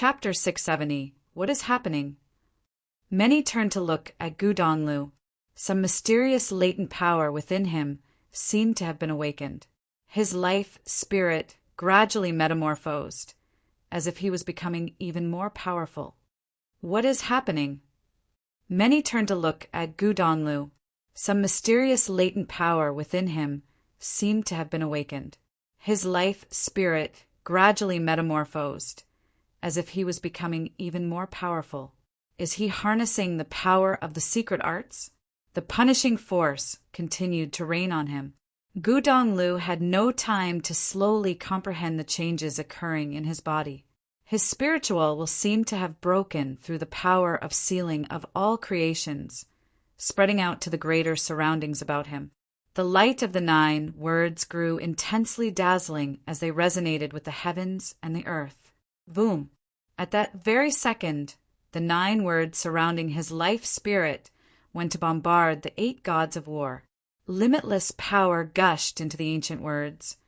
Chapter 670. What is happening? Many turned to look at Gu Donglu. Some mysterious latent power within him seemed to have been awakened. His life spirit gradually metamorphosed, as if he was becoming even more powerful. What is happening? Many turned to look at Gu Donglu. Some mysterious latent power within him seemed to have been awakened. His life spirit gradually metamorphosed, as if he was becoming even more powerful. Is he harnessing the power of the secret arts? The punishing force continued to rain on him. Gu Donglu had no time to slowly comprehend the changes occurring in his body. His spiritual will seem to have broken through the power of sealing of all creations, spreading out to the greater surroundings about him. The light of the 9 words grew intensely dazzling as they resonated with the heavens and the earth. Boom! At that very second, the 9 words surrounding his life spirit went to bombard the 8 gods of war. Limitless power gushed into the ancient words,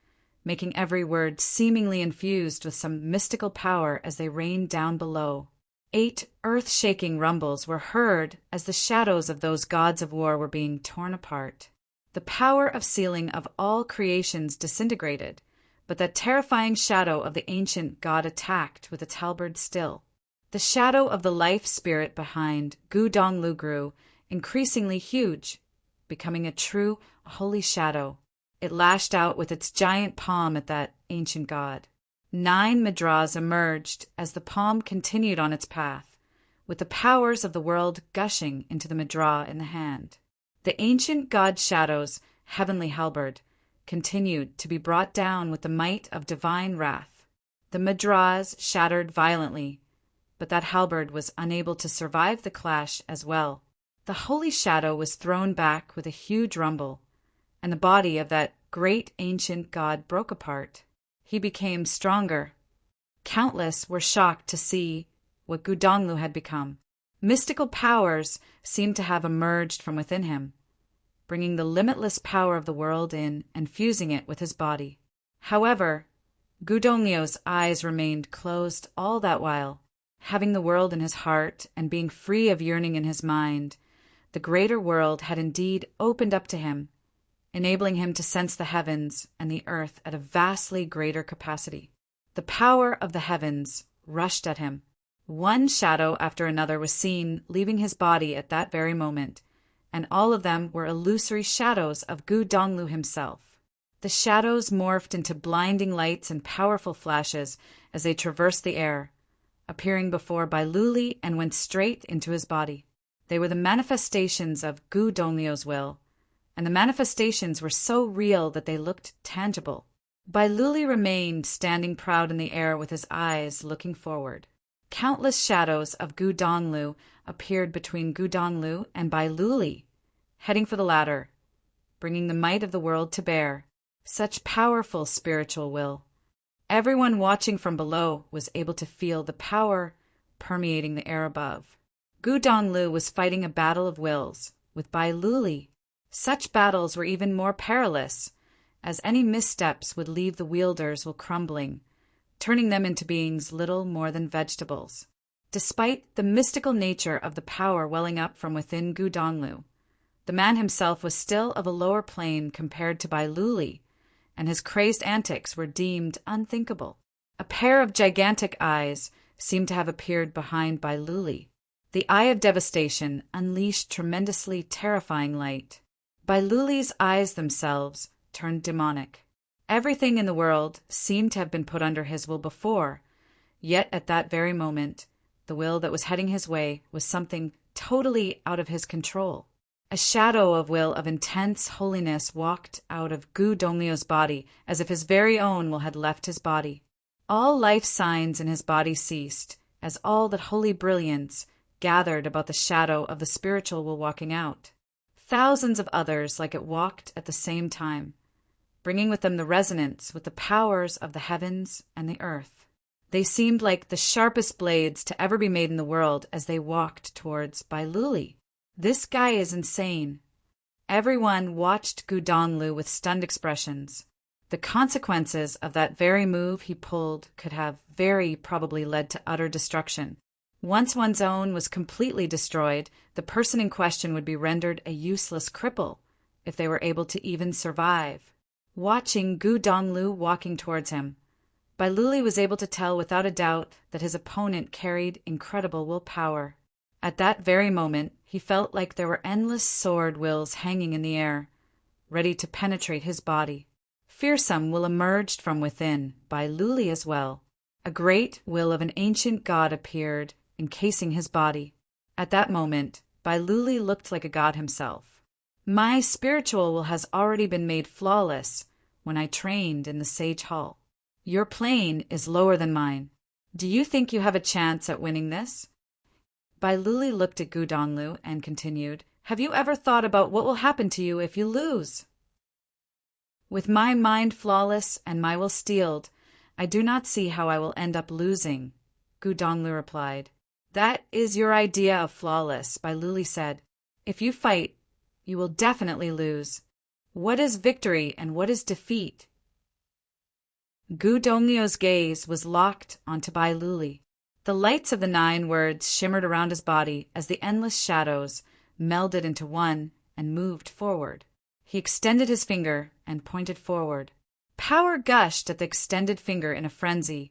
making every word seemingly infused with some mystical power as they rained down below. 8 earth-shaking rumbles were heard as the shadows of those gods of war were being torn apart. The power of sealing of all creations disintegrated, but that terrifying shadow of the ancient god attacked with its halberd still. The shadow of the life spirit behind Gu Donglu grew increasingly huge, becoming a true holy shadow. It lashed out with its giant palm at that ancient god. 9 Midras emerged as the palm continued on its path, with the powers of the world gushing into the Midra in the hand. The ancient god shadow's heavenly halberd continued to be brought down with the might of divine wrath. The Midras shattered violently, but that halberd was unable to survive the clash as well. The holy shadow was thrown back with a huge rumble, and the body of that great ancient god broke apart. He became stronger. Countless were shocked to see what Gu Donglu had become. Mystical powers seemed to have emerged from within him, bringing the limitless power of the world in and fusing it with his body. However, Gu Donglu's eyes remained closed all that while. Having the world in his heart and being free of yearning in his mind, the greater world had indeed opened up to him, enabling him to sense the heavens and the earth at a vastly greater capacity. The power of the heavens rushed at him. One shadow after another was seen leaving his body at that very moment, and all of them were illusory shadows of Gu Donglu himself. The shadows morphed into blinding lights and powerful flashes as they traversed the air, appearing before Bailuli and went straight into his body. They were the manifestations of Gu Donglu's will, and the manifestations were so real that they looked tangible. Bailuli remained standing proud in the air with his eyes looking forward. Countless shadows of Gu Donglu appeared between Gu Donglu and Bailuli, heading for the latter, bringing the might of the world to bear. Such powerful spiritual will. Everyone watching from below was able to feel the power permeating the air above. Gu Donglu was fighting a battle of wills with Bailuli. Such battles were even more perilous, as any missteps would leave the wielders while crumbling, turning them into beings little more than vegetables. Despite the mystical nature of the power welling up from within Gu Donglu, the man himself was still of a lower plane compared to Bailuli, and his crazed antics were deemed unthinkable. A pair of gigantic eyes seemed to have appeared behind Bailuli. The eye of devastation unleashed tremendously terrifying light. Bailuli's eyes themselves turned demonic. Everything in the world seemed to have been put under his will before, yet at that very moment, the will that was heading his way was something totally out of his control. A shadow of will of intense holiness walked out of Gu Donglu's body as if his very own will had left his body. All life signs in his body ceased, as all that holy brilliance gathered about the shadow of the spiritual will walking out. Thousands of others like it walked at the same time, bringing with them the resonance with the powers of the heavens and the earth. They seemed like the sharpest blades to ever be made in the world as they walked towards Bailuli. This guy is insane. Everyone watched Gu Donglu with stunned expressions. The consequences of that very move he pulled could have very probably led to utter destruction. Once one's own was completely destroyed, the person in question would be rendered a useless cripple, if they were able to even survive. Watching Gu Donglu walking towards him, Bai Luli was able to tell without a doubt that his opponent carried incredible willpower. At that very moment, he felt like there were endless sword wills hanging in the air, ready to penetrate his body. Fearsome will emerged from within, Bai Luli as well. A great will of an ancient god appeared, encasing his body. At that moment, Bai Luli looked like a god himself. My spiritual will has already been made flawless when I trained in the Sage Hall. Your plane is lower than mine. Do you think you have a chance at winning this? Bai Luli looked at Gu Donglu and continued, Have you ever thought about what will happen to you if you lose? With my mind flawless and my will steeled, I do not see how I will end up losing, Gu Donglu replied. That is your idea of flawless, Bai Luli said. If you fight, you will definitely lose. What is victory and what is defeat? Gu Donglio's gaze was locked onto Bai Luli. The lights of the 9 words shimmered around his body as the endless shadows melded into one and moved forward. He extended his finger and pointed forward. Power gushed at the extended finger in a frenzy,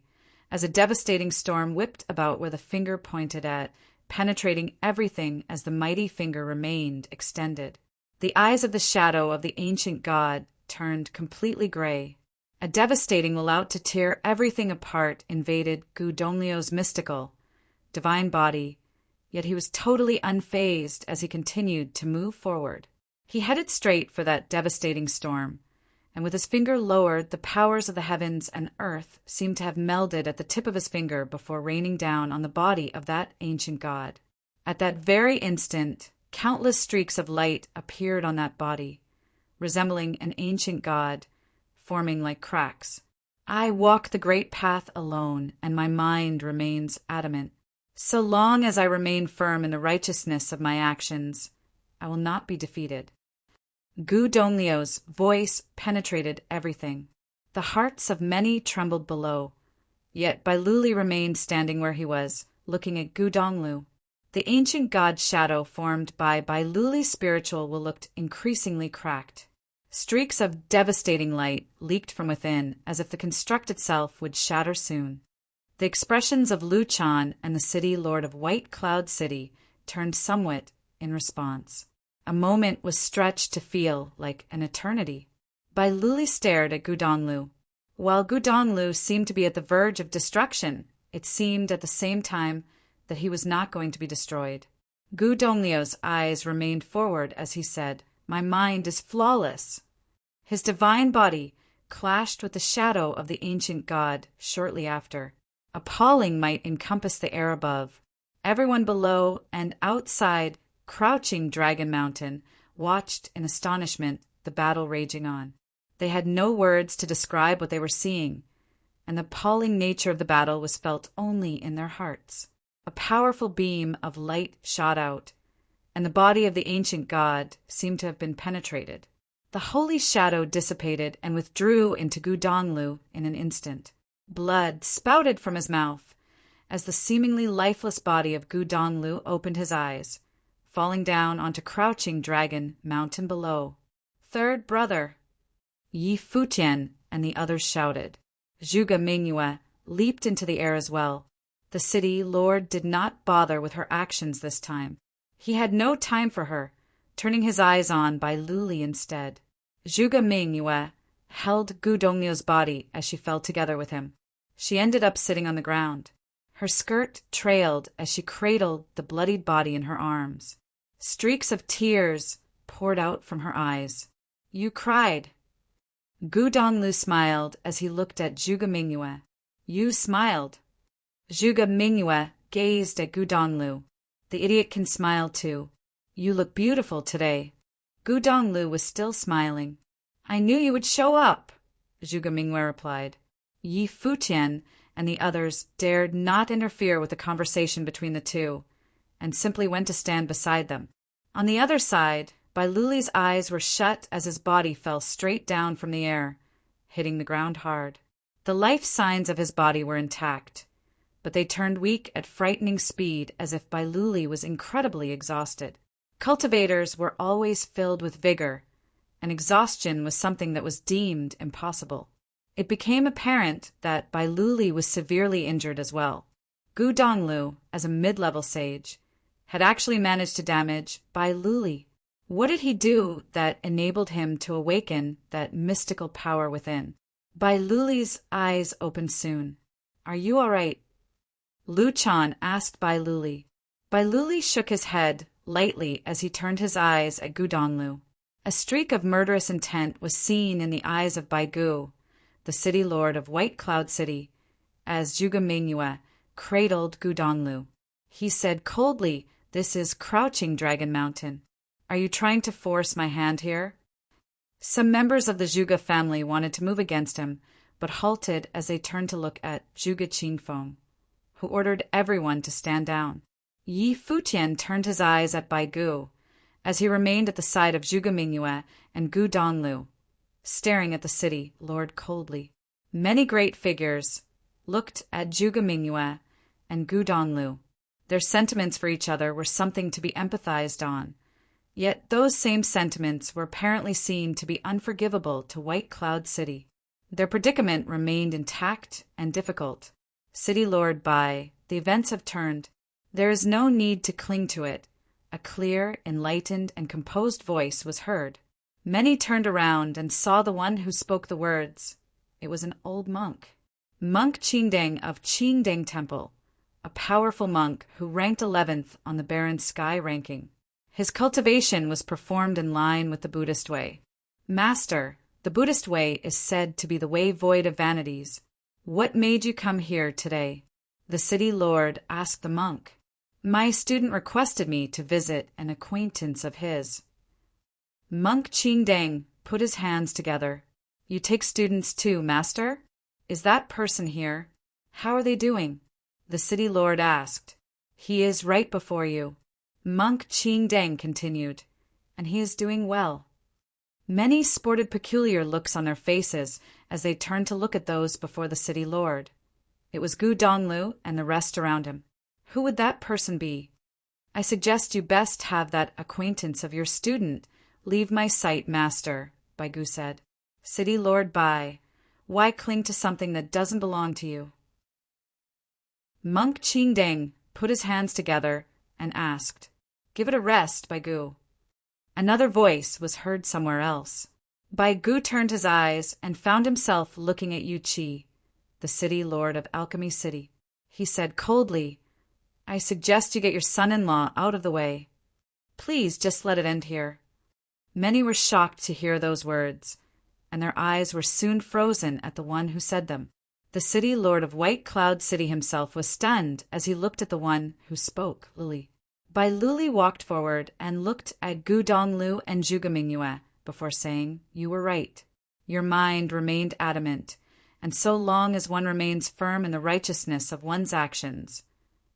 as a devastating storm whipped about where the finger pointed at, penetrating everything as the mighty finger remained extended. The eyes of the shadow of the ancient god turned completely gray. A devastating will out to tear everything apart invaded Gu Donglio's mystical, divine body, yet he was totally unfazed as he continued to move forward. He headed straight for that devastating storm, and with his finger lowered, the powers of the heavens and earth seemed to have melded at the tip of his finger before raining down on the body of that ancient god. At that very instant, countless streaks of light appeared on that body, resembling an ancient god, forming like cracks. I walk the great path alone, and my mind remains adamant. So long as I remain firm in the righteousness of my actions, I will not be defeated. Gu Donglio's voice penetrated everything. The hearts of many trembled below, yet Bai Luli remained standing where he was, looking at Gu Donglu. The ancient god's shadow formed by Bai Luli's spiritual will looked increasingly cracked. Streaks of devastating light leaked from within, as if the construct itself would shatter soon. The expressions of Lu Chan and the city lord of White Cloud City turned somewhat in response. A moment was stretched to feel like an eternity. Bai Luli stared at Gu Donglu. While Gu Donglu seemed to be at the verge of destruction, it seemed at the same time that he was not going to be destroyed. Gu Donglio's eyes remained forward as he said, My mind is flawless. His divine body clashed with the shadow of the ancient god shortly after. Appalling might encompass the air above. Everyone below and outside crouching Dragon Mountain watched in astonishment the battle raging on. They had no words to describe what they were seeing, and the appalling nature of the battle was felt only in their hearts. A powerful beam of light shot out, and the body of the ancient god seemed to have been penetrated. The holy shadow dissipated and withdrew into Gu Donglu in an instant. Blood spouted from his mouth as the seemingly lifeless body of Gu Donglu opened his eyes, falling down onto crouching Dragon Mountain below. Third brother! Yi Futian and the others shouted. Zhuge Mingyue leaped into the air as well. The city lord did not bother with her actions this time. He had no time for her, turning his eyes on Bai Luli instead. Zhuge Mingyue held Gu Donglio's body as she fell together with him. She ended up sitting on the ground. Her skirt trailed as she cradled the bloodied body in her arms. Streaks of tears poured out from her eyes. You cried. Gu Donglu smiled as he looked at Zhuge Mingyue. You smiled. Zhuge Mingyue gazed at Gu Donglu. The idiot can smile too. You look beautiful today. Gu Donglu was still smiling. I knew you would show up, Zhuge Mingyue replied. Yi Futian and the others dared not interfere with the conversation between the two, and simply went to stand beside them. On the other side, Bai Luli's eyes were shut as his body fell straight down from the air, hitting the ground hard. The life signs of his body were intact, but they turned weak at frightening speed as if Bailuli was incredibly exhausted. Cultivators were always filled with vigor, and exhaustion was something that was deemed impossible. It became apparent that Bailuli was severely injured as well. Gu Donglu, as a mid-level sage, had actually managed to damage Bailuli. What did he do that enabled him to awaken that mystical power within? Bailuli's eyes opened soon. "Are you all right?" Lu Chan asked Bailuli. Bailuli shook his head lightly as he turned his eyes at Gu Donglu. A streak of murderous intent was seen in the eyes of Bai Gu, the city lord of White Cloud City, as Zhuge Mingyue cradled Gu Donglu. He said coldly, "This is Crouching Dragon Mountain. Are you trying to force my hand here?" Some members of the Zhuge family wanted to move against him, but halted as they turned to look at Zhuge Qingfeng, who ordered everyone to stand down. Yi Futian turned his eyes at Bai Gu, as he remained at the side of Zhuge Mingyue and Gu Donglu, staring at the city lord coldly. Many great figures looked at Zhuge Mingyue and Gu Donglu. Their sentiments for each other were something to be empathized on, yet those same sentiments were apparently seen to be unforgivable to White Cloud City. Their predicament remained intact and difficult. City Lord Bai, the events have turned. There is no need to cling to it. A clear, enlightened, and composed voice was heard. Many turned around and saw the one who spoke the words. It was an old monk. Monk Qingdeng of Qingdeng Temple, a powerful monk who ranked 11th on the Barren Sky ranking. His cultivation was performed in line with the Buddhist way. "Master, the Buddhist way is said to be the way void of vanities. What made you come here today?" The city lord asked the monk. "My student requested me to visit an acquaintance of his." Monk Qingdeng put his hands together. "You take students too, master? Is that person here? How are they doing?" The city lord asked. "He is right before you," Monk Qingdeng continued, "and he is doing well." Many sported peculiar looks on their faces as they turned to look at those before the city lord. It was Gu Donglu and the rest around him. Who would that person be? "I suggest you best have that acquaintance of your student leave my sight, master," Bai Gu said. "City Lord Bai, why cling to something that doesn't belong to you?" Monk Qingdeng put his hands together and asked, "Give it a rest, Bai Gu." Another voice was heard somewhere else. Bai Gu turned his eyes and found himself looking at Yu Qi, the city lord of Alchemy City. He said coldly, "I suggest you get your son-in-law out of the way. Please just let it end here." Many were shocked to hear those words, and their eyes were soon frozen at the one who said them. The city lord of White Cloud City himself was stunned as he looked at the one who spoke, Luli. Bailuli walked forward and looked at Gu Donglu and Zhuge Mingyue before saying, "You were right. Your mind remained adamant, and so long as one remains firm in the righteousness of one's actions,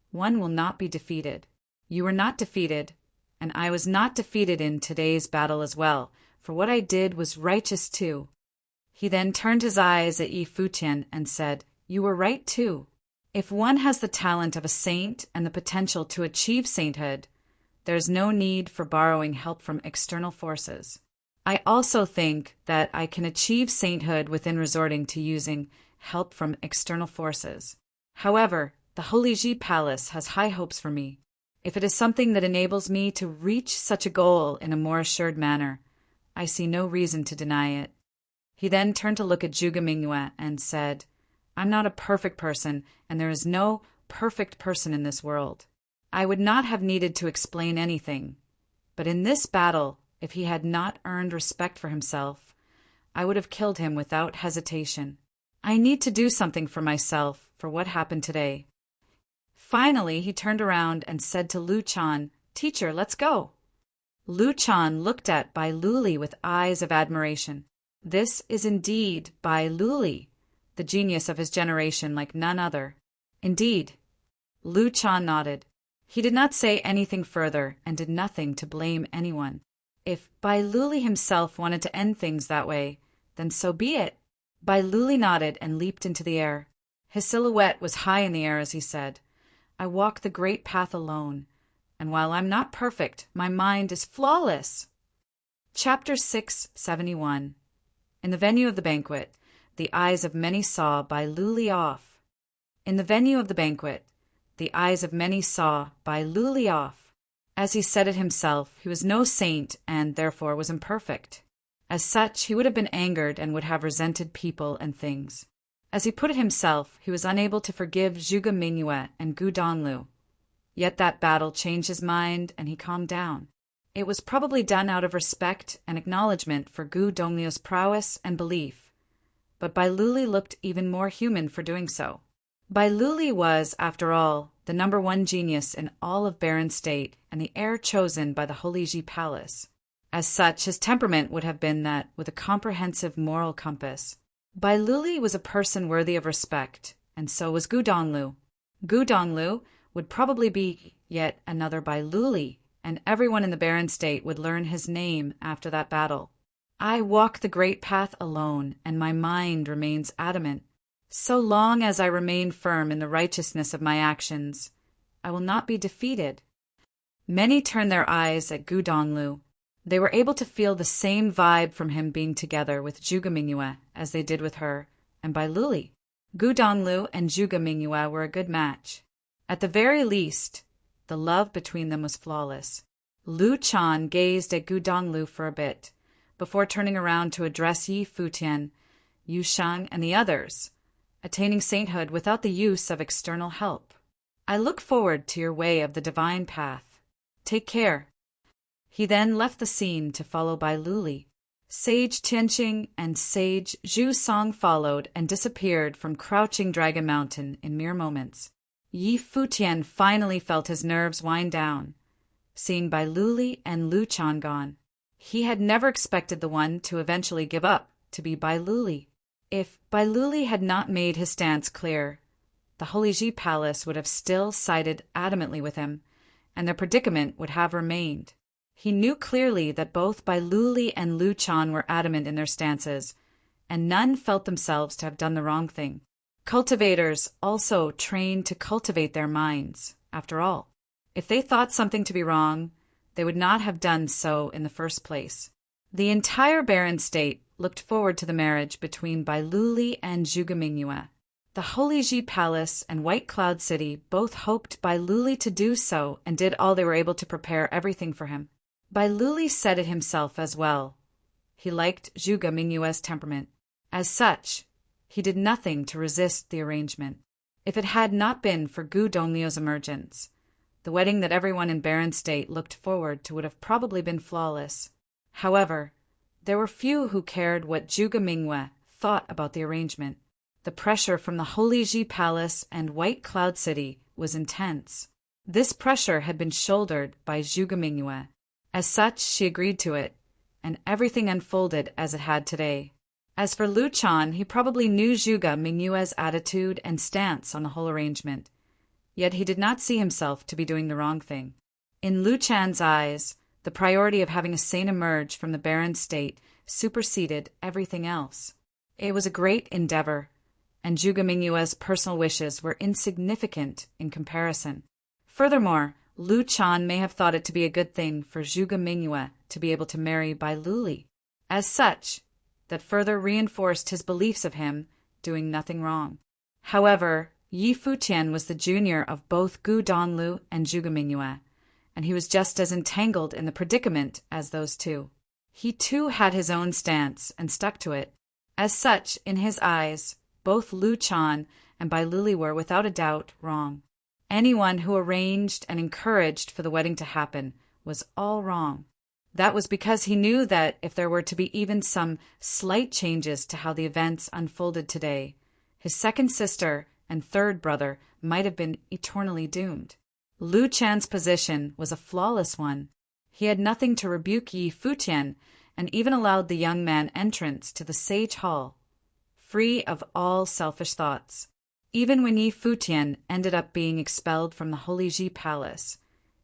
one will not be defeated. You were not defeated, and I was not defeated in today's battle as well, for what I did was righteous too." He then turned his eyes at Yi Futian and said, "You were right too. If one has the talent of a saint and the potential to achieve sainthood, there is no need for borrowing help from external forces. I also think that I can achieve sainthood within resorting to using help from external forces. However, the Holy Ji Palace has high hopes for me. If it is something that enables me to reach such a goal in a more assured manner, I see no reason to deny it." He then turned to look at Zhuge Mingyue and said, "I'm not a perfect person, and there is no perfect person in this world. I would not have needed to explain anything, but in this battle, if he had not earned respect for himself, I would have killed him without hesitation. I need to do something for myself for what happened today." Finally, he turned around and said to Lu Chan, "Teacher, let's go." Lu Chan looked at Bai Luli with eyes of admiration. This is indeed Bai Luli, the genius of his generation like none other. Indeed. Lu Chan nodded. He did not say anything further and did nothing to blame anyone. If Bai Luli himself wanted to end things that way, then so be it. Bai Luli nodded and leaped into the air. His silhouette was high in the air as he said, "I walk the great path alone, and while I'm not perfect, my mind is flawless." Chapter 671. In the venue of the banquet, the eyes of many saw Bai Luli off. In the venue of the banquet, the eyes of many saw Bai Luli off. As he said it himself, he was no saint and therefore was imperfect. As such, he would have been angered and would have resented people and things. As he put it himself, he was unable to forgive Zhuge Mingyue and Gu Donlu. Yet that battle changed his mind and he calmed down. It was probably done out of respect and acknowledgement for Gu Dongliu's prowess and belief. But Bai Luli looked even more human for doing so. Bai Luli was, after all, the #1 genius in all of Baron State and the heir chosen by the Holy Ji Palace. As such, his temperament would have been that with a comprehensive moral compass. Bai Luli was a person worthy of respect, and so was Gu Donlu. Gu Donlu would probably be yet another Bai Luli, and everyone in the Baron State would learn his name after that battle. I walk the great path alone, and my mind remains adamant. So long as I remain firm in the righteousness of my actions, I will not be defeated. Many turned their eyes at Gu Donlu. They were able to feel the same vibe from him being together with Zhuge Mingyue as they did with her and Bai Luli. Gu Donlu and Zhuge Mingyue were a good match. At the very least, the love between them was flawless. Lu Chan gazed at Gu Donlu for a bit, before turning around to address Yi Futian, Yu Shang, and the others, attaining sainthood without the use of external help. I look forward to your way of the divine path. Take care. He then left the scene to follow Bai Luli. Sage Tianqing and Sage Zhu Song followed and disappeared from Crouching Dragon Mountain in mere moments. Yi Futian finally felt his nerves wind down, seeing Bai Luli and Lu Chan gone. He had never expected the one to eventually give up to be Bai Luli. If Bai Luli had not made his stance clear, the Holy Ji Palace would have still sided adamantly with him, and their predicament would have remained. He knew clearly that both Bai Luli and Lu Chan were adamant in their stances, and none felt themselves to have done the wrong thing. Cultivators also trained to cultivate their minds, after all. If they thought something to be wrong, they would not have done so in the first place. The entire Baron State looked forward to the marriage between Bai Luli and Zhuge Mingyue. The Holy Ji Palace and White Cloud City both hoped Bai Luli to do so and did all they were able to prepare everything for him. Bai Luli said it himself as well. He liked Zhuge Mingyue's temperament. As such, he did nothing to resist the arrangement. If it had not been for Gu Dongliu's emergence, the wedding that everyone in Baron State looked forward to would have probably been flawless. However, there were few who cared what Zhuge Mingyue thought about the arrangement. The pressure from the Holy Ji Palace and White Cloud City was intense. This pressure had been shouldered by Zhuge Mingyue. As such, she agreed to it, and everything unfolded as it had today. As for Lu Chan, he probably knew Zhuge Mingyue's attitude and stance on the whole arrangement, yet he did not see himself to be doing the wrong thing. In Lu Chan's eyes, the priority of having a saint emerge from the Baron State superseded everything else. It was a great endeavor, and Zhuge Mingyue's personal wishes were insignificant in comparison. Furthermore, Lu Chan may have thought it to be a good thing for Zhuge Mingyue to be able to marry Bai Luli. As such, that further reinforced his beliefs of him doing nothing wrong. However, Yi Futian was the junior of both Gu Donlu and Zhuge Mingyue, and he was just as entangled in the predicament as those two. He too had his own stance and stuck to it. As such, in his eyes, both Lu Chan and Bai Luli were, without a doubt, wrong. Anyone who arranged and encouraged for the wedding to happen was all wrong. That was because he knew that if there were to be even some slight changes to how the events unfolded today, his second sister and third brother might have been eternally doomed. Lu Chan's position was a flawless one. He had nothing to rebuke Yi Futian and even allowed the young man entrance to the sage hall, free of all selfish thoughts. Even when Yi Futian ended up being expelled from the Holy Ji Palace,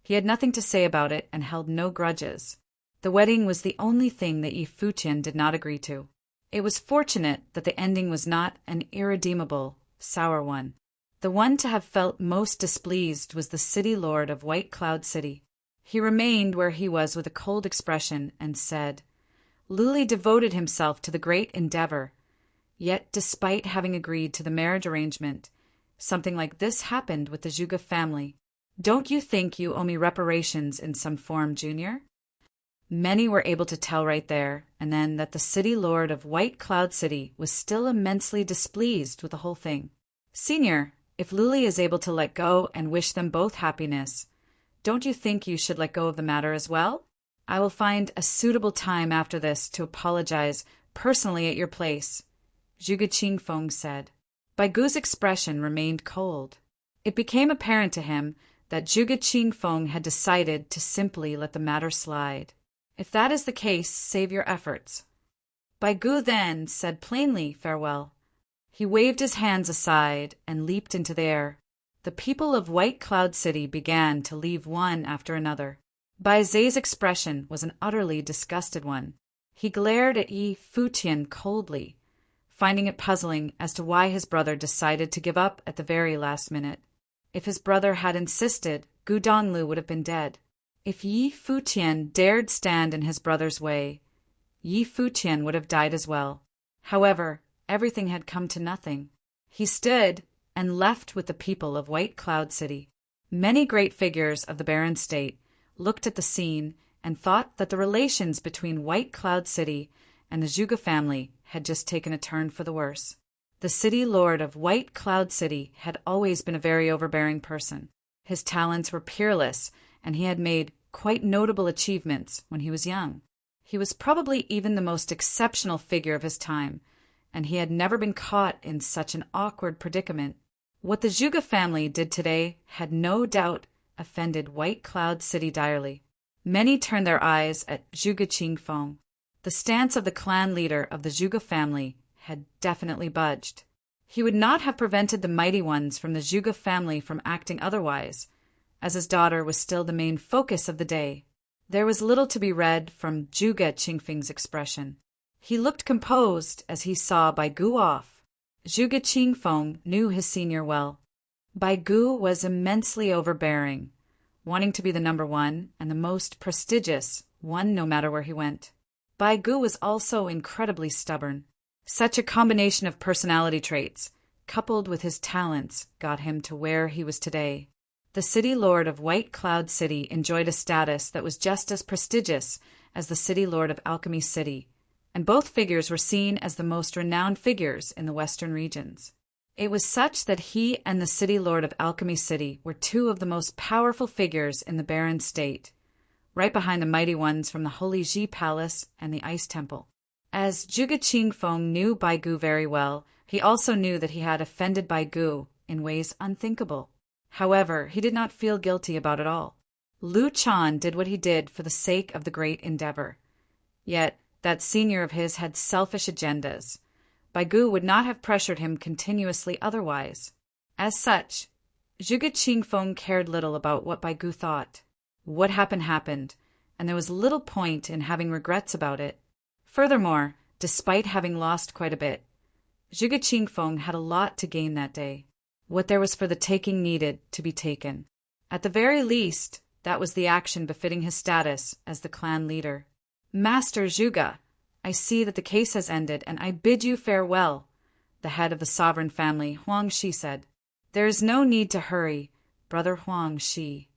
he had nothing to say about it and held no grudges. The wedding was the only thing that Yi Futian did not agree to. It was fortunate that the ending was not an irredeemable, sour one. The one to have felt most displeased was the city lord of White Cloud City. He remained where he was with a cold expression and said, Luli devoted himself to the great endeavor. Yet, despite having agreed to the marriage arrangement, something like this happened with the Juga family. Don't you think you owe me reparations in some form, Junior? Many were able to tell right there and then that the city lord of White Cloud City was still immensely displeased with the whole thing. Senior, if Luli is able to let go and wish them both happiness, don't you think you should let go of the matter as well? I will find a suitable time after this to apologize personally at your place, Zhuge Qingfeng said. Baigu's expression remained cold. It became apparent to him that Zhuge Qingfeng had decided to simply let the matter slide. If that is the case, save your efforts. Baigu then said plainly farewell. He waved his hands aside and leaped into the air. The people of White Cloud City began to leave one after another. Bai Zhe's expression was an utterly disgusted one. He glared at Yi Futian coldly, finding it puzzling as to why his brother decided to give up at the very last minute. If his brother had insisted, Gu Donglu would have been dead. If Yi Futian dared stand in his brother's way, Yi Futian would have died as well. However, everything had come to nothing. He stood and left with the people of White Cloud City. Many great figures of the barren state looked at the scene and thought that the relations between White Cloud City and the Zhuge family had just taken a turn for the worse. The city lord of White Cloud City had always been a very overbearing person. His talents were peerless, and he had made quite notable achievements when he was young. He was probably even the most exceptional figure of his time, and he had never been caught in such an awkward predicament. What the Zhuge family did today had no doubt offended White Cloud City direly. Many turned their eyes at Zhuge Qingfeng. The stance of the clan leader of the Zhuge family had definitely budged. He would not have prevented the mighty ones from the Zhuge family from acting otherwise, as his daughter was still the main focus of the day. There was little to be read from Zhuge Qingfeng's expression. He looked composed as he saw Baigu off. Zhuge Qingfeng knew his senior well. Baigu was immensely overbearing, wanting to be the number one and the most prestigious one no matter where he went. Baigu was also incredibly stubborn. Such a combination of personality traits, coupled with his talents, got him to where he was today. The city lord of White Cloud City enjoyed a status that was just as prestigious as the city lord of Alchemy City, and both figures were seen as the most renowned figures in the western regions. It was such that he and the city lord of Alchemy City were two of the most powerful figures in the barren state, right behind the mighty ones from the Holy Ji Palace and the Ice Temple. As Zhuge Qingfeng knew Baigu very well, he also knew that he had offended Baigu in ways unthinkable. However, he did not feel guilty about it all. Lu Chan did what he did for the sake of the great endeavor. Yet, that senior of his had selfish agendas. Baigu would not have pressured him continuously otherwise. As such, Zhuge Qingfeng cared little about what Baigu thought. What happened happened, and there was little point in having regrets about it. Furthermore, despite having lost quite a bit, Zhuge Qingfeng had a lot to gain that day. What there was for the taking needed to be taken. At the very least, that was the action befitting his status as the clan leader. Master Zhuge, I see that the case has ended, and I bid you farewell, the head of the sovereign family, Huang Shi said. There is no need to hurry, brother Huang Shi.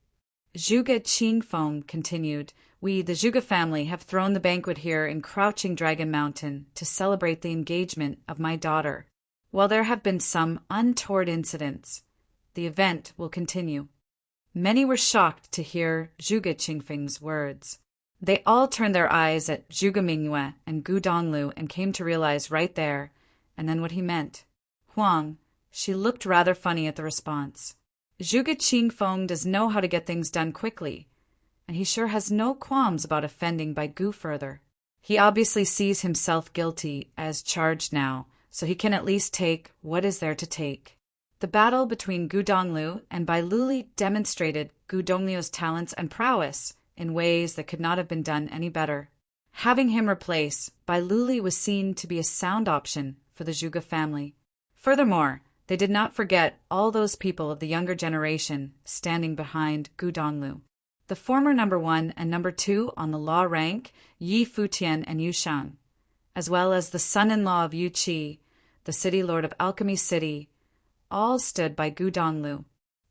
Zhuge Qingfeng continued, we, the Zhuge family, have thrown the banquet here in Crouching Dragon Mountain to celebrate the engagement of my daughter. While there have been some untoward incidents, the event will continue. Many were shocked to hear Zhuge Qingfeng's words. They all turned their eyes at Zhuge Mingyue and Gu Donglu and came to realize right there, and then what he meant. Huang, she looked rather funny at the response. Zhuge Qingfeng does know how to get things done quickly, and he sure has no qualms about offending Baigu further. He obviously sees himself guilty as charged now, so he can at least take what is there to take. The battle between Gu Donglu and Bai Luli demonstrated Gu Dongliu's talents and prowess in ways that could not have been done any better. Having him replaced by Luli was seen to be a sound option for the Zhuge family. Furthermore, they did not forget all those people of the younger generation standing behind Gu Donglu. The former number 1 and number 2 on the law rank, Yi Futian and Yu Shang, as well as the son-in-law of Yu Qi, the city lord of Alchemy City, all stood by Gu Donglu.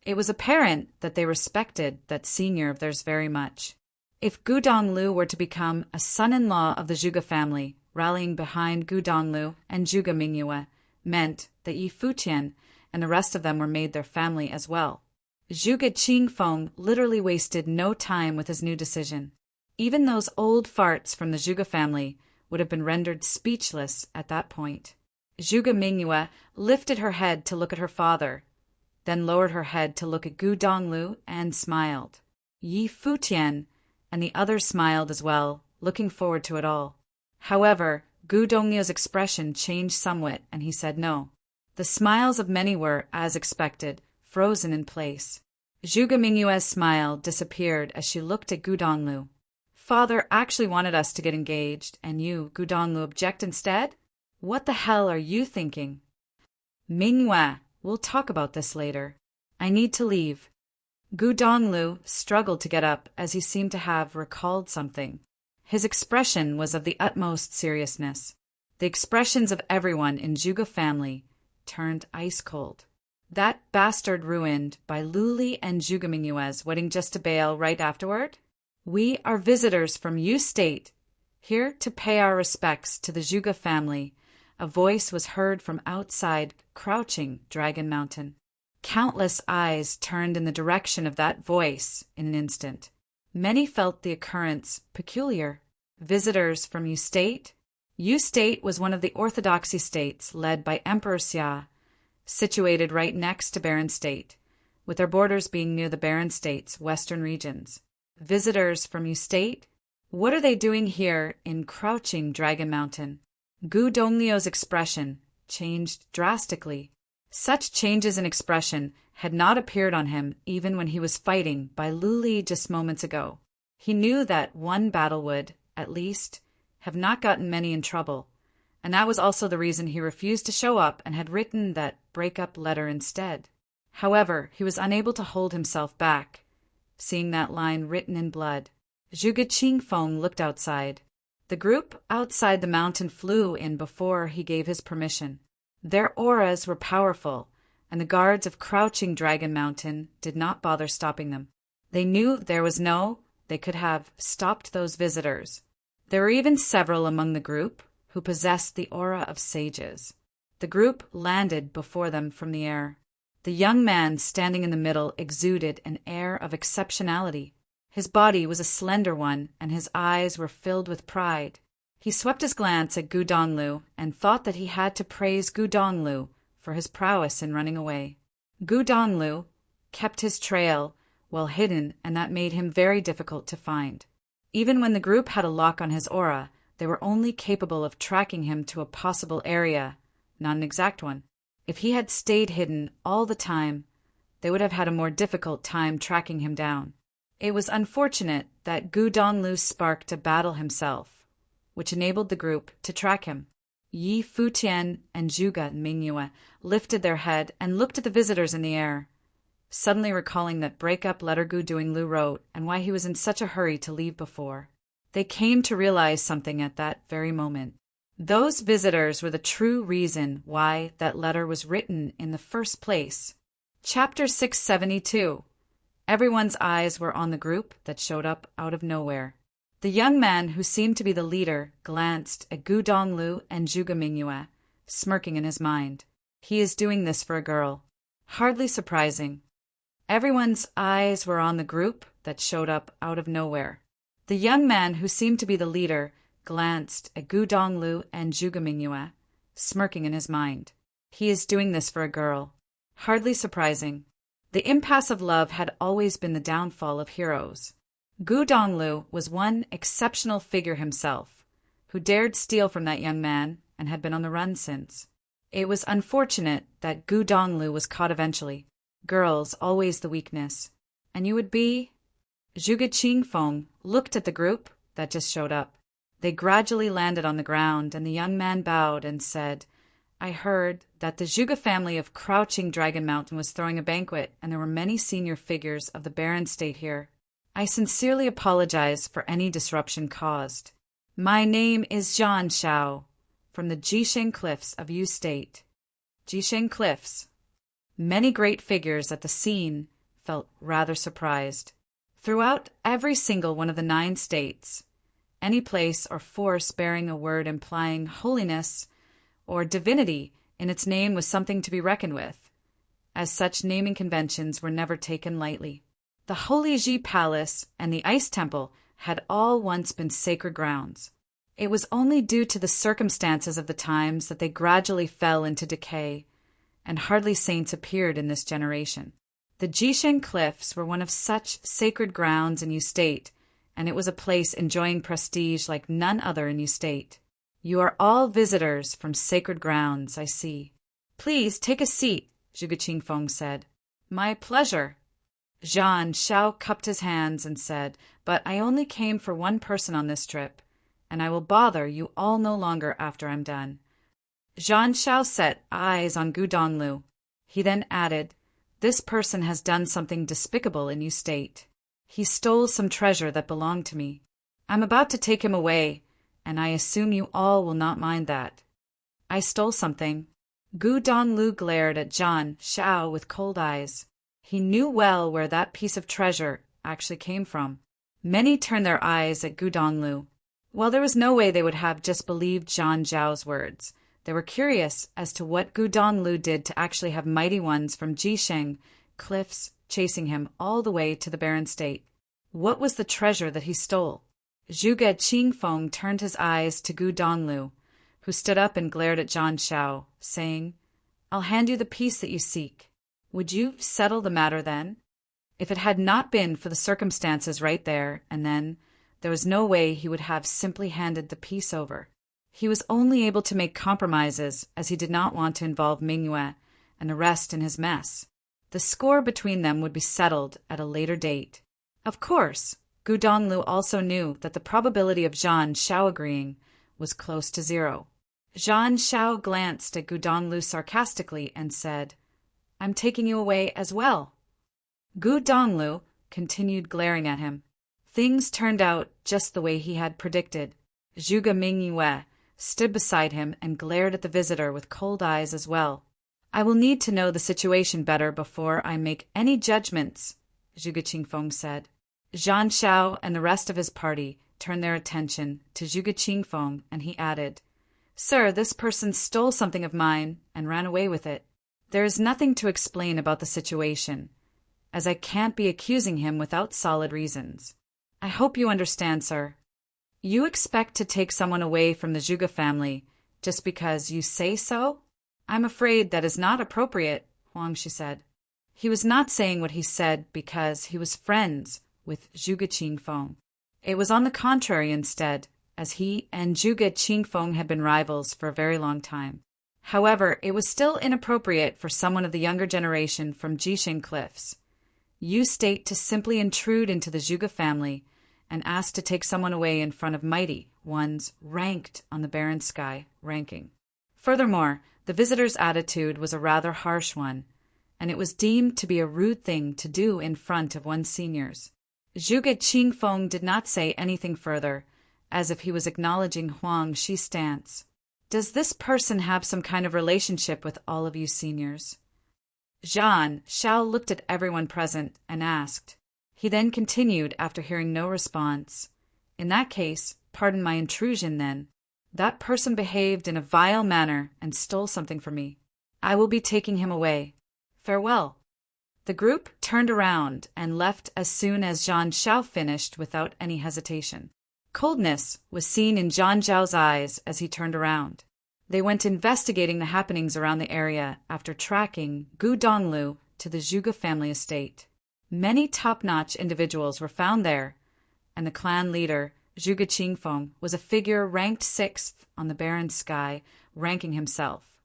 It was apparent that they respected that senior of theirs very much. If Gu Donglu were to become a son-in-law of the Zhuge family, rallying behind Gu Donglu and Zhuge Mingyue meant that Yi Futian and the rest of them were made their family as well. Zhuge Qingfeng literally wasted no time with his new decision. Even those old farts from the Zhuge family would have been rendered speechless at that point. Zhuge Mingyue lifted her head to look at her father, then lowered her head to look at Gu Donglu and smiled. Yi Futian and the others smiled as well, looking forward to it all. However, Gu Donglu's expression changed somewhat, and he said no. The smiles of many were, as expected, frozen in place. Zhuge Mingyue's smile disappeared as she looked at Gu Donglu. Father actually wanted us to get engaged, and you, Gu Donglu, object instead? What the hell are you thinking? Mingyue, we'll talk about this later. I need to leave. Gu Donglu struggled to get up as he seemed to have recalled something. His expression was of the utmost seriousness. The expressions of everyone in Zhuge family turned ice cold. That bastard ruined by Luli and Zhuge Mingyue's wedding just to bail right afterward? We are visitors from Yu State, here to pay our respects to the Zhuge family. A voice was heard from outside crouching Dragon Mountain. Countless eyes turned in the direction of that voice in an instant. Many felt the occurrence peculiar. Visitors from Yu State? Yu State was one of the orthodoxy states led by Emperor Xia, situated right next to Baron State, with their borders being near the Baron State's western regions. Visitors from Yu State? What are they doing here in crouching Dragon Mountain? Gu Donglu's expression changed drastically. Such changes in expression had not appeared on him even when he was fighting by Luli just moments ago. He knew that one battle would, at least, have not gotten many in trouble, and that was also the reason he refused to show up and had written that breakup letter instead. However, he was unable to hold himself back, seeing that line written in blood. Zhuge Qingfeng looked outside. The group outside the mountain flew in before he gave his permission. Their auras were powerful, and the guards of crouching Dragon Mountain did not bother stopping them. They knew they could have stopped those visitors. There were even several among the group who possessed the aura of sages. The group landed before them from the air. The young man standing in the middle exuded an air of exceptionality. His body was a slender one, and his eyes were filled with pride. He swept his glance at Gu Donglu and thought that he had to praise Gu Donglu for his prowess in running away. Gu Donglu kept his trail well hidden, and that made him very difficult to find. Even when the group had a lock on his aura, they were only capable of tracking him to a possible area, not an exact one. If he had stayed hidden all the time, they would have had a more difficult time tracking him down. It was unfortunate that Gu Donglu sparked a battle himself, which enabled the group to track him. Yi Futian and Zhuge Mingyue lifted their head and looked at the visitors in the air, suddenly recalling that breakup letter Gu Donglu wrote and why he was in such a hurry to leave before. They came to realize something at that very moment. Those visitors were the true reason why that letter was written in the first place. Chapter 672. Everyone's eyes were on the group that showed up out of nowhere. The young man who seemed to be the leader glanced at Gu Donglu and Zhuge Mingyue, smirking in his mind. He is doing this for a girl. Hardly surprising. Everyone's eyes were on the group that showed up out of nowhere. The young man who seemed to be the leader glanced at Gu Donglu and Zhuge Mingyue, smirking in his mind. He is doing this for a girl. Hardly surprising. The impasse of love had always been the downfall of heroes. Gu Donglu was one exceptional figure himself, who dared steal from that young man and had been on the run since. It was unfortunate that Gu Donglu was caught eventually. Girls always the weakness. And you would be? Zhuge Qingfeng looked at the group that just showed up. They gradually landed on the ground, and the young man bowed and said, I heard that the Zhuge family of Crouching Dragon Mountain was throwing a banquet, and there were many senior figures of the Baron State here. I sincerely apologize for any disruption caused. My name is Zhan Xiao, from the Jisheng Cliffs of Yu State. Jisheng Cliffs. Many great figures at the scene felt rather surprised. Throughout every single one of the 9 states, any place or force bearing a word implying holiness or divinity in its name was something to be reckoned with, as such naming conventions were never taken lightly. The Holy Ji Palace and the Ice Temple had all once been sacred grounds. It was only due to the circumstances of the times that they gradually fell into decay, and hardly saints appeared in this generation. The Jisheng Cliffs were one of such sacred grounds in Yu State, and it was a place enjoying prestige like none other in Yu State. You are all visitors from sacred grounds, I see. Please take a seat, Zhuge Qingfeng said. My pleasure. Zhan Xiao cupped his hands and said, but I only came for one person on this trip, and I will bother you all no longer after I'm done. Zhan Xiao set eyes on Gu Donglu. He then added, this person has done something despicable in Yu State. He stole some treasure that belonged to me. I'm about to take him away, and I assume you all will not mind that. I stole something. Gu Donglu glared at Zhan Xiao with cold eyes. He knew well where that piece of treasure actually came from. Many turned their eyes at Gu Donglu. While there was no way they would have just believed Zhan Zhao's words, they were curious as to what Gu Donglu did to actually have mighty ones from Jisheng Cliffs chasing him all the way to the Baron State. What was the treasure that he stole? Zhuge Qingfeng turned his eyes to Gu Donglu, who stood up and glared at Zhan Xiao, saying, I'll hand you the piece that you seek. Would you settle the matter then? If it had not been for the circumstances right there and then, there was no way he would have simply handed the piece over. He was only able to make compromises as he did not want to involve Mingyue and the rest in his mess. The score between them would be settled at a later date. Of course, Gu Donglu also knew that the probability of Zhan Xiao agreeing was close to 0. Zhan Xiao glanced at Gu Donglu sarcastically and said, I'm taking you away as well. Gu Donglu continued glaring at him. Things turned out just the way he had predicted. Zhuge Mingyue stood beside him and glared at the visitor with cold eyes as well. I will need to know the situation better before I make any judgments, Zhuge Qingfeng said. Zhan Xiao and the rest of his party turned their attention to Zhuge Qingfeng, and he added, Sir, this person stole something of mine and ran away with it. There is nothing to explain about the situation, as I can't be accusing him without solid reasons. I hope you understand, sir. You expect to take someone away from the Zhuge family just because you say so? I'm afraid that is not appropriate, Huangshi said. He was not saying what he said because he was friends with Zhuge Qingfeng. It was on the contrary instead, as he and Zhuge Qingfeng had been rivals for a very long time. However, it was still inappropriate for someone of the younger generation from Jisheng Cliffs, Yu State, to simply intrude into the Zhuge family and ask to take someone away in front of mighty ones ranked on the Baron Sky ranking. Furthermore, the visitor's attitude was a rather harsh one, and it was deemed to be a rude thing to do in front of one's seniors. Zhuge Qingfeng did not say anything further, as if he was acknowledging Huang Shi's stance. Does this person have some kind of relationship with all of you seniors? Zhan Xiao looked at everyone present and asked. He then continued after hearing no response. In that case, pardon my intrusion then. That person behaved in a vile manner and stole something from me. I will be taking him away. Farewell. The group turned around and left as soon as Zhan Xiao finished without any hesitation. Coldness was seen in Zhan Zhao's eyes as he turned around. They went investigating the happenings around the area after tracking Gu Donglu to the Zhuge family estate. Many top-notch individuals were found there, and the clan leader, Zhuge Qingfeng, was a figure ranked 6th on the Baron Sky, ranking himself,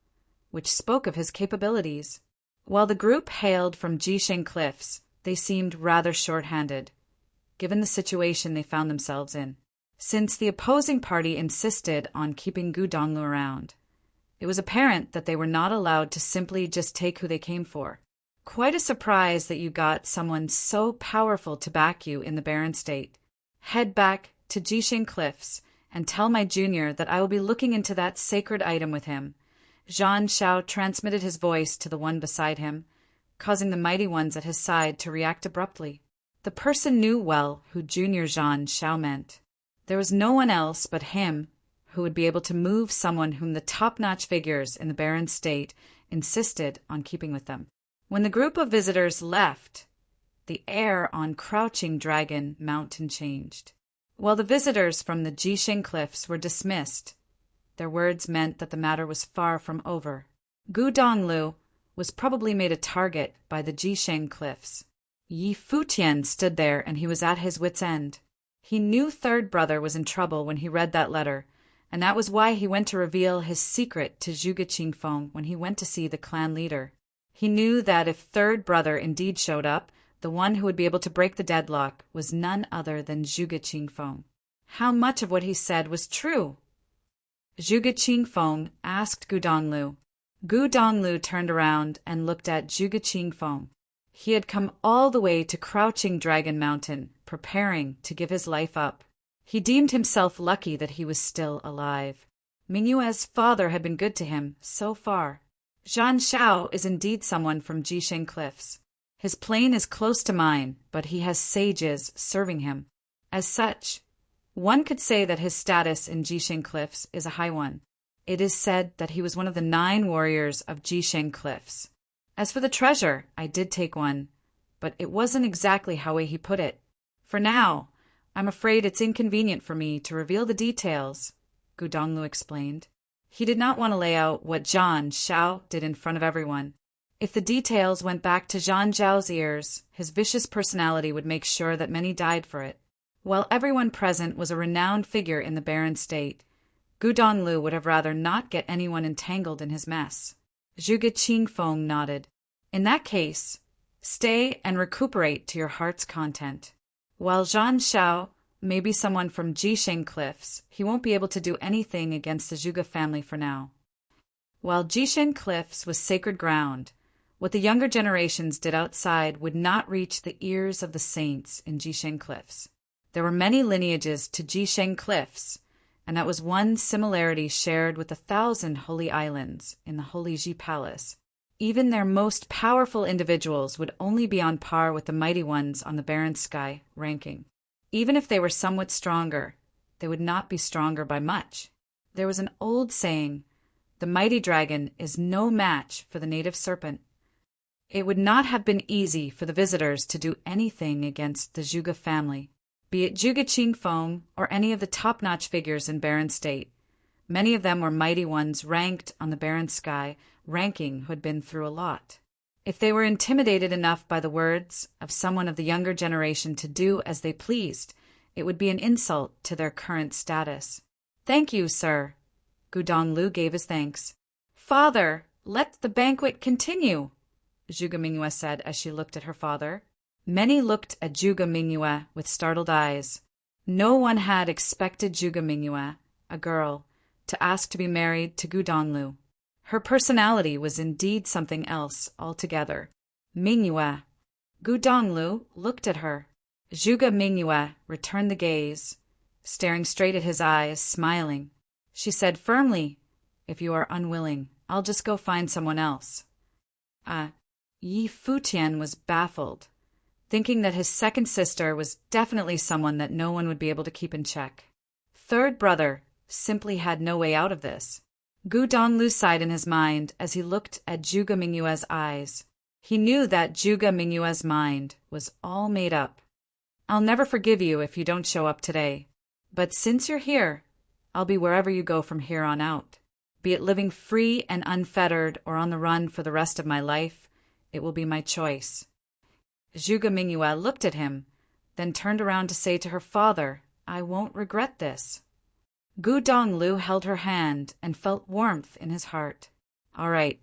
which spoke of his capabilities. While the group hailed from Jisheng Cliffs, they seemed rather short-handed, given the situation they found themselves in. since the opposing party insisted on keeping Gu Donglu around. It was apparent that they were not allowed to simply just take who they came for. Quite a surprise that you got someone so powerful to back you in the barren state. Head back to Jisheng Cliffs and tell my junior that I will be looking into that sacred item with him. Zhan Shao transmitted his voice to the one beside him, causing the mighty ones at his side to react abruptly. The person knew well who Junior Zhan Shao meant. There was no one else but him who would be able to move someone whom the top-notch figures in the barren state insisted on keeping with them. When the group of visitors left, the air on Crouching Dragon Mountain changed. While the visitors from the Jisheng Cliffs were dismissed, their words meant that the matter was far from over. Gu Donglu was probably made a target by the Jisheng Cliffs. Yi Futian stood there and he was at his wit's end. He knew third brother was in trouble when he read that letter, and that was why he went to reveal his secret to Zhuge Qingfeng when he went to see the clan leader. He knew that if third brother indeed showed up, the one who would be able to break the deadlock was none other than Zhuge Qingfeng. How much of what he said was true? Zhuge Qingfeng asked Gu Donglu. Gu Donglu turned around and looked at Zhuge Qingfeng. He had come all the way to Crouching Dragon Mountain, preparing to give his life up. He deemed himself lucky that he was still alive. Mingyue's father had been good to him so far. Zhan Shao is indeed someone from Jisheng Cliffs. His plane is close to mine, but he has sages serving him. As such, one could say that his status in Jisheng Cliffs is a high one. It is said that he was one of the 9 warriors of Jisheng Cliffs. As for the treasure, I did take one, but it wasn't exactly how he put it. For now, I'm afraid it's inconvenient for me to reveal the details, Gu Donglu explained. He did not want to lay out what Zhan Shao did in front of everyone. If the details went back to Zhan Zhao's ears, his vicious personality would make sure that many died for it. While everyone present was a renowned figure in the barren state, Gu Donglu would have rather not get anyone entangled in his mess. Zhuge Qingfeng nodded. In that case, stay and recuperate to your heart's content. While Zhan Shao may be someone from Jisheng Cliffs, he won't be able to do anything against the Zhuge family for now. While Jisheng Cliffs was sacred ground, what the younger generations did outside would not reach the ears of the saints in Jisheng Cliffs. There were many lineages to Jisheng Cliffs, and that was one similarity shared with the 1,000 holy islands in the Holy Ji Palace. Even their most powerful individuals would only be on par with the mighty ones on the barren sky ranking. Even if they were somewhat stronger, they would not be stronger by much. There was an old saying, the mighty dragon is no match for the native serpent. It would not have been easy for the visitors to do anything against the Zhuge family, be it Zhuge Qingfeng or any of the top-notch figures in barren state. Many of them were mighty ones ranked on the barren sky, ranking who had been through a lot. If they were intimidated enough by the words of someone of the younger generation to do as they pleased, it would be an insult to their current status. Thank you, sir. Gu Donglu gave his thanks. Father, let the banquet continue, Zhuge Mingyue said as she looked at her father. Many looked at Zhuge Mingyue with startled eyes. No one had expected Zhuge Mingyue, a girl, to ask to be married to Gu Donglu. Her personality was indeed something else altogether. Mingyue. Gu Donglu looked at her. Zhuge Mingyue returned the gaze, staring straight at his eyes, smiling. She said firmly, if you are unwilling, I'll just go find someone else. Yi Futian was baffled, thinking that his second sister was definitely someone that no one would be able to keep in check. Third brother simply had no way out of this. Gu Donglu sighed in his mind as he looked at Zhuge Mingyue's eyes. He knew that Zhuge Mingyue's mind was all made up. I'll never forgive you if you don't show up today. But since you're here, I'll be wherever you go from here on out. Be it living free and unfettered or on the run for the rest of my life, it will be my choice. Zhuge Mingyue looked at him, then turned around to say to her father, I won't regret this. Gu Donglu held her hand and felt warmth in his heart. All right.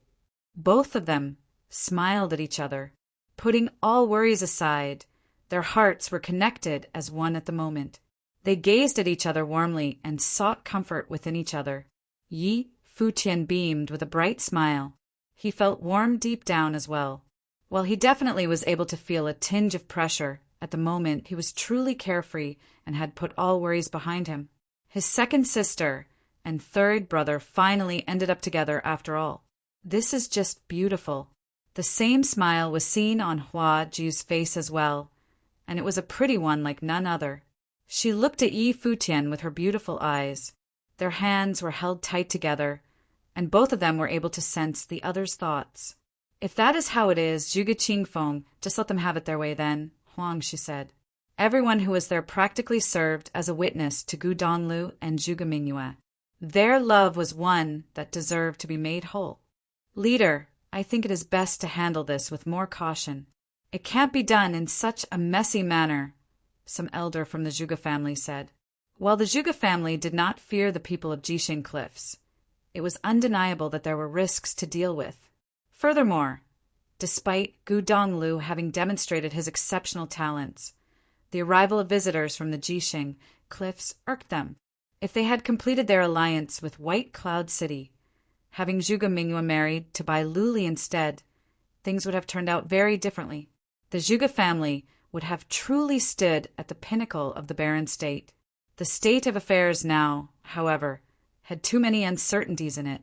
Both of them smiled at each other. Putting all worries aside, their hearts were connected as one at the moment. They gazed at each other warmly and sought comfort within each other. Yi Futian beamed with a bright smile. He felt warm deep down as well. While he definitely was able to feel a tinge of pressure, at the moment he was truly carefree and had put all worries behind him. His second sister and third brother finally ended up together after all. This is just beautiful. The same smile was seen on Hua Ji's face as well, and it was a pretty one like none other. She looked at Yi Futian with her beautiful eyes. Their hands were held tight together, and both of them were able to sense the other's thoughts. If that is how it is, Zhuge Qingfeng, just let them have it their way then, Huang, she said. Everyone who was there practically served as a witness to Gu Donlu and Zhuge Mingyue. Their love was one that deserved to be made whole. Leader, I think it is best to handle this with more caution. It can't be done in such a messy manner, some elder from the Zhuge family said. While the Zhuge family did not fear the people of Jixing Cliffs, it was undeniable that there were risks to deal with. Furthermore, despite Gu Donglu having demonstrated his exceptional talents, the arrival of visitors from the Jixing Cliffs irked them. If they had completed their alliance with White Cloud City, having Zhuge Mingyue married to Bai Luli instead, things would have turned out very differently. The Zhuge family would have truly stood at the pinnacle of the barren state. The state of affairs now, however, had too many uncertainties in it.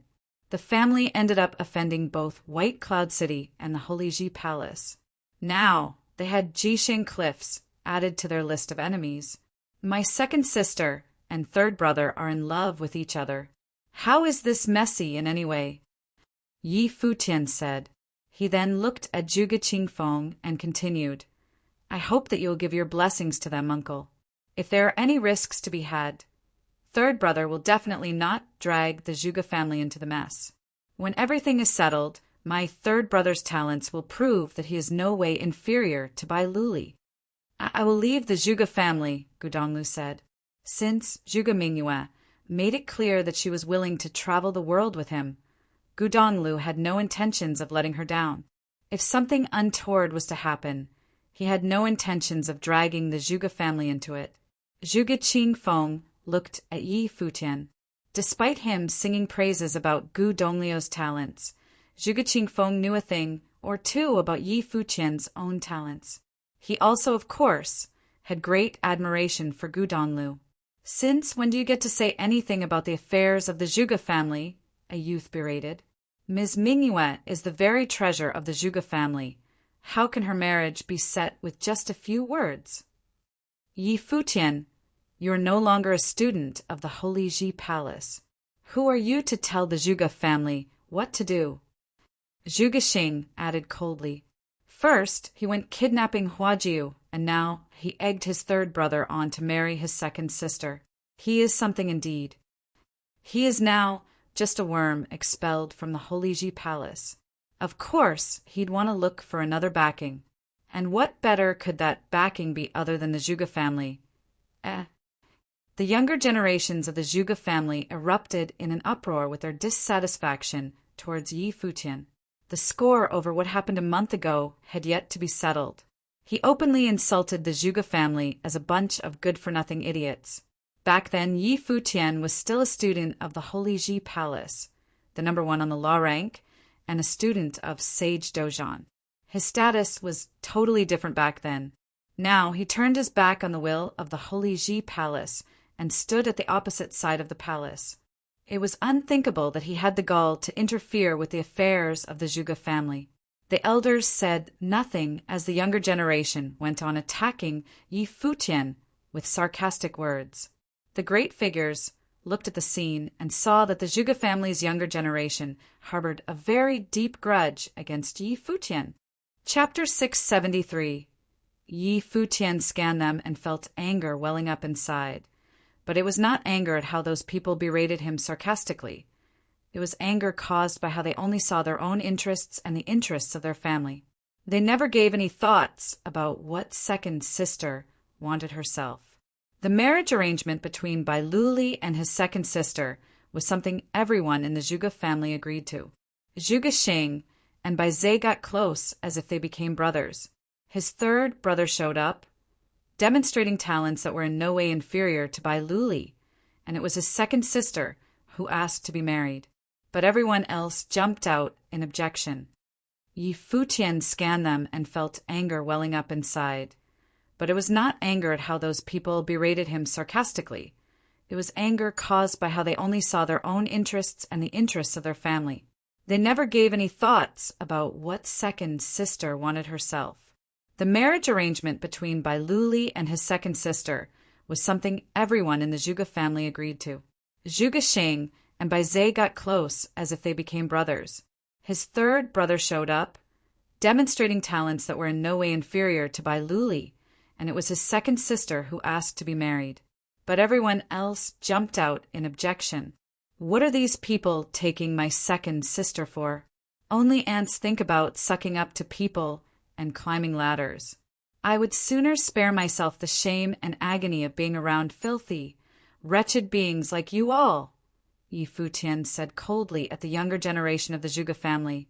The family ended up offending both White Cloud City and the Holy Ji Palace. Now they had Jixing Cliffs added to their list of enemies. My second sister and third brother are in love with each other. How is this messy in any way? Yi Futian said. He then looked at Zhuge Qingfeng and continued, I hope that you will give your blessings to them, uncle. If there are any risks to be had, third brother will definitely not drag the Zhuge family into the mess. When everything is settled, my third brother's talents will prove that he is no way inferior to Bai Luli. I will leave the Zhuge family, Gu Donglu said. Since Zhuge Mingyue made it clear that she was willing to travel the world with him, Gu Donglu had no intentions of letting her down. If something untoward was to happen, he had no intentions of dragging the Zhuge family into it. Zhuge Qingfeng looked at Yi Futian. Despite him singing praises about Gu Dongliu's talents, Zhuge Qingfeng knew a thing or two about Yi Futian's own talents. He also, of course, had great admiration for Gu Donglu. Since when do you get to say anything about the affairs of the Zhuge family? A youth berated. Ms. Mingyue is the very treasure of the Zhuge family. How can her marriage be set with just a few words? Yi Futian, you are no longer a student of the Holy Ji Palace. Who are you to tell the Zhuge family what to do? Zhuge Xing added coldly. First, he went kidnapping Huajiu, and now he egged his third brother on to marry his second sister. He is something indeed. He is now just a worm expelled from the Holy Ji Palace. Of course, he'd want to look for another backing. And what better could that backing be other than the Zhuge family? The younger generations of the Zhuge family erupted in an uproar with their dissatisfaction towards Yi Futian. The score over what happened a month ago had yet to be settled. He openly insulted the Zhuge family as a bunch of good-for-nothing idiots. Back then, Yi Futian was still a student of the Holy Ji Palace, the number one on the law rank, and a student of Sage Dojan. His status was totally different back then. Now he turned his back on the will of the Holy Ji Palace and stood at the opposite side of the palace. It was unthinkable that he had the gall to interfere with the affairs of the Zhuge family. The elders said nothing as the younger generation went on attacking Yi Futian with sarcastic words. The great figures looked at the scene and saw that the Zhuge family's younger generation harbored a very deep grudge against Yi Futian. Chapter 673. Yi Futian scanned them and felt anger welling up inside. But it was not anger at how those people berated him sarcastically. It was anger caused by how they only saw their own interests and the interests of their family. They never gave any thoughts about what second sister wanted herself. The marriage arrangement between Bai Luli and his second sister was something everyone in the Zhuge family agreed to. Zhuge Xing and Bai Zhe got close as if they became brothers. His third brother showed up, demonstrating talents that were in no way inferior to Bai Luli, and it was his second sister who asked to be married. But everyone else jumped out in objection. Yi Futian scanned them and felt anger welling up inside. But it was not anger at how those people berated him sarcastically. It was anger caused by how they only saw their own interests and the interests of their family. They never gave any thoughts about what second sister wanted herself. The marriage arrangement between Bai Luli and his second sister was something everyone in the Zhuge family agreed to. Zhuge Xing and Bai Zhe got close as if they became brothers. His third brother showed up, demonstrating talents that were in no way inferior to Bai Luli, and it was his second sister who asked to be married. But everyone else jumped out in objection. What are these people taking my second sister for? Only ants think about sucking up to people and climbing ladders. I would sooner spare myself the shame and agony of being around filthy, wretched beings like you all, Yi Futian said coldly at the younger generation of the Zhuge family,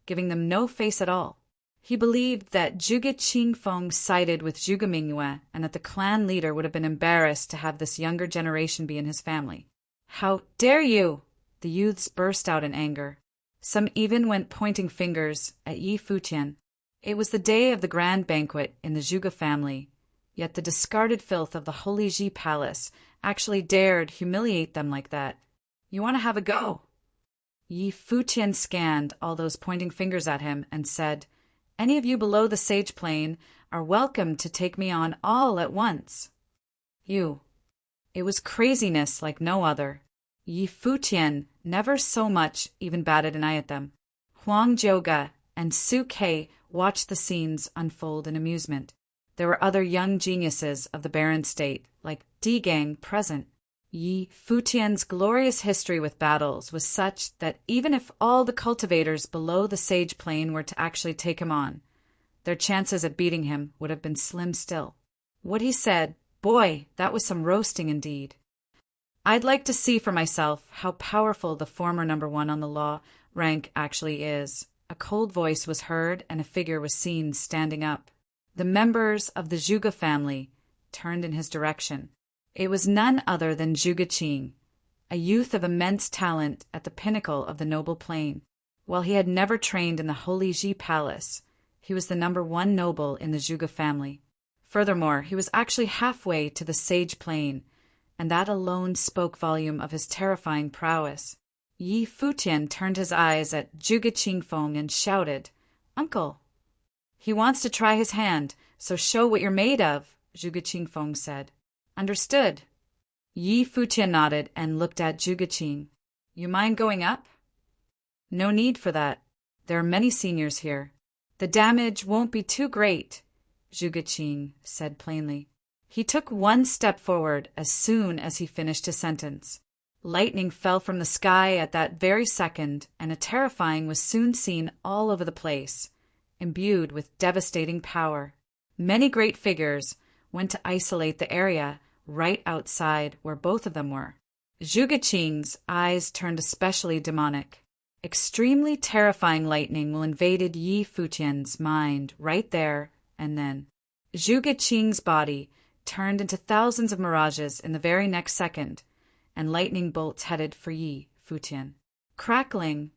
giving them no face at all. He believed that Zhuge Qingfeng sided with Zhuge Mingyue and that the clan leader would have been embarrassed to have this younger generation be in his family. How dare you! The youths burst out in anger. Some even went pointing fingers at Yi Futian. It was the day of the grand banquet in the Zhuge family, yet the discarded filth of the Holy Ji Palace actually dared humiliate them like that. You want to have a go? Yi Futian scanned all those pointing fingers at him and said, Any of you below the sage plane are welcome to take me on all at once. You. It was craziness like no other. Yi Futian never so much even batted an eye at them. Huang Jiuge and Su Kei watched the scenes unfold in amusement. There were other young geniuses of the barren state, like Di Gang, present. Yi Futian's glorious history with battles was such that even if all the cultivators below the sage plane were to actually take him on, their chances at beating him would have been slim still. What he said, boy, that was some roasting indeed. I'd like to see for myself how powerful the former number one on the law rank actually is. A cold voice was heard and a figure was seen standing up. The members of the Zhuge family turned in his direction. It was none other than Zhuge Qing, a youth of immense talent at the pinnacle of the noble plane. While he had never trained in the Holy Ji Palace, he was the number one noble in the Zhuge family. Furthermore, he was actually halfway to the sage plane, and that alone spoke volume of his terrifying prowess. Yi Futian turned his eyes at Zhuge Qingfeng and shouted, Uncle! He wants to try his hand, so show what you're made of, Zhuge Qingfeng said. Understood. Yi Futian nodded and looked at Zhuge Qing. You mind going up? No need for that. There are many seniors here. The damage won't be too great, Zhuge Qing said plainly. He took one step forward as soon as he finished his sentence. Lightning fell from the sky at that very second, and a terrifying was soon seen all over the place, imbued with devastating power. Many great figures went to isolate the area right outside where both of them were. Zhuge Qing's eyes turned especially demonic. Extremely terrifying lightning will invaded Yi Futian's mind right there and then. Zhuge Qing's body turned into thousands of mirages in the very next second, and lightning bolts headed for Yi Futian. Crackling,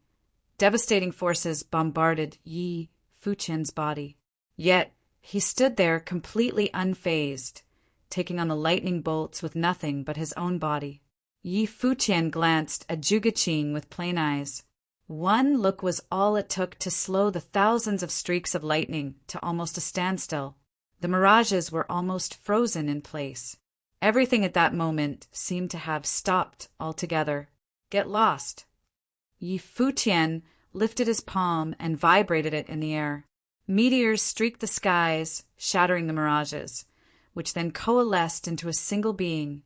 devastating forces bombarded Yi Futian's body. Yet he stood there completely unfazed, taking on the lightning bolts with nothing but his own body. Yi Futian glanced at Zhuge Qing with plain eyes. One look was all it took to slow the thousands of streaks of lightning to almost a standstill. The mirages were almost frozen in place. Everything at that moment seemed to have stopped altogether. Get lost. Yi Futian lifted his palm and vibrated it in the air. Meteors streaked the skies, shattering the mirages, which then coalesced into a single being,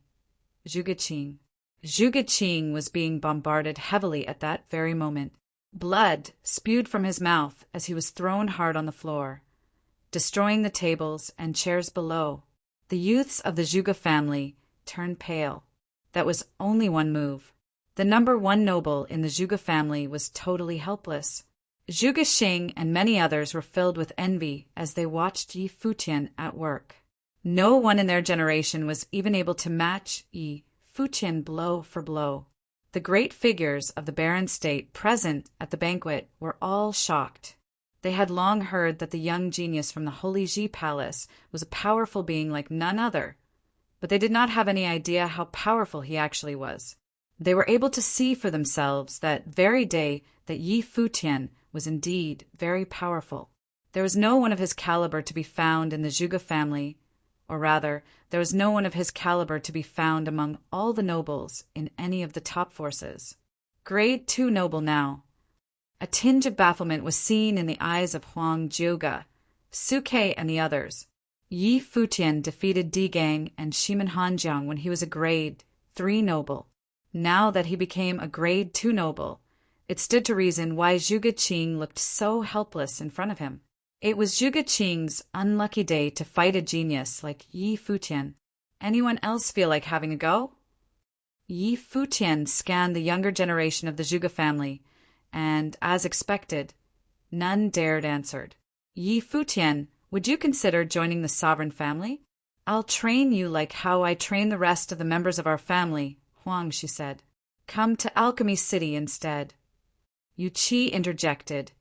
Zhuge Qing. Zhuge Qing was being bombarded heavily at that very moment. Blood spewed from his mouth as he was thrown hard on the floor, destroying the tables and chairs below. The youths of the Zhuge family turned pale. That was only one move. The number one noble in the Zhuge family was totally helpless. Zhuge Xing and many others were filled with envy as they watched Yi Futian at work. No one in their generation was even able to match Futian blow for blow. The great figures of the barren state present at the banquet were all shocked. They had long heard that the young genius from the Holy Ji Palace was a powerful being like none other, but they did not have any idea how powerful he actually was. They were able to see for themselves that very day that Yi Futian was indeed very powerful. There was no one of his caliber to be found in the Zhuge family, or rather, there was no one of his caliber to be found among all the nobles in any of the top forces. Grade 2 noble now. A tinge of bafflement was seen in the eyes of Huang Jiuge, Suke, and the others. Yi Futian defeated Di Gang and Shimen Hanjiang when he was a grade 3 noble. Now that he became a grade 2 noble, it stood to reason why Zhuge Qing looked so helpless in front of him. It was Zhuge Qing's unlucky day to fight a genius like Yi Futian. Anyone else feel like having a go? Yi Futian scanned the younger generation of the Zhuge family, and, as expected, none dared answer. Yi Futian, would you consider joining the sovereign family? I'll train you like how I train the rest of the members of our family, Huang, she said. Come to Alchemy City instead. Yu Qi interjected.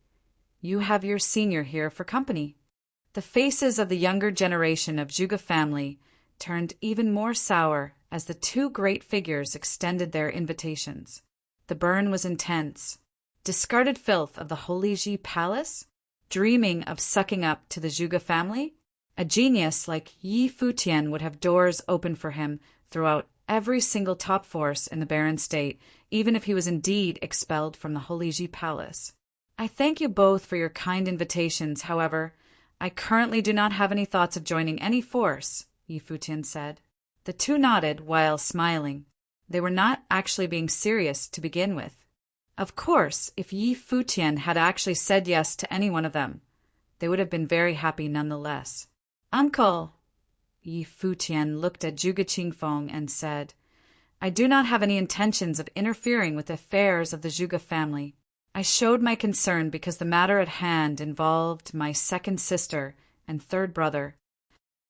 You have your senior here for company. The faces of the younger generation of Zhuge family turned even more sour as the two great figures extended their invitations. The burn was intense. Discarded filth of the Holy Ji Palace? Dreaming of sucking up to the Zhuge family? A genius like Yi Futian would have doors open for him throughout every single top force in the barren state, even if he was indeed expelled from the Holy Ji Palace. I thank you both for your kind invitations. However, I currently do not have any thoughts of joining any force, Yi Futian said. The two nodded while smiling. They were not actually being serious to begin with. Of course, if Yi Futian had actually said yes to any one of them, they would have been very happy nonetheless. Uncle! Yi Futian looked at Zhuge Qingfeng and said, I do not have any intentions of interfering with the affairs of the Zhuge family. I showed my concern because the matter at hand involved my second sister and third brother.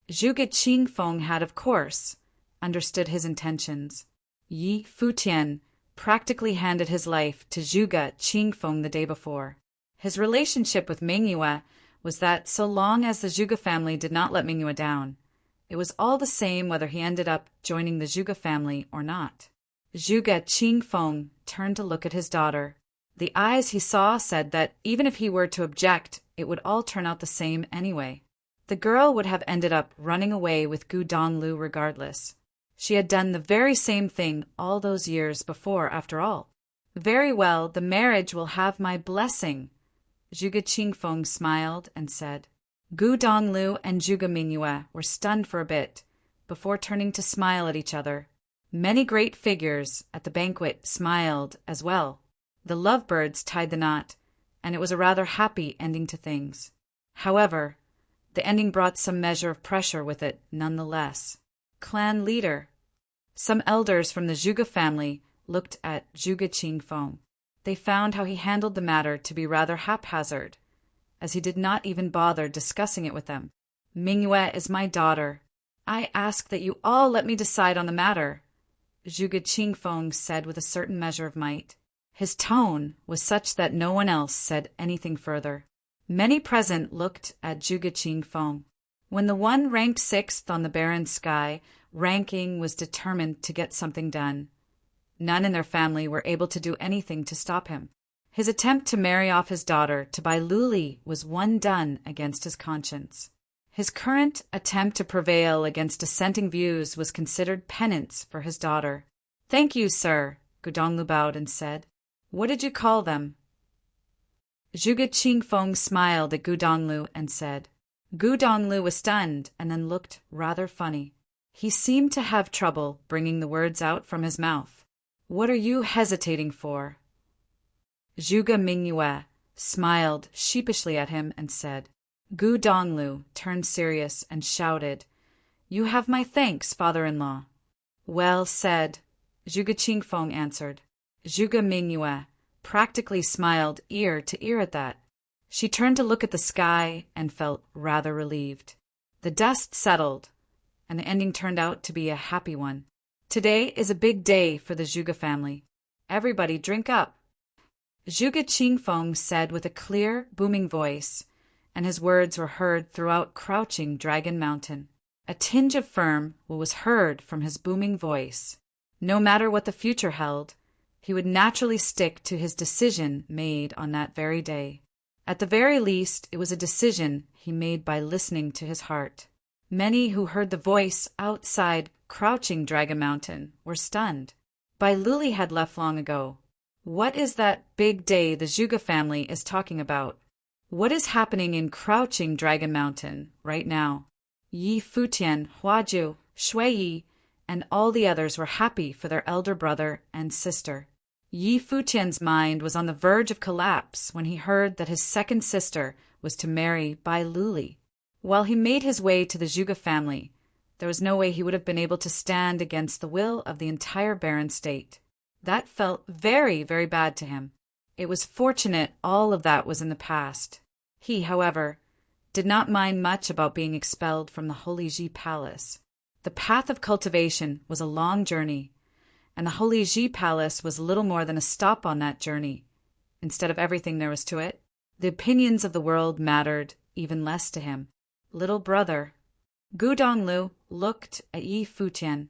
Zhuge Qingfeng had, of course, understood his intentions. Yi Futian practically handed his life to Zhuge Qingfeng the day before. His relationship with Mingyue was that so long as the Zhuge family did not let Mingyue down, it was all the same whether he ended up joining the Zhuge family or not. Zhuge Qingfeng turned to look at his daughter. The eyes he saw said that even if he were to object, it would all turn out the same anyway. The girl would have ended up running away with Gu Donglu regardless. She had done the very same thing all those years before, after all. Very well, the marriage will have my blessing. Zhuge Qingfeng smiled and said. Gu Donglu and Zhuge Mingyue were stunned for a bit, before turning to smile at each other. Many great figures at the banquet smiled as well. The lovebirds tied the knot, and it was a rather happy ending to things. However, the ending brought some measure of pressure with it nonetheless. Clan leader. Some elders from the Zhuge family looked at Zhuge Qingfeng. They found how he handled the matter to be rather haphazard, as he did not even bother discussing it with them. Mingyue is my daughter. I ask that you all let me decide on the matter, Zhuge Qingfeng said with a certain measure of might. His tone was such that no one else said anything further. Many present looked at Zhuge Qingfeng. When the one ranked 6th on the barren sky, ranking was determined to get something done. None in their family were able to do anything to stop him. His attempt to marry off his daughter to Bai Luli was one done against his conscience. His current attempt to prevail against dissenting views was considered penance for his daughter. Thank you, sir, Gu Donglu bowed and said. What did you call them? Zhuge Qingfeng smiled at Gu Donglu and said. Gu Donglu was stunned and then looked rather funny. He seemed to have trouble bringing the words out from his mouth. What are you hesitating for? Zhuge Mingyue smiled sheepishly at him and said. Gu Donglu turned serious and shouted, You have my thanks, father-in-law. Well said, Zhuge Qingfeng answered. Zhuge Mingyue practically smiled ear to ear at that. She turned to look at the sky and felt rather relieved. The dust settled, and the ending turned out to be a happy one. Today is a big day for the Zhuge family. Everybody drink up. Zhuge Qingfeng said with a clear, booming voice, and his words were heard throughout Crouching Dragon Mountain. A tinge of firm was heard from his booming voice. No matter what the future held, he would naturally stick to his decision made on that very day. At the very least, it was a decision he made by listening to his heart. Many who heard the voice outside Crouching Dragon Mountain were stunned. Bai Luli had left long ago. What is that big day the Zhuge family is talking about? What is happening in Crouching Dragon Mountain right now? Yi Futian, Huaju, Shuiyi, and all the others were happy for their elder brother and sister. Yi Futian's mind was on the verge of collapse when he heard that his second sister was to marry Bai Luli. While he made his way to the Zhuge family, there was no way he would have been able to stand against the will of the entire barren state. That felt very, very bad to him. It was fortunate all of that was in the past. He, however, did not mind much about being expelled from the Holy Ji Palace. The path of cultivation was a long journey, and the Holy Ji Palace was little more than a stop on that journey. Instead of everything there was to it, the opinions of the world mattered even less to him. Little brother. Gu Donglu looked at Yi Futian.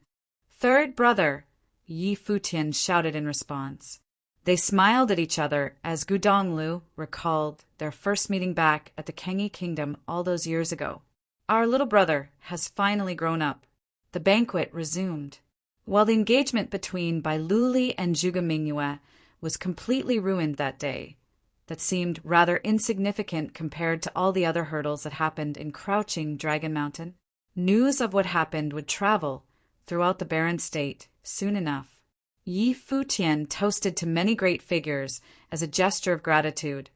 Third brother, Yi Futian shouted in response. They smiled at each other as Gu Donglu recalled their first meeting back at the Kengi Kingdom all those years ago. Our little brother has finally grown up. The banquet resumed. While the engagement between Bai Luli and Zhuge Mingyue was completely ruined that day, that seemed rather insignificant compared to all the other hurdles that happened in Crouching Dragon Mountain, news of what happened would travel throughout the barren state soon enough. Yi Futian toasted to many great figures as a gesture of gratitude.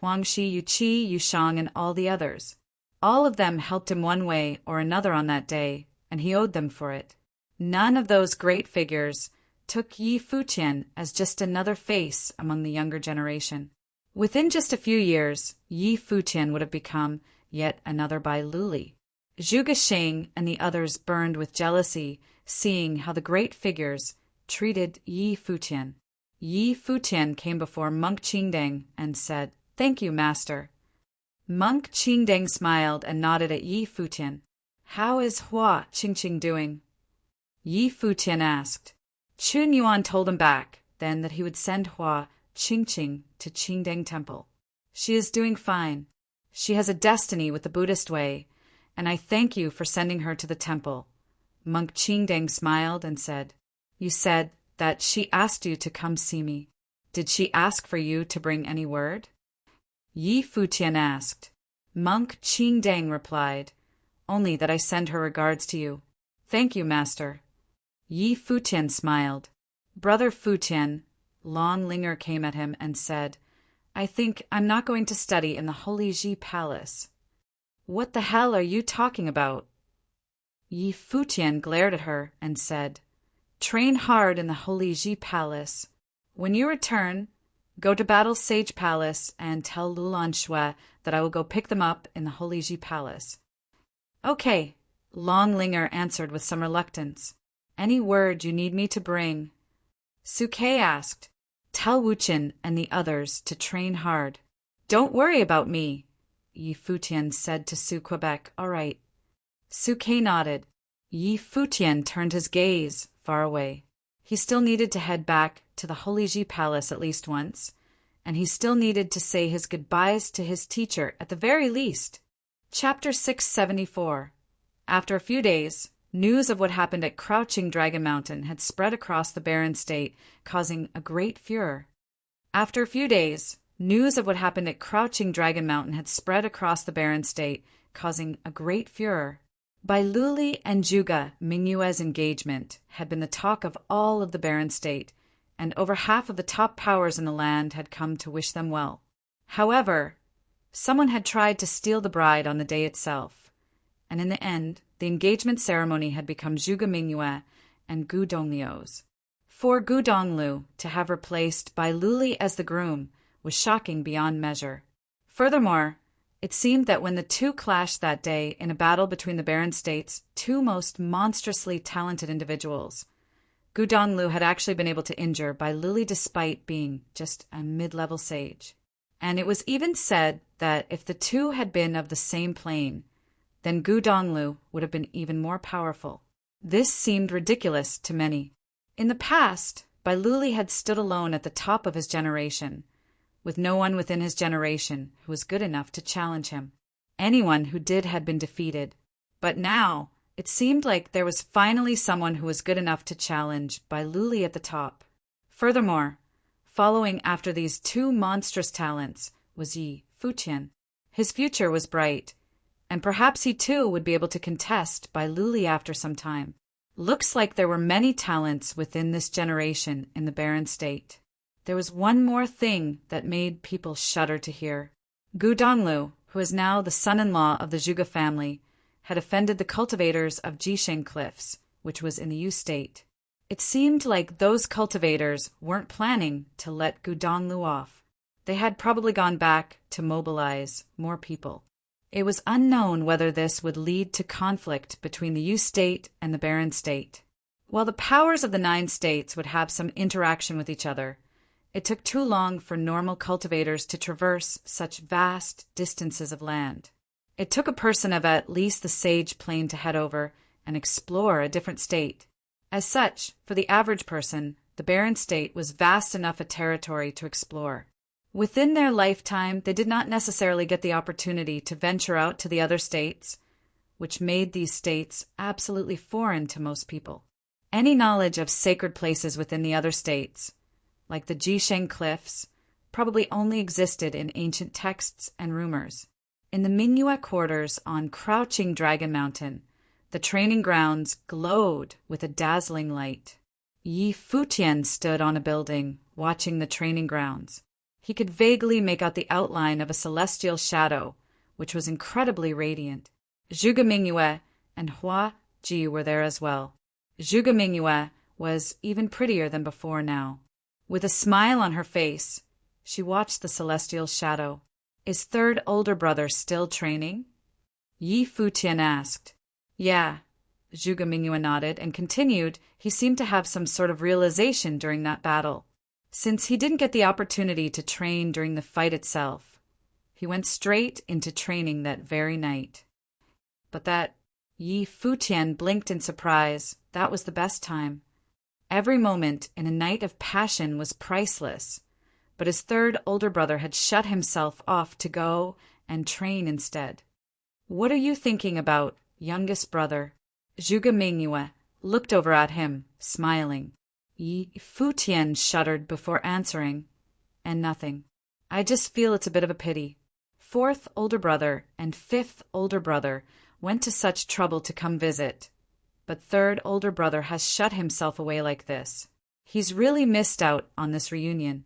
Huangshi, Yuqi, Yushang, and all the others. All of them helped him one way or another on that day, and he owed them for it. None of those great figures took Yi Futian as just another face among the younger generation. Within just a few years, Yi Futian would have become yet another Bai Luli. Zhuge Xing and the others burned with jealousy, seeing how the great figures treated Yi Futian. Yi Futian came before Monk Qingdang and said, "Thank you, master." Monk Qingdang smiled and nodded at Yi Futian. "How is Hua Qingqing doing?" Yi Futian asked. Chun Yuan told him back then that he would send Hua Qingqing to Qingdang Temple. "She is doing fine. She has a destiny with the Buddhist way, and I thank you for sending her to the temple." Monk Qingdang smiled and said, "You said that she asked you to come see me. Did she ask for you to bring any word?" Yi Futian asked. Monk Qingdang replied, "Only that I send her regards to you." "Thank you, master." Yi Futian smiled. Brother Futian, Long Linger came at him and said, "I think I'm not going to study in the Holy Ji Palace." "What the hell are you talking about?" Yi Futian glared at her and said, "Train hard in the Holy Ji Palace. When you return, go to Battle Sage Palace and tell Lulan Shui that I will go pick them up in the Holy Ji Palace." "Okay," Long Linger answered with some reluctance. "Any word you need me to bring?" Suke asked. "Tell Wuchen and the others to train hard." "Don't worry about me," Yi Futian said to Su Quebec. "All right." Suke nodded. Yi Futian turned his gaze far away. He still needed to head back to the Holy Ji Palace at least once, and he still needed to say his goodbyes to his teacher at the very least. Chapter 674. After a few days, news of what happened at Crouching Dragon Mountain had spread across the barren state, causing a great furor. After a few days, news of what happened at Crouching Dragon Mountain had spread across the barren state, causing a great furor. Bai Luli and Zhuge Mingyue's engagement had been the talk of all of the barren state, and over half of the top powers in the land had come to wish them well. However, someone had tried to steal the bride on the day itself, and in the end, the engagement ceremony had become Zhuge Mingyue and Gu Dongliu's. For Gu Donglu to have replaced Bai Luli as the groom was shocking beyond measure. Furthermore, It seemed that when the two clashed that day in a battle between the Baron States, two most monstrously talented individuals, Gu Donglu had actually been able to injure Bai Luli despite being just a mid-level sage. And it was even said that if the two had been of the same plane, then Gu Donglu would have been even more powerful. This seemed ridiculous to many. In the past, Bai Luli had stood alone at the top of his generation, with no one within his generation who was good enough to challenge him. Anyone who did had been defeated. But now, it seemed like there was finally someone who was good enough to challenge Bai Luli at the top. Furthermore, following after these two monstrous talents was Yi Futian. His future was bright, and perhaps he too would be able to contest Bai Luli after some time. Looks like there were many talents within this generation in the Baron State. There was one more thing that made people shudder to hear. Gu Donglu, who is now the son-in-law of the Zhuge family, had offended the cultivators of Jisheng Cliffs, which was in the Yu State. It seemed like those cultivators weren't planning to let Gu Donglu off. They had probably gone back to mobilize more people. It was unknown whether this would lead to conflict between the Yu State and the Baron State. While the powers of the 9 states would have some interaction with each other, it took too long for normal cultivators to traverse such vast distances of land. It took a person of at least the sage plane to head over and explore a different state. As such, for the average person, the Baron State was vast enough a territory to explore. Within their lifetime, they did not necessarily get the opportunity to venture out to the other states, which made these states absolutely foreign to most people. Any knowledge of sacred places within the other states, like the Jisheng Cliffs, probably only existed in ancient texts and rumors. In the Mingyue quarters on Crouching Dragon Mountain, the training grounds glowed with a dazzling light. Yi Futian stood on a building, watching the training grounds. He could vaguely make out the outline of a celestial shadow, which was incredibly radiant. Zhuge Mingyue and Hua Ji were there as well. Zhuge Mingyue was even prettier than before now. With a smile on her face, she watched the celestial shadow. Is third older brother still training? Yi Futian asked. Yeah, Zhuge Mingyue nodded and continued. He seemed to have some sort of realization during that battle. Since he didn't get the opportunity to train during the fight itself, he went straight into training that very night. But that Yi Futian blinked in surprise. That was the best time. Every moment in a night of passion was priceless, but his third older brother had shut himself off to go and train instead. What are you thinking about, youngest brother? Zhuge Mingyue looked over at him, smiling. Yi Futian shuddered before answering, and nothing. I just feel it's a bit of a pity. Fourth older brother and fifth older brother went to such trouble to come visit, but third older brother has shut himself away like this. He's really missed out on this reunion.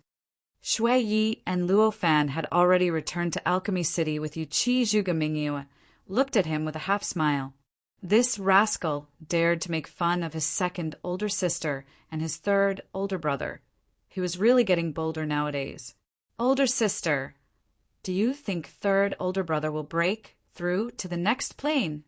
Shui Yi and Luo Fan had already returned to Alchemy City with Yuqi. Zhuge Mingyue looked at him with a half-smile. This rascal dared to make fun of his second older sister and his third older brother. He was really getting bolder nowadays. Older sister, do you think third older brother will break through to the next plane?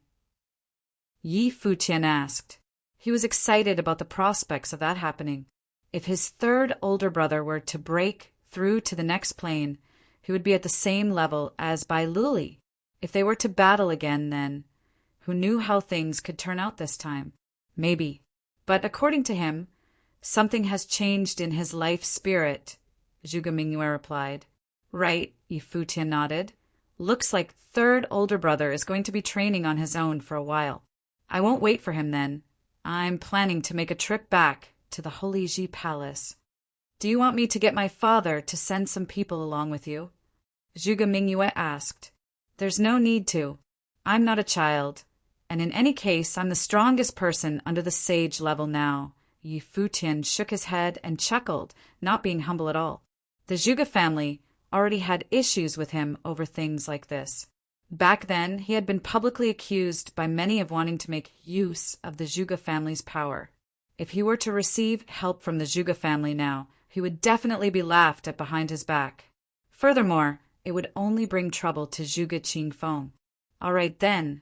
Yi Futian asked. He was excited about the prospects of that happening. If his third older brother were to break through to the next plane, he would be at the same level as Bai Luli. If they were to battle again, then who knew how things could turn out this time? Maybe. But according to him, something has changed in his life spirit, Zhuge Mingyue replied. Right, Yi Futian nodded. Looks like third older brother is going to be training on his own for a while. I won't wait for him then. I'm planning to make a trip back to the Holy Ji Palace. Do you want me to get my father to send some people along with you? Zhuge Mingyue asked. There's no need to. I'm not a child, and in any case I'm the strongest person under the sage level now. Yi Futian shook his head and chuckled, not being humble at all. The Zhuge family already had issues with him over things like this. Back then, he had been publicly accused by many of wanting to make use of the Zhuge family's power. If he were to receive help from the Zhuge family now, he would definitely be laughed at behind his back. Furthermore, it would only bring trouble to Zhuge Qingfeng. All right then.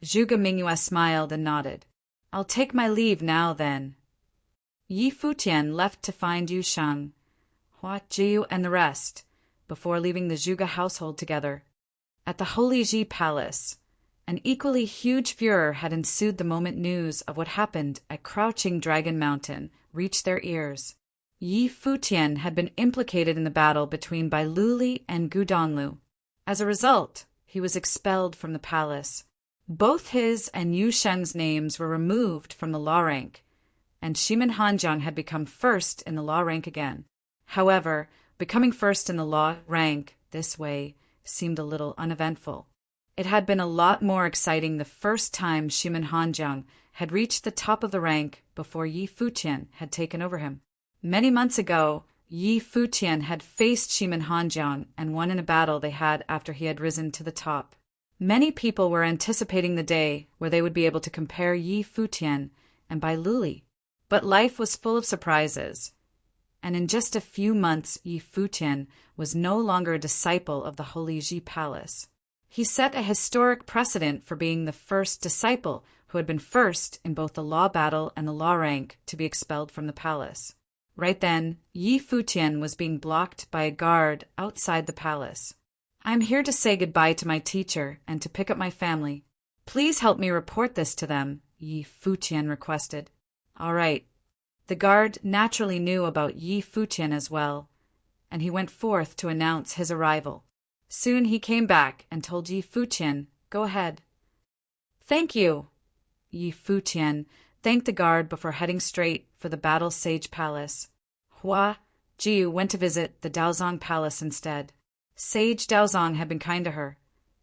Zhuge Mingyue smiled and nodded. I'll take my leave now then. Yi Futian left to find Yu Sheng, Hua Jiu, and the rest, before leaving the Zhuge household together. At the Holy Ji Palace, an equally huge furor had ensued the moment news of what happened at Crouching Dragon Mountain reached their ears. Yi Futian had been implicated in the battle between Bai Luli and Gu Donglu. As a result, he was expelled from the palace. Both his and Yu Sheng's names were removed from the law rank, and Shimin Hanjiang had become first in the law rank again. However, becoming first in the law rank this way seemed a little uneventful. It had been a lot more exciting the first time Shimin Hanjiang had reached the top of the rank before Yi Futian had taken over him. Many months ago, Yi Futian had faced Shimin Hanjiang and won in a battle they had after he had risen to the top. Many people were anticipating the day where they would be able to compare Yi Futian and Bai Luli. But life was full of surprises, and in just a few months Yi Futian was no longer a disciple of the Holy Ji Palace. He set a historic precedent for being the first disciple who had been first in both the law battle and the law rank to be expelled from the palace. Right then, Yi Futian was being blocked by a guard outside the palace. I'm here to say goodbye to my teacher and to pick up my family. Please help me report this to them, Yi Futian requested. All right. The guard naturally knew about Yi Futian as well, and he went forth to announce his arrival. Soon he came back and told Yi Futian, go ahead. Thank you. Yi Futian thanked the guard before heading straight for the Battle Sage Palace. Hua Jiu went to visit the Daozong Palace instead. Sage Daozong had been kind to her,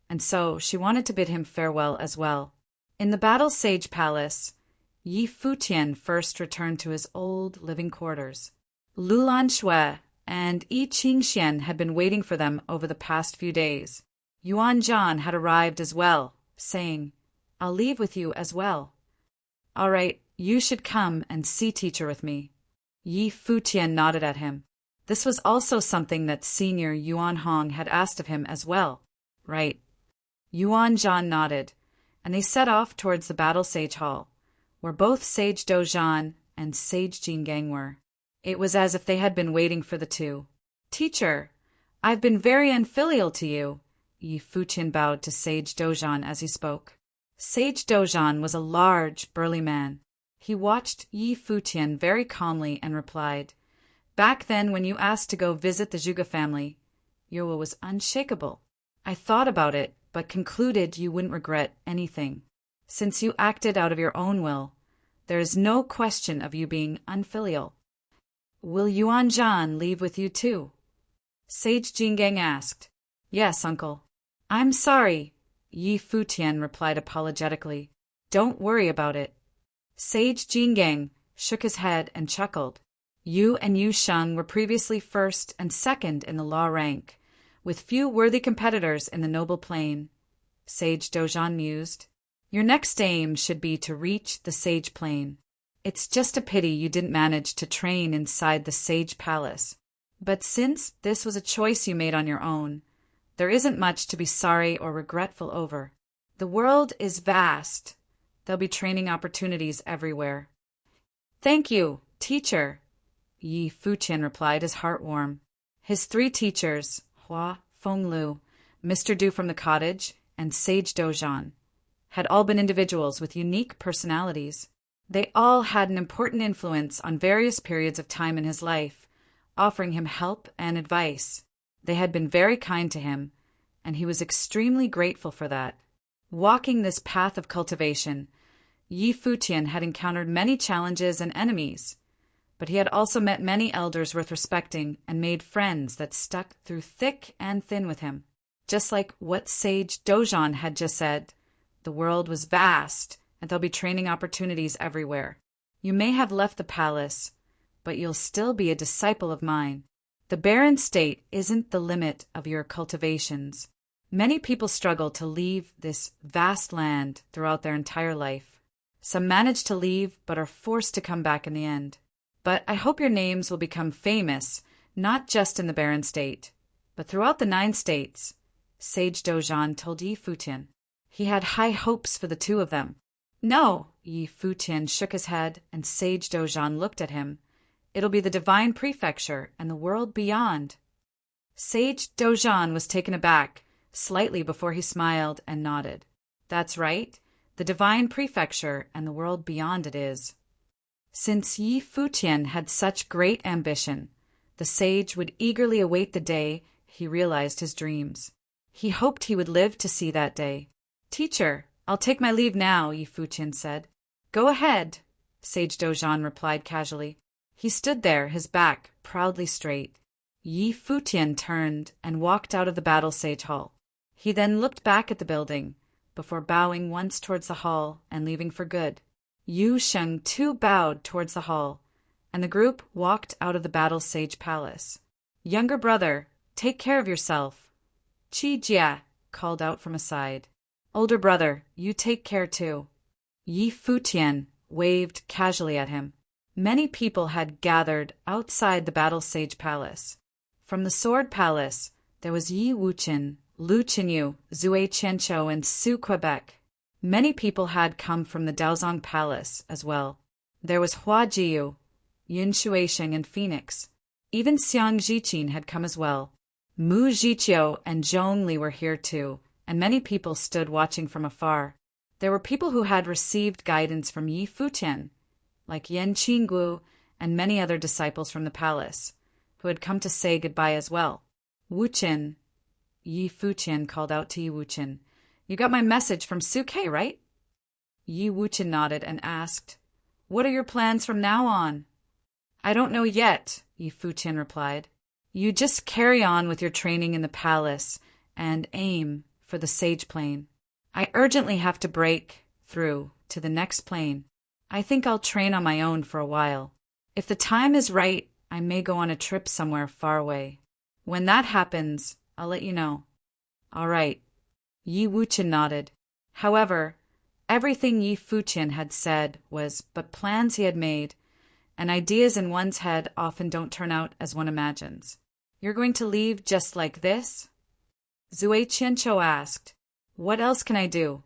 and so she wanted to bid him farewell as well. In the Battle Sage Palace, Yi Futian first returned to his old living quarters. Lulan Shui and Yi Qingxian had been waiting for them over the past few days. Yuan Zhan had arrived as well, saying, I'll leave with you as well. All right, you should come and see teacher with me. Yi Futian nodded at him. This was also something that Senior Yuan Hong had asked of him as well. Right. Yuan Zhan nodded, and they set off towards the Battle Sage Hall, where both Sage Dozhan and Sage Jingang were. It was as if they had been waiting for the two. Teacher, I've been very unfilial to you. Yi Futian bowed to Sage Dozhan as he spoke. Sage Dozhan was a large, burly man. He watched Yi Futian very calmly and replied, Back then when you asked to go visit the Zhuge family, your will was unshakable. I thought about it, but concluded you wouldn't regret anything. Since you acted out of your own will, there is no question of you being unfilial. Will Yuan Zhan leave with you too? Sage Jingang asked. Yes, uncle. I'm sorry, Yi Futian replied apologetically. Don't worry about it. Sage Jingang shook his head and chuckled. You and Yu Sheng were previously first and second in the law rank, with few worthy competitors in the noble plane. Sage Dozhan mused. Your next aim should be to reach the Sage Plane. It's just a pity you didn't manage to train inside the Sage Palace. But since this was a choice you made on your own, there isn't much to be sorry or regretful over. The world is vast. There'll be training opportunities everywhere. Thank you, teacher, Yi Futian replied, his heart warm. His three teachers, Hua Fenglu, Mr. Du from the cottage, and Sage Dozhan, had all been individuals with unique personalities. They all had an important influence on various periods of time in his life, offering him help and advice. They had been very kind to him, and he was extremely grateful for that. Walking this path of cultivation, Yi Futian had encountered many challenges and enemies, but he had also met many elders worth respecting and made friends that stuck through thick and thin with him. Just like what Sage Dozhan had just said, the world was vast, and there'll be training opportunities everywhere. You may have left the palace, but you'll still be a disciple of mine. The barren state isn't the limit of your cultivations. Many people struggle to leave this vast land throughout their entire life. Some manage to leave, but are forced to come back in the end. But I hope your names will become famous, not just in the barren state. But throughout the 9 states, Sage Dojan told Yi Futian he had high hopes for the two of them. No, Yi Futian shook his head, and Sage Dojan looked at him. It'll be the divine prefecture and the world beyond. Sage Dojan was taken aback slightly before he smiled and nodded. That's right, the divine prefecture and the world beyond it is. Since Yi Futian had such great ambition, the sage would eagerly await the day he realized his dreams. He hoped he would live to see that day. Teacher, I'll take my leave now, Yi Futian said. Go ahead, Sage Dojan replied casually. He stood there, his back proudly straight. Yi Futian turned and walked out of the battle sage hall. He then looked back at the building, before bowing once towards the hall and leaving for good. Yu Sheng too bowed towards the hall, and the group walked out of the battle sage palace. Younger brother, take care of yourself, Qi Jia called out from a side. Older brother, you take care too. Yi Futian waved casually at him. Many people had gathered outside the battle sage palace. From the sword palace, there was Yi Wuchen, Lu Qinyu, Zui Qianqiu, and Su Quebec. Many people had come from the Daozong Palace as well. There was Hua Jiyu, Yun Shuisheng, and Phoenix. Even Xiang Jiqin had come as well. Mu Jiqiu and Zhongli were here too, and many people stood watching from afar. There were people who had received guidance from Yi Futian, like Yan Qinggu and many other disciples from the palace, who had come to say goodbye as well. Wuchen, Yi Futian called out to Yi Wuchen. You got my message from Suke, right? Yi Wuchen nodded and asked, What are your plans from now on? I don't know yet, Yi Futian replied. You just carry on with your training in the palace and aim for the sage plane. I urgently have to break through to the next plane. I think I'll train on my own for a while. If the time is right, I may go on a trip somewhere far away. When that happens, I'll let you know. All right. Yi Wuchen nodded. However, everything Yi Futian had said was but plans he had made, and ideas in one's head often don't turn out as one imagines. You're going to leave just like this? Zui Qianqiu asked. What else can I do?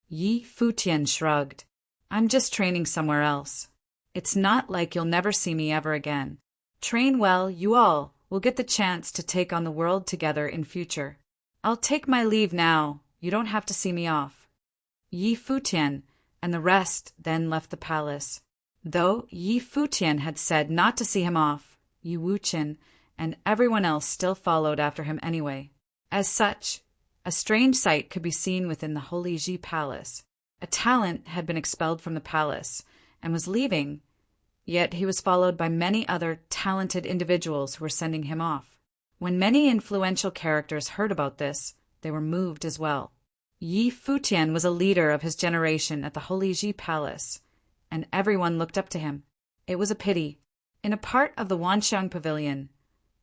Yi Futian shrugged. I'm just training somewhere else. It's not like you'll never see me ever again. Train well, you all will get the chance to take on the world together in future. I'll take my leave now. You don't have to see me off. Yi Futian and the rest then left the palace. Though Yi Futian had said not to see him off, Yi Wuchen and everyone else still followed after him anyway. As such, a strange sight could be seen within the Holy Ji Palace. A talent had been expelled from the palace and was leaving, yet he was followed by many other talented individuals who were sending him off. When many influential characters heard about this, they were moved as well. Yi Futian was a leader of his generation at the Holy Ji Palace, and everyone looked up to him. It was a pity. In a part of the Wanxiang Pavilion,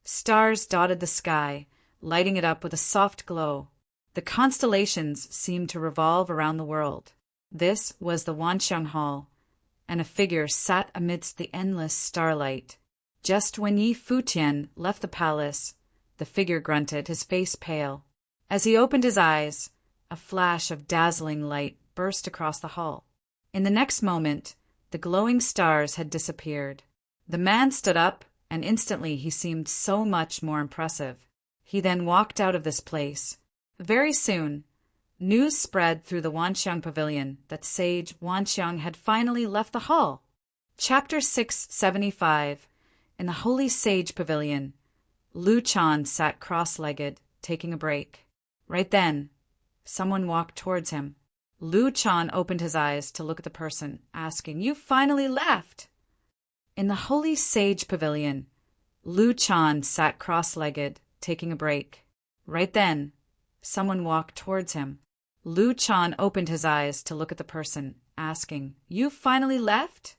stars dotted the sky, lighting it up with a soft glow. The constellations seemed to revolve around the world. This was the Wanxiang Hall, and a figure sat amidst the endless starlight. Just when Yi Futian left the palace, the figure grunted, his face pale. As he opened his eyes, a flash of dazzling light burst across the hall. In the next moment, the glowing stars had disappeared. The man stood up, and instantly he seemed so much more impressive. He then walked out of this place. Very soon, news spread through the Wanxiang Pavilion that Sage Wanxiang had finally left the hall. Chapter 675. In the Holy Sage Pavilion, Lu Chan sat cross-legged, taking a break. Right then, someone walked towards him. Lu Chan opened his eyes to look at the person, asking, You finally left! In the Holy Sage Pavilion, Lu Chan sat cross-legged, taking a break. Right then, someone walked towards him. Lu Chan opened his eyes to look at the person, asking, You finally left?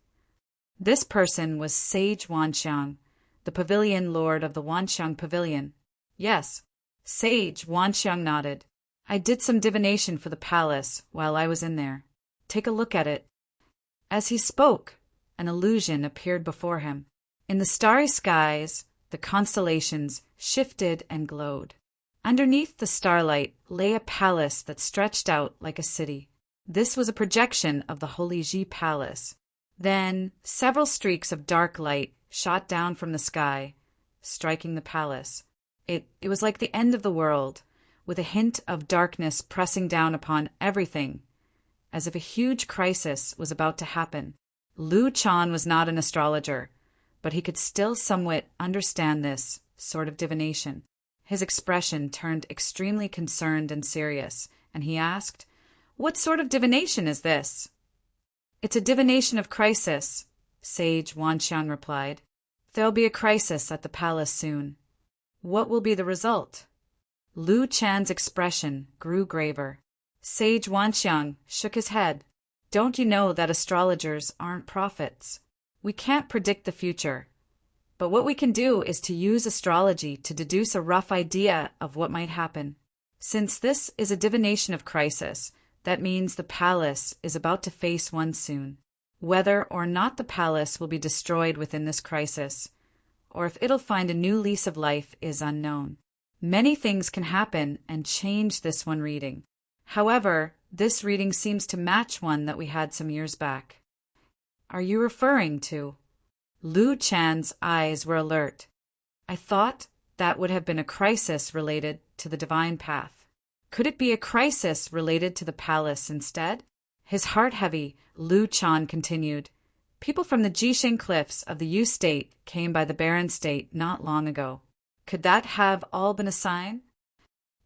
This person was Sage Wanxiang, the pavilion lord of the Wanxiang Pavilion. Yes, Sage Wanxiang nodded. I did some divination for the palace while I was in there. Take a look at it. As he spoke, an illusion appeared before him. In the starry skies, the constellations shifted and glowed. Underneath the starlight lay a palace that stretched out like a city. This was a projection of the Holy Ji Palace. Then several streaks of dark light shot down from the sky, striking the palace. It was like the end of the world, with a hint of darkness pressing down upon everything, as if a huge crisis was about to happen. Lu Chan was not an astrologer, but he could still somewhat understand this sort of divination. His expression turned extremely concerned and serious, and he asked, "What sort of divination is this?" "It's a divination of crisis," Sage Wanxiang replied. "There'll be a crisis at the palace soon." "What will be the result?" Lu Chan's expression grew graver. Sage Wanxiang shook his head. "Don't you know that astrologers aren't prophets? We can't predict the future. But what we can do is to use astrology to deduce a rough idea of what might happen. Since this is a divination of crisis, that means the palace is about to face one soon. Whether or not the palace will be destroyed within this crisis, or if it'll find a new lease of life, is unknown. Many things can happen and change this one reading. However, this reading seems to match one that we had some years back." "Are you referring to?" Lu Chan's eyes were alert. "I thought that would have been a crisis related to the divine path. Could it be a crisis related to the palace instead?" His heart heavy, Lu Chan continued, "People from the Jisheng cliffs of the Yu state came by the barren state not long ago. Could that have all been a sign?"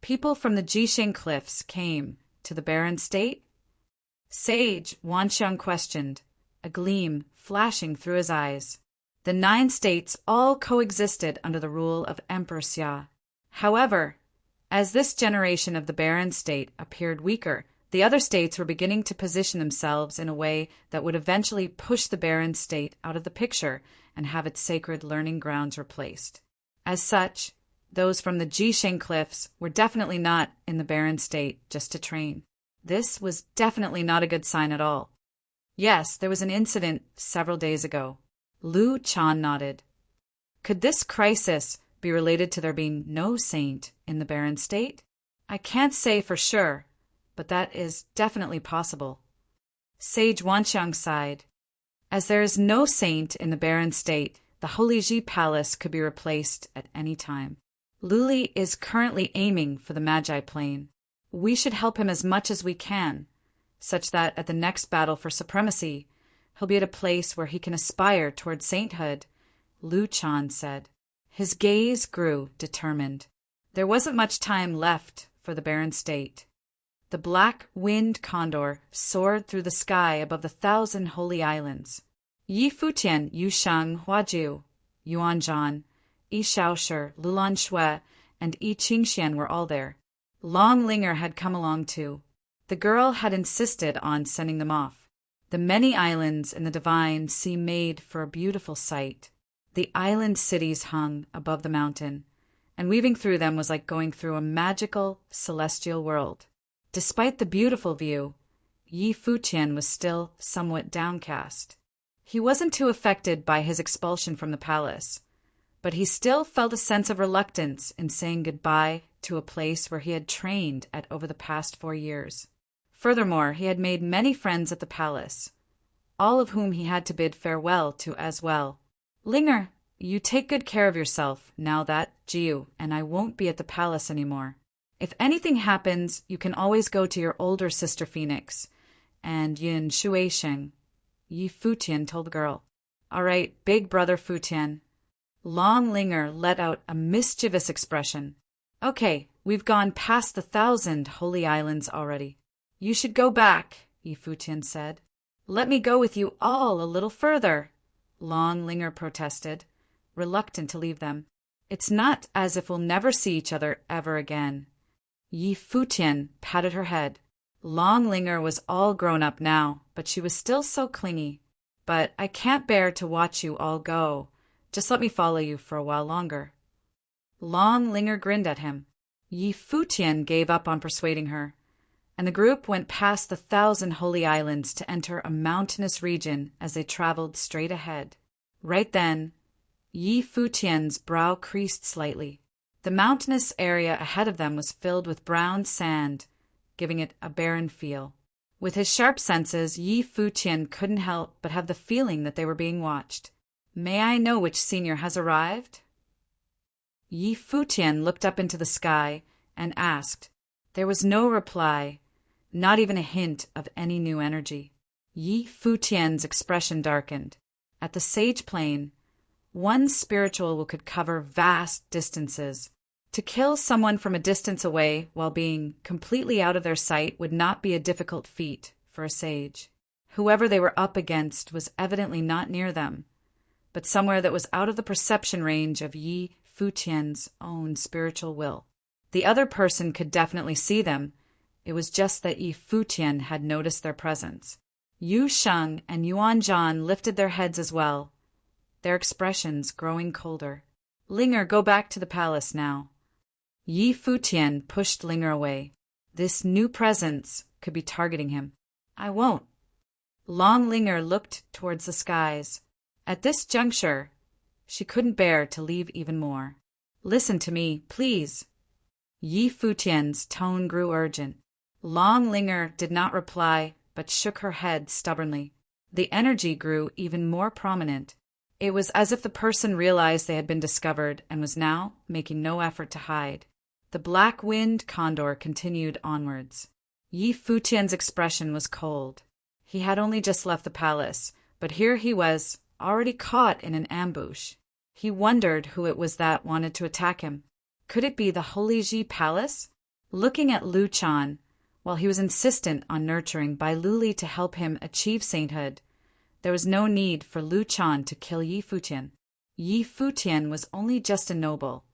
"People from the Jisheng cliffs came to the barren state?" Sage Wanxiang questioned, a gleam flashing through his eyes. "The 9 states all coexisted under the rule of Emperor Xia. However, as this generation of the barren state appeared weaker, the other states were beginning to position themselves in a way that would eventually push the barren state out of the picture and have its sacred learning grounds replaced. As such, those from the Jisheng cliffs were definitely not in the barren state just to train. This was definitely not a good sign at all." "Yes, there was an incident several days ago." Lu Chan nodded. "Could this crisis be related to there being no saint in the barren state?" "I can't say for sure, but that is definitely possible." Sage Wanxiang sighed. "As there is no saint in the barren state, the Holy Ji Palace could be replaced at any time. Luli is currently aiming for the Magi plane. We should help him as much as we can, such that at the next battle for supremacy, he'll be at a place where he can aspire toward sainthood," Lu Chan said. His gaze grew determined. There wasn't much time left for the barren state. The black winged condor soared through the sky above the 1,000 holy islands. Yi Futian, Yu Shang, Huaju, Yuanzhan, Yi Shaoshi, Lulan Shui, and Yi Qingxian were all there. Long Linger had come along too. The girl had insisted on sending them off. The many islands in the divine sea made for a beautiful sight. The island cities hung above the mountain, and weaving through them was like going through a magical, celestial world. Despite the beautiful view, Yi Futian was still somewhat downcast. He wasn't too affected by his expulsion from the palace, but he still felt a sense of reluctance in saying goodbye to a place where he had trained at over the past 4 years. Furthermore, he had made many friends at the palace, all of whom he had to bid farewell to as well. "Linger, you take good care of yourself now that Jiu and I won't be at the palace anymore. If anything happens, you can always go to your older sister Phoenix and Yin Shuisheng," Yi Futian told the girl. "All right, big brother Futian." Long Linger let out a mischievous expression. "Okay, we've gone past the 1,000 holy islands already. You should go back," Yi Futian said. "Let me go with you all a little further," Long Linger protested, reluctant to leave them. "It's not as if we'll never see each other ever again." Yi Futian patted her head. Long Linger was all grown up now, but she was still so clingy. "But I can't bear to watch you all go. Just let me follow you for a while longer." Long Linger grinned at him. Yi Futian gave up on persuading her, and the group went past the 1,000 holy islands to enter a mountainous region as they traveled straight ahead. Right then, Yi Futian's brow creased slightly. The mountainous area ahead of them was filled with brown sand, giving it a barren feel. With his sharp senses, Yi Futian couldn't help but have the feeling that they were being watched. "May I know which senior has arrived?" Yi Futian looked up into the sky and asked. There was no reply, not even a hint of any new energy. Yi Futian's expression darkened. At the sage plane, one spiritual could cover vast distances. To kill someone from a distance away while being completely out of their sight would not be a difficult feat for a sage. Whoever they were up against was evidently not near them, but somewhere that was out of the perception range of Yi Futian's own spiritual will. The other person could definitely see them. It was just that Yi Futian had noticed their presence. Yu Sheng and Yuan Zhan lifted their heads as well, their expressions growing colder. "Linger, go back to the palace now." Yi Futian pushed Linger away. This new presence could be targeting him. "I won't." Long Linger looked towards the skies. At this juncture, she couldn't bear to leave even more. "Listen to me, please." Yi Futian's tone grew urgent. Long Linger did not reply, but shook her head stubbornly. The energy grew even more prominent. It was as if the person realized they had been discovered and was now making no effort to hide. The black-winged condor continued onwards. Yi Futian's expression was cold. He had only just left the palace, but here he was, already caught in an ambush. He wondered who it was that wanted to attack him. Could it be the Holy Ji Palace? Looking at Lu Chan, while he was insistent on nurturing Bai Luli to help him achieve sainthood, there was no need for Lu Chan to kill Yi Futian. Yi Futian was only just a noble,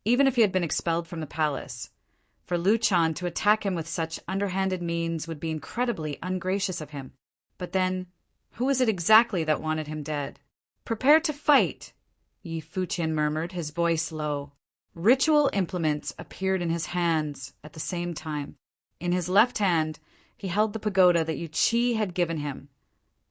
even if he had been expelled from the palace. For Lu Chan to attack him with such underhanded means would be incredibly ungracious of him. But then, who was it exactly that wanted him dead? "Prepare to fight," Yi Futian murmured, his voice low. Ritual implements appeared in his hands at the same time. In his left hand, he held the pagoda that Yu Qi had given him,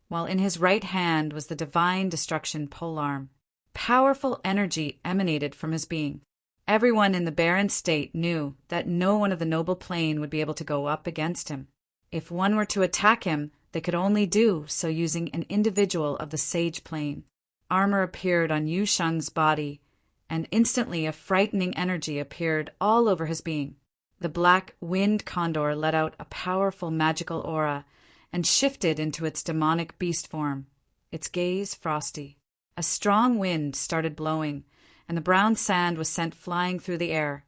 while in his right hand was the divine destruction polearm. Powerful energy emanated from his being. Everyone in the barren state knew that no one of the noble plane would be able to go up against him. If one were to attack him, they could only do so using an individual of the sage plane. Armor appeared on Yu Sheng's body, and instantly a frightening energy appeared all over his being. The black-winged condor let out a powerful magical aura and shifted into its demonic beast form, its gaze frosty. A strong wind started blowing, and the brown sand was sent flying through the air,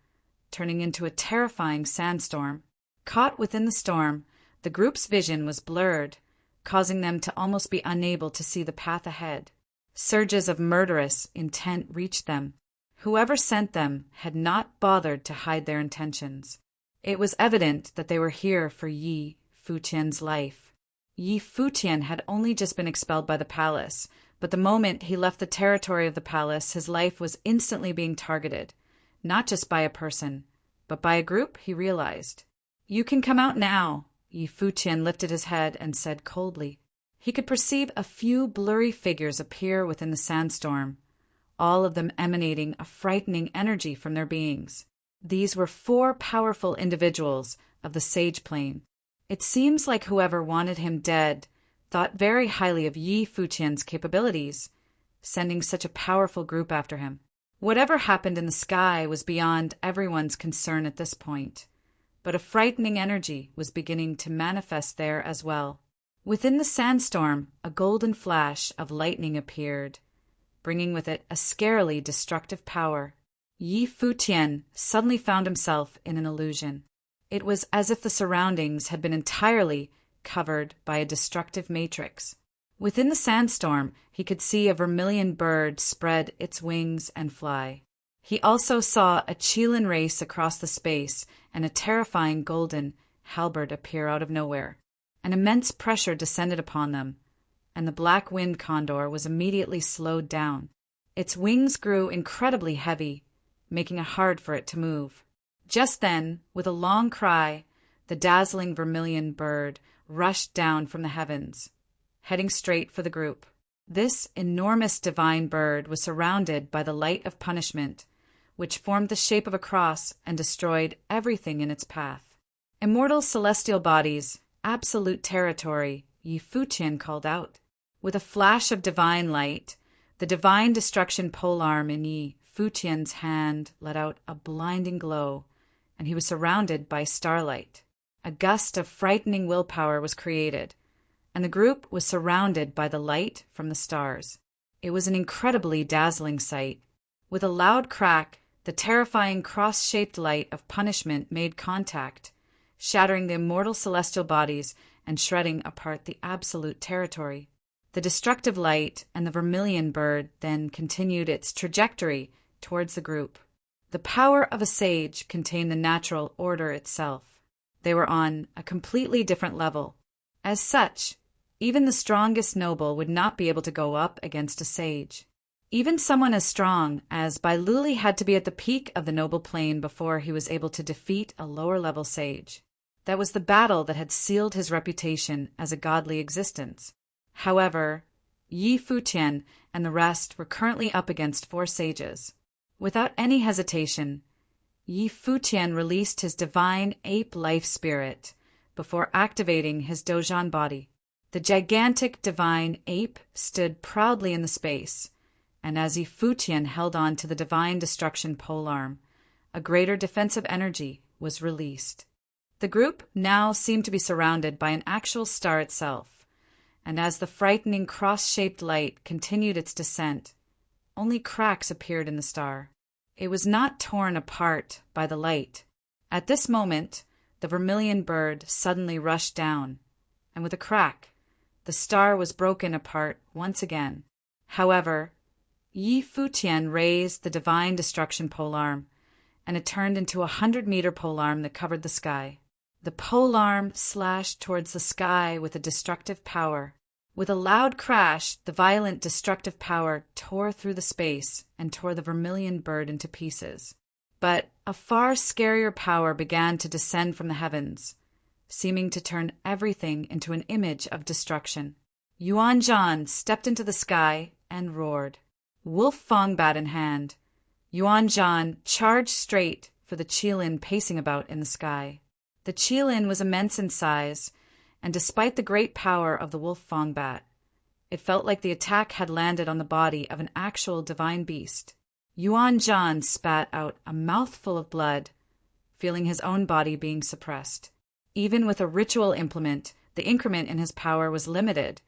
turning into a terrifying sandstorm. Caught within the storm, the group's vision was blurred, causing them to almost be unable to see the path ahead. Surges of murderous intent reached them. Whoever sent them had not bothered to hide their intentions. It was evident that they were here for Yi Futian's life. Yi Futian had only just been expelled by the palace, but the moment he left the territory of the palace, his life was instantly being targeted, not just by a person, but by a group, he realized. "You can come out now," Yi Futian lifted his head and said coldly. He could perceive a few blurry figures appear within the sandstorm, all of them emanating a frightening energy from their beings. These were 4 powerful individuals of the sage plane. It seems like whoever wanted him dead thought very highly of Yi Futian's capabilities, sending such a powerful group after him. Whatever happened in the sky was beyond everyone's concern at this point, but a frightening energy was beginning to manifest there as well. Within the sandstorm, a golden flash of lightning appeared, bringing with it a scarily destructive power. Yi Futian suddenly found himself in an illusion. It was as if the surroundings had been entirely covered by a destructive matrix. Within the sandstorm, he could see a vermilion bird spread its wings and fly. He also saw a Qilin race across the space and a terrifying golden halberd appear out of nowhere. An immense pressure descended upon them, and the black-winged condor was immediately slowed down. Its wings grew incredibly heavy, making it hard for it to move. Just then, with a long cry, the dazzling vermilion bird rushed down from the heavens, heading straight for the group. This enormous divine bird was surrounded by the light of punishment, which formed the shape of a cross and destroyed everything in its path. Immortal celestial bodies, absolute territory, ye Futian called out. With a flash of divine light, the divine destruction polearm in ye Futian's hand let out a blinding glow, and he was surrounded by starlight. A gust of frightening willpower was created, and the group was surrounded by the light from the stars. It was an incredibly dazzling sight. With a loud crack, the terrifying cross-shaped light of punishment made contact, shattering the immortal celestial bodies and shredding apart the absolute territory. The destructive light and the vermilion bird then continued its trajectory towards the group. The power of a sage contained the natural order itself. They were on a completely different level. As such, even the strongest noble would not be able to go up against a sage. Even someone as strong as Bailuli had to be at the peak of the noble plane before he was able to defeat a lower-level sage. That was the battle that had sealed his reputation as a godly existence. However, Yi Futian and the rest were currently up against 4 sages. Without any hesitation, Yi Futian released his divine ape life spirit before activating his Dojan body. The gigantic divine ape stood proudly in the space, and as Yi Futian held on to the divine destruction polearm, a greater defensive energy was released. The group now seemed to be surrounded by an actual star itself, and as the frightening cross-shaped light continued its descent, only cracks appeared in the star. It was not torn apart by the light. At this moment, the vermilion bird suddenly rushed down, and with a crack, the star was broken apart once again. However, Yi Futian raised the divine destruction polearm, and it turned into a 100-meter polearm that covered the sky. The polearm slashed towards the sky with a destructive power. With a loud crash, the violent destructive power tore through the space and tore the vermilion bird into pieces. But a far scarier power began to descend from the heavens, seeming to turn everything into an image of destruction. Yuan Zhan stepped into the sky and roared. Wolf Fongbat in hand, Yuan Zhan charged straight for the Qilin pacing about in the sky. The Qilin was immense in size, and despite the great power of the wolf Fongbat, it felt like the attack had landed on the body of an actual divine beast. Yuan Zhan spat out a mouthful of blood, feeling his own body being suppressed. Even with a ritual implement, the increment in his power was limited,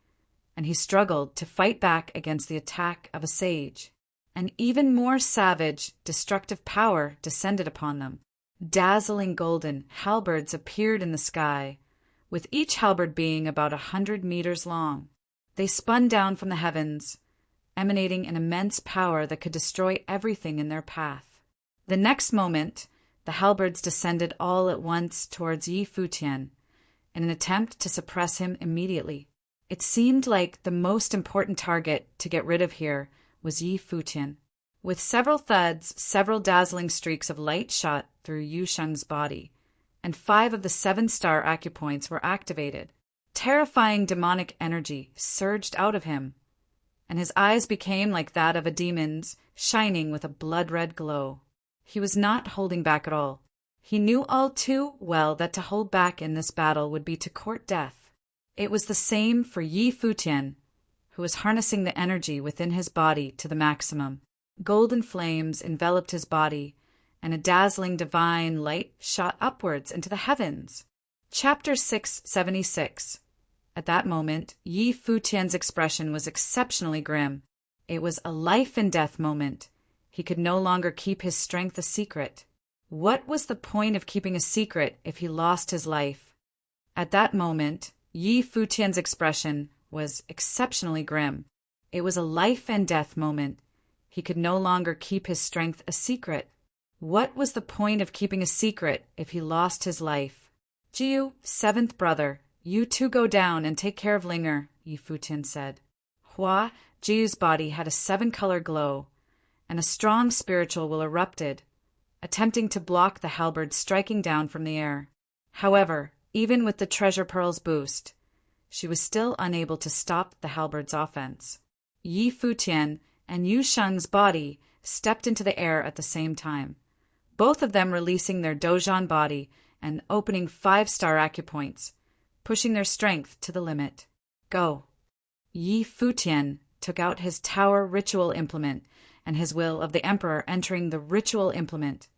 and he struggled to fight back against the attack of a sage. An even more savage, destructive power descended upon them. Dazzling golden halberds appeared in the sky, with each halberd being about 100 meters long. They spun down from the heavens, emanating an immense power that could destroy everything in their path. The next moment, the halberds descended all at once towards Yi Futian, in an attempt to suppress him immediately. It seemed like the most important target to get rid of here was Yi Futian. With several thuds, several dazzling streaks of light shot through Yu Sheng's body, and 5 of the 7-star acupoints were activated. Terrifying demonic energy surged out of him, and his eyes became like that of a demon's, shining with a blood-red glow. He was not holding back at all. He knew all too well that to hold back in this battle would be to court death. It was the same for Yi Futian, who was harnessing the energy within his body to the maximum. Golden flames enveloped his body, and a dazzling divine light shot upwards into the heavens. Chapter 676. At that moment, Yi Futian's expression was exceptionally grim. It was a life-and-death moment. He could no longer keep his strength a secret. What was the point of keeping a secret if he lost his life? At that moment, Yi Futian's expression was exceptionally grim. It was a life-and-death moment. He could no longer keep his strength a secret. What was the point of keeping a secret if he lost his life? Jiu, 7th brother, you two go down and take care of Linger, Yi Futian said. Hua, Jiu's body had a 7-color glow, and a strong spiritual will erupted, attempting to block the halberd striking down from the air. However, even with the treasure pearl's boost, she was still unable to stop the halberd's offense. Yi Futian and Yu Sheng's body stepped into the air at the same time, both of them releasing their Dozhan body and opening 5-star acupoints, pushing their strength to the limit. Go. Yi Futian took out his tower ritual implement and his will of the emperor entering the ritual implement,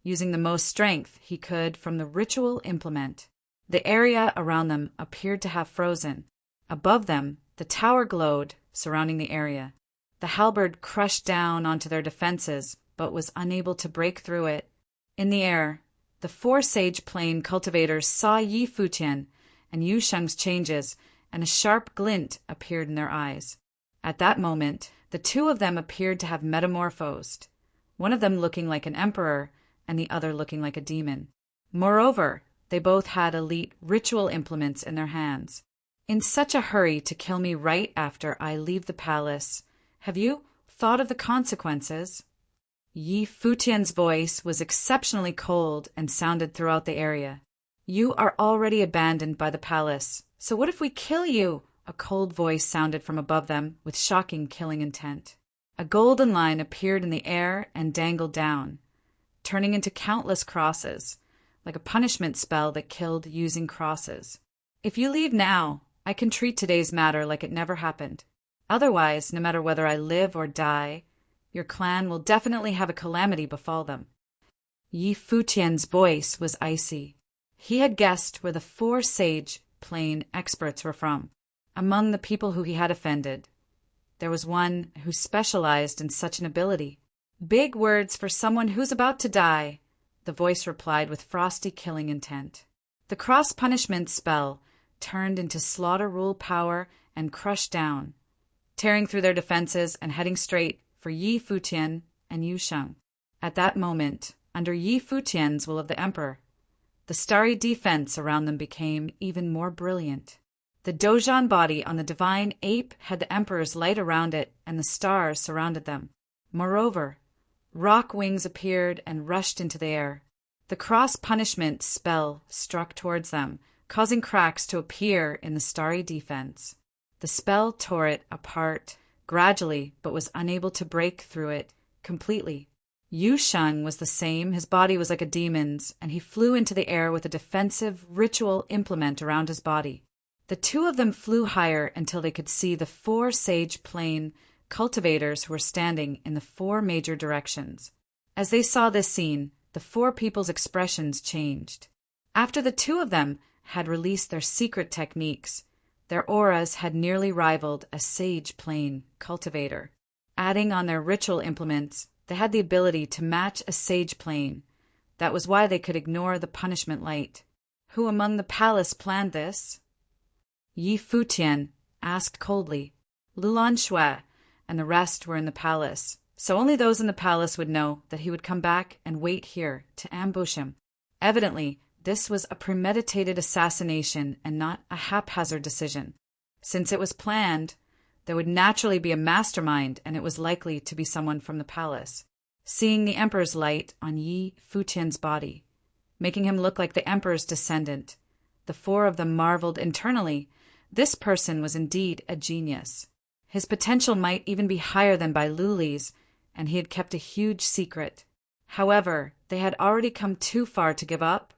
using the most strength he could from the ritual implement. The area around them appeared to have frozen. Above them, the tower glowed, surrounding the area. The halberd crushed down onto their defenses, but was unable to break through it. In the air, the 4 sage plane cultivators saw Yi Futian and Yu Sheng's changes, and a sharp glint appeared in their eyes. At that moment, the 2 of them appeared to have metamorphosed, one of them looking like an emperor and the other looking like a demon. Moreover, they both had elite ritual implements in their hands. In such a hurry to kill me right after I leave the palace, have you thought of the consequences? Yi Futian's voice was exceptionally cold and sounded throughout the area. You are already abandoned by the palace, so what if we kill you? A cold voice sounded from above them with shocking killing intent. A golden line appeared in the air and dangled down, turning into countless crosses, like a punishment spell that killed using crosses. If you leave now, I can treat today's matter like it never happened. Otherwise, no matter whether I live or die, your clan will definitely have a calamity befall them. Yi Futian's voice was icy. He had guessed where the 4 sage plane experts were from. Among the people who he had offended, there was one who specialized in such an ability. Big words for someone who's about to die, the voice replied with frosty killing intent. The cross-punishment spell turned into slaughter rule power and crushed down, tearing through their defenses and heading straight for Yi Futian and Yu Sheng. At that moment, under Yi Futian's will of the emperor, the starry defense around them became even more brilliant. The Dozhan body on the divine ape had the emperor's light around it, and the stars surrounded them. Moreover, rock wings appeared and rushed into the air. The cross-punishment spell struck towards them, causing cracks to appear in the starry defense. The spell tore it apart gradually, but was unable to break through it completely. Yu Sheng was the same. His body was like a demon's, and he flew into the air with a defensive ritual implement around his body. The 2 of them flew higher until they could see the 4 sage plane cultivators who were standing in the 4 major directions. As they saw this scene, the 4 people's expressions changed. After the 2 of them had released their secret techniques, their auras had nearly rivaled a sage plane cultivator. Adding on their ritual implements, they had the ability to match a sage plane. That was why they could ignore the punishment light. Who among the palace planned this? Yi Futian asked coldly. Lulan Shui and the rest were in the palace, so only those in the palace would know that he would come back and wait here to ambush him. Evidently, this was a premeditated assassination and not a haphazard decision. Since it was planned, there would naturally be a mastermind, and it was likely to be someone from the palace. Seeing the emperor's light on Yi Futian's body, making him look like the emperor's descendant, the 4 of them marveled internally. This person was indeed a genius. His potential might even be higher than Bai Luli's, and he had kept a huge secret. However, they had already come too far to give up.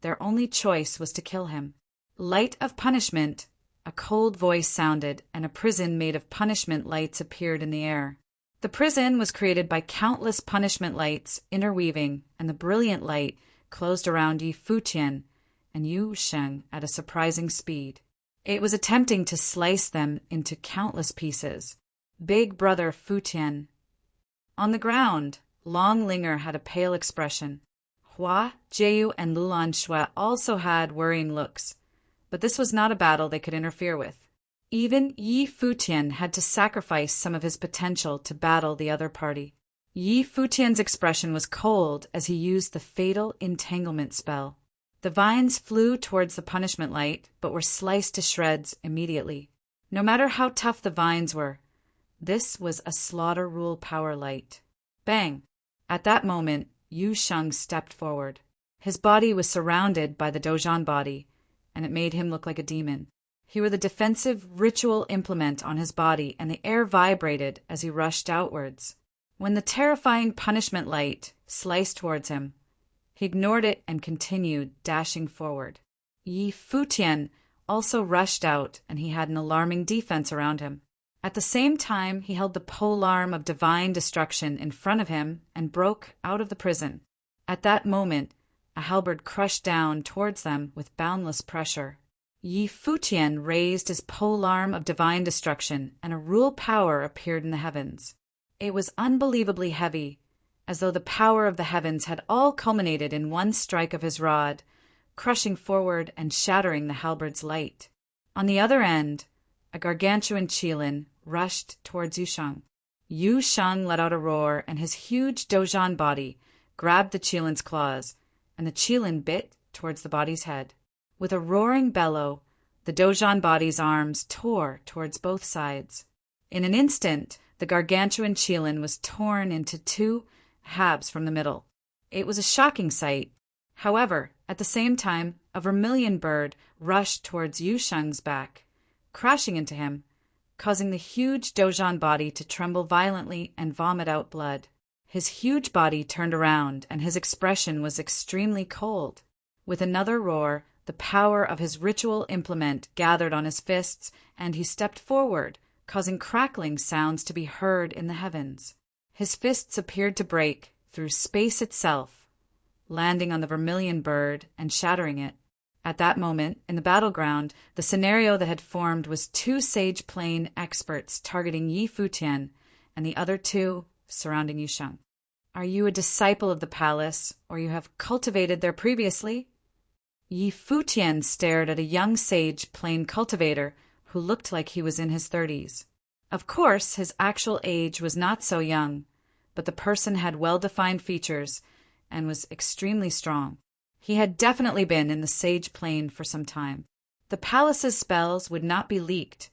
Their only choice was to kill him. Light of punishment, a cold voice sounded, and a prison made of punishment lights appeared in the air. The prison was created by countless punishment lights interweaving, and the brilliant light closed around Yi Futian and Yu Sheng at a surprising speed. It was attempting to slice them into countless pieces. Big Brother Futian. On the ground, Long Linger had a pale expression. Hua, Jieyu, and Lulan Shui also had worrying looks, but this was not a battle they could interfere with. Even Yi Futian had to sacrifice some of his potential to battle the other party. Yi Futian's expression was cold as he used the fatal entanglement spell. The vines flew towards the punishment light, but were sliced to shreds immediately. No matter how tough the vines were, this was a slaughter rule power light. Bang! At that moment, Yu Sheng stepped forward. His body was surrounded by the Dozhan body, and it made him look like a demon. He wore the defensive ritual implement on his body, and the air vibrated as he rushed outwards. When the terrifying punishment light sliced towards him, he ignored it and continued dashing forward. Yi Futian also rushed out, and he had an alarming defense around him. At the same time, he held the polearm of divine destruction in front of him and broke out of the prison. At that moment, a halberd crushed down towards them with boundless pressure. Yi Futian raised his polearm of divine destruction, and a rule power appeared in the heavens. It was unbelievably heavy, as though the power of the heavens had all culminated in one strike of his rod, crushing forward and shattering the halberd's light. On the other end, a gargantuan qilin rushed towards Yusheng. Yusheng let out a roar, and his huge dozhan body grabbed the qilin's claws, and the qilin bit towards the body's head. With a roaring bellow, the dozhan body's arms tore towards both sides. In an instant, the gargantuan qilin was torn into two halves from the middle. It was a shocking sight. However, at the same time, a vermilion bird rushed towards Yusheng's back, crashing into him, causing the huge dozhan body to tremble violently and vomit out blood. His huge body turned around, and his expression was extremely cold. With another roar, the power of his ritual implement gathered on his fists, and he stepped forward, causing crackling sounds to be heard in the heavens. His fists appeared to break through space itself, landing on the vermilion bird and shattering it. At that moment, in the battleground, the scenario that had formed was two Sage Plane experts targeting Yi Futian, and the other two surrounding Yusheng. Are you a disciple of the palace, or you have cultivated there previously? Yi Futian stared at a young Sage Plane cultivator who looked like he was in his 30s. Of course, his actual age was not so young, but the person had well-defined features and was extremely strong. He had definitely been in the Sage Plane for some time. The palace's spells would not be leaked,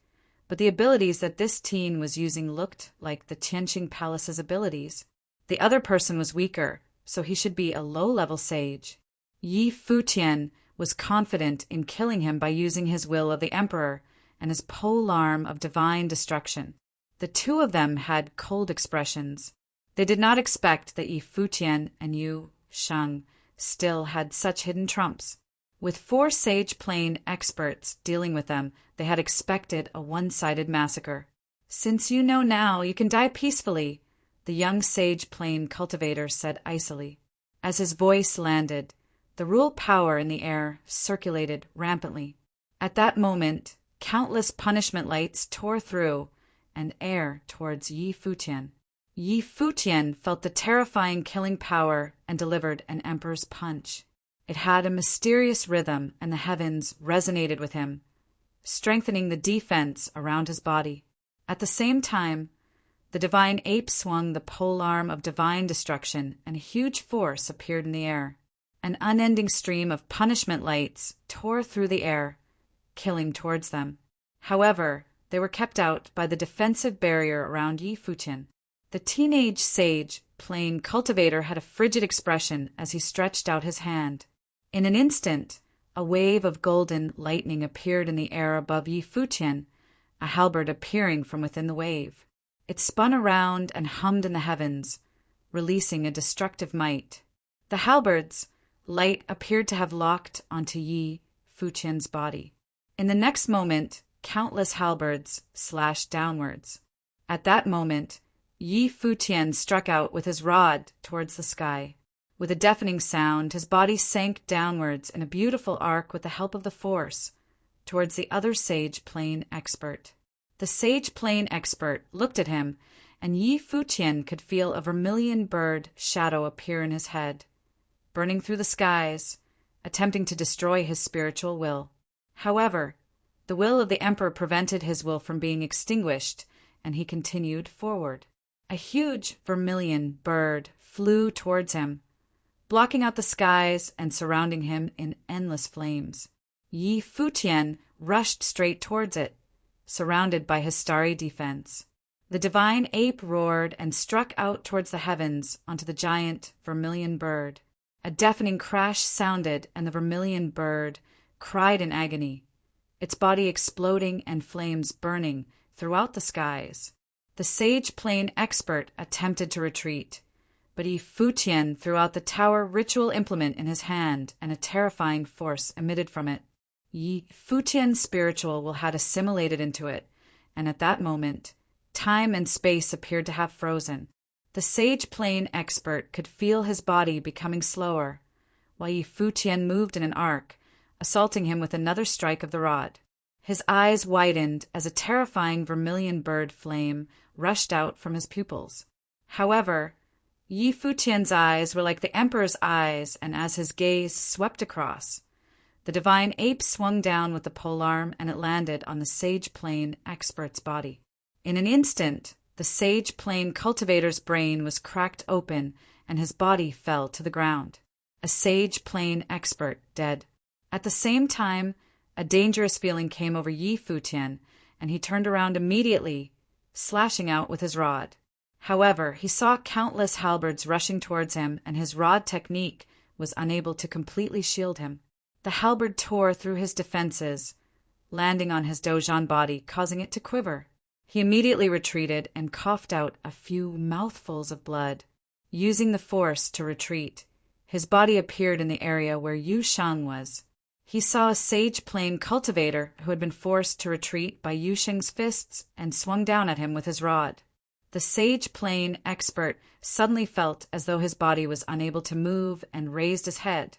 but the abilities that this teen was using looked like the Tianqing Palace's abilities. The other person was weaker, so he should be a low-level sage. Yi Futian was confident in killing him by using his will of the emperor and his polearm of divine destruction. The two of them had cold expressions. They did not expect that Yi Futian and Yusheng still had such hidden trumps. With 4 Sage Plane experts dealing with them, they had expected a one-sided massacre. Since you know now, you can die peacefully, the young Sage Plane cultivator said icily. As his voice landed, the rule power in the air circulated rampantly. At that moment, countless punishment lights tore through and air towards Yi Futian. Yi Futian felt the terrifying killing power and delivered an emperor's punch. It had a mysterious rhythm, and the heavens resonated with him, strengthening the defense around his body. At the same time, the divine ape swung the polearm of divine destruction, and a huge force appeared in the air. An unending stream of punishment lights tore through the air, killing towards them. However, they were kept out by the defensive barrier around Yi Futian. The teenage Sage Plane cultivator had a frigid expression as he stretched out his hand. In an instant, a wave of golden lightning appeared in the air above Yi Futian, a halberd appearing from within the wave. It spun around and hummed in the heavens, releasing a destructive might. The halberd's light appeared to have locked onto Yi Futian's body. In the next moment, countless halberds slashed downwards. At that moment, Yi Futian struck out with his rod towards the sky. With a deafening sound, his body sank downwards in a beautiful arc with the help of the force, towards the other Sage Plane expert. The Sage Plane expert looked at him, and Yi Futian could feel a vermilion bird shadow appear in his head, burning through the skies, attempting to destroy his spiritual will. However, the will of the emperor prevented his will from being extinguished, and he continued forward. A huge vermilion bird flew towards him, blocking out the skies and surrounding him in endless flames. Yi Futian rushed straight towards it, surrounded by his starry defense. The divine ape roared and struck out towards the heavens onto the giant vermilion bird. A deafening crash sounded, and the vermilion bird cried in agony. its body exploding and flames burning throughout the skies. The sage plane expert attempted to retreat, but Futian threw out the tower ritual implement in his hand, and a terrifying force emitted from it. Futian's spiritual will had assimilated into it, and at that moment, time and space appeared to have frozen. The sage plane expert could feel his body becoming slower, while Futian moved in an arc, assaulting him with another strike of the rod. His eyes widened as a terrifying vermilion bird flame rushed out from his pupils. However, Futian's eyes were like the Emperor's eyes, and as his gaze swept across, the divine ape swung down with the polearm, and it landed on the sage plane expert's body. In an instant, the sage plane cultivator's brain was cracked open, and his body fell to the ground. A sage plane expert dead. At the same time, a dangerous feeling came over Futian, and he turned around immediately, slashing out with his rod. However, he saw countless halberds rushing towards him, and his rod technique was unable to completely shield him. The halberd tore through his defenses, landing on his dojan body, causing it to quiver. He immediately retreated and coughed out a few mouthfuls of blood. Using the force to retreat, his body appeared in the area where Yu Shang was. He saw a sage plane cultivator who had been forced to retreat by Yu Sheng's fists and swung down at him with his rod. The sage plane expert suddenly felt as though his body was unable to move and raised his head.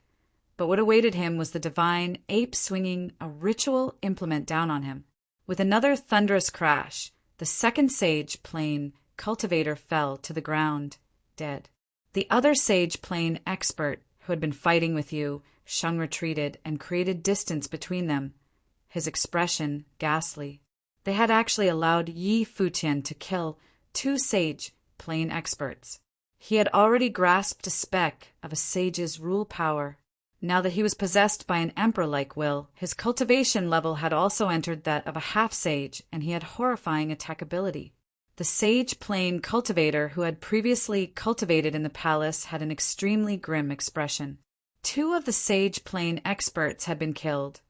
But what awaited him was the divine ape swinging a ritual implement down on him. With another thunderous crash, the second sage plane cultivator fell to the ground, dead. The other sage plane expert who had been fighting with Yu Shang retreated and created distance between them, his expression ghastly. They had actually allowed Futian to kill 2 sage plane experts. He had already grasped a speck of a sage's rule power. Now that he was possessed by an emperor-like will, his cultivation level had also entered that of a half-sage, and he had horrifying attack ability. The sage plane cultivator who had previously cultivated in the palace had an extremely grim expression. 2 of the sage plane experts had been killed,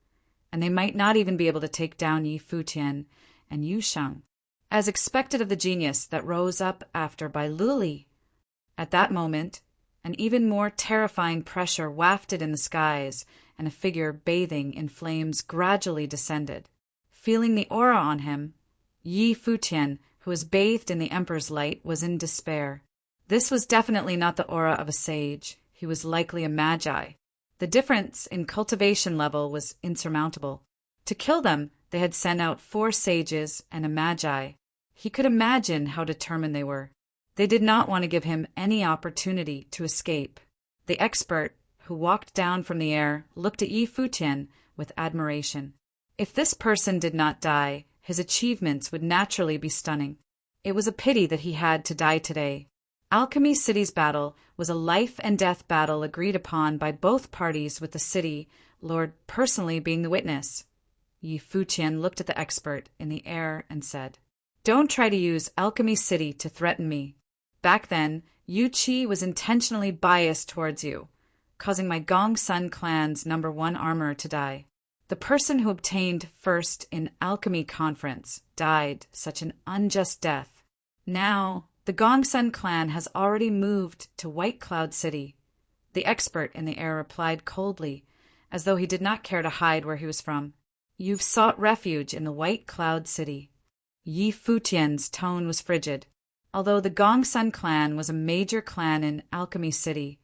and they might not even be able to take down Futian and Yu Shang, as expected of the genius that rose up after by Luli. At that moment, an even more terrifying pressure wafted in the skies, and a figure bathing in flames gradually descended. Feeling the aura on him, Futian, who was bathed in the Emperor's light, was in despair. This was definitely not the aura of a sage. He was likely a magi. The difference in cultivation level was insurmountable. To kill them, they had sent out 4 sages and a magi. He could imagine how determined they were. They did not want to give him any opportunity to escape. The expert, who walked down from the air, looked at Futian with admiration. If this person did not die, his achievements would naturally be stunning. It was a pity that he had to die today. Alchemy City's battle was a life-and-death battle agreed upon by both parties, with the city lord personally being the witness. Futian looked at the expert in the air and said, "Don't try to use Alchemy City to threaten me. Back then, Yu Qi was intentionally biased towards you, causing my Gongsun clan's #1 armorer to die. The person who obtained first in Alchemy Conference died such an unjust death. Now, the Gongsun clan has already moved to White Cloud City." The expert in the air replied coldly, as though he did not care to hide where he was from. "You've sought refuge in the White Cloud City." Futian's tone was frigid. Although the Gongsun clan was a major clan in Alchemy City,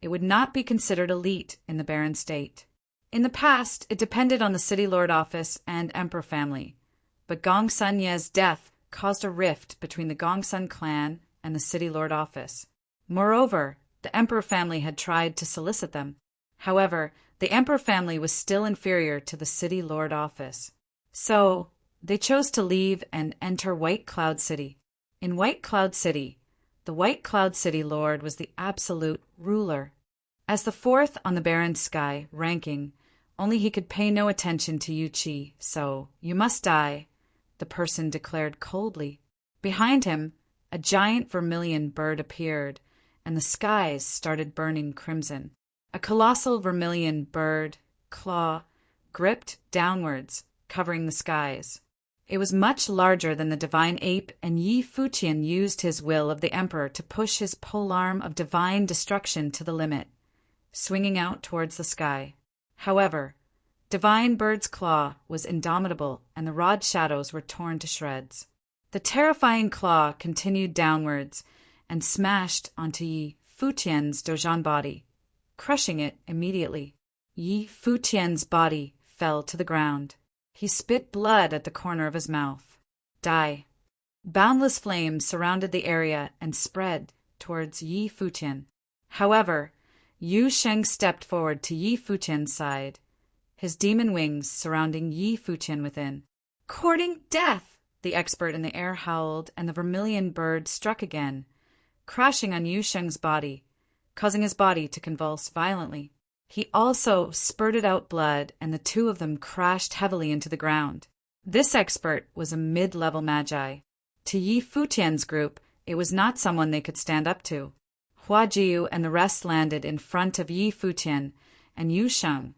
it would not be considered elite in the Barren State. In the past, it depended on the City Lord office and Emperor family, but Gongsun Ye's death caused a rift between the Gongsun clan and the City Lord office. Moreover, the Emperor family had tried to solicit them. However, the Emperor family was still inferior to the City Lord office. So, they chose to leave and enter White Cloud City. In White Cloud City, the White Cloud City Lord was the absolute ruler. As the 4th on the barren sky ranking, only he could pay no attention to Yu Qi, so, "You must die," the person declared coldly. Behind him, a giant vermilion bird appeared, and the skies started burning crimson. A colossal vermilion bird, claw, gripped downwards, covering the skies. It was much larger than the divine ape, and Yi Futian used his will of the emperor to push his polearm of divine destruction to the limit, swinging out towards the sky. However, divine bird's claw was indomitable, and the rod shadows were torn to shreds. The terrifying claw continued downwards and smashed onto Yi Futian's Dojan body, crushing it immediately. Yi Futian's body fell to the ground. He spit blood at the corner of his mouth. Die. Boundless flames surrounded the area and spread towards Yi Futian. However, Yu Sheng stepped forward to Yi Futian's side, his demon wings surrounding Yi Futian within. Courting death! The expert in the air howled, and the vermilion bird struck again, crashing on Yu Sheng's body, causing his body to convulse violently. He also spurted out blood, and the two of them crashed heavily into the ground. This expert was a mid-level magi. To Yi Futian's group, it was not someone they could stand up to. Hua Jiu and the rest landed in front of Yi Futian and Yu Sheng,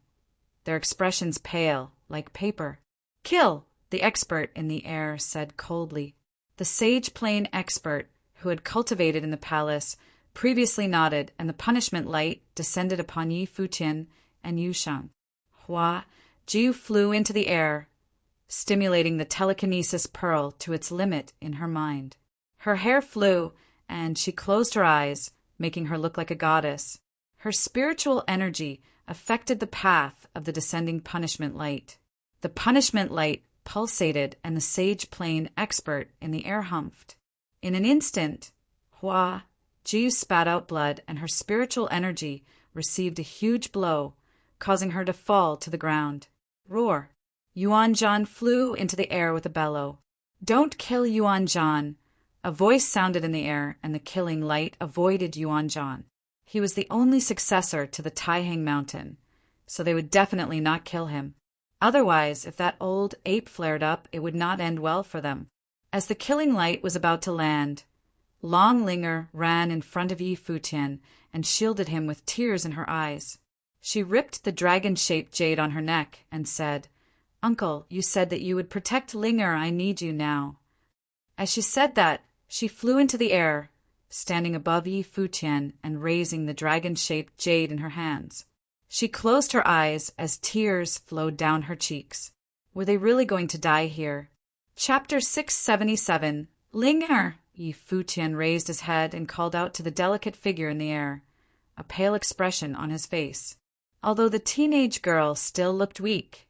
their expressions pale, like paper. Kill! The expert in the air said coldly. The sage plane expert, who had cultivated in the palace, previously nodded, and the punishment light descended upon Yi Futian and Yu Sheng. Hua Jiu flew into the air, stimulating the telekinesis pearl to its limit in her mind. Her hair flew, and she closed her eyes, making her look like a goddess. Her spiritual energy affected the path of the descending punishment light. The punishment light pulsated, and the sage plane expert in the air humphed. In an instant, Hua Jiu spat out blood, and her spiritual energy received a huge blow, causing her to fall to the ground. Roar! Yuan Zhan flew into the air with a bellow. Don't kill Yuan Zhan! A voice sounded in the air, and the killing light avoided Yuan Zhan. He was the only successor to the Taihang Mountain, so they would definitely not kill him. Otherwise, if that old ape flared up, it would not end well for them. As the killing light was about to land, Long Linger ran in front of Yi Futian and shielded him with tears in her eyes. She ripped the dragon-shaped jade on her neck and said, Uncle, you said that you would protect Linger. I need you now. As she said that, she flew into the air, standing above Yi Futian and raising the dragon-shaped jade in her hands. She closed her eyes as tears flowed down her cheeks. Were they really going to die here? Chapter 677. Linger! Yi Futian raised his head and called out to the delicate figure in the air, a pale expression on his face. Although the teenage girl still looked weak,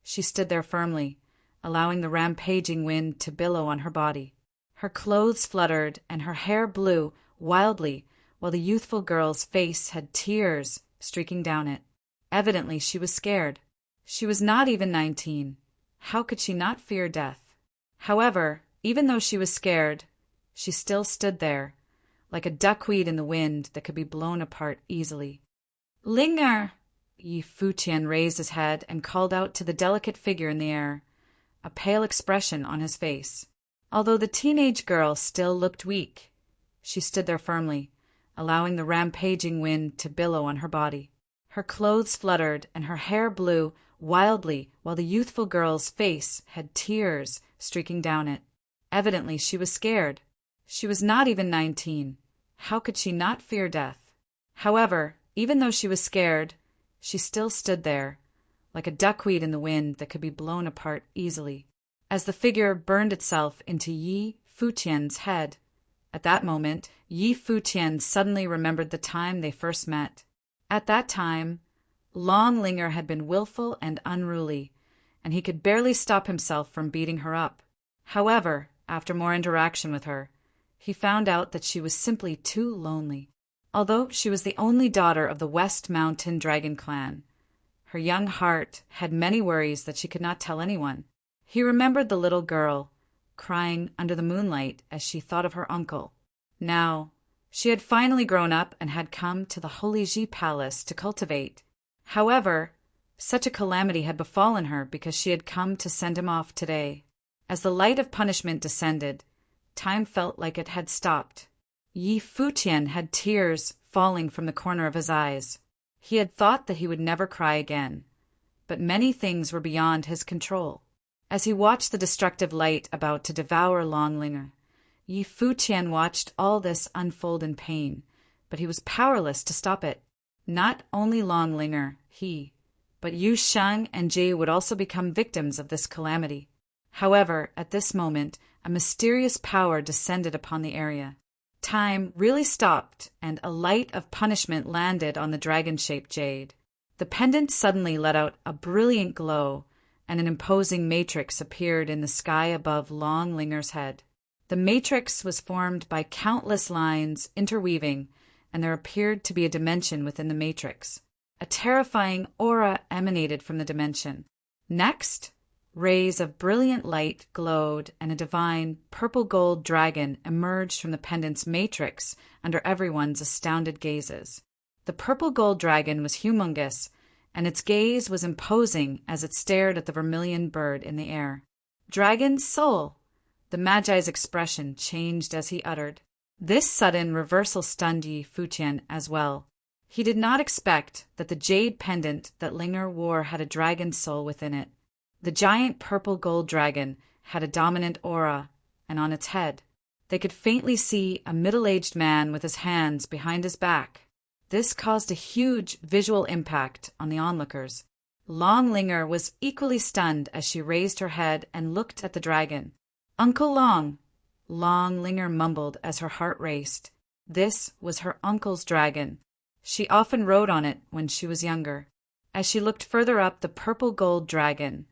she stood there firmly, allowing the rampaging wind to billow on her body. Her clothes fluttered and her hair blew wildly, while the youthful girl's face had tears streaking down it. Evidently she was scared. She was not even 19. How could she not fear death? However, even though she was scared, she still stood there, like a duckweed in the wind that could be blown apart easily. Linger! Yi Futian raised his head and called out to the delicate figure in the air, a pale expression on his face. Although the teenage girl still looked weak, she stood there firmly, allowing the rampaging wind to billow on her body. Her clothes fluttered and her hair blew wildly, while the youthful girl's face had tears streaking down it. Evidently she was scared. She was not even 19. How could she not fear death? However, even though she was scared, she still stood there, like a duckweed in the wind that could be blown apart easily. As the figure burned itself into Yi Futian's head, at that moment, Yi Futian suddenly remembered the time they first met. At that time, Long Linger had been willful and unruly, and he could barely stop himself from beating her up. However, after more interaction with her, he found out that she was simply too lonely. Although she was the only daughter of the West Mountain Dragon Clan, her young heart had many worries that she could not tell anyone. He remembered the little girl, crying under the moonlight as she thought of her uncle. Now, she had finally grown up and had come to the Holy Ji Palace to cultivate. However, such a calamity had befallen her because she had come to send him off today. As the light of punishment descended, time felt like it had stopped. Yi Futian had tears falling from the corner of his eyes. He had thought that he would never cry again, but many things were beyond his control. As he watched the destructive light about to devour Longlinger, Yi Futian watched all this unfold in pain, but he was powerless to stop it. Not only Longlinger, but Yu Sheng and Jie would also become victims of this calamity. However, at this moment, a mysterious power descended upon the area. Time really stopped, and a light of punishment landed on the dragon-shaped jade. The pendant suddenly let out a brilliant glow, and an imposing matrix appeared in the sky above Longlinger's head. The matrix was formed by countless lines interweaving, and there appeared to be a dimension within the matrix. A terrifying aura emanated from the dimension. Next, rays of brilliant light glowed, and a divine purple-gold dragon emerged from the pendant's matrix under everyone's astounded gazes. The purple-gold dragon was humongous, and its gaze was imposing as it stared at the vermilion bird in the air. "Dragon's soul!" The Magi's expression changed as he uttered. This sudden reversal stunned Yi Futian as well. He did not expect that the jade pendant that Linger wore had a dragon's soul within it. The giant purple-gold dragon had a dominant aura, and on its head, they could faintly see a middle-aged man with his hands behind his back. This caused a huge visual impact on the onlookers. Longlinger was equally stunned as she raised her head and looked at the dragon. "Uncle Long," Longlinger mumbled as her heart raced. This was her uncle's dragon. She often rode on it when she was younger. As she looked further up the purple-gold dragon,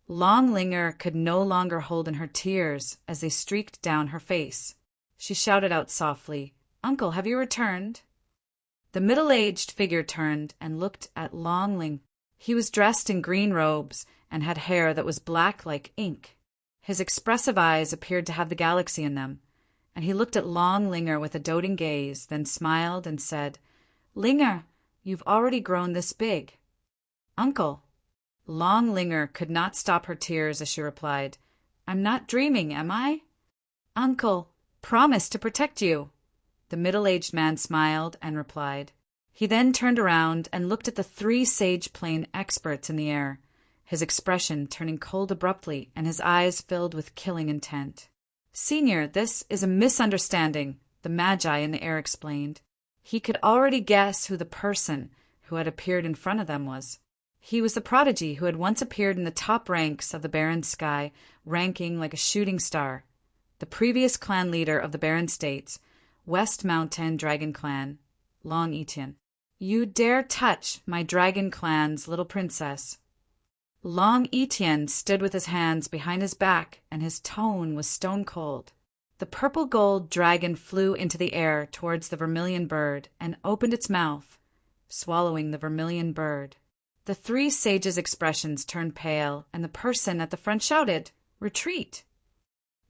Longlinger could no longer hold in her tears as they streaked down her face. She shouted out softly, "Uncle, have you returned?" The middle-aged figure turned and looked at Longling. He was dressed in green robes and had hair that was black like ink. His expressive eyes appeared to have the galaxy in them, and he looked at Longlinger with a doting gaze, then smiled and said, "Linger, you've already grown this big." "Uncle." Longlinger could not stop her tears as she replied, "I'm not dreaming, am I?" "Uncle, promise to protect you." The middle-aged man smiled and replied. He then turned around and looked at the three sage plane experts in the air, his expression turning cold abruptly and his eyes filled with killing intent. "Senior, this is a misunderstanding," the Magi in the air explained. He could already guess who the person who had appeared in front of them was. He was the prodigy who had once appeared in the top ranks of the Barren Sky, ranking like a shooting star. The previous clan leader of the Barren States, West Mountain Dragon Clan, Long Etian. "You dare touch my Dragon Clan's little princess." Long Etian stood with his hands behind his back, and his tone was stone cold. The purple-gold dragon flew into the air towards the vermilion bird and opened its mouth, swallowing the vermilion bird. The three sages' expressions turned pale, and the person at the front shouted, "Retreat!"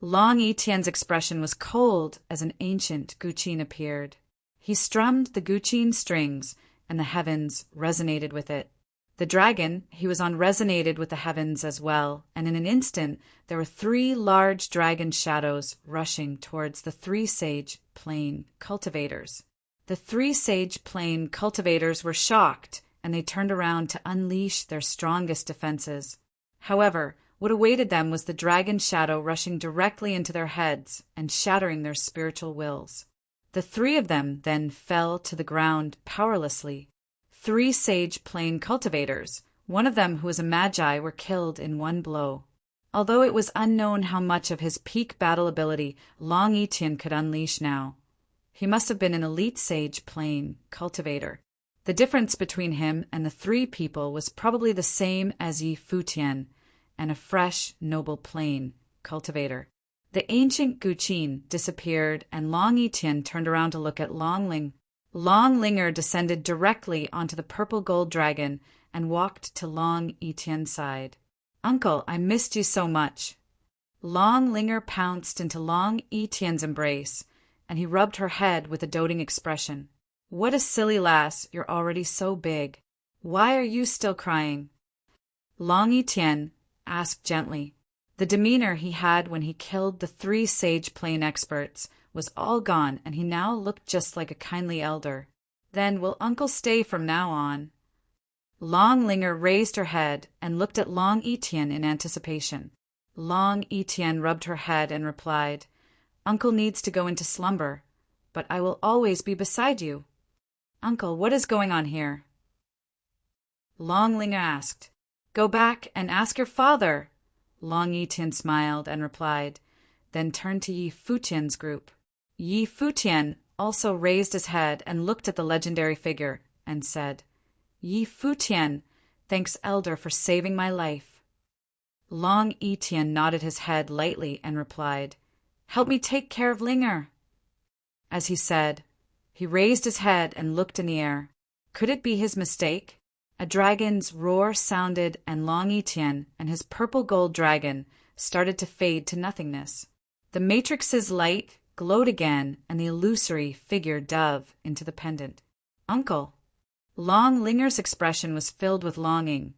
Long Etienne's expression was cold as an ancient guqin appeared. He strummed the guqin strings, and the heavens resonated with it. The dragon he was on resonated with the heavens as well, and in an instant there were three large dragon shadows rushing towards the three sage plane cultivators. The three sage plane cultivators were shocked, and they turned around to unleash their strongest defenses. However, what awaited them was the dragon shadow rushing directly into their heads and shattering their spiritual wills. The three of them then fell to the ground powerlessly. Three sage plane cultivators, one of them who was a magi, were killed in one blow. Although it was unknown how much of his peak battle ability Long Etienne could unleash now. He must have been an elite sage plane cultivator. The difference between him and the three people was probably the same as Yi Futian and a fresh, noble plane cultivator. The ancient guqin disappeared, and Long Etienne turned around to look at Longling. Longlinger descended directly onto the purple-gold dragon and walked to Long Etienne's side. "Uncle, I missed you so much." Longlinger pounced into Long Etienne's embrace, and he rubbed her head with a doting expression. "What a silly lass, you're already so big. Why are you still crying?" Long Etienne asked gently. The demeanor he had when he killed the three sage plane experts was all gone, and he now looked just like a kindly elder. "Then will Uncle stay from now on?" Longlinger raised her head and looked at Long Etienne in anticipation. Long Etienne rubbed her head and replied, "Uncle needs to go into slumber, but I will always be beside you." "Uncle, what is going on here?" Long Linger asked. "Go back and ask your father." Long Etienne smiled and replied, then turned to Yi Futian's group. Yi Futian also raised his head and looked at the legendary figure and said, "Yi Futian, thanks Elder for saving my life." Long Etienne nodded his head lightly and replied, "Help me take care of Linger." As he said, he raised his head and looked in the air. Could it be his mistake? A dragon's roar sounded, and Long Etienne and his purple-gold dragon started to fade to nothingness. The matrix's light glowed again, and the illusory figure dove into the pendant. "Uncle." Long Linger's expression was filled with longing,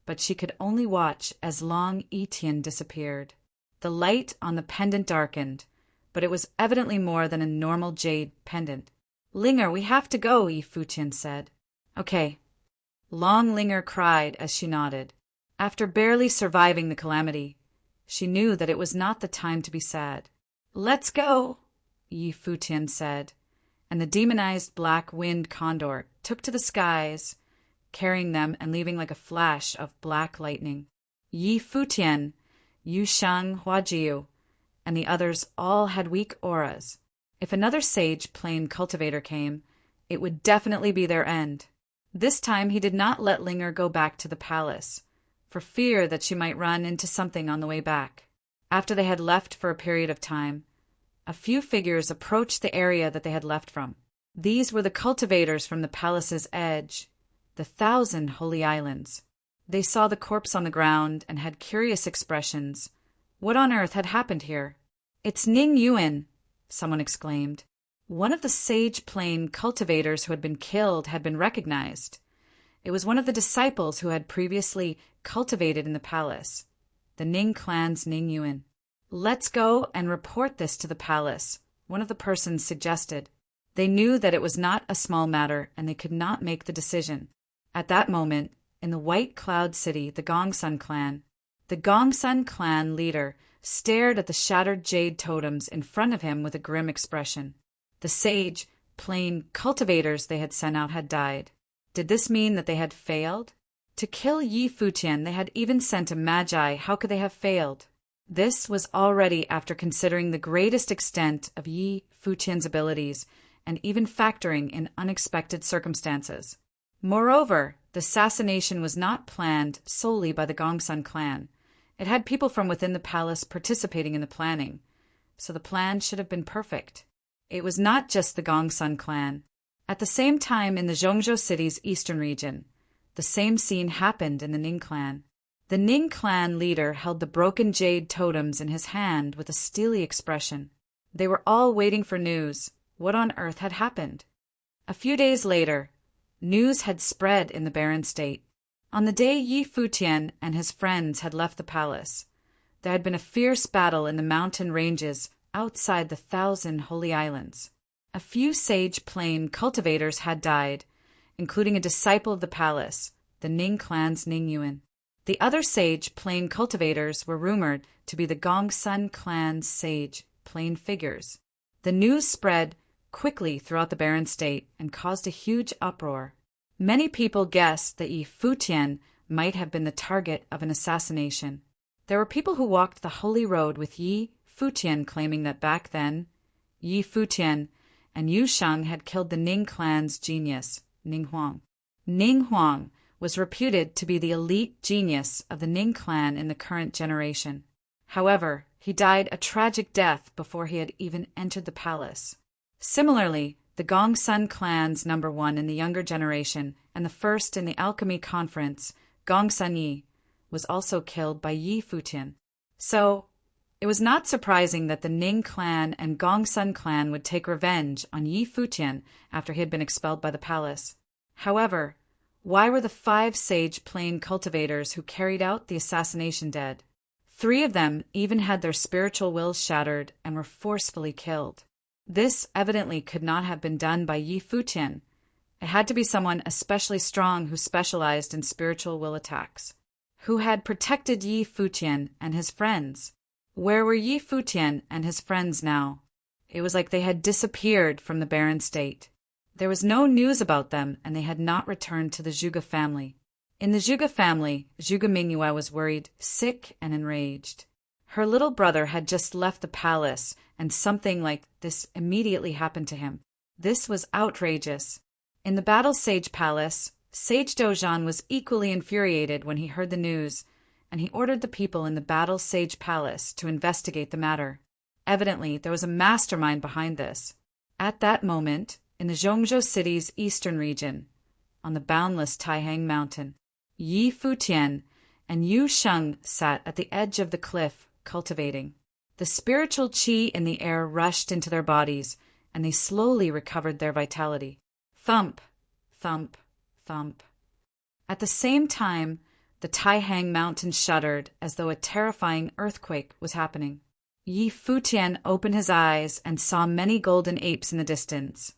but she could only watch as Long Etienne disappeared. The light on the pendant darkened, but it was evidently more than a normal jade pendant. "Linger, we have to go," Yi Futian said. "Okay." Long Linger cried as she nodded. After barely surviving the calamity, she knew that it was not the time to be sad. "Let's go," Yi Futian said, and the demonized black wind condor took to the skies, carrying them and leaving like a flash of black lightning. Yi Futian, Yu Shang Huajiu, and the others all had weak auras. If another sage plane cultivator came, it would definitely be their end. This time he did not let Linger go back to the palace, for fear that she might run into something on the way back. After they had left for a period of time, a few figures approached the area that they had left from. These were the cultivators from the palace's edge, the 1,000 Holy Islands. They saw the corpse on the ground and had curious expressions. What on earth had happened here? "It's Ning Yuan," someone exclaimed. One of the sage plane cultivators who had been killed had been recognized. It was one of the disciples who had previously cultivated in the palace, the Ning clan's Ning Yuan. "Let's go and report this to the palace," one of the persons suggested. They knew that it was not a small matter and they could not make the decision. At that moment, in the White Cloud City, the Gongsun clan leader stared at the shattered jade totems in front of him with a grim expression. The sage, plane cultivators they had sent out had died. Did this mean that they had failed? To kill Yi Futian, they had even sent a magi. How could they have failed? This was already after considering the greatest extent of Yi Futian's abilities and even factoring in unexpected circumstances. Moreover, the assassination was not planned solely by the Gongsun clan. It had people from within the palace participating in the planning, so the plan should have been perfect. It was not just the Gongsun clan. At the same time in the Zhongzhou city's eastern region, the same scene happened in the Ning clan. The Ning clan leader held the broken jade totems in his hand with a steely expression. They were all waiting for news. What on earth had happened? A few days later, news had spread in the barren state. On the day Yi Futian and his friends had left the palace, there had been a fierce battle in the mountain ranges outside the 1,000 Holy Islands. A few sage plane cultivators had died, including a disciple of the palace, the Ning clan's Ning Yuan. The other sage plane cultivators were rumored to be the Gongsun clan's sage plane figures. The news spread quickly throughout the barren state and caused a huge uproar. Many people guessed that Yi Futian might have been the target of an assassination. There were people who walked the holy road with Yi Futian claiming that back then, Yi Futian and Yu Shang had killed the Ning clan's genius, Ning Huang. Ning Huang was reputed to be the elite genius of the Ning clan in the current generation. However, he died a tragic death before he had even entered the palace. Similarly, the Gongsun clan's number one in the younger generation and the first in the alchemy conference, Gongsun Yi, was also killed by Yi Futian. So, it was not surprising that the Ning clan and Gongsun clan would take revenge on Yi Futian after he had been expelled by the palace. However, why were the 5 sage plane cultivators who carried out the assassination dead? 3 of them even had their spiritual wills shattered and were forcefully killed. This evidently could not have been done by Yi Futian. It had to be someone especially strong who specialized in spiritual will attacks. who had protected Yi Futian and his friends. Where were Yi Futian and his friends now? It was like they had disappeared from the barren state. There was no news about them, and they had not returned to the Zhuge family. In the Zhuge family, Zhuge Mingyue was worried, sick, and enraged. Her little brother had just left the palace, and something like this immediately happened to him. This was outrageous. In the Battle Sage Palace, Sage Dozhan was equally infuriated when he heard the news, and he ordered the people in the Battle Sage Palace to investigate the matter. Evidently, there was a mastermind behind this. At that moment, in the Zhongzhou city's eastern region, on the boundless Taihang Mountain, Yi Futian and Yu Sheng sat at the edge of the cliff, cultivating. The spiritual qi in the air rushed into their bodies, and they slowly recovered their vitality. Thump, thump, thump. At the same time, the Taihang Mountain shuddered as though a terrifying earthquake was happening. Yi Futian opened his eyes and saw many golden apes in the distance,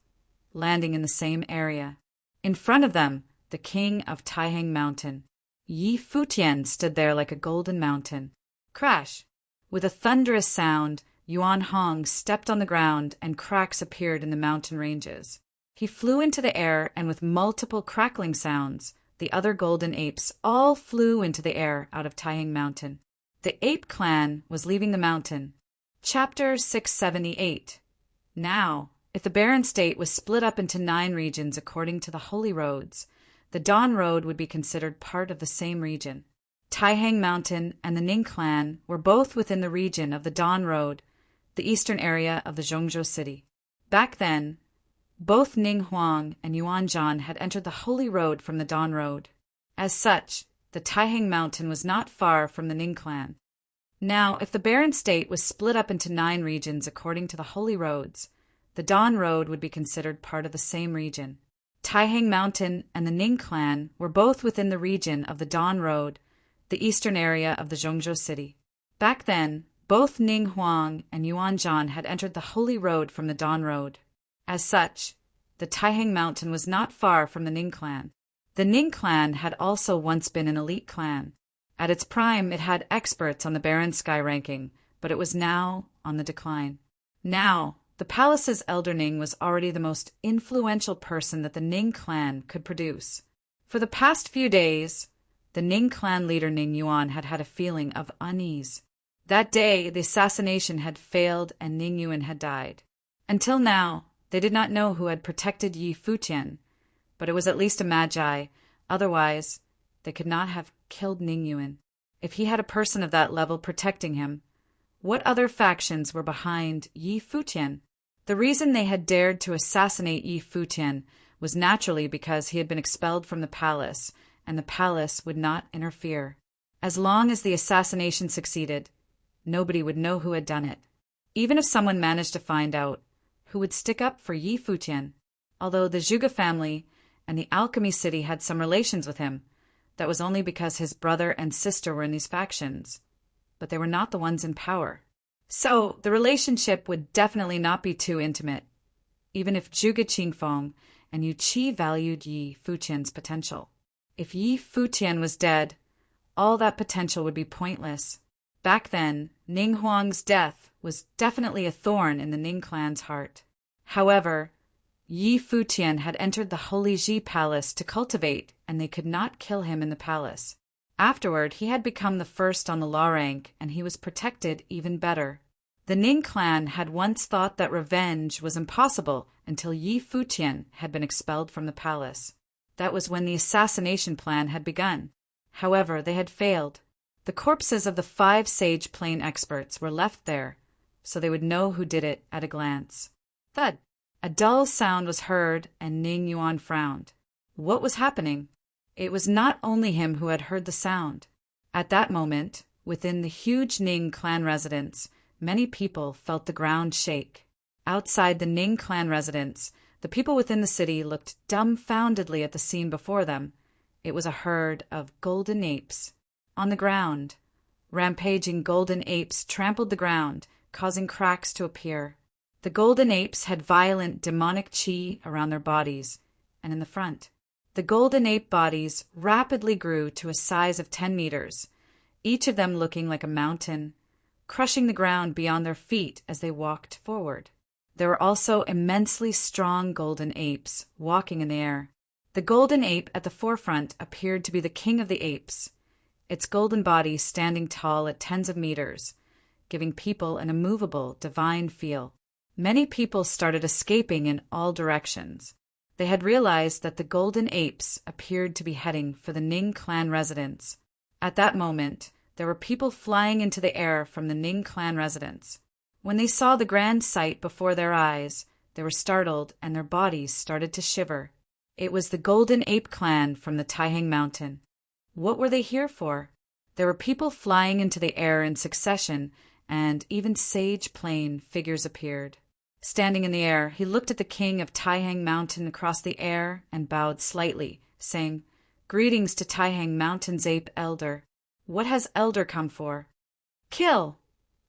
landing in the same area. In front of them, the king of Taihang Mountain. Yi Futian stood there like a golden mountain. Crash! With a thunderous sound, Yuan Hong stepped on the ground and cracks appeared in the mountain ranges. He flew into the air, and with multiple crackling sounds, the other golden apes all flew into the air out of Taihang Mountain. The ape clan was leaving the mountain. Chapter 678. Now, if the barren state was split up into 9 regions according to the holy roads, the Dawn Road would be considered part of the same region. Taihang Mountain and the Ning clan were both within the region of the Dawn Road, the eastern area of the Zhongzhou city. Back then, both Ning Huang and Yuan Zhan had entered the holy road from the Dawn Road. As such, the Taihang Mountain was not far from the Ning clan. Now, if the barren state was split up into 9 regions according to the holy roads, the Dawn Road would be considered part of the same region. Taihang Mountain and the Ning clan were both within the region of the Dawn Road, the eastern area of the Zhongzhou city. Back then, both Ning Huang and Yuan Zhan had entered the holy road from the Dawn Road. As such, the Taihang Mountain was not far from the Ning clan. The Ning clan had also once been an elite clan. At its prime, it had experts on the barren sky ranking, but it was now on the decline. Now, the palace's elder Ning was already the most influential person that the Ning clan could produce. For the past few days, the Ning clan leader Ning Yuan had had a feeling of unease. That day, the assassination had failed and Ning Yuan had died. Until now, they did not know who had protected Yi Futian, but it was at least a magi. Otherwise, they could not have killed Ning Yuan. If he had a person of that level protecting him, what other factions were behind Yi Futian? The reason they had dared to assassinate Yi Futian was naturally because he had been expelled from the palace, and the palace would not interfere. As long as the assassination succeeded, nobody would know who had done it. Even if someone managed to find out, who would stick up for Yi Futian? Although the Zhuge family and the Alchemy City had some relations with him, that was only because his brother and sister were in these factions, but they were not the ones in power. So the relationship would definitely not be too intimate, even if Zhuge Qingfeng and Yu Qi valued Yi Futian's potential. If Yi Futian was dead, all that potential would be pointless. Back then, Ning Huang's death was definitely a thorn in the Ning clan's heart. However, Yi Futian had entered the Holy Ji Palace to cultivate, and they could not kill him in the palace. Afterward, he had become the first on the law rank, and he was protected even better. The Ning clan had once thought that revenge was impossible until Yi Futian had been expelled from the palace. That was when the assassination plan had begun. However, they had failed. The corpses of the 5 sage plane experts were left there, so they would know who did it at a glance. Thud! A dull sound was heard, and Ning Yuan frowned. What was happening? It was not only him who had heard the sound. At that moment, within the huge Ning clan residence, many people felt the ground shake. Outside the Ning clan residence, the people within the city looked dumbfoundedly at the scene before them. It was a herd of golden apes. On the ground, rampaging golden apes trampled the ground, causing cracks to appear. The golden apes had violent demonic qi around their bodies and in the front. The golden ape bodies rapidly grew to a size of 10 meters, each of them looking like a mountain, crushing the ground beyond their feet as they walked forward. There were also immensely strong golden apes walking in the air. The golden ape at the forefront appeared to be the king of the apes, its golden body standing tall at tens of meters, giving people an immovable, divine feel. Many people started escaping in all directions. They had realized that the golden apes appeared to be heading for the Ning clan residence. At that moment, there were people flying into the air from the Ning clan residence. When they saw the grand sight before their eyes, they were startled and their bodies started to shiver. It was the Golden Ape clan from the Taihang Mountain. What were they here for? There were people flying into the air in succession, and even sage plain figures appeared. Standing in the air, he looked at the king of Taihang Mountain across the air and bowed slightly, saying, "Greetings to Taihang Mountain's ape elder. What has elder come for?" "Kill,"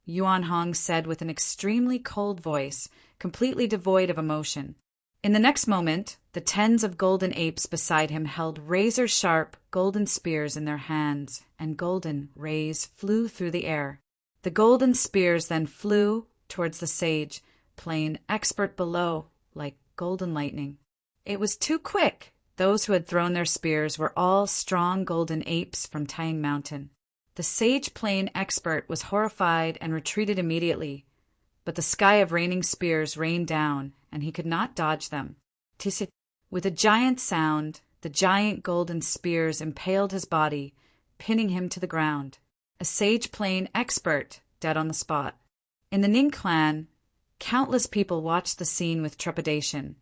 Yuan Hong said with an extremely cold voice, completely devoid of emotion. In the next moment, the tens of golden apes beside him held razor-sharp golden spears in their hands, and golden rays flew through the air. The golden spears then flew towards the sage, plain expert below, like golden lightning. It was too quick. Those who had thrown their spears were all strong golden apes from Taihang Mountain. The sage plain expert was horrified and retreated immediately, but the sky of raining spears rained down, and he could not dodge them. With a giant sound, the giant golden spears impaled his body, pinning him to the ground. A sage plain expert dead on the spot. In the Ning clan, countless people watched the scene with trepidation,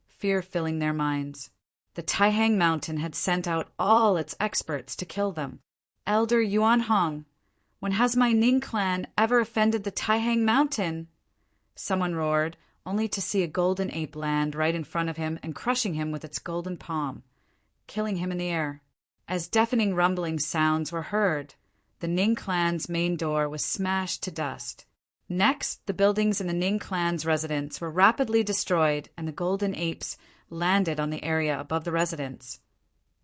fear filling their minds. The Taihang Mountain had sent out all its experts to kill them. "Elder Yuan Hong, when has my Ning clan ever offended the Taihang Mountain?" Someone roared, only to see a golden ape land right in front of him and crushing him with its golden palm, killing him in the air. As deafening rumbling sounds were heard, the Ning clan's main door was smashed to dust. Next, the buildings in the Ning clan's residence were rapidly destroyed, and the golden apes landed on the area above the residence,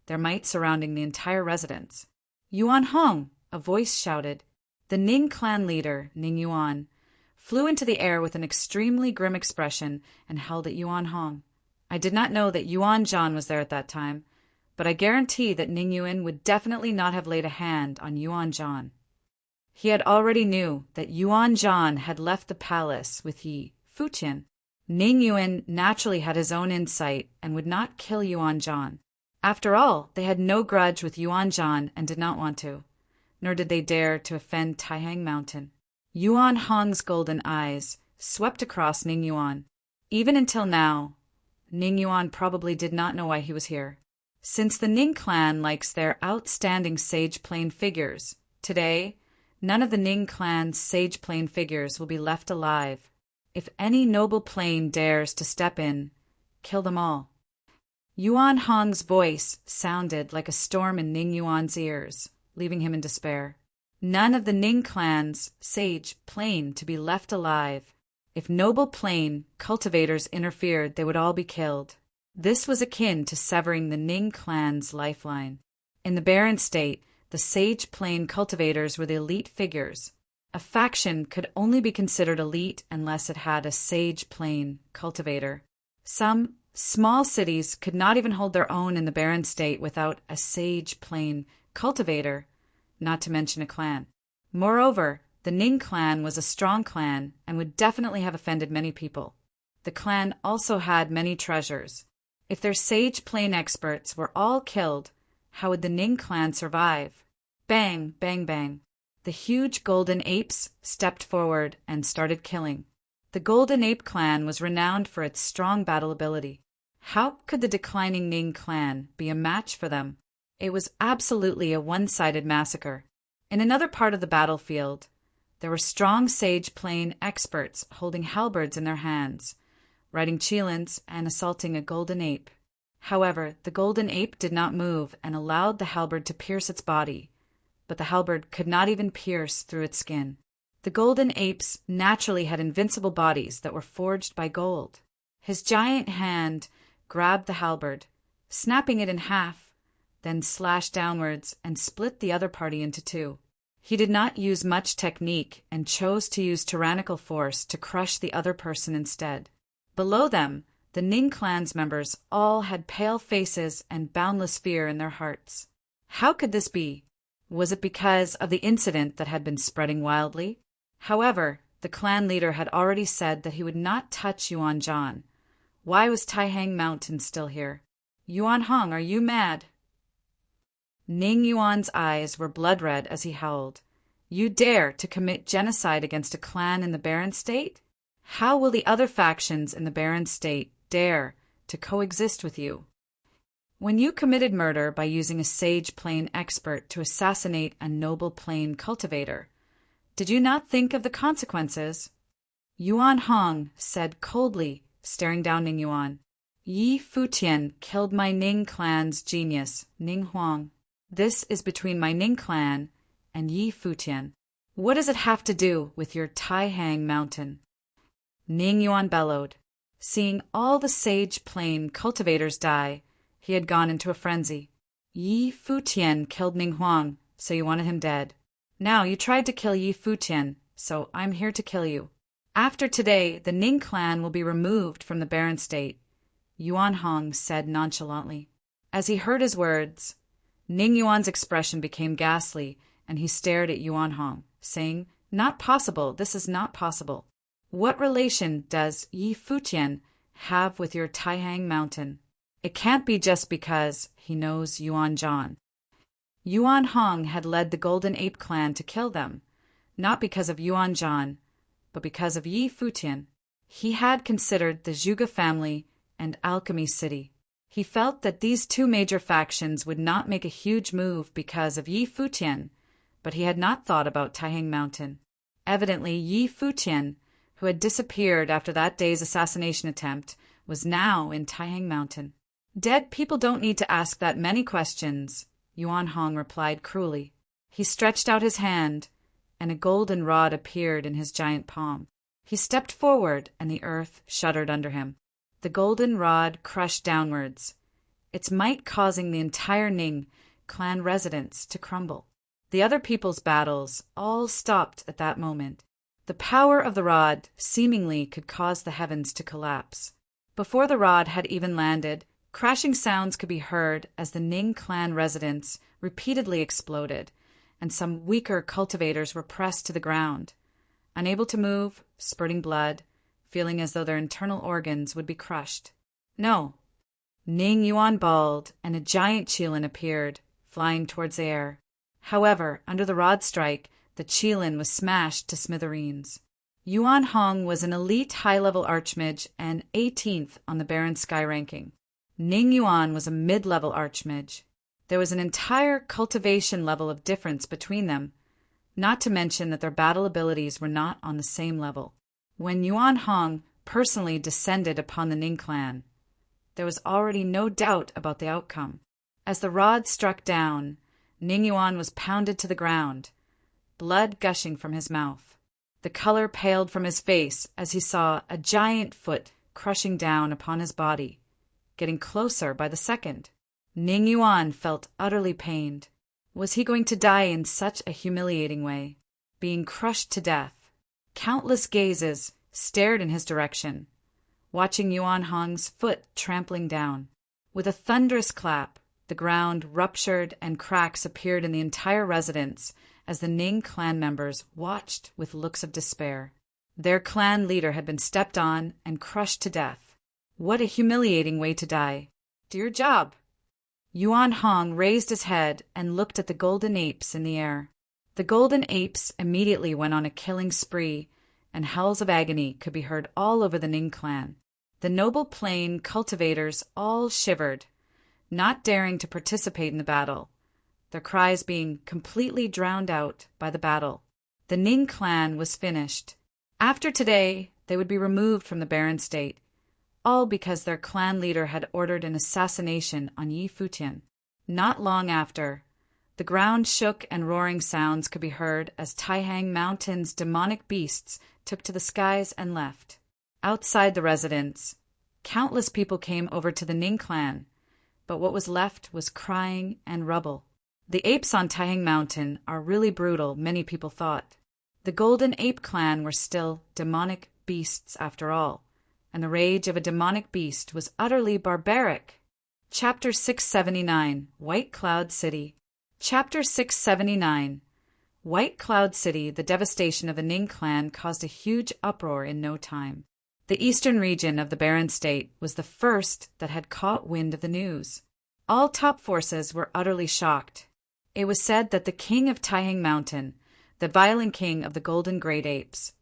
their might surrounding the entire residence. "Yuan Hong!" a voice shouted. The Ning clan leader, Ning Yuan, flew into the air with an extremely grim expression and held at Yuan Hong. I did not know that Yuan Zhan was there at that time, but I guarantee that Ning Yuan would definitely not have laid a hand on Yuan Zhan. He had already knew that Yuan Zhan had left the palace with Futian. Ning Yuan naturally had his own insight and would not kill Yuan Zhan. After all, they had no grudge with Yuan Zhan and did not want to, nor did they dare to offend Taihang Mountain. Yuan Hong's golden eyes swept across Ning Yuan. Even until now, Ning Yuan probably did not know why he was here. Since the Ning clan likes their outstanding sage plain figures, today, none of the Ning clan's sage plain figures will be left alive. If any noble plain dares to step in, kill them all. Yuan Hong's voice sounded like a storm in Ning Yuan's ears, leaving him in despair. None of the Ning clan's sage plain to be left alive. If noble plain cultivators interfered, they would all be killed. This was akin to severing the Ning clan's lifeline. In the barren state, the sage plain cultivators were the elite figures. A faction could only be considered elite unless it had a sage plain cultivator. Some small cities could not even hold their own in the barren state without a sage plain cultivator, not to mention a clan. Moreover, the Ning clan was a strong clan and would definitely have offended many people. The clan also had many treasures. If their sage plain experts were all killed, how would the Ning clan survive? Bang, bang, bang. The huge golden apes stepped forward and started killing. The Golden Ape clan was renowned for its strong battle ability. How could the declining Ning clan be a match for them? It was absolutely a one-sided massacre. In another part of the battlefield, there were strong sage plain experts holding halberds in their hands, riding cheelins and assaulting a golden ape. However, the golden ape did not move and allowed the halberd to pierce its body, but the halberd could not even pierce through its skin. The golden apes naturally had invincible bodies that were forged by gold. His giant hand grabbed the halberd, snapping it in half, then slashed downwards and split the other party into two. He did not use much technique and chose to use tyrannical force to crush the other person instead. Below them, the Ning clan's members all had pale faces and boundless fear in their hearts. How could this be? Was it because of the incident that had been spreading wildly? However, the clan leader had already said that he would not touch Yuan Zhan. Why was Taihang Mountain still here? Yuan Hong, are you mad? Ning Yuan's eyes were blood-red as he howled. You dare to commit genocide against a clan in the Barren State? How will the other factions in the Barren State dare to coexist with you? When you committed murder by using a sage plane expert to assassinate a noble plane cultivator, did you not think of the consequences? Yuan Hong said coldly, staring down Ning Yuan. Yi Futian killed my Ning clan's genius, Ning Huang. This is between my Ning clan and Yi Futian. What does it have to do with your Taihang Mountain? Ning Yuan bellowed. Seeing all the sage plane cultivators die, he had gone into a frenzy. Yi Futian killed Ning Huang, so you wanted him dead. Now you tried to kill Yi Futian, so I'm here to kill you. After today, the Ning clan will be removed from the Barren State, Yuan Hong said nonchalantly. As he heard his words, Ning Yuan's expression became ghastly, and he stared at Yuan Hong, saying, Not possible, this is not possible. What relation does Yi Futian have with your Taihang Mountain? It can't be just because he knows Yuan Zhan. Yuan Hong had led the Golden Ape clan to kill them, not because of Yuan Zhan, but because of Yi Futian. He had considered the Zhuge family and Alchemy City. He felt that these two major factions would not make a huge move because of Yi Futian, but he had not thought about Taihang Mountain. Evidently, Yi Futian, who had disappeared after that day's assassination attempt, was now in Taihang Mountain. Dead people don't need to ask that many questions, Yuan Hong replied cruelly. He stretched out his hand, and a golden rod appeared in his giant palm. He stepped forward, and the earth shuddered under him. The golden rod crushed downwards, its might causing the entire Ning clan residence to crumble. The other people's battles all stopped at that moment. The power of the rod seemingly could cause the heavens to collapse. Before the rod had even landed, crashing sounds could be heard as the Ning clan residence repeatedly exploded, and some weaker cultivators were pressed to the ground, unable to move, spurting blood, feeling as though their internal organs would be crushed. No. Ning Yuan bawled, and a giant qilin appeared, flying towards the air. However, under the rod strike, the qilin was smashed to smithereens. Yuan Hong was an elite high-level archmage and 18th on the Barren Sky ranking. Ning Yuan was a mid-level archmage. There was an entire cultivation level of difference between them, not to mention that their battle abilities were not on the same level. When Yuan Hong personally descended upon the Ning clan, there was already no doubt about the outcome. As the rod struck down, Ning Yuan was pounded to the ground, blood gushing from his mouth. The color paled from his face as he saw a giant foot crushing down upon his body, getting closer by the second. Ning Yuan felt utterly pained. Was he going to die in such a humiliating way, being crushed to death? Countless gazes stared in his direction, watching Yuan Hong's foot trampling down. With a thunderous clap, the ground ruptured and cracks appeared in the entire residence as the Ning clan members watched with looks of despair. Their clan leader had been stepped on and crushed to death. What a humiliating way to die. Do your job. Yuan Hong raised his head and looked at the golden apes in the air. The golden apes immediately went on a killing spree, and howls of agony could be heard all over the Ning clan. The noble plain cultivators all shivered, not daring to participate in the battle, their cries being completely drowned out by the battle. The Ning clan was finished. After today, they would be removed from the Barren State, all because their clan leader had ordered an assassination on Yi Futian. Not long after, the ground shook and roaring sounds could be heard as Taihang Mountain's demonic beasts took to the skies and left. Outside the residence, countless people came over to the Ning clan, but what was left was crying and rubble. The apes on Taihang Mountain are really brutal, many people thought. The Golden Ape Clan were still demonic beasts after all, and the rage of a demonic beast was utterly barbaric. Chapter 679, White Cloud City. Chapter 679, White Cloud City. The devastation of the Ning clan caused a huge uproar in no time. The eastern region of the Barren State was the first that had caught wind of the news. All top forces were utterly shocked. It was said that the king of Taihang Mountain, the violent king of the Golden Great Apes,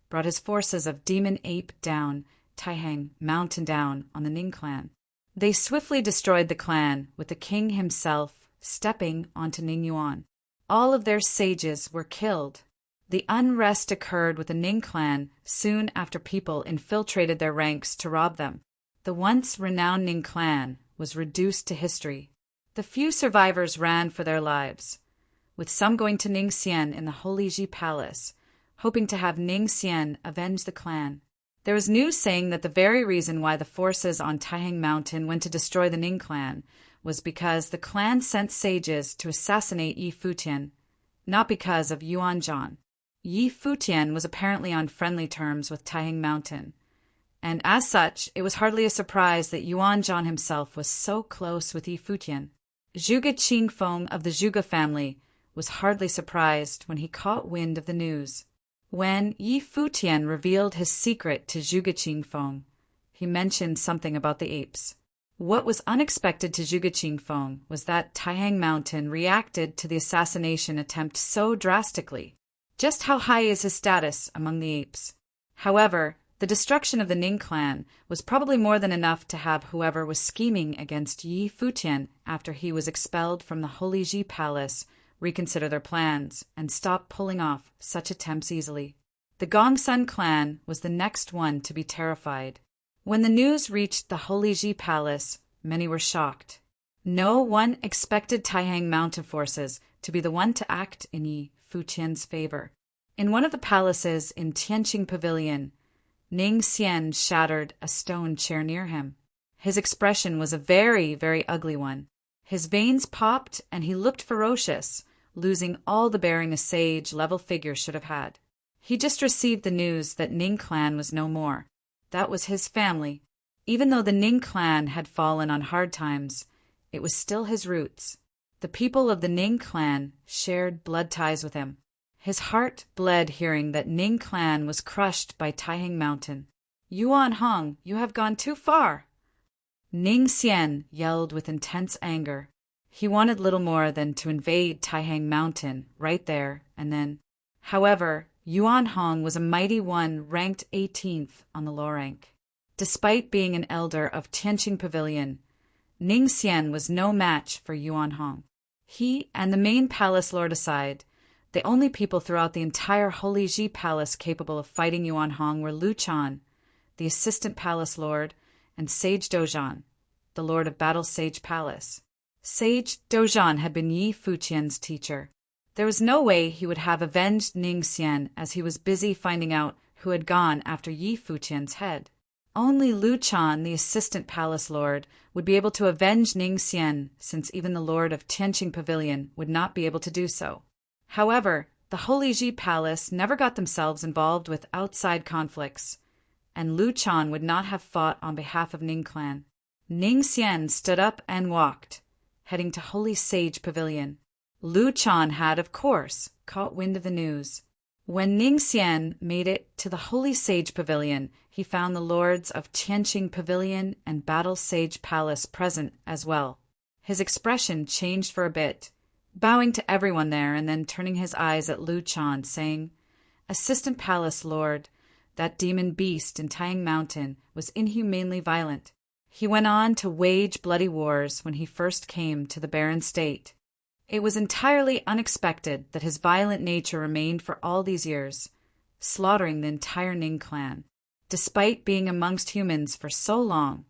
brought his forces of Demon Ape down, Taihang Mountain down on the Ning clan. They swiftly destroyed the clan, with the king himself stepping onto Ning Yuan. All of their sages were killed. The unrest occurred with the Ning clan soon after people infiltrated their ranks to rob them. The once renowned Ning clan was reduced to history. The few survivors ran for their lives, with some going to Ning Xian in the Holy Ji Palace, hoping to have Ning Xian avenge the clan. There was news saying that the very reason why the forces on Taihang Mountain went to destroy the Ning clan was because the clan sent sages to assassinate Yi Futian, not because of Yuan Zhan. Yi Futian was apparently on friendly terms with Taihang Mountain, and as such, it was hardly a surprise that Yuan Zhan himself was so close with Yi Futian. Zhuge Qingfeng of the Zhuge family was hardly surprised when he caught wind of the news. When Yi Futian revealed his secret to Zhuge Qingfeng, he mentioned something about the apes. What was unexpected to Zhuge Qingfeng was that Taihang Mountain reacted to the assassination attempt so drastically. Just how high is his status among the apes? However, the destruction of the Ning clan was probably more than enough to have whoever was scheming against Yi Futian after he was expelled from the Holy Ji Palace reconsider their plans and stop pulling off such attempts easily. The Gongsun clan was the next one to be terrified. When the news reached the Holy Ji Palace, many were shocked. No one expected Taihang Mountain forces to be the one to act in Yi Futian's favor. In one of the palaces in Tianqing Pavilion, Ning Xian shattered a stone chair near him. His expression was a very, very ugly one. His veins popped and he looked ferocious, losing all the bearing a sage level figure should have had. He just received the news that Ning clan was no more. That was his family. Even though the Ning clan had fallen on hard times, it was still his roots. The people of the Ning clan shared blood ties with him. His heart bled hearing that Ning clan was crushed by Taihang Mountain. Yuan Hong, you have gone too far! Ning Xian yelled with intense anger. He wanted little more than to invade Taihang Mountain right there and then. However, Yuan Hong was a mighty one ranked 18th on the low rank. Despite being an elder of Tianqing Pavilion, Ning Xian was no match for Yuan Hong. He and the main palace lord aside, the only people throughout the entire Holy Ji Palace capable of fighting Yuan Hong were Lu Chan, the assistant palace lord, and Sage Dozhan, the lord of Battle Sage Palace. Sage Dozhan had been Yi Futian's teacher. There was no way he would have avenged Ning Xian as he was busy finding out who had gone after Yi Futian's head. Only Lu Chan, the assistant palace lord, would be able to avenge Ning Xian, since even the lord of Tianqing Pavilion would not be able to do so. However, the Holy Ji Palace never got themselves involved with outside conflicts, and Lu Chan would not have fought on behalf of Ning clan. Ning Xian stood up and walked, heading to Holy Sage Pavilion. Lu Chan had, of course, caught wind of the news. When Ning Xian made it to the Holy Sage Pavilion, he found the lords of Tianqing Pavilion and Battle Sage Palace present as well. His expression changed for a bit, bowing to everyone there and then turning his eyes at Lu Chan, saying, "Assistant Palace Lord, that demon beast in Taihang Mountain was inhumanely violent. He went on to wage bloody wars when he first came to the Barren State. It was entirely unexpected that his violent nature remained for all these years, slaughtering the entire Ning clan. Despite being amongst humans for so long,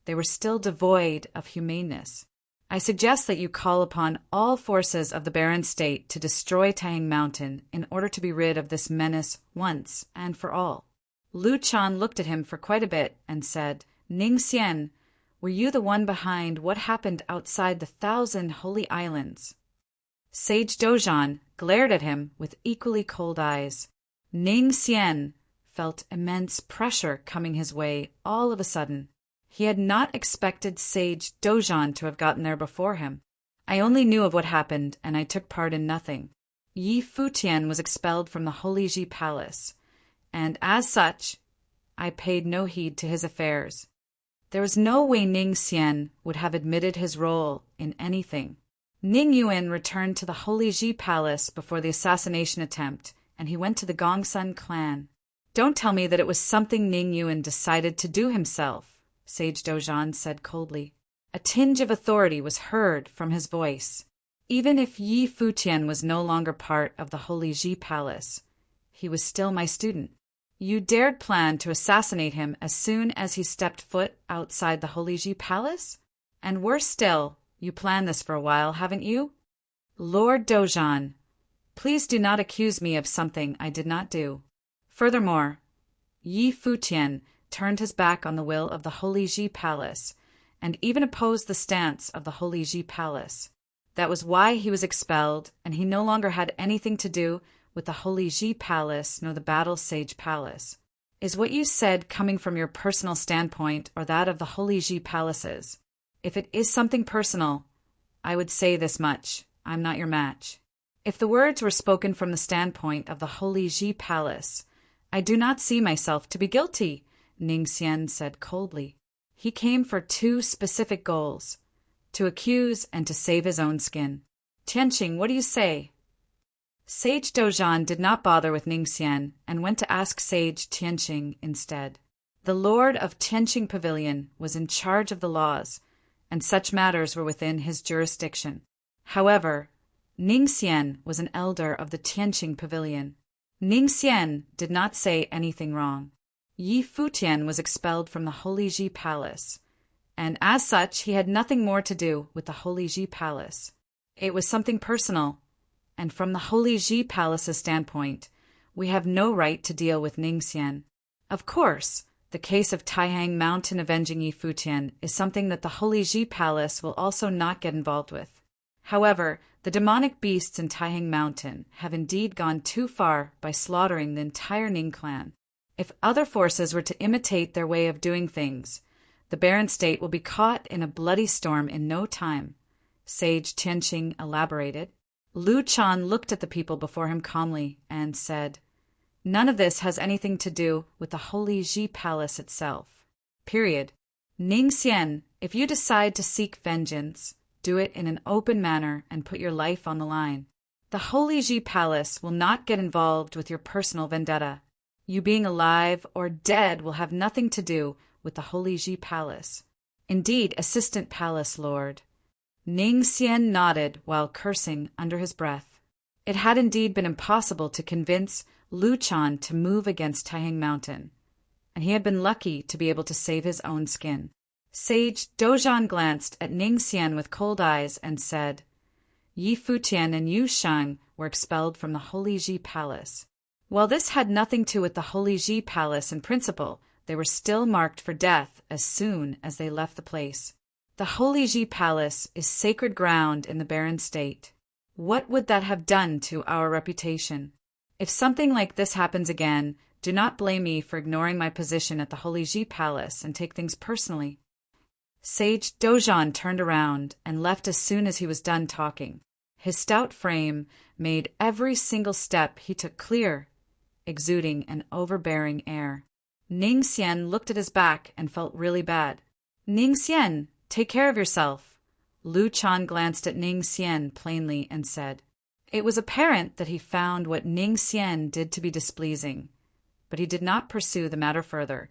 they were still devoid of humaneness. I suggest that you call upon all forces of the Barren State to destroy Taihang Mountain in order to be rid of this menace once and for all." Lu Chan looked at him for quite a bit and said, "Ning Xian, were you the one behind what happened outside the 1,000 holy islands? Sage Dojan glared at him with equally cold eyes. Ning Xian felt immense pressure coming his way all of a sudden. He had not expected Sage Dojan to have gotten there before him. I only knew of what happened, and I took part in nothing. Yi Futian was expelled from the Holy Ji Palace, and as such, I paid no heed to his affairs. There was no way Ning Xian would have admitted his role in anything. Ning Yuan returned to the Holy Ji Palace before the assassination attempt, and he went to the Gongsun clan. Don't tell me that it was something Ning Yuan decided to do himself, Sage Dojan said coldly. A tinge of authority was heard from his voice. Even if Yi Futian was no longer part of the Holy Ji Palace, he was still my student. You dared plan to assassinate him as soon as he stepped foot outside the Holy Ji Palace? And worse still, you planned this for a while, haven't you? Lord Dojan, please do not accuse me of something I did not do. Furthermore, Yi Futian turned his back on the will of the Holy Ji Palace, and even opposed the stance of the Holy Ji Palace. That was why he was expelled, and he no longer had anything to do with the Holy Ji Palace nor the Battle Sage Palace. Is what you said coming from your personal standpoint or that of the Holy Ji Palaces? If it is something personal, I would say this much: I'm not your match. If the words were spoken from the standpoint of the Holy Ji Palace, I do not see myself to be guilty, Ning Xian said coldly. He came for two specific goals: to accuse and to save his own skin. Tianqing, what do you say? Sage Dojan did not bother with Ning Xian and went to ask Sage Tianqing instead. The Lord of Tianqing Pavilion was in charge of the laws, and such matters were within his jurisdiction. However, Ning Xian was an elder of the Tianqing Pavilion. Ning Xian did not say anything wrong. Yi Futian was expelled from the Holy Ji Palace, and as such he had nothing more to do with the Holy Ji Palace. It was something personal, and from the Holy Ji Palace's standpoint, we have no right to deal with Ning Xian. Of course, the case of Taihang Mountain avenging Yi Futian is something that the Holy Ji Palace will also not get involved with. However, the demonic beasts in Taihang Mountain have indeed gone too far by slaughtering the entire Ning clan. If other forces were to imitate their way of doing things, the barren state will be caught in a bloody storm in no time, Sage Tianqing elaborated. Lu Chan looked at the people before him calmly and said, None of this has anything to do with the Holy Ji Palace itself. Period. Ning Xian, if you decide to seek vengeance, do it in an open manner and put your life on the line. The Holy Ji Palace will not get involved with your personal vendetta. You being alive or dead will have nothing to do with the Holy Ji Palace. Indeed, Assistant Palace Lord. Ning Xian nodded while cursing under his breath. It had indeed been impossible to convince Lu Chan to move against Taihang Mountain, and he had been lucky to be able to save his own skin. Sage Dojan glanced at Ning Xian with cold eyes and said, Yi Futian and Yu Shang were expelled from the Holy Ji Palace. While this had nothing to do with the Holy Ji Palace in principle, they were still marked for death as soon as they left the place. The Holy Ji Palace is sacred ground in the barren state. What would that have done to our reputation? If something like this happens again, do not blame me for ignoring my position at the Holy Ji Palace and take things personally. Sage Dojan turned around and left as soon as he was done talking. His stout frame made every single step he took clear, exuding an overbearing air. Ning Xian looked at his back and felt really bad. Ning Xian, take care of yourself. Lu Chan glanced at Ning Xian plainly and said. It was apparent that he found what Ning Xian did to be displeasing, but he did not pursue the matter further.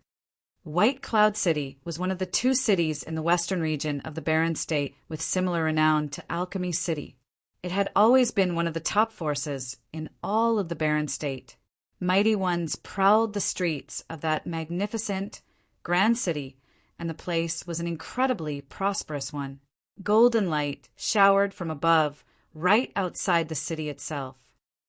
White Cloud City was one of the two cities in the western region of the barren state with similar renown to Alchemy City. It had always been one of the top forces in all of the barren state. Mighty ones prowled the streets of that magnificent, grand city, and the place was an incredibly prosperous one. Golden light showered from above, right outside the city itself.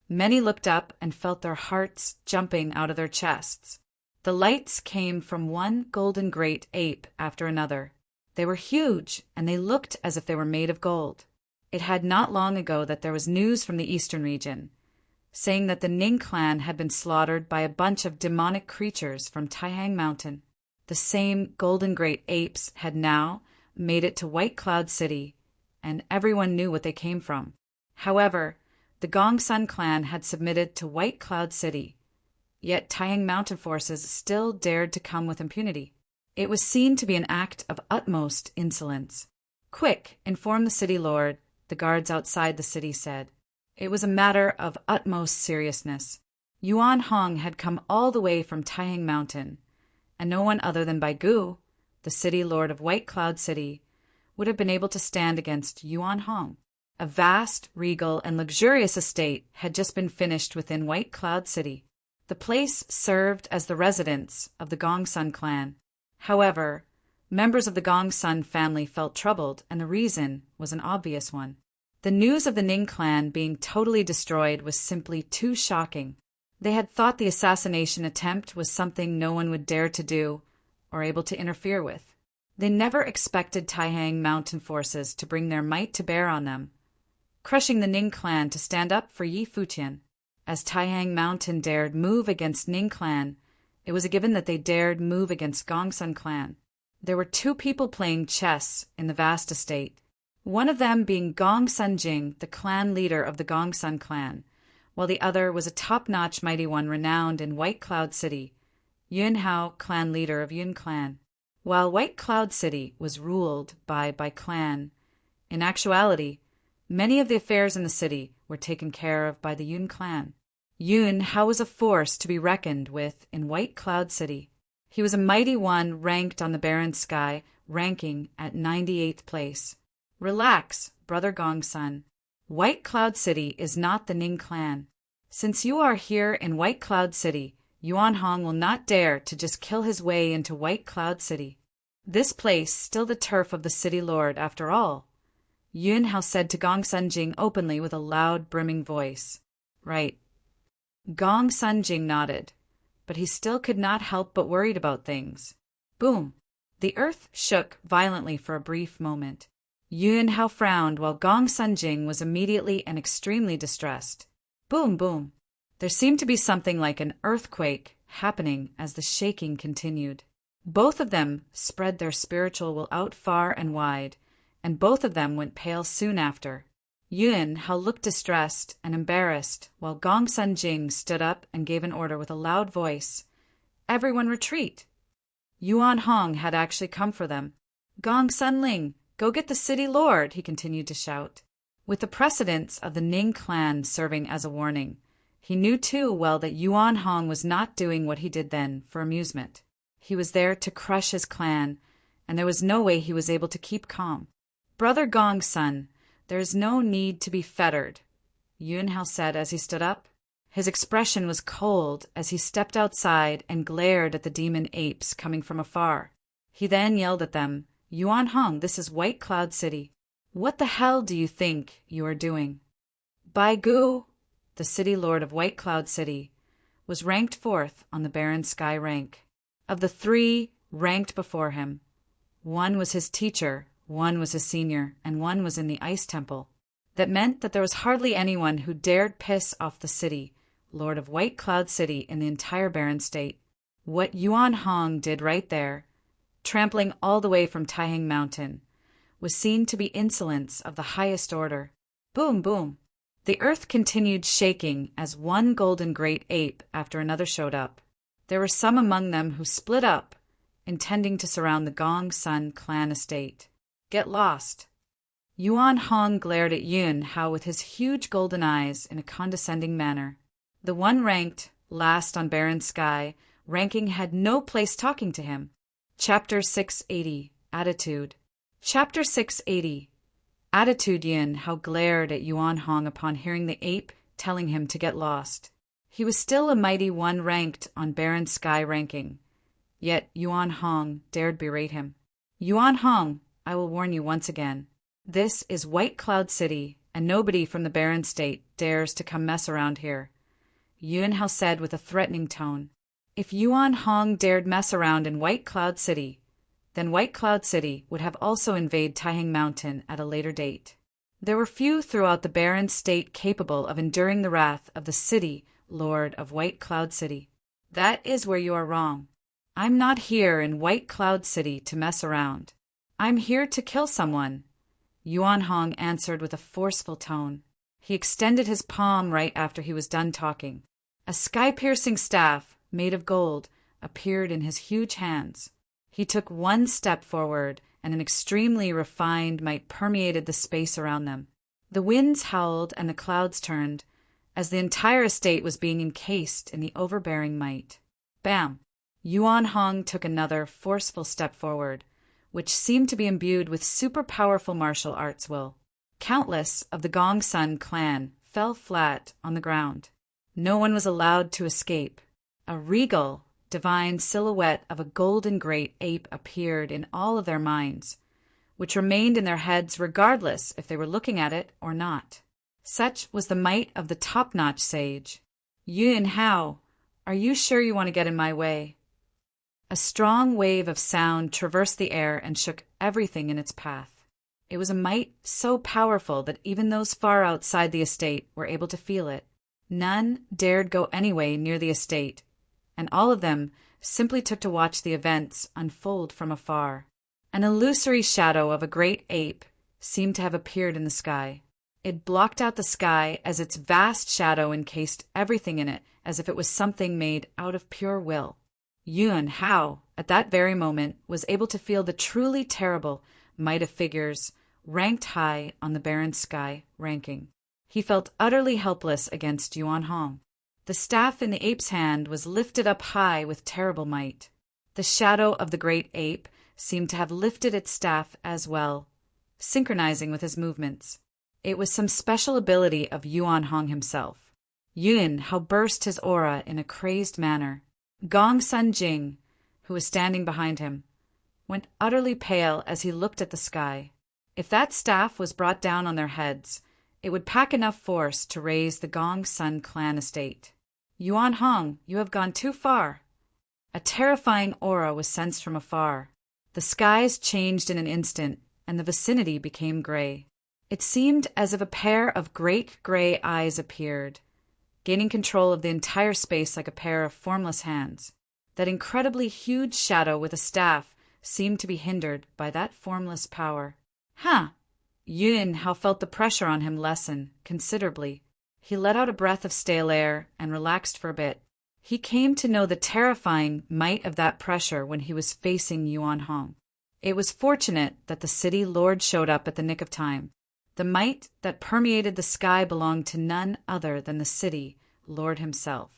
Many looked up and felt their hearts jumping out of their chests. The lights came from one golden great ape after another. They were huge, and they looked as if they were made of gold. It had not long ago that there was news from the eastern region, saying that the Ning clan had been slaughtered by a bunch of demonic creatures from Taihang Mountain. The same golden great apes had now made it to White Cloud City, and everyone knew what they came from. However, the Gongsun clan had submitted to White Cloud City, yet Taihang Mountain forces still dared to come with impunity. It was seen to be an act of utmost insolence. "Quick, inform the city lord," the guards outside the city said. It was a matter of utmost seriousness. Yuan Hong had come all the way from Taihang Mountain, and no one other than Bai Gu, the city lord of White Cloud City, would have been able to stand against Yuan Hong. A vast, regal, and luxurious estate had just been finished within White Cloud City. The place served as the residence of the Gongsun clan. However, members of the Gongsun family felt troubled, and the reason was an obvious one. The news of the Ning clan being totally destroyed was simply too shocking. They had thought the assassination attempt was something no one would dare to do or able to interfere with. They never expected Taihang Mountain forces to bring their might to bear on them, crushing the Ning clan to stand up for Yi Futian. As Taihang Mountain dared move against Ning clan, it was a given that they dared move against Gongsun clan. There were two people playing chess in the vast estate, one of them being Gong Sun Jing, the clan leader of the Gongsun clan, while the other was a top-notch mighty one renowned in White Cloud City, Yun Hao, clan leader of Yun clan. While White Cloud City was ruled by clan, in actuality, many of the affairs in the city were taken care of by the Yun clan. Yun Hao was a force to be reckoned with in White Cloud City. He was a mighty one ranked on the barren sky, ranking at 98th place. Relax, brother Gongsun. White Cloud City is not the Ning clan. Since you are here in White Cloud City, Yuan Hong will not dare to just kill his way into White Cloud City. This place still the turf of the city lord after all. Yun Hao said to Gong Sun Jing openly with a loud, brimming voice. Right. Gong Sun Jing nodded, but he still could not help but worried about things. Boom! The earth shook violently for a brief moment. Yun Hao frowned while Gong Sun Jing was immediately and extremely distressed. Boom, boom. There seemed to be something like an earthquake happening as the shaking continued. Both of them spread their spiritual will out far and wide, and both of them went pale soon after. Yun Hao looked distressed and embarrassed, while Gong Sun Jing stood up and gave an order with a loud voice. Everyone retreat! Yuan Hong had actually come for them. Gong Sun Ling, go get the city lord, he continued to shout. With the precedence of the Ning clan serving as a warning, he knew too well that Yuan Hong was not doing what he did then for amusement. He was there to crush his clan, and there was no way he was able to keep calm. Brother Gong Sun, there is no need to be fettered, Yun Hao said as he stood up. His expression was cold as he stepped outside and glared at the demon apes coming from afar. He then yelled at them, Yuan Hong, this is White Cloud City. What the hell do you think you are doing? Bai Gu, the city lord of White Cloud City, was ranked fourth on the barren sky rank. Of the three ranked before him, one was his teacher, one was his senior, and one was in the ice temple. That meant that there was hardly anyone who dared piss off the city, lord of White Cloud City, in the entire barren state. What Yuan Hong did right there, trampling all the way from Taihang Mountain, was seen to be insolence of the highest order. Boom, boom. The earth continued shaking as one golden great ape after another showed up. There were some among them who split up, intending to surround the Gong Sun clan estate. Get lost. Yuan Hong glared at Yun Hao with his huge golden eyes in a condescending manner. The one ranked last on barren sky ranking had no place talking to him. Chapter 680, Attitude. Chapter 680, Attitude. Yun Hao glared at Yuan Hong upon hearing the ape telling him to get lost. He was still a mighty one ranked on barren sky ranking, yet Yuan Hong dared berate him. Yuan Hong, I will warn you once again. This is White Cloud City, and nobody from the barren state dares to come mess around here, Yun Hao said with a threatening tone. If Yuan Hong dared mess around in White Cloud City, then White Cloud City would have also invaded Taihang Mountain at a later date. There were few throughout the barren state capable of enduring the wrath of the city lord of White Cloud City. That is where you are wrong. I'm not here in White Cloud City to mess around. I'm here to kill someone, Yuan Hong answered with a forceful tone. He extended his palm right after he was done talking. A sky-piercing staff, made of gold, appeared in his huge hands. He took one step forward, and an extremely refined might permeated the space around them. The winds howled and the clouds turned, as the entire estate was being encased in the overbearing might. Bam! Yuan Hong took another forceful step forward, which seemed to be imbued with super-powerful martial arts will. Countless of the Gongsun clan fell flat on the ground. No one was allowed to escape. A regal, divine silhouette of a golden great ape appeared in all of their minds, which remained in their heads regardless if they were looking at it or not. Such was the might of the top-notch sage. Yun Hao, are you sure you want to get in my way? A strong wave of sound traversed the air and shook everything in its path. It was a might so powerful that even those far outside the estate were able to feel it. None dared go anyway near the estate, and all of them simply took to watch the events unfold from afar. An illusory shadow of a great ape seemed to have appeared in the sky. It blocked out the sky as its vast shadow encased everything in it as if it was something made out of pure will. Yuan Hao, at that very moment, was able to feel the truly terrible might of figures ranked high on the barren sky ranking. He felt utterly helpless against Yuan Hong. The staff in the ape's hand was lifted up high with terrible might. The shadow of the great ape seemed to have lifted its staff as well, synchronizing with his movements. It was some special ability of Yuan Hong himself. Yuan Hao burst his aura in a crazed manner. Gong Sun Jing, who was standing behind him, went utterly pale as he looked at the sky. If that staff was brought down on their heads, it would pack enough force to raise the Gong Sun clan estate. Yuan Hong, you have gone too far. A terrifying aura was sensed from afar. The skies changed in an instant, and the vicinity became gray. It seemed as if a pair of great gray eyes appeared, gaining control of the entire space like a pair of formless hands. That incredibly huge shadow with a staff seemed to be hindered by that formless power. Yuan Hao felt the pressure on him lessen considerably. He let out a breath of stale air and relaxed for a bit. He came to know the terrifying might of that pressure when he was facing Yuan Hong. It was fortunate that the city lord showed up at the nick of time. The might that permeated the sky belonged to none other than the city lord himself.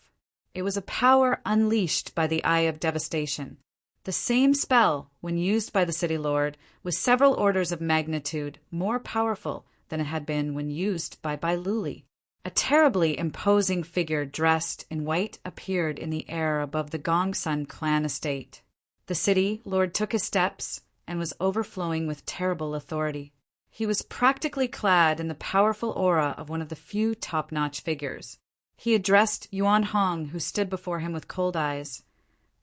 It was a power unleashed by the Eye of Devastation. The same spell, when used by the city lord, was several orders of magnitude more powerful than it had been when used by Bailuli. A terribly imposing figure dressed in white appeared in the air above the Gongsun clan estate. The city lord took his steps and was overflowing with terrible authority. He was practically clad in the powerful aura of one of the few top-notch figures. He addressed Yuan Hong, who stood before him with cold eyes.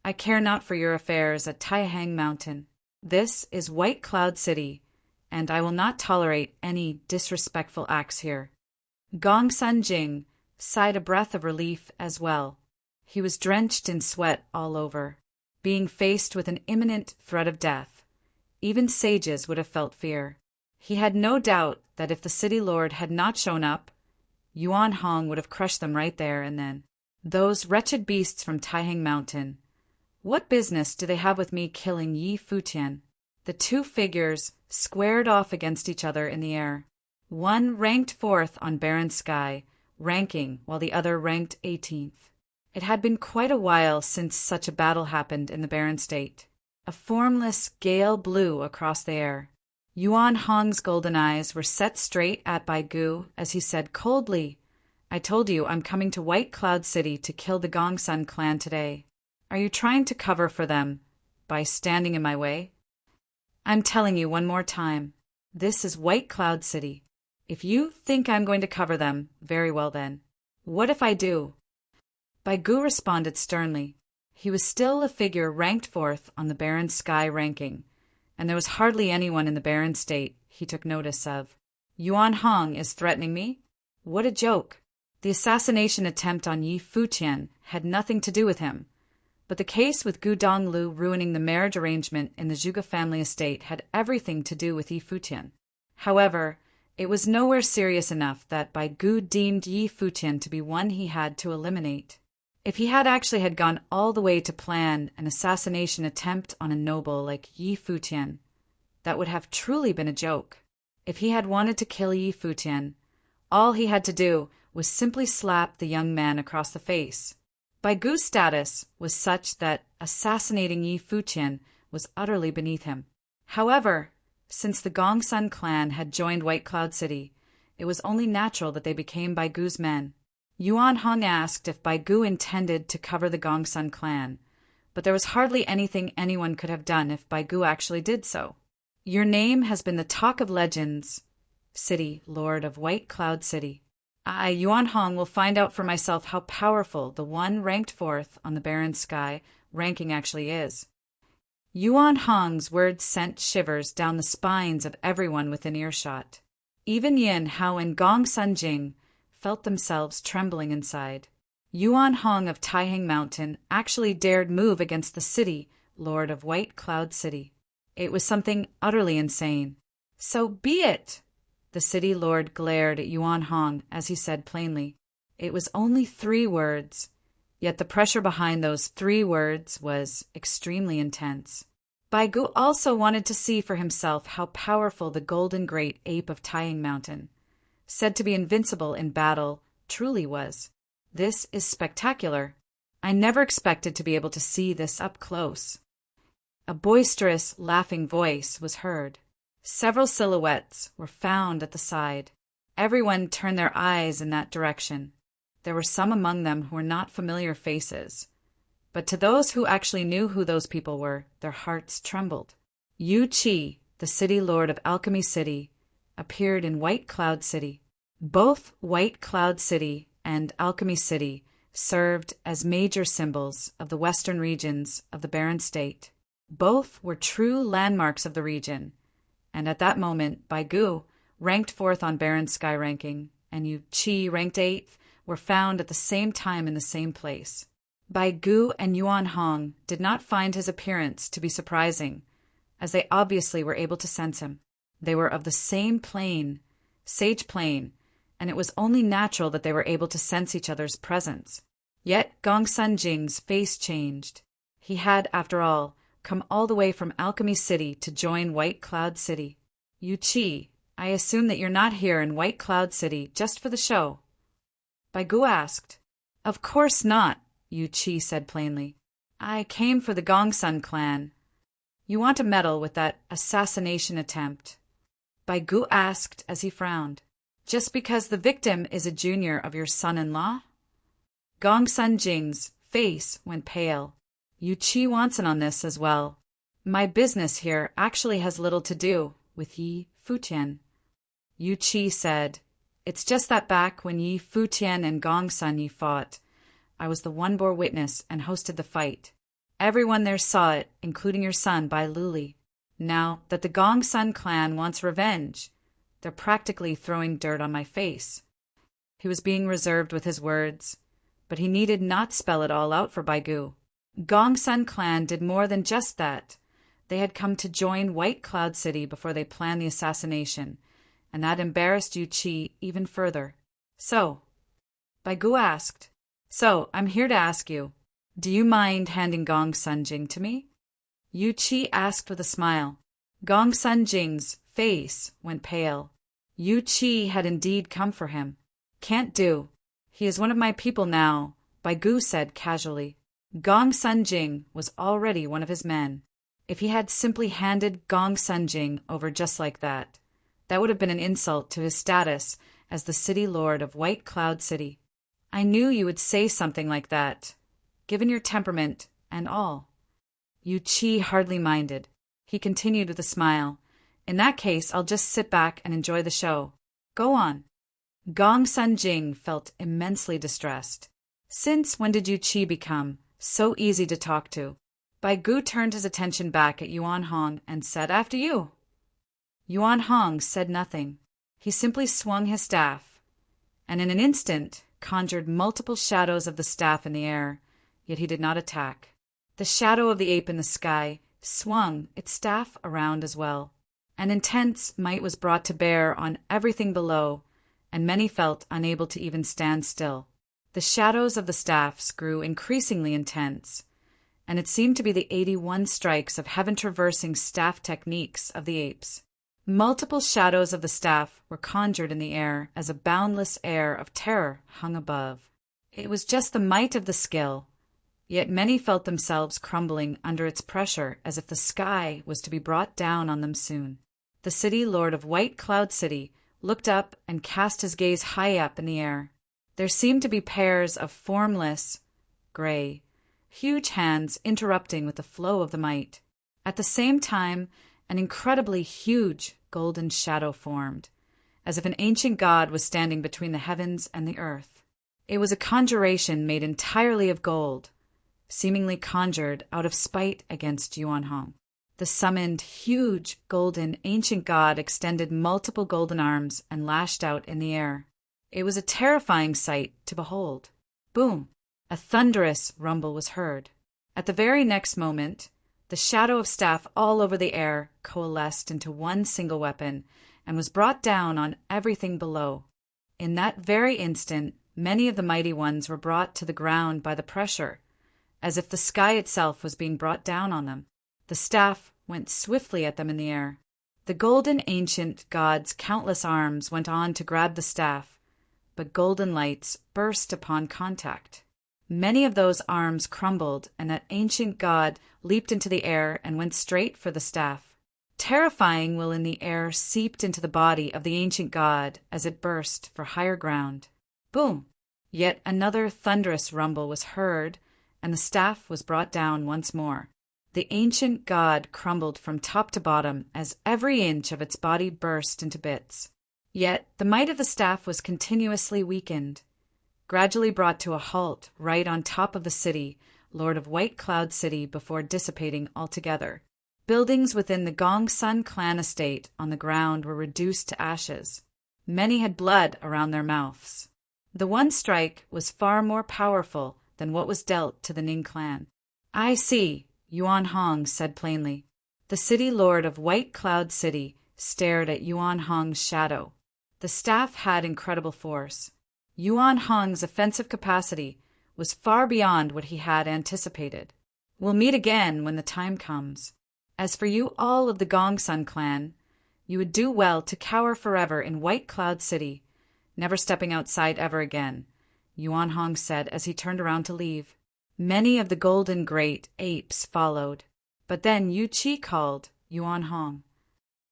I care not for your affairs at Taihang Mountain. This is White Cloud City, and I will not tolerate any disrespectful acts here. Gong Sun Jing sighed a breath of relief as well. He was drenched in sweat all over. Being faced with an imminent threat of death, even sages would have felt fear. He had no doubt that if the city lord had not shown up, Yuan Hong would have crushed them right there and then. Those wretched beasts from Taihang Mountain. What business do they have with me killing Yi Futian? The two figures squared off against each other in the air. One ranked fourth on barren sky, ranking, while the other ranked 18th. It had been quite a while since such a battle happened in the barren state. A formless gale blew across the air. Yuan Hong's golden eyes were set straight at Bai Gu as he said coldly, I told you I'm coming to White Cloud City to kill the Gongsun clan today. Are you trying to cover for them by standing in my way? I'm telling you one more time, this is White Cloud City. If you think I'm going to cover them, very well then. What if I do? Bai Gu responded sternly. He was still a figure ranked fourth on the barren sky ranking, and there was hardly anyone in the barren state he took notice of. Yuan Hong is threatening me? What a joke! The assassination attempt on Yi Futian had nothing to do with him, but the case with Gu Donglu ruining the marriage arrangement in the Zhuge family estate had everything to do with Yi Futian. However, it was nowhere serious enough that Bai Gu deemed Yi Futian to be one he had to eliminate. If he had gone all the way to plan an assassination attempt on a noble like Yi Futian, that would have truly been a joke. If he had wanted to kill Yi Futian, all he had to do was simply slap the young man across the face. Bai Gu's status was such that assassinating Yi Futian was utterly beneath him. However, since the Gongsun clan had joined White Cloud City, it was only natural that they became Bai Gu's men. Yuan Hong asked if Bai Gu intended to cover the Gongsun clan, but there was hardly anything anyone could have done if Bai Gu actually did so. Your name has been the talk of Legends City, Lord of White Cloud City. I, Yuan Hong, will find out for myself how powerful the one ranked fourth on the barren sky ranking actually is. Yuan Hong's words sent shivers down the spines of everyone within earshot. Even Yin Hao and Gong Sun Jing felt themselves trembling inside. Yuan Hong of Taihang Mountain actually dared move against the city, Lord of White Cloud City. It was something utterly insane. So be it! The city lord glared at Yuan Hong as he said plainly. It was only 3 words, yet the pressure behind those 3 words was extremely intense. Bai Gu also wanted to see for himself how powerful the golden great ape of Taihang Mountain, said to be invincible in battle, truly was. This is spectacular. I never expected to be able to see this up close. A boisterous, laughing voice was heard. Several silhouettes were found at the side. Everyone turned their eyes in that direction. There were some among them who were not familiar faces, but to those who actually knew who those people were, their hearts trembled. Yu Qi, the city lord of Alchemy City, appeared in White Cloud City. Both White Cloud City and Alchemy City served as major symbols of the western regions of the Barren State. Both were true landmarks of the region, and at that moment, Bai Gu, ranked 4th on Barren Sky ranking, and Yu Qi, ranked 8th, were found at the same time in the same place. Bai Gu and Yuan Hong did not find his appearance to be surprising, as they obviously were able to sense him. They were of the same plane, Sage Plane, and it was only natural that they were able to sense each other's presence. Yet Gong Sun Jing's face changed. He had, after all, come all the way from Alchemy City to join White Cloud City. Yu Qi, I assume that you're not here in White Cloud City just for the show. Bai Gu asked. Of course not, Yu Qi said plainly. I came for the Gongsun clan. You want to meddle with that assassination attempt? Bai Gu asked as he frowned. Just because the victim is a junior of your son-in-law? Gong Sun Jing's face went pale. Yu Qi wants in on this as well. My business here actually has little to do with Yi Futian. Yu Qi said, It's just that back when Yi Futian and Gong Sun Yi fought, I was the one-bore witness and hosted the fight. Everyone there saw it, including your son, Bai Luli. Now that the Gong Sun clan wants revenge, they're practically throwing dirt on my face. He was being reserved with his words, but he needed not spell it all out for Bai Gu. Gong Sun clan did more than just that. They had come to join White Cloud City before they planned the assassination, and that embarrassed Yu Qi even further. So, Bai Gu asked, So, I'm here to ask you, do you mind handing Gong Sun Jing to me? Yu Qi asked with a smile. Gong Sun Jing's face went pale. Yu Qi had indeed come for him. Can't do. He is one of my people now, Bai Gu said casually. Gong Sun Jing was already one of his men. If he had simply handed Gong Sun Jing over just like that, that would have been an insult to his status as the city lord of White Cloud City. I knew you would say something like that, given your temperament and all. Yu Qi hardly minded. He continued with a smile. In that case, I'll just sit back and enjoy the show. Go on. Gong Sun Jing felt immensely distressed. Since when did Yu Qi become so easy to talk to? Bai Gu turned his attention back at Yuan Hong and said, "After you." Yuan Hong said nothing. He simply swung his staff, and in an instant conjured multiple shadows of the staff in the air, yet he did not attack. The shadow of the ape in the sky swung its staff around as well. An intense might was brought to bear on everything below, and many felt unable to even stand still. The shadows of the staffs grew increasingly intense, and it seemed to be the 81 strikes of heaven-traversing staff techniques of the apes. Multiple shadows of the staff were conjured in the air as a boundless air of terror hung above. It was just the might of the skill, yet many felt themselves crumbling under its pressure as if the sky was to be brought down on them soon. The city lord of White Cloud City looked up and cast his gaze high up in the air. There seemed to be pairs of formless, gray, huge hands interrupting with the flow of the might. At the same time, an incredibly huge golden shadow formed, as if an ancient god was standing between the heavens and the earth. It was a conjuration made entirely of gold, seemingly conjured out of spite against Yuan Hong. The summoned, huge, golden, ancient god extended multiple golden arms and lashed out in the air. It was a terrifying sight to behold. Boom! A thunderous rumble was heard. At the very next moment, the shadow of staff all over the air coalesced into one single weapon and was brought down on everything below. In that very instant, many of the mighty ones were brought to the ground by the pressure, as if the sky itself was being brought down on them. The staff went swiftly at them in the air. The golden ancient god's countless arms went on to grab the staff, but golden lights burst upon contact. Many of those arms crumbled, and that ancient god leaped into the air and went straight for the staff. Terrifying will in the air seeped into the body of the ancient god as it burst for higher ground. Boom! Yet another thunderous rumble was heard, and the staff was brought down once more. The ancient god crumbled from top to bottom as every inch of its body burst into bits. Yet the might of the staff was continuously weakened, gradually brought to a halt right on top of the city, lord of White Cloud City, before dissipating altogether. Buildings within the Gongsun clan estate on the ground were reduced to ashes. Many had blood around their mouths. The one strike was far more powerful than what was dealt to the Ning clan. "I see," Yuan Hong said plainly. The city lord of White Cloud City stared at Yuan Hong's shadow. The staff had incredible force. Yuan Hong's offensive capacity was far beyond what he had anticipated. "We'll meet again when the time comes. As for you all of the Gongsun clan, you would do well to cower forever in White Cloud City, never stepping outside ever again," Yuan Hong said as he turned around to leave. Many of the golden great apes followed, but then Yu Qi called Yuan Hong.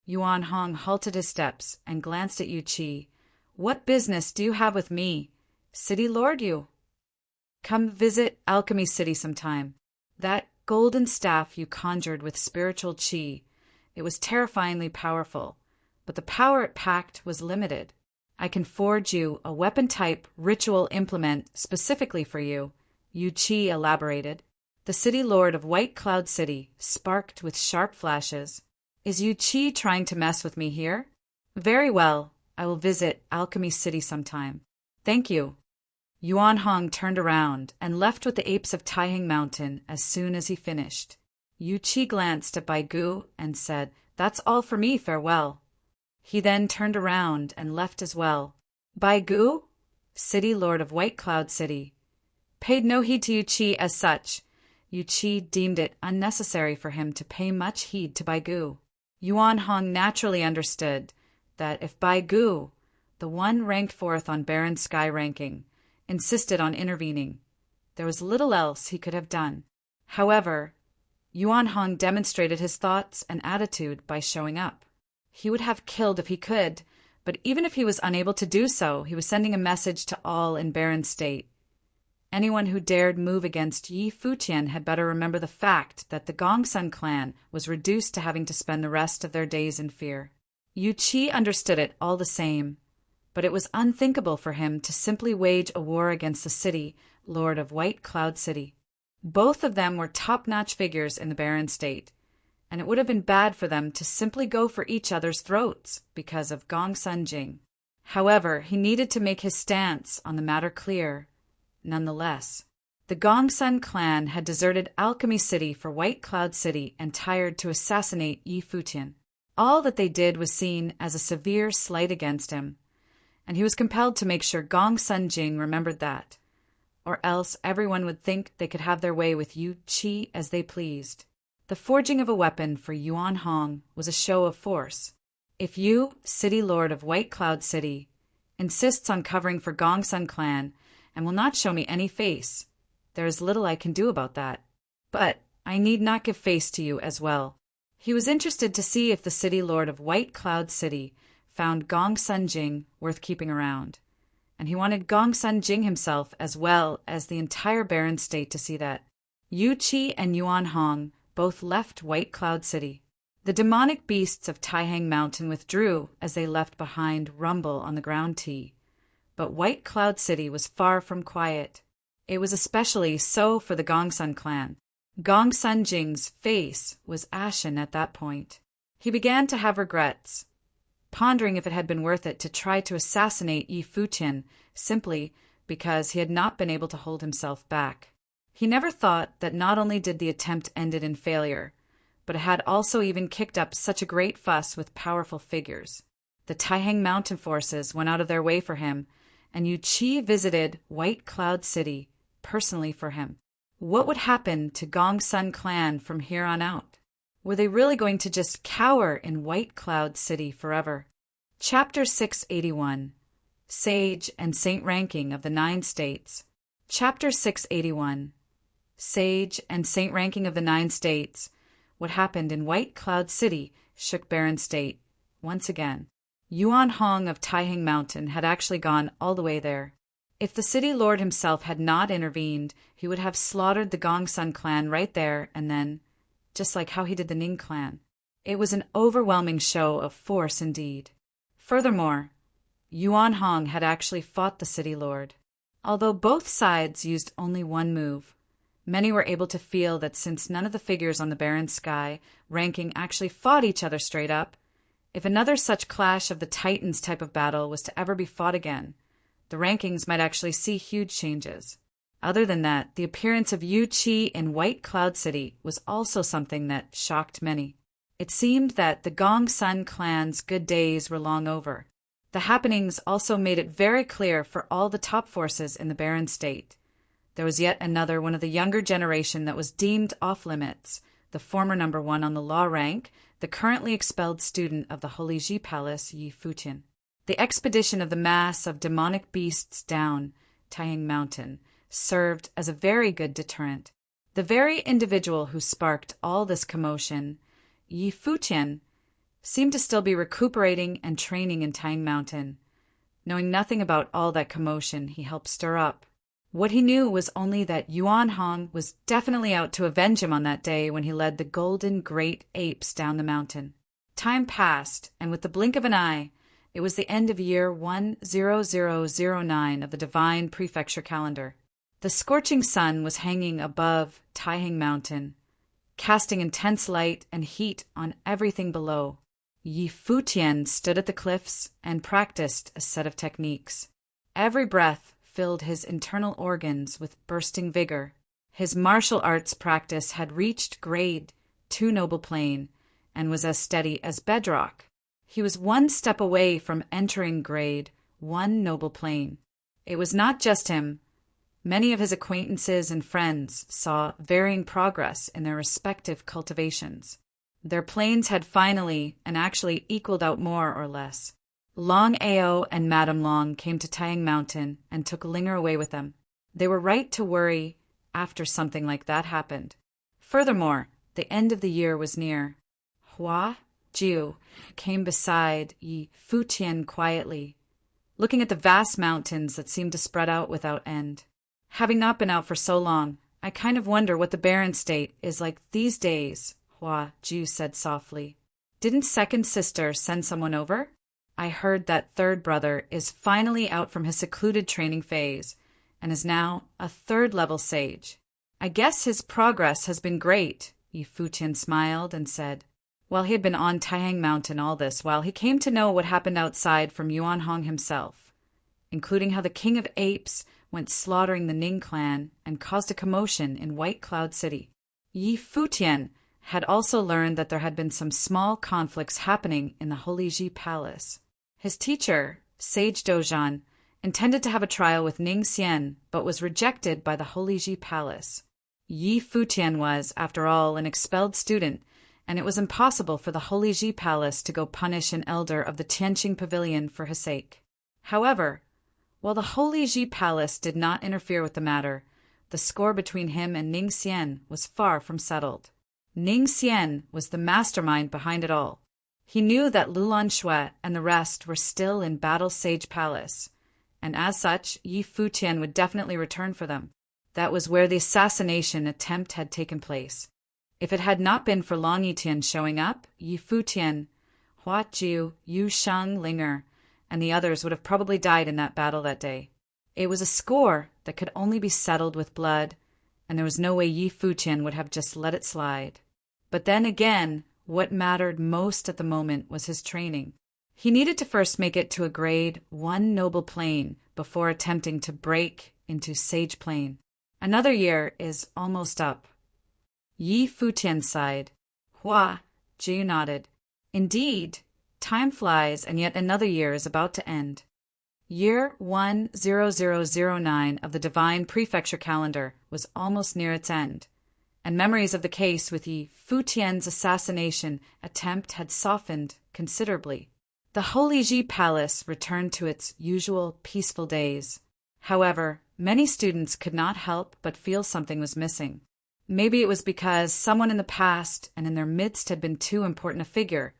Yuan Hong halted his steps and glanced at Yu Qi. "What business do you have with me, city lord you? Come visit Alchemy City sometime. That golden staff you conjured with spiritual qi, it was terrifyingly powerful, but the power it packed was limited. I can forge you a weapon-type ritual implement specifically for you," Yu Qi elaborated. The city lord of White Cloud City sparked with sharp flashes. "Is Yu Qi trying to mess with me here? Very well. I will visit Alchemy City sometime. Thank you." Yuan Hong turned around and left with the apes of Taiheng Mountain as soon as he finished. Yu Qi glanced at Bai Gu and said, "That's all for me, farewell." He then turned around and left as well. Bai Gu, city lord of White Cloud City, paid no heed to Yu Qi as such. Yu Qi deemed it unnecessary for him to pay much heed to Bai Gu. Yuan Hong naturally understood that if Bai Gu, the one ranked fourth on Baron Sky ranking, insisted on intervening, there was little else he could have done. However, Yuan Hong demonstrated his thoughts and attitude by showing up. He would have killed if he could, but even if he was unable to do so, he was sending a message to all in Baron State. Anyone who dared move against Yi Futian had better remember the fact that the Gongsun clan was reduced to having to spend the rest of their days in fear. Yu Qi understood it all the same, but it was unthinkable for him to simply wage a war against the city lord of White Cloud City. Both of them were top-notch figures in the barren state, and it would have been bad for them to simply go for each other's throats because of Gongsun Jing. However, he needed to make his stance on the matter clear, nonetheless. The Gongsun clan had deserted Alchemy City for White Cloud City and hired to assassinate Yi Futian. All that they did was seen as a severe slight against him, and he was compelled to make sure Gongsun Jing remembered that, or else everyone would think they could have their way with Yu Qi as they pleased. The forging of a weapon for Yuan Hong was a show of force. If you, City Lord of White Cloud City, insists on covering for Gongsun clan and will not show me any face, there is little I can do about that. But I need not give face to you as well. He was interested to see if the City Lord of White Cloud City found Gongsun Jing worth keeping around, and he wanted Gongsun Jing himself as well as the entire barren state to see that. Yu Qi and Yuan Hong both left White Cloud City. The demonic beasts of Taihang Mountain withdrew as they left behind rumble on the ground tea, but White Cloud City was far from quiet. It was especially so for the Gongsun clan. Gongsun Jing's face was ashen at that point. He began to have regrets, pondering if it had been worth it to try to assassinate Yi Futian simply because he had not been able to hold himself back. He never thought that not only did the attempt ended in failure, but it had also even kicked up such a great fuss with powerful figures. The Taihang Mountain forces went out of their way for him, and Yu Qi visited White Cloud City personally for him. What would happen to Gongsun clan from here on out? Were they really going to just cower in White Cloud City forever? Chapter 681. Sage and Saint Ranking of the 9 States. Chapter 681. Sage and Saint Ranking of the 9 States. What happened in White Cloud City shook barren state once again. Yuan Hong of Taihang Mountain had actually gone all the way there. If the city lord himself had not intervened, he would have slaughtered the Gongsun clan right there and then, just like how he did the Ning clan. It was an overwhelming show of force indeed. Furthermore, Yuan Hong had actually fought the city lord. Although both sides used only one move, many were able to feel that since none of the figures on the barren sky ranking actually fought each other straight up, if another such clash of the Titans type of battle was to ever be fought again, the rankings might actually see huge changes. Other than that, the appearance of Yu Qi in White Cloud City was also something that shocked many. It seemed that the Gongsun clan's good days were long over. The happenings also made it very clear for all the top forces in the barren state. There was yet another one of the younger generation that was deemed off-limits, the former number 1 on the law rank, the currently expelled student of the Holy Ji Palace, Yi Futian. The expedition of the mass of demonic beasts down Taihang Mountain served as a very good deterrent. The very individual who sparked all this commotion, Yi Futian, seemed to still be recuperating and training in Taihang Mountain. Knowing nothing about all that commotion he helped stir up. What he knew was only that Yuan Hong was definitely out to avenge him on that day when he led the golden great apes down the mountain. Time passed, and with the blink of an eye, it was the end of year 10009 of the divine prefecture calendar. The scorching sun was hanging above Taihang Mountain, casting intense light and heat on everything below. Yi Futian stood at the cliffs and practiced a set of techniques. Every breath filled his internal organs with bursting vigor. His martial arts practice had reached grade 2 noble plane and was as steady as bedrock. He was one step away from entering grade 1 noble plane. It was not just him. Many of his acquaintances and friends saw varying progress in their respective cultivations. Their planes had finally and actually equaled out more or less. Long Ao and Madame Long came to Taihang Mountain and took Linger away with them. They were right to worry after something like that happened. Furthermore, the end of the year was near. Hua Jiu came beside Yi Futian quietly, looking at the vast mountains that seemed to spread out without end. Having not been out for so long, I kind of wonder what the barren state is like these days, Hua Jiu said softly. Didn't second sister send someone over? I heard that third brother is finally out from his secluded training phase and is now a 3rd-level sage. I guess his progress has been great, Yi Futian smiled and said. Well, he had been on Taihang Mountain all this while he came to know what happened outside from Yuanhong himself, including how the King of Apes went slaughtering the Ning clan and caused a commotion in White Cloud City. Yi Futian had also learned that there had been some small conflicts happening in the Holy Ji Palace. His teacher, Sage Dozhan, intended to have a trial with Ning Xian, but was rejected by the Holy Ji Palace. Yi Futian was, after all, an expelled student, and it was impossible for the Holy Ji Palace to go punish an elder of the Tianqing Pavilion for his sake. However, while the Holy Ji Palace did not interfere with the matter, the score between him and Ning Xian was far from settled. Ning Xian was the mastermind behind it all. He knew that Lulan Shui and the rest were still in Battle Sage Palace, and as such, Yi Futian would definitely return for them. That was where the assassination attempt had taken place. If it had not been for Long Yitian showing up, Yi Futian, Hua Jiu, Yu Shang Linger, and the others would have probably died in that battle that day. It was a score that could only be settled with blood, and there was no way Yi Futian would have just let it slide. But then again, what mattered most at the moment was his training. He needed to first make it to a grade 1 noble plane before attempting to break into sage plane. Another year is almost up. Yi Futian sighed. Hua Jiu nodded. Indeed, time flies, and yet another year is about to end. Year 10009 of the Divine Prefecture calendar was almost near its end, and memories of the case with Yi Futian's assassination attempt had softened considerably. The Holy Ji Palace returned to its usual peaceful days. However, many students could not help but feel something was missing. Maybe it was because someone in the past and in their midst had been too important a figure,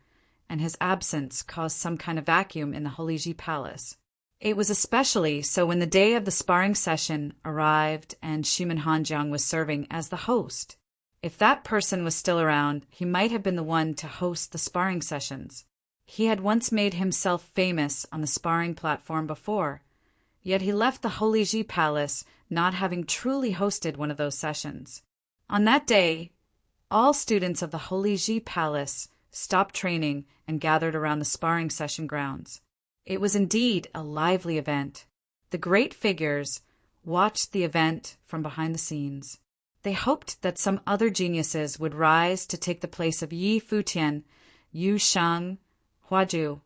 and his absence caused some kind of vacuum in the Holy Ji Palace. It was especially so when the day of the sparring session arrived and Shimen Hanjiang was serving as the host. If that person was still around, he might have been the one to host the sparring sessions. He had once made himself famous on the sparring platform before, yet he left the Holy Ji Palace not having truly hosted one of those sessions. On that day, all students of the Holy Ji Palace stopped training and gathered around the sparring session grounds. It was indeed a lively event. The great figures watched the event from behind the scenes. They hoped that some other geniuses would rise to take the place of Yi Futian, Yu Shang, Hua Jiu,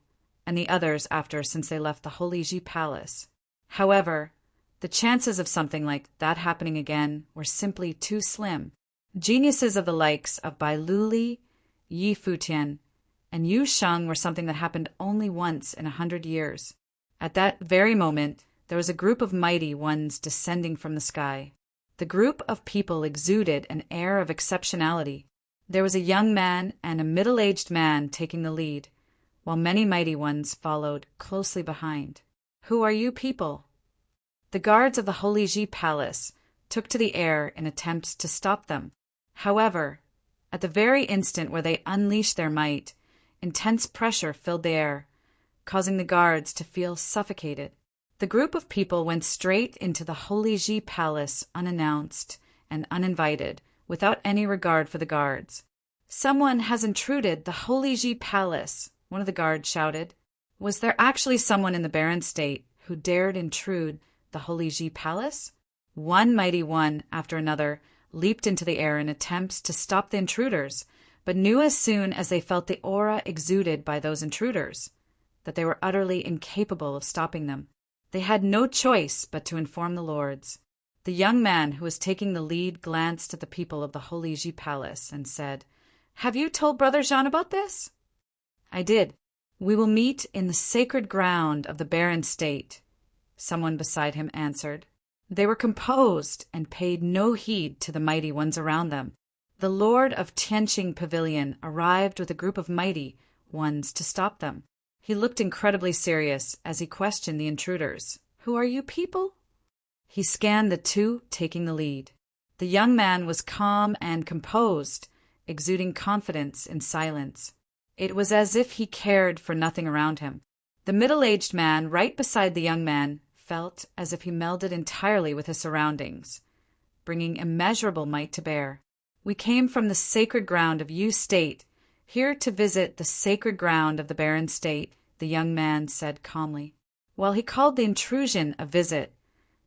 and the others after, since they left the Holy Ji Palace. However, the chances of something like that happening again were simply too slim. Geniuses of the likes of Bai Luli, Yi Futian, and Yu Shang were something that happened only once in 100 years. At that very moment, there was a group of mighty ones descending from the sky. The group of people exuded an air of exceptionality. There was a young man and a middle-aged man taking the lead, while many mighty ones followed closely behind. Who are you people? The guards of the Holy Ji Palace took to the air in attempts to stop them. However, at the very instant where they unleashed their might, intense pressure filled the air, causing the guards to feel suffocated. The group of people went straight into the Holy Ji Palace unannounced and uninvited, without any regard for the guards. Someone has intruded the Holy Ji Palace, one of the guards shouted. Was there actually someone in the barren state who dared intrude the Holy Ji Palace? One mighty one after another leaped into the air in attempts to stop the intruders, but knew as soon as they felt the aura exuded by those intruders that they were utterly incapable of stopping them. They had no choice but to inform the lords. The young man who was taking the lead glanced at the people of the Holy Ji Palace and said, "Have you told Brother Jean about this?" "I did. We will meet in the sacred ground of the barren state," someone beside him answered. They were composed and paid no heed to the mighty ones around them. The Lord of Tianqing Pavilion arrived with a group of mighty ones to stop them. He looked incredibly serious as he questioned the intruders. "Who are you people?" He scanned the two taking the lead. The young man was calm and composed, exuding confidence in silence. It was as if he cared for nothing around him. The middle-aged man right beside the young man felt as if he melded entirely with his surroundings, bringing immeasurable might to bear. "We came from the sacred ground of Yu State, here to visit the sacred ground of the barren state," the young man said calmly. While he called the intrusion a visit,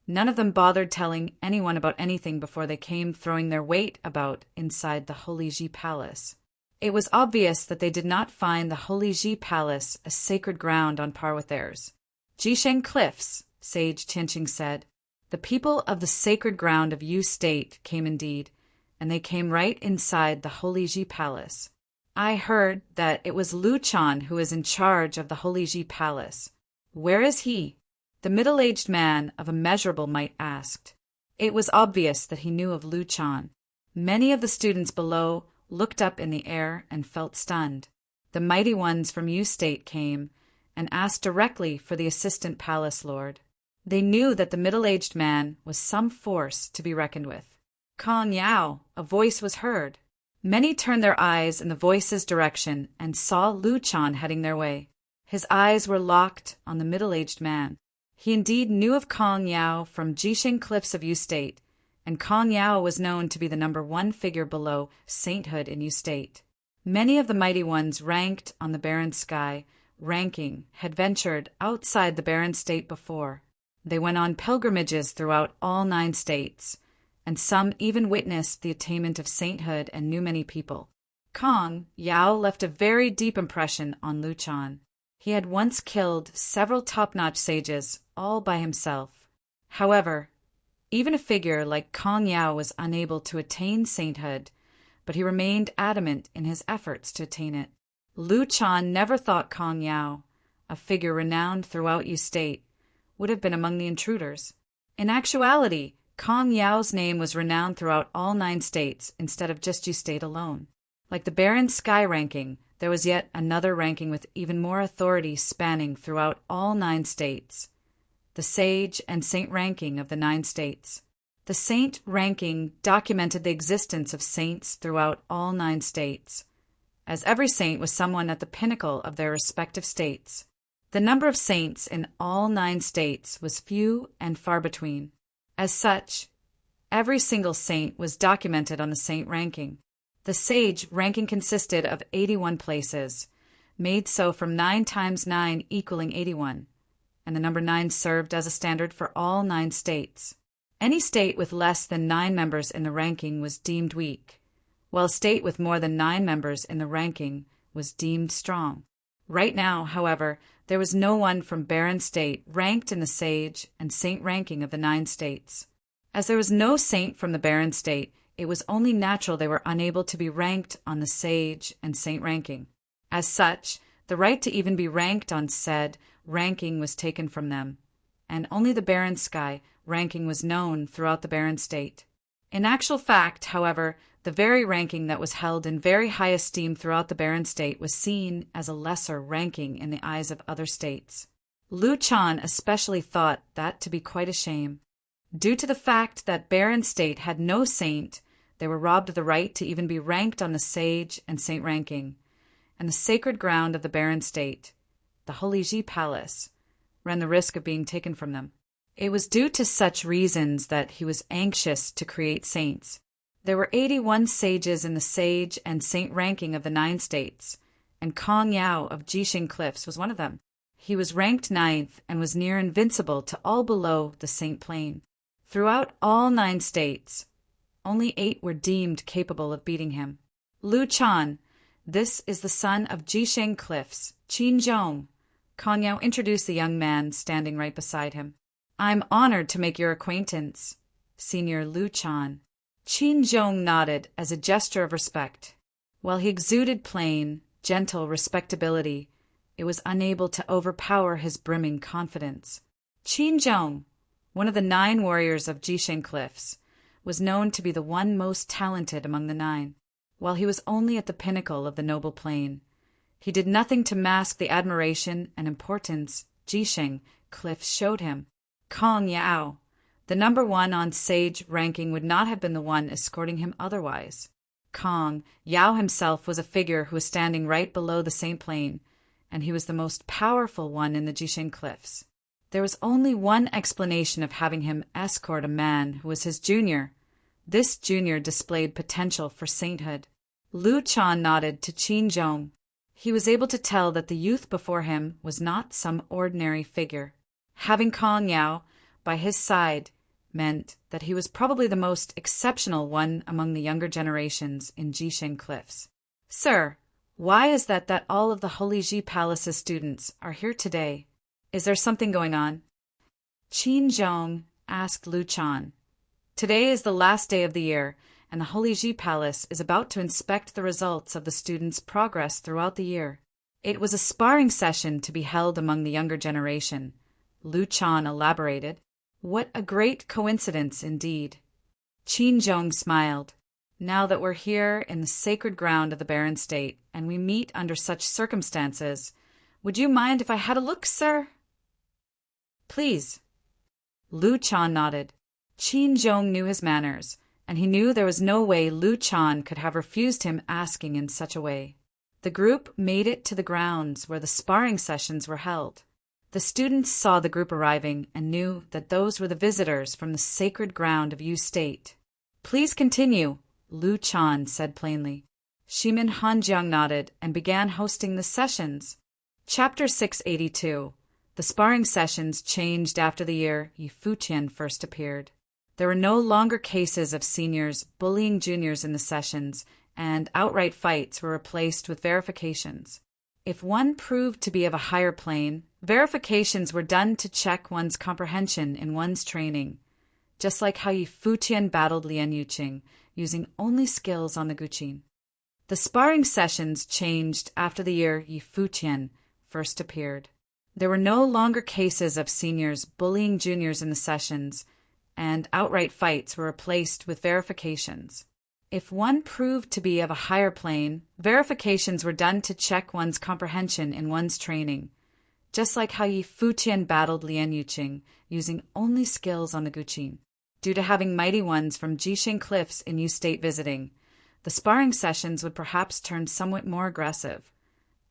none of them bothered telling anyone about anything before they came throwing their weight about inside the Holy Ji Palace. It was obvious that they did not find the Holy Ji Palace a sacred ground on par with theirs. "Jisheng Cliffs," Sage Tianqing said. "The people of the sacred ground of Yu State came indeed, and they came right inside the Holy Ji Palace. I heard that it was Lu Chan who is in charge of the Holy Ji Palace. Where is he?" The middle-aged man of immeasurable might asked. It was obvious that he knew of Lu Chan. Many of the students below looked up in the air and felt stunned. The mighty ones from Yu State came and asked directly for the assistant palace lord. They knew that the middle-aged man was some force to be reckoned with. "Kong Yao," a voice was heard. Many turned their eyes in the voice's direction and saw Lu Chan heading their way. His eyes were locked on the middle-aged man. He indeed knew of Kong Yao from Jisheng Cliffs of Yu State, and Kong Yao was known to be the #1 figure below sainthood in Yu State. Many of the mighty ones ranked on the barren sky, ranking, had ventured outside the barren state before. They went on pilgrimages throughout all 9 states, and some even witnessed the attainment of sainthood and knew many people. Kong Yao left a very deep impression on Lu Chan. He had once killed several top-notch sages all by himself. However, even a figure like Kong Yao was unable to attain sainthood, but he remained adamant in his efforts to attain it. Lu Chan never thought Kong Yao, a figure renowned throughout Yu State, would have been among the intruders. In actuality, Kong Yao's name was renowned throughout all 9 states instead of just Yu State alone. Like the barren sky ranking, there was yet another ranking with even more authority spanning throughout all 9 states. The sage and saint ranking of the 9 states. The saint ranking documented the existence of saints throughout all 9 states, as every saint was someone at the pinnacle of their respective states. The number of saints in all 9 states was few and far between. As such, every single saint was documented on the saint ranking. The sage ranking consisted of 81 places, made so from 9 times 9 equaling 81, and the number 9 served as a standard for all 9 states. Any state with less than 9 members in the ranking was deemed weak, while a state with more than 9 members in the ranking was deemed strong. Right now, however, there was no one from barren state ranked in the sage and saint ranking of the 9 states. As there was no saint from the barren state, it was only natural they were unable to be ranked on the sage and saint ranking. As such, the right to even be ranked on said ranking was taken from them, and only the barren sky ranking was known throughout the barren state. In actual fact, however, the very ranking that was held in very high esteem throughout the barren state was seen as a lesser ranking in the eyes of other states. Lu Chan especially thought that to be quite a shame. Due to the fact that barren state had no saint, they were robbed of the right to even be ranked on the sage and saint ranking, and the sacred ground of the barren state, the Holy Ji Palace, ran the risk of being taken from them. It was due to such reasons that he was anxious to create saints. There were 81 sages in the sage and saint ranking of the 9 states, and Kong Yao of Jisheng Cliffs was one of them. He was ranked 9th and was near invincible to all below the saint plane. Throughout all 9 states, only 8 were deemed capable of beating him. Lu Chan, this is the son of Jisheng Cliffs, Qin Zhong. Kong Yao introduced the young man standing right beside him. "I'm honored to make your acquaintance, Senior Lu Chan." Qin Zhong nodded as a gesture of respect. While he exuded plain, gentle respectability, it was unable to overpower his brimming confidence. Qin Zhong, one of the 9 warriors of Jisheng Cliffs, was known to be the one most talented among the 9. While he was only at the pinnacle of the noble plane, he did nothing to mask the admiration and importance Jisheng Cliffs showed him. Kong Yao, the #1 on sage ranking, would not have been the one escorting him otherwise. Kong Yao himself was a figure who was standing right below the saint plane, and he was the most powerful one in the Jisheng Cliffs. There was only one explanation of having him escort a man who was his junior, This junior displayed potential for sainthood. Lu Chan nodded to Qin Zhong. He was able to tell that the youth before him was not some ordinary figure. Having Kong Yao by his side meant that he was probably the most exceptional one among the younger generations in Jisheng Cliffs. Sir, why is that all of the Holy Ji Palace's students are here today? Is there something going on? Qin Zhong asked Lu Chan. Today is the last day of the year, and the Holy Ji Palace is about to inspect the results of the students' progress throughout the year. It was a sparring session to be held among the younger generation. Lu Chan elaborated. What a great coincidence indeed. Qin Zhong smiled. Now that we're here in the sacred ground of the barren state, and we meet under such circumstances, would you mind if I had a look, sir? Please. Lu Chan nodded. Qin Zhong knew his manners, and he knew there was no way Lu Chan could have refused him asking in such a way. The group made it to the grounds where the sparring sessions were held. The students saw the group arriving and knew that those were the visitors from the sacred ground of Yu State. Please continue, Lu Chan said plainly. Shimin Hanjiang nodded and began hosting the sessions. Chapter 682. The sparring sessions changed after the year Futian first appeared. There were no longer cases of seniors bullying juniors in the sessions, and outright fights were replaced with verifications. If one proved to be of a higher plane, verifications were done to check one's comprehension in one's training, just like how Futian battled Lian Yuqing, using only skills on the Guqin. The sparring sessions changed after the year Futian first appeared. There were no longer cases of seniors bullying juniors in the sessions, and outright fights were replaced with verifications. If one proved to be of a higher plane, verifications were done to check one's comprehension in one's training, just like how Futian battled Lian Yuqing, using only skills on the Guqin. Due to having mighty ones from Jisheng Cliffs in Yu State visiting, the sparring sessions would perhaps turn somewhat more aggressive,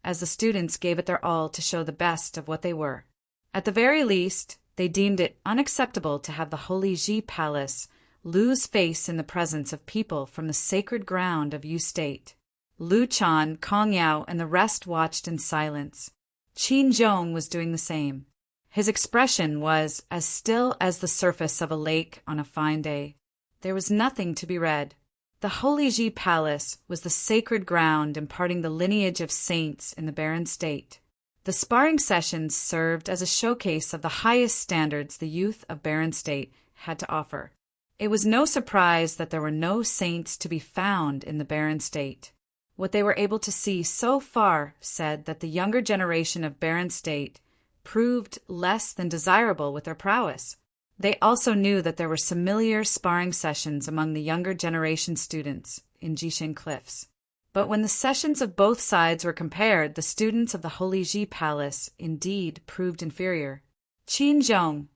as the students gave it their all to show the best of what they were. At the very least, they deemed it unacceptable to have the Holy Ji Palace lose face in the presence of people from the sacred ground of Yu State. Lu Chan, Kong Yao, and the rest watched in silence. Qin Zhong was doing the same. His expression was as still as the surface of a lake on a fine day. There was nothing to be read. The Holy Ji Palace was the sacred ground imparting the lineage of saints in the barren state. The sparring sessions served as a showcase of the highest standards the youth of barren state had to offer. It was no surprise that there were no saints to be found in the barren state. What they were able to see so far said that the younger generation of barren state proved less than desirable with their prowess. They also knew that there were familiar sparring sessions among the younger generation students in Jisheng Cliffs. But when the sessions of both sides were compared, the students of the Holy Ji Palace indeed proved inferior. Qin Zhong,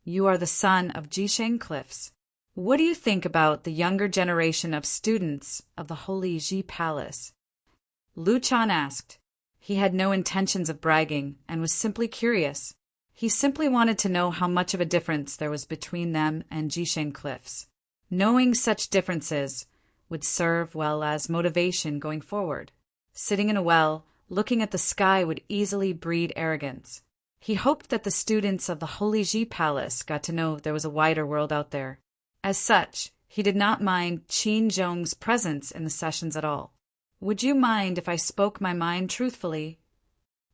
you are the son of Jisheng Cliffs. What do you think about the younger generation of students of the Holy Ji Palace? Lu Chan asked. He had no intentions of bragging and was simply curious. He simply wanted to know how much of a difference there was between them and Jisheng Cliffs. Knowing such differences would serve well as motivation going forward. Sitting in a well, looking at the sky would easily breed arrogance. He hoped that the students of the Holy Ji Palace got to know there was a wider world out there. As such, he did not mind Qin Zhong's presence in the sessions at all. Would you mind if I spoke my mind truthfully?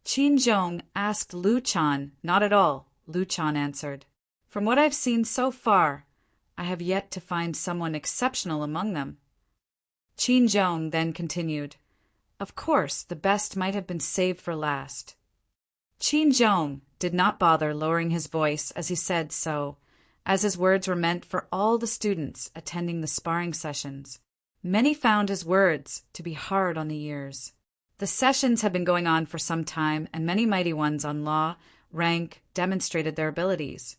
Qin Zhong asked Lu Chan. Not at all, Lu Chan answered. From what I've seen so far, I have yet to find someone exceptional among them. Qin Zhong then continued. Of course, the best might have been saved for last. Qin Zhong did not bother lowering his voice as he said so, as his words were meant for all the students attending the sparring sessions. Many found his words to be hard on the ears. The sessions had been going on for some time, and many mighty ones on law, rank, demonstrated their abilities.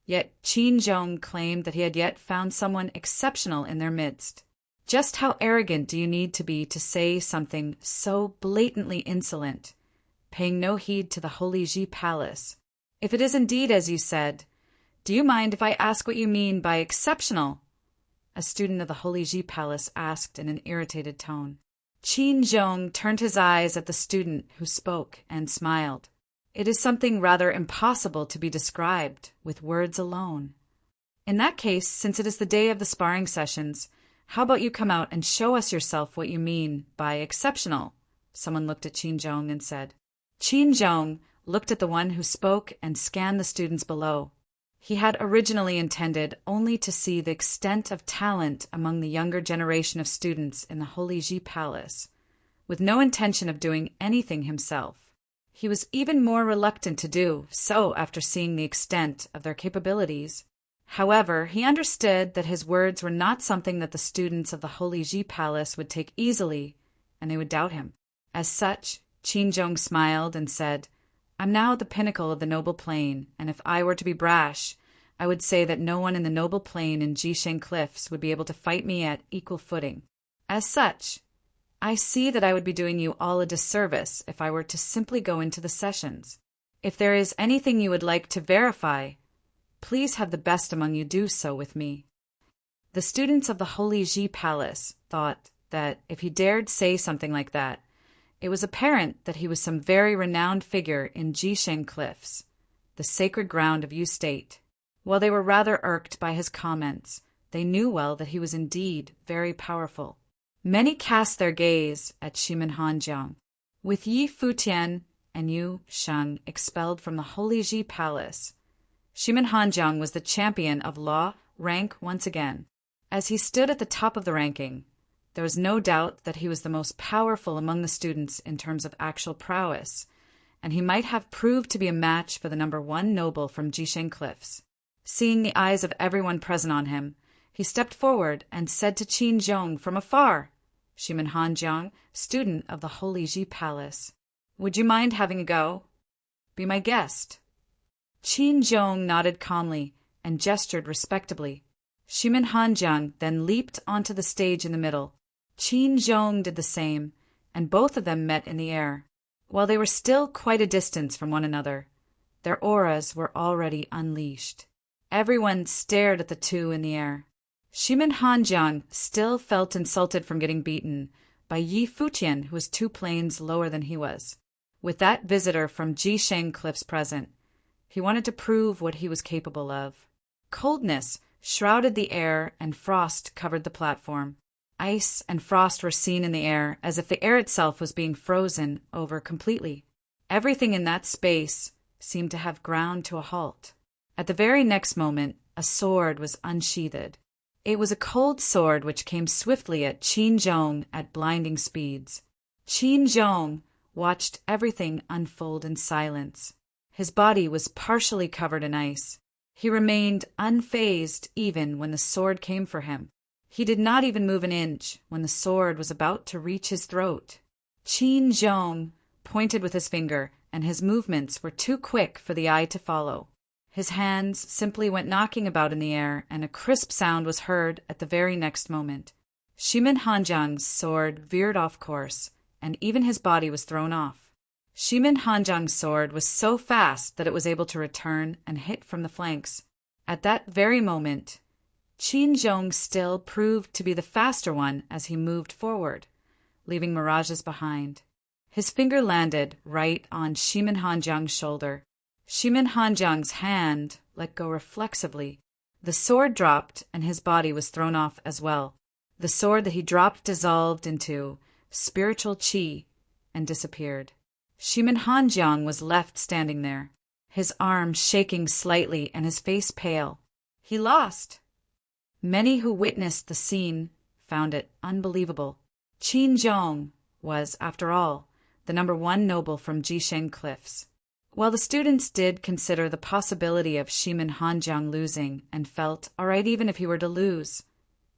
Yet Qin Zhong claimed that he had yet found someone exceptional in their midst. Just how arrogant do you need to be to say something so blatantly insolent, paying no heed to the Holy Ji Palace? If it is indeed as you said, do you mind if I ask what you mean by exceptional? a student of the Holy Ji Palace asked in an irritated tone. Qin Zhong turned his eyes at the student who spoke and smiled. It is something rather impossible to be described with words alone. In that case, since it is the day of the sparring sessions, how about you come out and show us yourself what you mean by exceptional? Someone looked at Qin Zhong and said. Qin Zhong looked at the one who spoke and scanned the students below. He had originally intended only to see the extent of talent among the younger generation of students in the Holy Ji Palace, with no intention of doing anything himself. He was even more reluctant to do so after seeing the extent of their capabilities. However, he understood that his words were not something that the students of the Holy Ji Palace would take easily, and they would doubt him. As such, Qin Zhong smiled and said, I'm now at the pinnacle of the noble plane, and if I were to be brash, I would say that no one in the noble plane in Jisheng Cliffs would be able to fight me at equal footing. As such, I see that I would be doing you all a disservice if I were to simply go into the sessions. If there is anything you would like to verify, please have the best among you do so with me. The students of the Holy Ji Palace thought that if he dared say something like that, it was apparent that he was some very renowned figure in Jisheng Cliffs, the sacred ground of Yu State. While they were rather irked by his comments, they knew well that he was indeed very powerful. Many cast their gaze at Shimen Hanjiang. With Yi Futian and Yu Sheng expelled from the Holy Ji Palace, Shimen Hanjiang was the champion of law rank once again. As he stood at the top of the ranking, there was no doubt that he was the most powerful among the students in terms of actual prowess, and he might have proved to be a match for the number 1 noble from Jisheng Cliffs. Seeing the eyes of everyone present on him, he stepped forward and said to Qin Zhong from afar, Shimen Hanjiang, student of the Holy Ji Palace, would you mind having a go? Be my guest. Qin Zhong nodded calmly and gestured respectably. Shimen Hanjiang then leaped onto the stage in the middle. Qin Zhong did the same, and both of them met in the air. While they were still quite a distance from one another, their auras were already unleashed. Everyone stared at the two in the air. Shimen Hanjiang still felt insulted from getting beaten by Yi Futian, who was 2 planes lower than he was. With that visitor from Jisheng Cliffs present, he wanted to prove what he was capable of. Coldness shrouded the air and frost covered the platform. Ice and frost were seen in the air as if the air itself was being frozen over completely. Everything in that space seemed to have ground to a halt. At the very next moment, a sword was unsheathed. It was a cold sword which came swiftly at Qin Zhong at blinding speeds. Qin Zhong watched everything unfold in silence. His body was partially covered in ice. He remained unfazed even when the sword came for him. He did not even move an inch when the sword was about to reach his throat. Qin Zhong pointed with his finger, and his movements were too quick for the eye to follow. His hands simply went knocking about in the air, and a crisp sound was heard at the very next moment. Shimen Hanjiang's sword veered off course, and even his body was thrown off. Shimen Hanjiang's sword was so fast that it was able to return and hit from the flanks. At that very moment, Qin Zhong still proved to be the faster one as he moved forward, leaving mirages behind. His finger landed right on Shimen Hanjiang's shoulder. Shimen Hanjiang's hand let go reflexively. The sword dropped, and his body was thrown off as well. The sword that he dropped dissolved into spiritual qi and disappeared. Shimen Hanjiang was left standing there, his arms shaking slightly and his face pale. He lost. Many who witnessed the scene found it unbelievable. Qin Zhong was, after all, the number 1 noble from Jisheng Cliffs. While the students did consider the possibility of Shimen Hanjiang losing and felt all right even if he were to lose,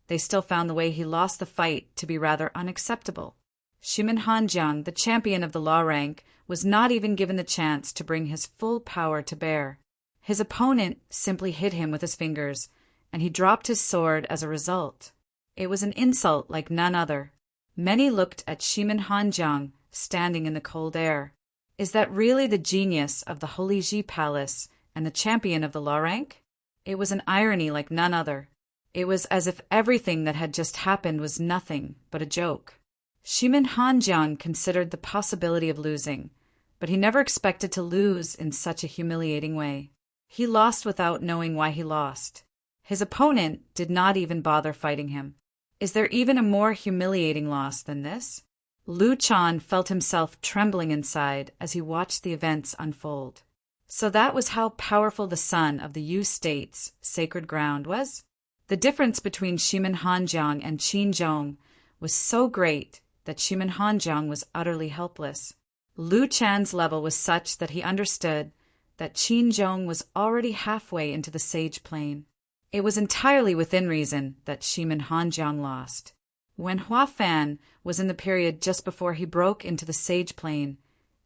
they still found the way he lost the fight to be rather unacceptable. Shimen Hanjiang, the champion of the law rank, was not even given the chance to bring his full power to bear. His opponent simply hit him with his fingers, and he dropped his sword as a result. It was an insult like none other. Many looked at Shimen Hanjiang standing in the cold air. Is that really the genius of the Holy Ji Palace and the champion of the law rank? It was an irony like none other. It was as if everything that had just happened was nothing but a joke. Shimin Hanjiang considered the possibility of losing, but he never expected to lose in such a humiliating way. He lost without knowing why he lost. His opponent did not even bother fighting him. Is there even a more humiliating loss than this? Lu Chan felt himself trembling inside as he watched the events unfold. So that was how powerful the son of the Yu state's sacred ground was? The difference between Shimin Hanjiang and Qin Zhong was so great that Shimin Hanjiang was utterly helpless. Lu Chan's level was such that he understood that Qin Zhong was already halfway into the sage plane. It was entirely within reason that Shimin Hanjiang lost. When Hua Fan was in the period just before he broke into the sage plane,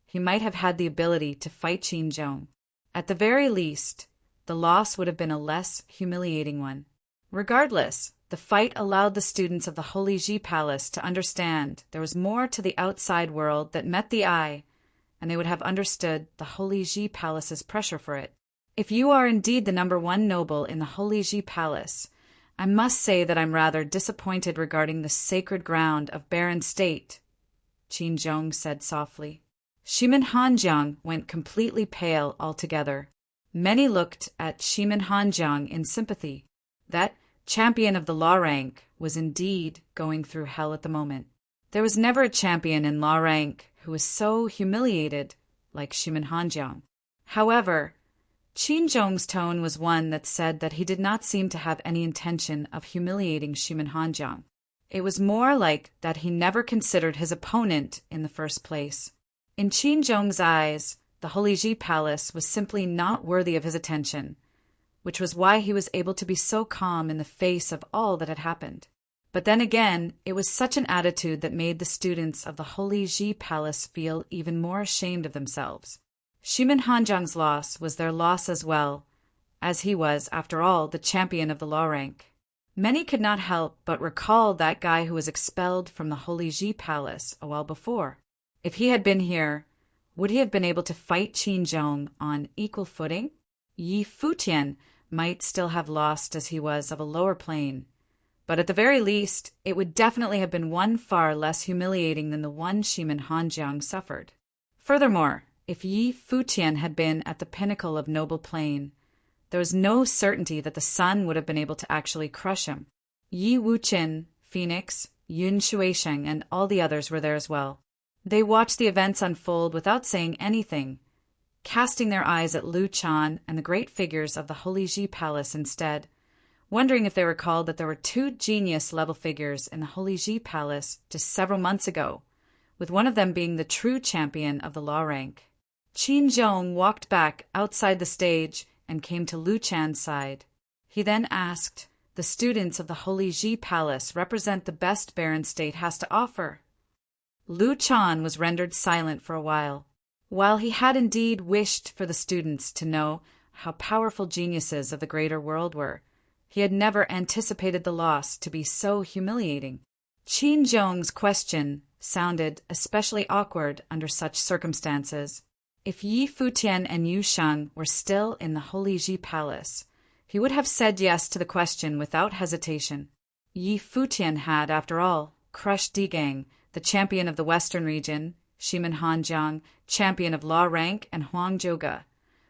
he might have had the ability to fight Qin Zhong. At the very least, the loss would have been a less humiliating one. Regardless, the fight allowed the students of the Holy Ji Palace to understand there was more to the outside world that met the eye, and they would have understood the Holy Ji Palace's pressure for it. If you are indeed the #1 noble in the Holy Ji Palace, I must say that I'm rather disappointed regarding the sacred ground of barren state, Qin Zhong said softly. Shimin Hanjiang went completely pale altogether. Many looked at Shimin Hanjiang in sympathy. That champion of the law rank was indeed going through hell at the moment. There was never a champion in law rank who was so humiliated like Shimin Hanjiang. However, Qin Zhong's tone was one that said that he did not seem to have any intention of humiliating Shimin Hanjiang. It was more like that he never considered his opponent in the first place. In Qin Zhong's eyes, the Holy Ji Palace was simply not worthy of his attention, which was why he was able to be so calm in the face of all that had happened. But then again, it was such an attitude that made the students of the Holy Ji Palace feel even more ashamed of themselves. Shimin Hanjiang's loss was their loss as well, as he was, after all, the champion of the law rank. Many could not help but recall that guy who was expelled from the Holy Ji Palace a while before. If he had been here, would he have been able to fight Qin Zhong on equal footing? Yi Futian might still have lost as he was of a lower plane, but at the very least, it would definitely have been one far less humiliating than the one Shimin Hanjiang suffered. Furthermore, if Yi Futian had been at the pinnacle of noble plane, there was no certainty that the sun would have been able to actually crush him. Yi Wuqin, Phoenix, Yun Shuisheng, and all the others were there as well. They watched the events unfold without saying anything, casting their eyes at Lu Chan and the great figures of the Holy Ji Palace instead, wondering if they recalled that there were 2 genius-level figures in the Holy Ji Palace just several months ago, with one of them being the true champion of the law rank. Qin Zhong walked back outside the stage and came to Lu Chan's side. He then asked, "The students of the Holy Ji Palace represent the best barren state has to offer." Lu Chan was rendered silent for a while. While he had indeed wished for the students to know how powerful geniuses of the greater world were, he had never anticipated the loss to be so humiliating. Qin Zhong's question sounded especially awkward under such circumstances. If Yi Futian and Yu Sheng were still in the Holy Ji Palace, he would have said yes to the question without hesitation. Yi Futian had, after all, crushed Digang, the champion of the Western region, Shimin Hanjiang, champion of law rank, and Huang Zhouge,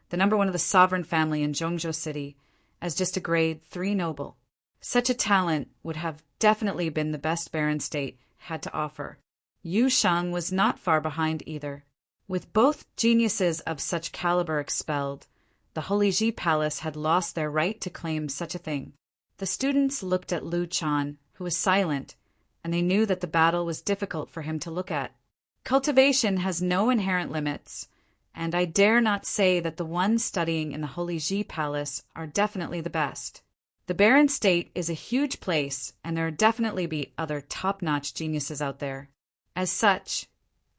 the #1 of the sovereign family in Zhongzhou City, as just a grade 3 noble. Such a talent would have definitely been the best barren state had to offer. Yu Sheng was not far behind either. With both geniuses of such caliber expelled, the Holy Ji Palace had lost their right to claim such a thing. The students looked at Lu Chan, who was silent, and they knew that the battle was difficult for him to look at. Cultivation has no inherent limits, and I dare not say that the ones studying in the Holy Ji Palace are definitely the best. The barren state is a huge place, and there will definitely be other top-notch geniuses out there. As such,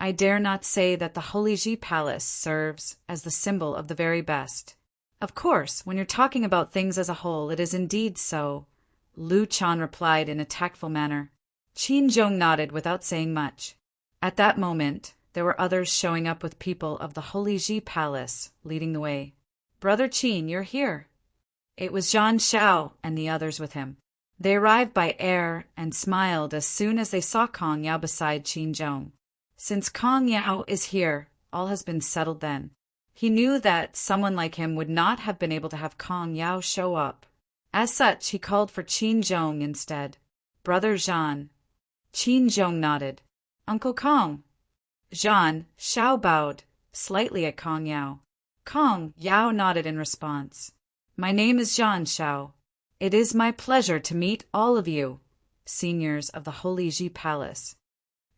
I dare not say that the Holy Ji Palace serves as the symbol of the very best. Of course, when you're talking about things as a whole, it is indeed so, Lu Chan replied in a tactful manner. Qin Zhong nodded without saying much. At that moment, there were others showing up with people of the Holy Ji Palace, leading the way. "Brother Qin, you're here." It was Zhang Shao and the others with him. They arrived by air and smiled as soon as they saw Kong Yao beside Qin Zhong. Since Kong Yao is here, all has been settled then. He knew that someone like him would not have been able to have Kong Yao show up. As such, he called for Qin Zhong instead. Brother Zhan. Qin Zhong nodded. Uncle Kong. Zhan Shao bowed slightly at Kong Yao. Kong Yao nodded in response. My name is Zhan Shao. It is my pleasure to meet all of you, seniors of the Holy Ji Palace.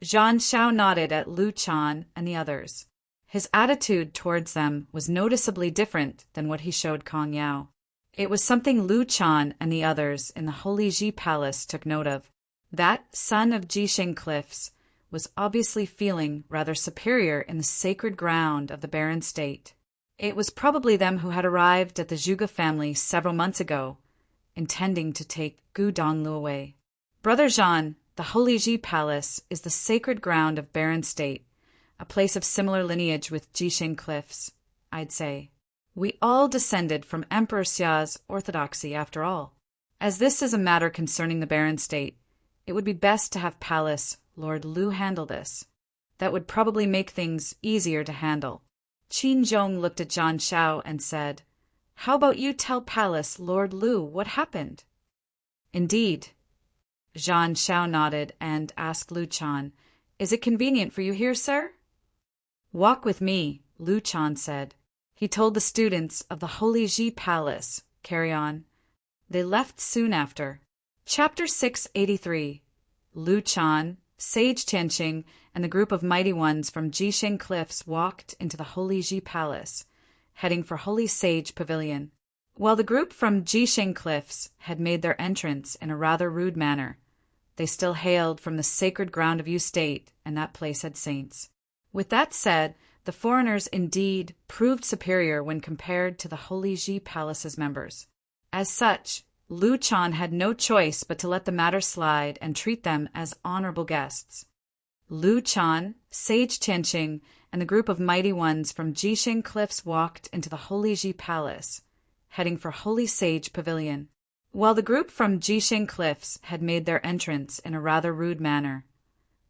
Zhan Shao nodded at Lu Chan and the others. His attitude towards them was noticeably different than what he showed Kong Yao. It was something Lu Chan and the others in the Holy Ji Palace took note of. That son of Jisheng Cliffs was obviously feeling rather superior in the sacred ground of the barren state. It was probably them who had arrived at the Zhuge family several months ago, intending to take Gu Donglu away. Brother Zhan, the Holy Ji Palace is the sacred ground of barren state, a place of similar lineage with Jisheng Cliffs, I'd say. We all descended from Emperor Xia's orthodoxy after all. As this is a matter concerning the barren state, it would be best to have Palace Lord Lu handle this. That would probably make things easier to handle. Qin Zhong looked at Zhan Shao and said, How about you tell Palace Lord Lu what happened? Indeed. Zhan Shao nodded and asked Lu Chan, Is it convenient for you here, sir? Walk with me, Lu Chan said. He told the students of the Holy Ji Palace, carry on. They left soon after. Chapter 683. Lu Chan, Sage Tianqing, and the group of mighty ones from Jisheng Cliffs walked into the Holy Ji Palace, heading for Holy Sage Pavilion. While the group from Jisheng Cliffs had made their entrance in a rather rude manner, they still hailed from the sacred ground of Yu State, and that place had saints. With that said, the foreigners indeed proved superior when compared to the Holy Ji Palace's members. As such, Lu Chan had no choice but to let the matter slide and treat them as honorable guests. Lu Chan, Sage Tianqing, and the group of mighty ones from Jisheng Cliffs walked into the Holy Ji Palace, heading for Holy Sage Pavilion. While the group from Jisheng Cliffs had made their entrance in a rather rude manner,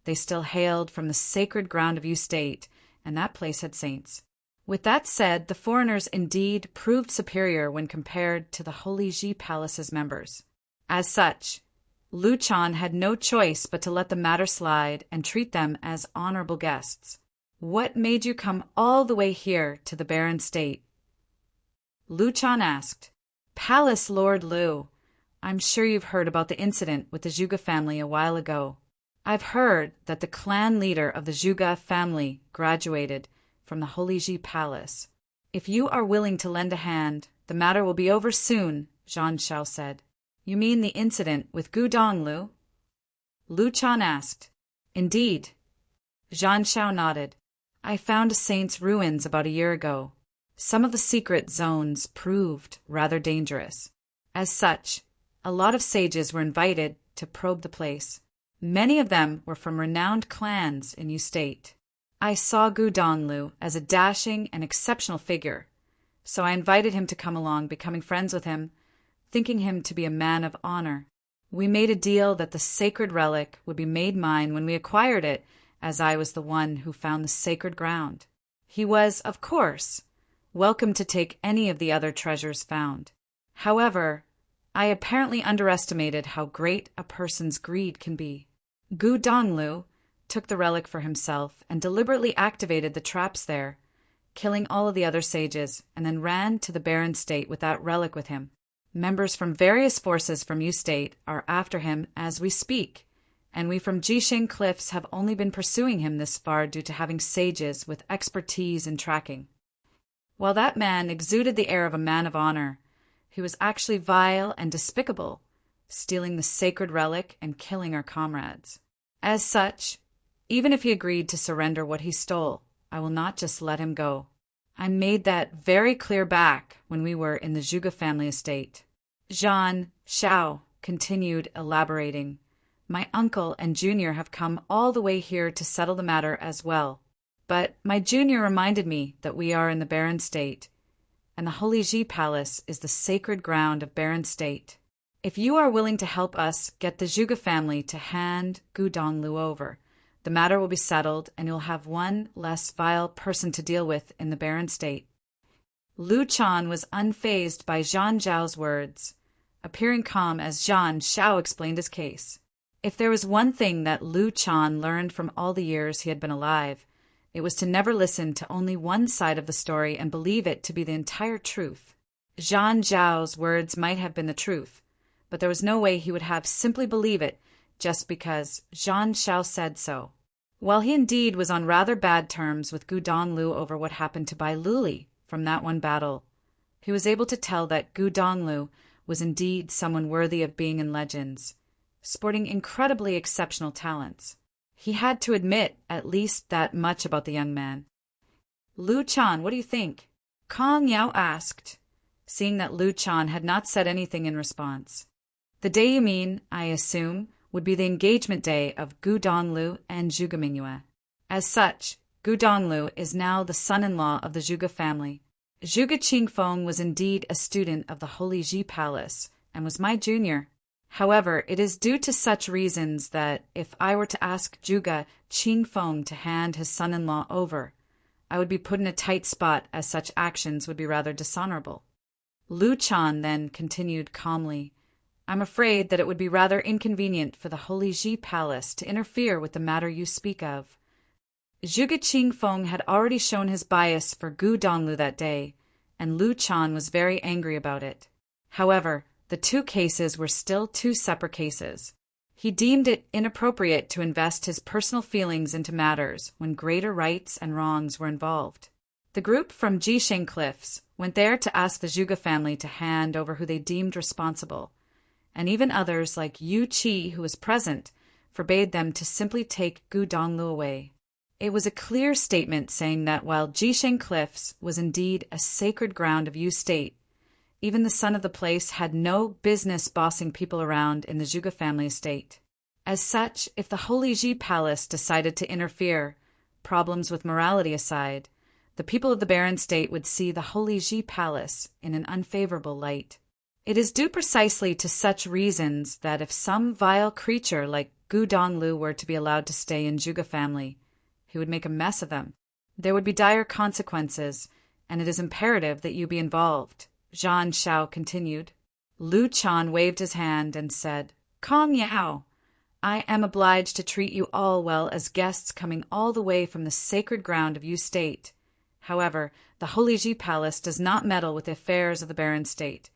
they still hailed from the sacred ground of Yu State, and that place had saints. With that said, the foreigners indeed proved superior when compared to the Holy Ji Palace's members. As such, Lu Chan had no choice but to let the matter slide and treat them as honorable guests. What made you come all the way here to the barren state? Lu Chan asked. Palace Lord Lu, I'm sure you've heard about the incident with the Zhuge family a while ago. I've heard that the clan leader of the Zhuge family graduated from the Holy Ji Palace. If you are willing to lend a hand, the matter will be over soon, Zhan Shao said. You mean the incident with Gu Donglu? Lu Chan asked. Indeed. Zhan Shao nodded. I found a saint's ruins about a year ago. Some of the secret zones proved rather dangerous. As such, a lot of sages were invited to probe the place. Many of them were from renowned clans in Yu State. I saw Gu Donglu as a dashing and exceptional figure, so I invited him to come along, becoming friends with him, thinking him to be a man of honor. We made a deal that the sacred relic would be made mine when we acquired it, as I was the one who found the sacred ground. He was, of course, welcome to take any of the other treasures found. However, I apparently underestimated how great a person's greed can be. Gu Donglu took the relic for himself and deliberately activated the traps there, killing all of the other sages, and then ran to the barren state with that relic with him. Members from various forces from Yu State are after him as we speak, and we from Jisheng Cliffs have only been pursuing him this far due to having sages with expertise in tracking. While that man exuded the air of a man of honor, he was actually vile and despicable, stealing the sacred relic and killing our comrades. As such, even if he agreed to surrender what he stole, I will not just let him go. I made that very clear back when we were in the Zhuge family estate. Zhan Shao continued elaborating. My uncle and junior have come all the way here to settle the matter as well. But my junior reminded me that we are in the barren state, and the Holy Ji Palace is the sacred ground of barren state. If you are willing to help us get the Zhuge family to hand Gu Donglu over, the matter will be settled and you'll have one less vile person to deal with in the barren state. Lu Chan was unfazed by Zhang Zhao's words, appearing calm as Zhang Zhao explained his case. If there was one thing that Lu Chan learned from all the years he had been alive, it was to never listen to only one side of the story and believe it to be the entire truth. Zhang Zhao's words might have been the truth, but there was no way he would have simply believe it just because Zhang Zhao said so. While he indeed was on rather bad terms with Gu Donglu over what happened to Bai Luli from that one battle, he was able to tell that Gu Donglu was indeed someone worthy of being in legends, sporting incredibly exceptional talents. He had to admit at least that much about the young man. Lu Chan, what do you think? Kong Yao asked, seeing that Lu Chan had not said anything in response. The day you mean, I assume, would be the engagement day of Gu Donglu and Zhuge Mingyue. As such, Gu Donglu is now the son-in-law of the Zhuge family. Zhuge Qingfeng was indeed a student of the Holy Ji Palace and was my junior. However, it is due to such reasons that if I were to ask Zhuge Qingfeng to hand his son-in-law over, I would be put in a tight spot as such actions would be rather dishonorable. Lu Chan then continued calmly, I'm afraid that it would be rather inconvenient for the Holy Ji Palace to interfere with the matter you speak of. Zhuge Qingfeng had already shown his bias for Gu Donglu that day, and Lu Chan was very angry about it. However, the two cases were still two separate cases. He deemed it inappropriate to invest his personal feelings into matters when greater rights and wrongs were involved. The group from Jisheng Cliffs went there to ask the Zhuge family to hand over who they deemed responsible, and even others like Yu Qi, who was present, forbade them to simply take Gu Donglu away. It was a clear statement saying that while Jisheng Cliffs was indeed a sacred ground of Yu State, even the son of the place had no business bossing people around in the Zhuge family estate. As such, if the Holy Ji Palace decided to interfere, problems with morality aside, the people of the barren state would see the Holy Ji Palace in an unfavorable light. It is due precisely to such reasons that if some vile creature like Gu Donglu were to be allowed to stay in Zhuge family, he would make a mess of them. There would be dire consequences, and it is imperative that you be involved, Zhang Zhao continued. Lu Chan waved his hand and said, Kong Yao, I am obliged to treat you all well as guests coming all the way from the sacred ground of Yu State. However, the Holy Ji Palace does not meddle with the affairs of the barren state,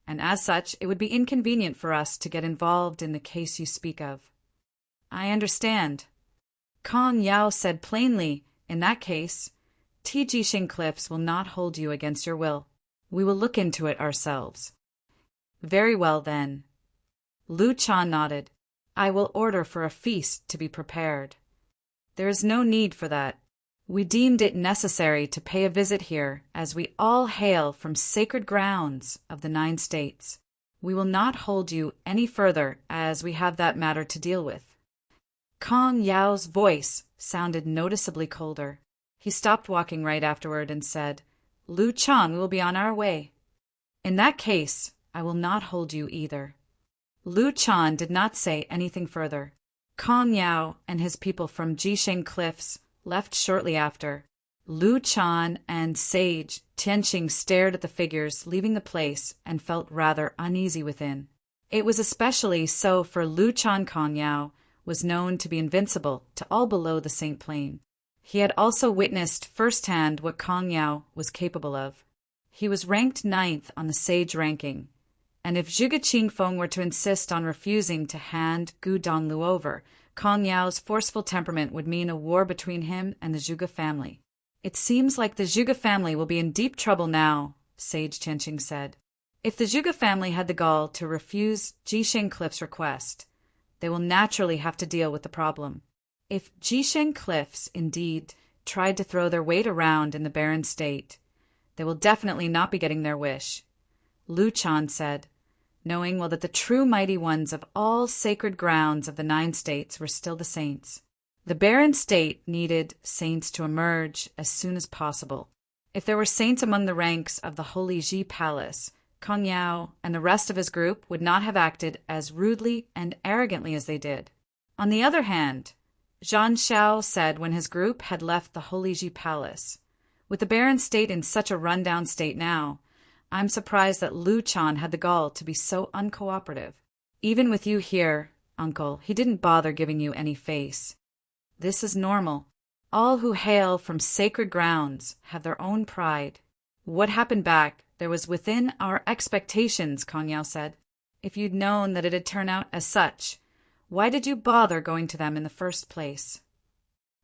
and as such it would be inconvenient for us to get involved in the case you speak of. I understand. Kong Yao said plainly, in that case, Jisheng Cliffs will not hold you against your will. We will look into it ourselves. Very well, then. Lu Chan nodded. I will order for a feast to be prepared. There is no need for that. We deemed it necessary to pay a visit here, as we all hail from sacred grounds of the 9 states. We will not hold you any further, as we have that matter to deal with. Kong Yao's voice sounded noticeably colder. He stopped walking right afterward and said, Lu Chan, we will be on our way. In that case, I will not hold you either. Lu Chan did not say anything further. Kong Yao and his people from Jisheng Cliffs left shortly after. Lu Chan and Sage Tianqing stared at the figures leaving the place and felt rather uneasy within. It was especially so for Lu Chan. Kong Yao was known to be invincible to all below the Saint Plain. He had also witnessed firsthand what Kong Yao was capable of. He was ranked 9th on the Sage ranking, and if Zhuge Qingfeng were to insist on refusing to hand Gu Donglu over, Kong Yao's forceful temperament would mean a war between him and the Zhuge family. It seems like the Zhuge family will be in deep trouble now, Sage Tianqing said. If the Zhuge family had the gall to refuse Jisheng Cliff's request, they will naturally have to deal with the problem. If Jisheng Cliffs indeed tried to throw their weight around in the barren state, they will definitely not be getting their wish, Lu Chan said, knowing well that the true mighty ones of all sacred grounds of the 9 states were still the saints. The barren state needed saints to emerge as soon as possible. If there were saints among the ranks of the Holy Ji Palace, Kong Yao and the rest of his group would not have acted as rudely and arrogantly as they did. On the other hand, Zhang Xiao said when his group had left the Holy Ji Palace, "With the barren state in such a run-down state now, I'm surprised that Lu Chan had the gall to be so uncooperative. Even with you here, uncle, he didn't bother giving you any face. This is normal. All who hail from sacred grounds have their own pride. What happened back there was within our expectations," Kong Yao said. "If you'd known that it had turned out as such, why did you bother going to them in the first place?"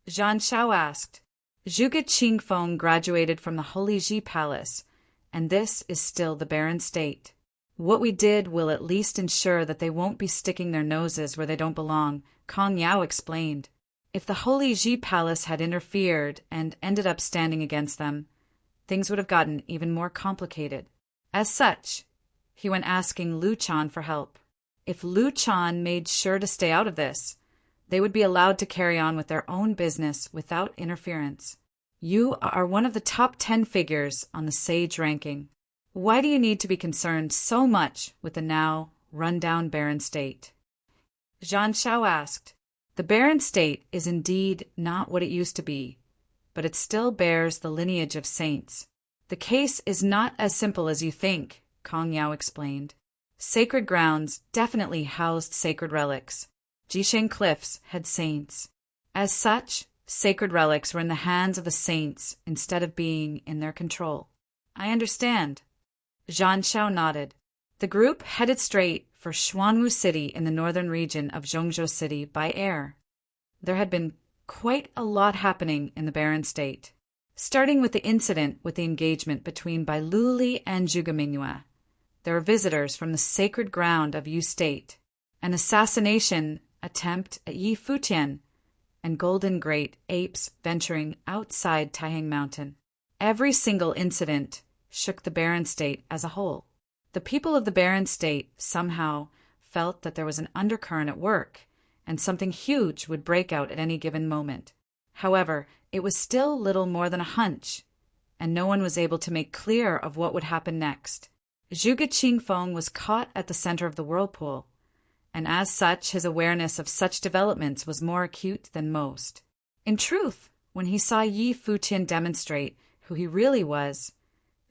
Zhang Xiao asked. "Zhuge Qingfeng graduated from the Holy Ji Palace, and this is still the barren state. What we did will at least ensure that they won't be sticking their noses where they don't belong," Kong Yao explained. "If the Holy Ji Palace had interfered and ended up standing against them, things would have gotten even more complicated. As such, he went asking Lu Chan for help. If Lu Chan made sure to stay out of this, they would be allowed to carry on with their own business without interference. You are one of the top 10 figures on the sage ranking. Why do you need to be concerned so much with the now run-down barren state?" Zhang Xiao asked. "The barren state is indeed not what it used to be, but it still bears the lineage of saints. The case is not as simple as you think," Kong Yao explained. "Sacred grounds definitely housed sacred relics. Jisheng Cliffs had saints. As such, sacred relics were in the hands of the saints instead of being in their control." "I understand." Zhang Xiao nodded. The group headed straight for Xuanwu City in the northern region of Zhongzhou City by air. There had been quite a lot happening in the barren state, starting with the incident with the engagement between Bai Luli and Zhuge Mingyue. There were visitors from the sacred ground of Yu State, an assassination attempt at Yi Futian, and golden great apes venturing outside Taihang Mountain. Every single incident shook the barren state as a whole. The people of the barren state somehow felt that there was an undercurrent at work, and something huge would break out at any given moment. However, it was still little more than a hunch, and no one was able to make clear of what would happen next. Zhuge Qingfeng was caught at the center of the whirlpool, and as such his awareness of such developments was more acute than most. In truth, when he saw Yi Futian demonstrate who he really was,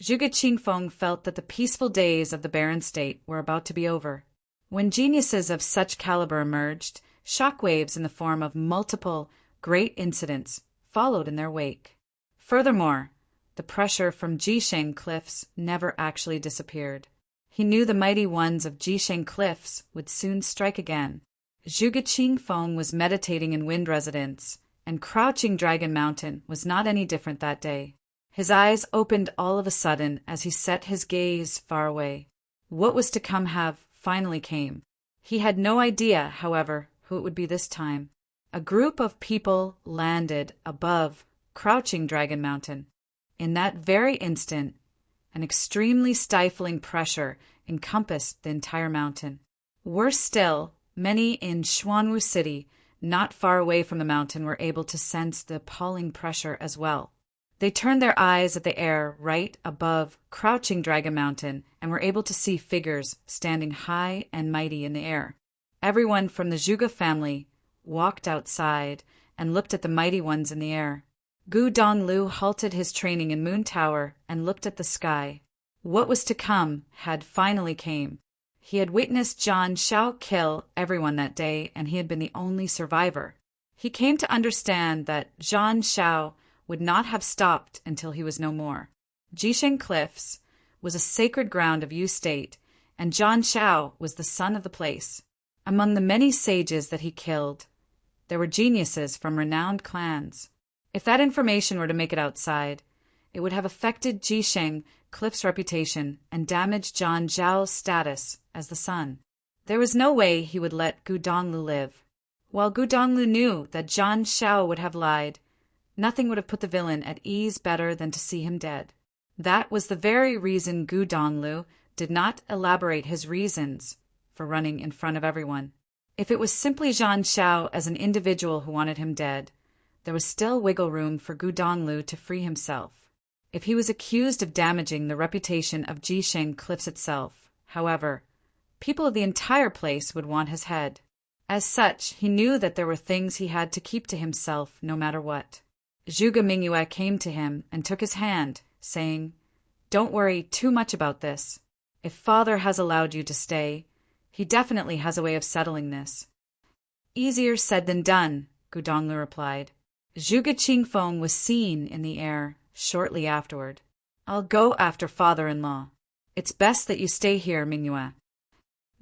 Zhuge Qingfeng felt that the peaceful days of the barren state were about to be over. When geniuses of such caliber emerged, shockwaves in the form of multiple great incidents followed in their wake. Furthermore, the pressure from Jisheng Cliffs never actually disappeared. He knew the mighty ones of Jisheng Cliffs would soon strike again. Zhuge Qingfeng was meditating in Wind Residence, and Crouching Dragon Mountain was not any different that day. His eyes opened all of a sudden as he set his gaze far away. What was to come finally came. He had no idea, however, who it would be this time. A group of people landed above Crouching Dragon Mountain. In that very instant, an extremely stifling pressure encompassed the entire mountain. Worse still, many in Xuanwu City, not far away from the mountain, were able to sense the appalling pressure as well. They turned their eyes at the air right above Crouching Dragon Mountain and were able to see figures standing high and mighty in the air. Everyone from the Zhuge family walked outside and looked at the mighty ones in the air. Gu Donglu halted his training in Moon Tower and looked at the sky. What was to come had finally came. He had witnessed Zhang Xiao kill everyone that day, and he had been the only survivor. He came to understand that Zhang Xiao would not have stopped until he was no more. Jisheng Cliffs was a sacred ground of Yu State, and Zhang Xiao was the son of the place. Among the many sages that he killed, there were geniuses from renowned clans. If that information were to make it outside, it would have affected Jisheng Cliff's reputation and damaged Zhang Zhao's status as the son. There was no way he would let Gu Donglu live. While Gu Donglu knew that Zhang Xiao would have lied, nothing would have put the villain at ease better than to see him dead. That was the very reason Gu Donglu did not elaborate his reasons for running in front of everyone. If it was simply Zhang Xiao as an individual who wanted him dead, there was still wiggle room for Gu Donglu to free himself. if he was accused of damaging the reputation of Jisheng Cliffs itself, however, people of the entire place would want his head. As such, he knew that there were things he had to keep to himself no matter what. Zhuge Mingyue came to him and took his hand, saying, "Don't worry too much about this. If father has allowed you to stay, he definitely has a way of settling this." "Easier said than done," Gudonglu replied. Zhuge Qingfeng was seen in the air shortly afterward. "I'll go after father-in-law. It's best that you stay here, Mingyue."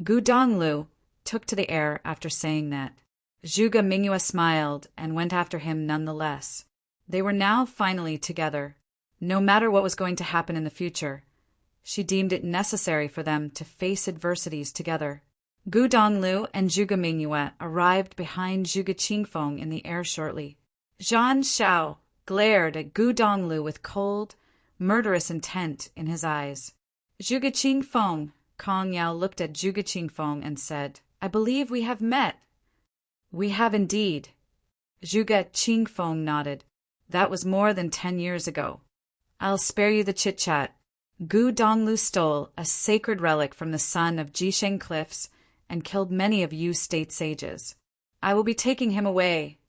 Gudonglu took to the air after saying that. Zhuge Mingyue smiled and went after him nonetheless. They were now finally together. No matter what was going to happen in the future, she deemed it necessary for them to face adversities together. Gudonglu and Zhuge Mingyue arrived behind Zhuge Qingfeng in the air shortly. Zhan Xiao glared at Gudonglu with cold, murderous intent in his eyes. "Zhuge Qingfeng," Kong Yao looked at Zhuge Qingfeng and said, "I believe we have met." "We have indeed." Zhuge Qingfeng nodded. "That was more than 10 years ago." "I'll spare you the chit-chat. Gudonglu stole a sacred relic from the son of Jisheng Cliffs and killed many of you state sages. I will be taking him away,"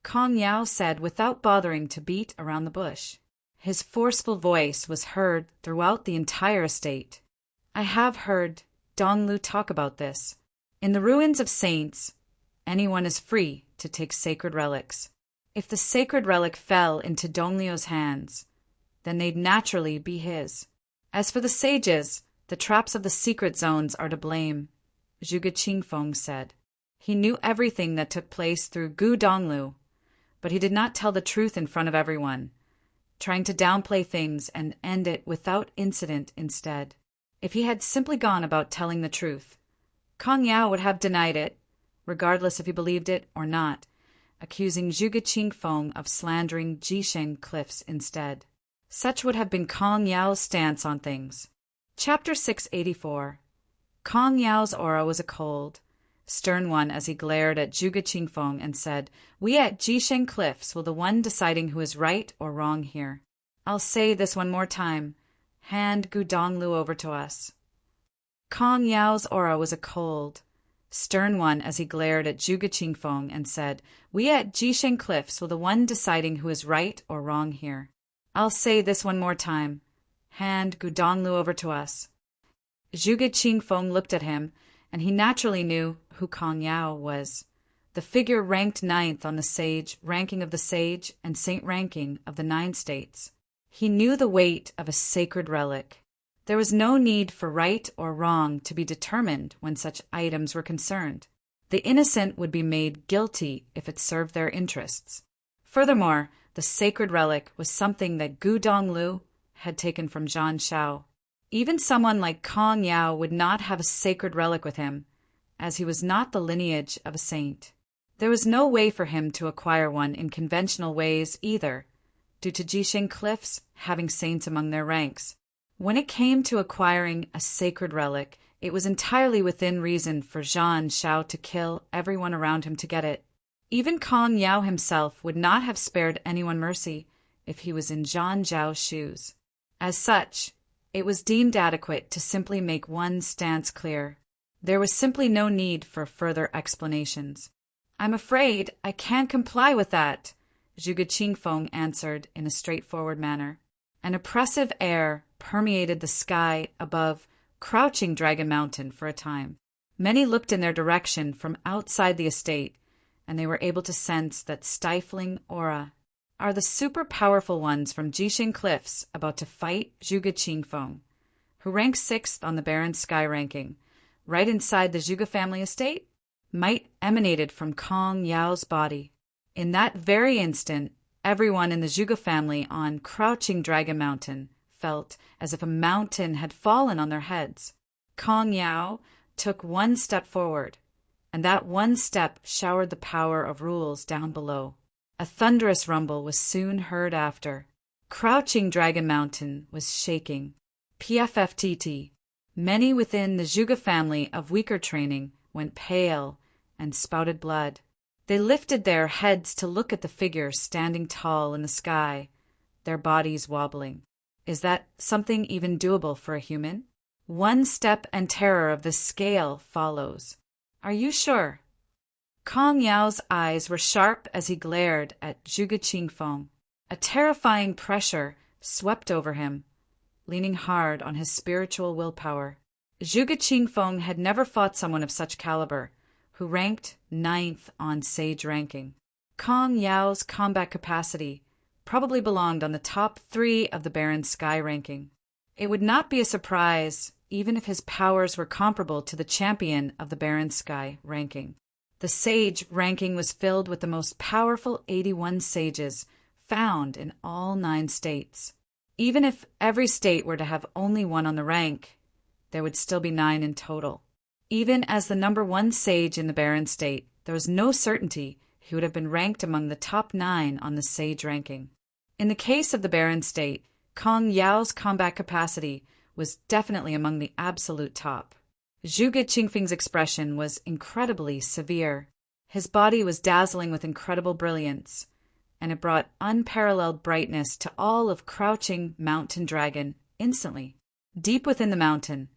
Kong Yao said without bothering to beat around the bush. His forceful voice was heard throughout the entire estate. "I have heard Donglu talk about this. In the ruins of saints, anyone is free to take sacred relics. If the sacred relic fell into Donglio's hands, then they'd naturally be his. As for the sages, the traps of the secret zones are to blame," Zhuge Qingfeng said. He knew everything that took place through Gudonglu, but he did not tell the truth in front of everyone, trying to downplay things and end it without incident instead. If he had simply gone about telling the truth, Kong Yao would have denied it, regardless if he believed it or not, accusing Zhuge Qingfeng of slandering Jisheng Cliffs instead. Such would have been Kong Yao's stance on things. Chapter 684. Kong Yao's aura was a cold, stern one as he glared at Zhuge Qingfeng and said, "We at Jisheng Cliffs will the one deciding who is right or wrong here. I'll say this one more time. Hand Gudonglu over to us." Kong Yao's aura was a cold, stern one as he glared at Zhuge Qingfeng and said, "We at Jisheng Cliffs will the one deciding who is right or wrong here. I'll say this one more time. Hand Gudonglu over to us." Zhuge Qingfeng looked at him, and he naturally knew who Kong Yao was, the figure ranked 9th on the sage ranking of the sage and saint ranking of the 9 states. He knew the weight of a sacred relic. There was no need for right or wrong to be determined when such items were concerned. The innocent would be made guilty if it served their interests. Furthermore, the sacred relic was something that Gudonglu had taken from Zhan Xiao. Even someone like Kong Yao would not have a sacred relic with him, as he was not the lineage of a saint. There was no way for him to acquire one in conventional ways either, due to Jisheng Cliffs having saints among their ranks. When it came to acquiring a sacred relic, it was entirely within reason for Zhan Xiao to kill everyone around him to get it. Even Kong Yao himself would not have spared anyone mercy if he was in Zhan Zhao's shoes. As such, it was deemed adequate to simply make one stance clear. There was simply no need for further explanations. "I'm afraid I can't comply with that," Zhuge Qingfeng answered in a straightforward manner. An oppressive air permeated the sky above Crouching Dragon Mountain for a time. Many looked in their direction from outside the estate, and they were able to sense that stifling aura. Are the super powerful ones from Jisheng Cliffs about to fight Zhuge Qingfeng, who ranks 6th on the Barren Sky ranking, right inside the Zhuge family estate? Might emanated from Kong Yao's body. In that very instant, everyone in the Zhuge family on Crouching Dragon Mountain felt as if a mountain had fallen on their heads. Kong Yao took one step forward, and that one step showered the power of rules down below. A thunderous rumble was soon heard after. Crouching Dragon Mountain was shaking. PFFTT. Many within the Zhuge family of weaker training went pale and spouted blood. They lifted their heads to look at the figure standing tall in the sky, their bodies wobbling. Is that something even doable for a human? One step and terror of the scale follows. Are you sure? Kong Yao's eyes were sharp as he glared at Zhuge Qingfeng. A terrifying pressure swept over him, leaning hard on his spiritual willpower. Zhuge Qingfeng had never fought someone of such caliber, who ranked 9th on Sage ranking. Kong Yao's combat capacity probably belonged on the top 3 of the Barren Sky ranking. It would not be a surprise even if his powers were comparable to the champion of the Barren Sky ranking. The Sage ranking was filled with the most powerful 81 sages found in all 9 states. Even if every state were to have only one on the rank, there would still be 9 in total. Even as the number 1 sage in the Barren State, there was no certainty he would have been ranked among the top 9 on the Sage ranking. In the case of the Barren State, Kong Yao's combat capacity was definitely among the absolute top. Zhuge Qingfeng's expression was incredibly severe. His body was dazzling with incredible brilliance, and it brought unparalleled brightness to all of Crouching Mountain Dragon instantly. Deep within the mountain,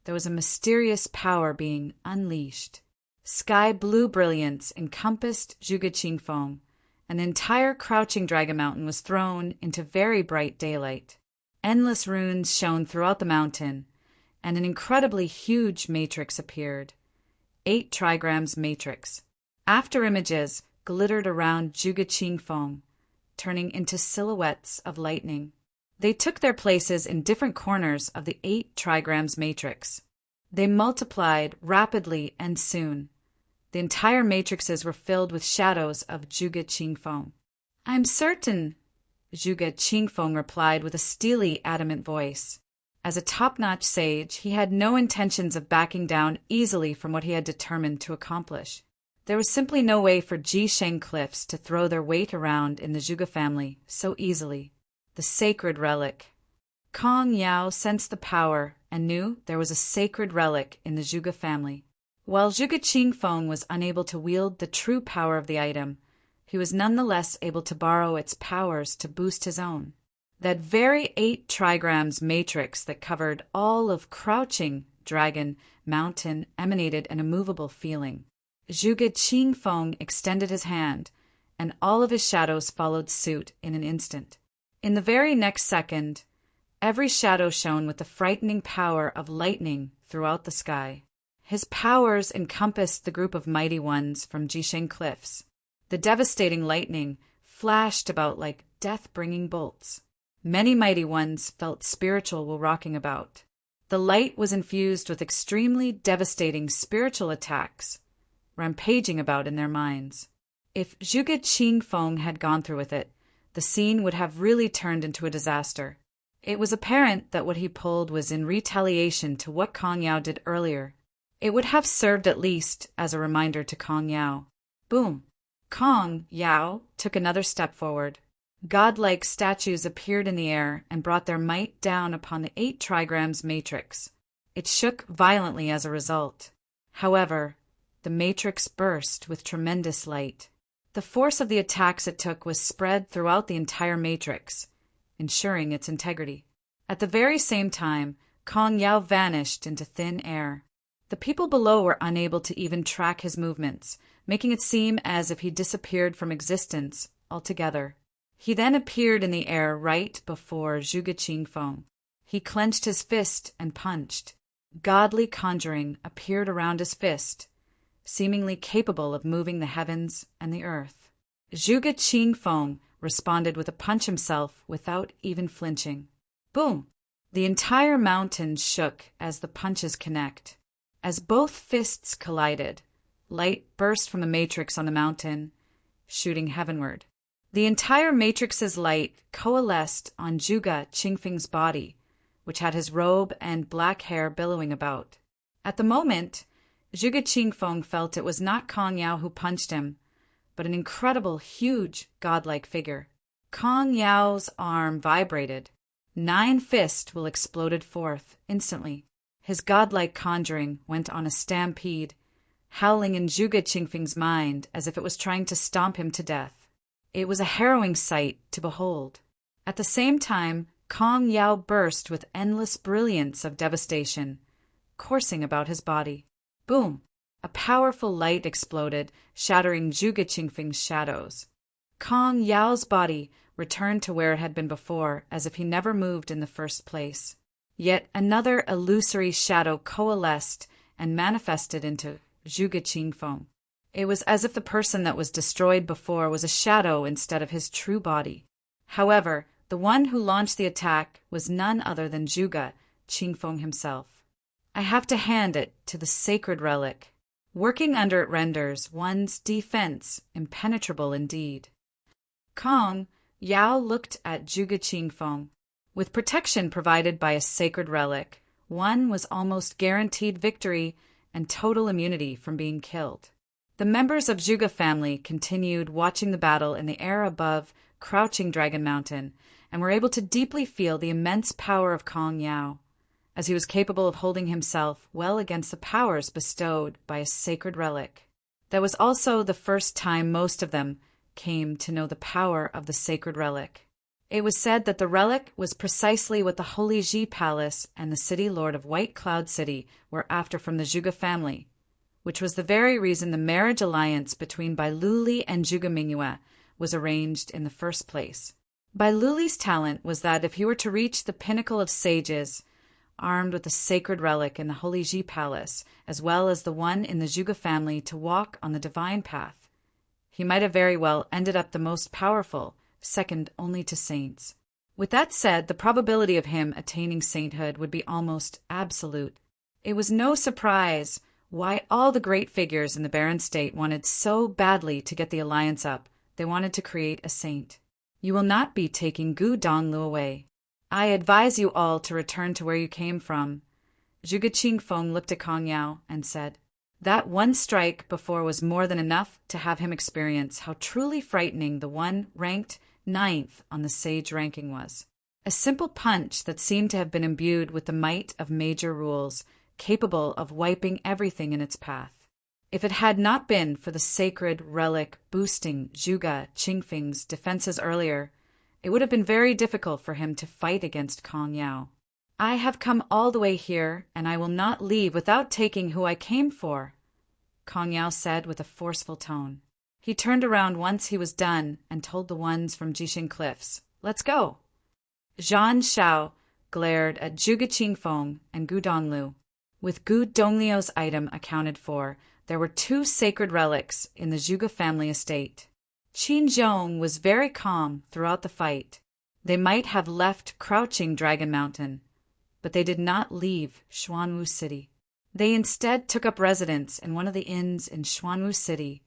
there was a mysterious power being unleashed. Sky blue brilliance encompassed Zhuge Qingfeng, and the entire Crouching Dragon Mountain was thrown into very bright daylight. Endless runes shone throughout the mountain, and an incredibly huge matrix appeared. 8 trigrams matrix. After images glittered around Zhuge Qingfeng, turning into silhouettes of lightning. They took their places in different corners of the 8 trigrams matrix. They multiplied rapidly and soon. The entire matrices were filled with shadows of Zhuge Qingfeng. I'm certain, Zhuge Qingfeng replied with a steely, adamant voice. As a top-notch sage, he had no intentions of backing down easily from what he had determined to accomplish. There was simply no way for Jisheng cliffs to throw their weight around in the Zhuge family so easily. The sacred relic. Kong Yao sensed the power and knew there was a sacred relic in the Zhuge family. While Zhuge Qingfeng was unable to wield the true power of the item, he was nonetheless able to borrow its powers to boost his own. That very 8 trigrams matrix that covered all of Crouching Dragon Mountain emanated an immovable feeling. Zhuge Qingfeng extended his hand, and all of his shadows followed suit in an instant. In the very next second, every shadow shone with the frightening power of lightning throughout the sky. His powers encompassed the group of mighty ones from Jisheng Cliffs. The devastating lightning flashed about like death-bringing bolts. Many mighty ones felt spiritual while rocking about. The light was infused with extremely devastating spiritual attacks, rampaging about in their minds. If Zhuge Qingfeng had gone through with it, the scene would have really turned into a disaster. It was apparent that what he pulled was in retaliation to what Kong Yao did earlier. It would have served at least as a reminder to Kong Yao. Boom! Kong Yao took another step forward. Godlike statues appeared in the air and brought their might down upon the 8 trigrams matrix. It shook violently as a result. However, the matrix burst with tremendous light. The force of the attacks it took was spread throughout the entire matrix, ensuring its integrity. At the very same time, Kong Yao vanished into thin air. The people below were unable to even track his movements, making it seem as if he disappeared from existence altogether. He then appeared in the air right before Zhuge Qingfeng. He clenched his fist and punched. Godly conjuring appeared around his fist, seemingly capable of moving the heavens and the earth. Zhuge Qingfeng responded with a punch himself without even flinching. Boom! The entire mountain shook as the punches connect. As both fists collided, light burst from the matrix on the mountain, shooting heavenward. The entire matrix's light coalesced on Zhuge Qingfeng's body, which had his robe and black hair billowing about. At the moment, Zhuge Qingfeng felt it was not Kong Yao who punched him, but an incredible, huge, godlike figure. Kong Yao's arm vibrated. 9 fists will exploded forth instantly. His godlike conjuring went on a stampede, howling in Zhuge Qingfeng's mind as if it was trying to stomp him to death. It was a harrowing sight to behold. At the same time, Kong Yao burst with endless brilliance of devastation, coursing about his body. Boom! A powerful light exploded, shattering Zhuge Qingfeng's shadows. Kong Yao's body returned to where it had been before, as if he never moved in the first place. Yet another illusory shadow coalesced and manifested into Zhuge Qingfeng. It was as if the person that was destroyed before was a shadow instead of his true body. However, the one who launched the attack was none other than Zhuge Qingfeng himself. I have to hand it to the sacred relic. Working under it renders one's defense impenetrable indeed. Kong Yao looked at Zhuge Qingfeng. With protection provided by a sacred relic, one was almost guaranteed victory and total immunity from being killed. The members of Zhuge family continued watching the battle in the air above crouching Dragon Mountain and were able to deeply feel the immense power of Kong Yao, as he was capable of holding himself well against the powers bestowed by a sacred relic. That was also the first time most of them came to know the power of the sacred relic. It was said that the relic was precisely what the Holy Ji Palace and the City Lord of White Cloud City were after from the Zhuge family, which was the very reason the marriage alliance between Bai Luli and Zhuge Mingyue was arranged in the first place. Bai Luli's talent was that if he were to reach the pinnacle of sages, armed with the sacred relic in the Holy Ji Palace, as well as the one in the Zhuge family to walk on the divine path, he might have very well ended up the most powerful, second only to saints. With that said, the probability of him attaining sainthood would be almost absolute. It was no surprise why all the great figures in the barren state wanted so badly to get the alliance up. They wanted to create a saint. You will not be taking Gu Donglu away. I advise you all to return to where you came from. Zhuge Qingfeng looked at Kong Yao and said, that one strike before was more than enough to have him experience how truly frightening the one ranked 9th on the sage ranking was. A simple punch that seemed to have been imbued with the might of major rules, capable of wiping everything in its path. If it had not been for the sacred relic boosting Zhuge Qingfeng's defenses earlier, it would have been very difficult for him to fight against Kong Yao. I have come all the way here, and I will not leave without taking who I came for, Kong Yao said with a forceful tone. He turned around once he was done and told the ones from Jixing Cliffs, let's go. Zhan Shao glared at Zhuge Qingfeng and Gu Donglu. With Gu Dongliu's item accounted for, there were 2 sacred relics in the Zhuge family estate. Qin Zhong was very calm throughout the fight. They might have left crouching Dragon Mountain, but they did not leave Xuanwu City. They instead took up residence in one of the inns in Xuanwu City,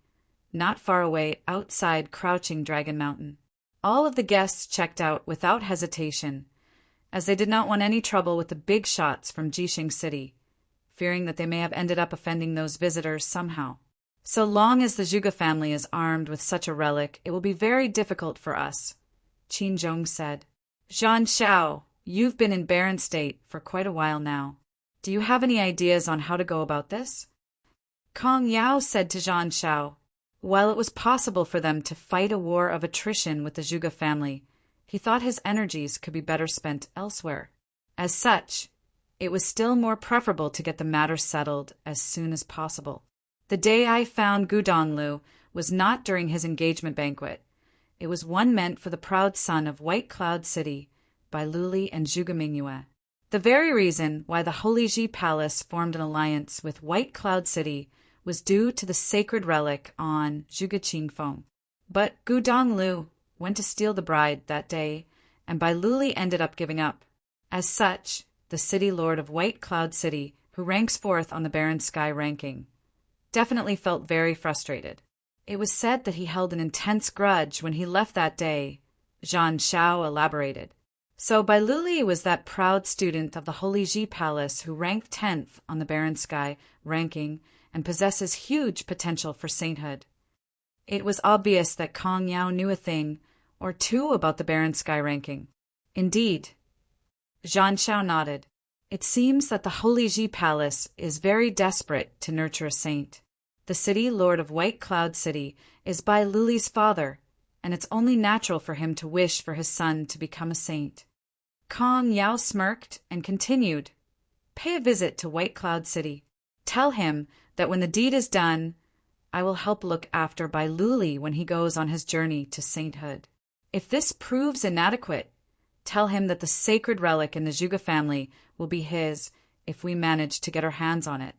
not far away outside crouching Dragon Mountain. All of the guests checked out without hesitation, as they did not want any trouble with the big shots from Jixing City, fearing that they may have ended up offending those visitors somehow. So long as the Zhuge family is armed with such a relic, it will be very difficult for us, Qin Zhong said. Zhan Shao, you've been in barren state for quite a while now. Do you have any ideas on how to go about this? Kong Yao said to Zhan Shao. While it was possible for them to fight a war of attrition with the Zhuge family, he thought his energies could be better spent elsewhere. As such, it was still more preferable to get the matter settled as soon as possible. The day I found Gu Donglu was not during his engagement banquet. It was one meant for the proud son of White Cloud City, Bai Luli and Zhuge Mingyue. The very reason why the Holy Ji Palace formed an alliance with White Cloud City was due to the sacred relic on Zhuge Qingfeng. But Gu Donglu went to steal the bride that day, and Bai Luli ended up giving up. As such, the City Lord of White Cloud City, who ranks 4th on the Barren Sky ranking, definitely felt very frustrated. It was said that he held an intense grudge when he left that day, Zhan Shao elaborated. So Bai Luli was that proud student of the Holy Ji Palace who ranked 10th on the Barren Sky ranking and possesses huge potential for sainthood. It was obvious that Kong Yao knew a thing or two about the Barren Sky ranking. Indeed. Zhan Shao nodded. It seems that the Holy Ji Palace is very desperate to nurture a saint. The City Lord of White Cloud City is Bai Luli's father, and it's only natural for him to wish for his son to become a saint. Kong Yao smirked and continued, "Pay a visit to White Cloud City. Tell him that when the deed is done, I will help look after Bai Luli when he goes on his journey to sainthood. If this proves inadequate, tell him that the sacred relic in the Zhuge family will be his if we manage to get our hands on it."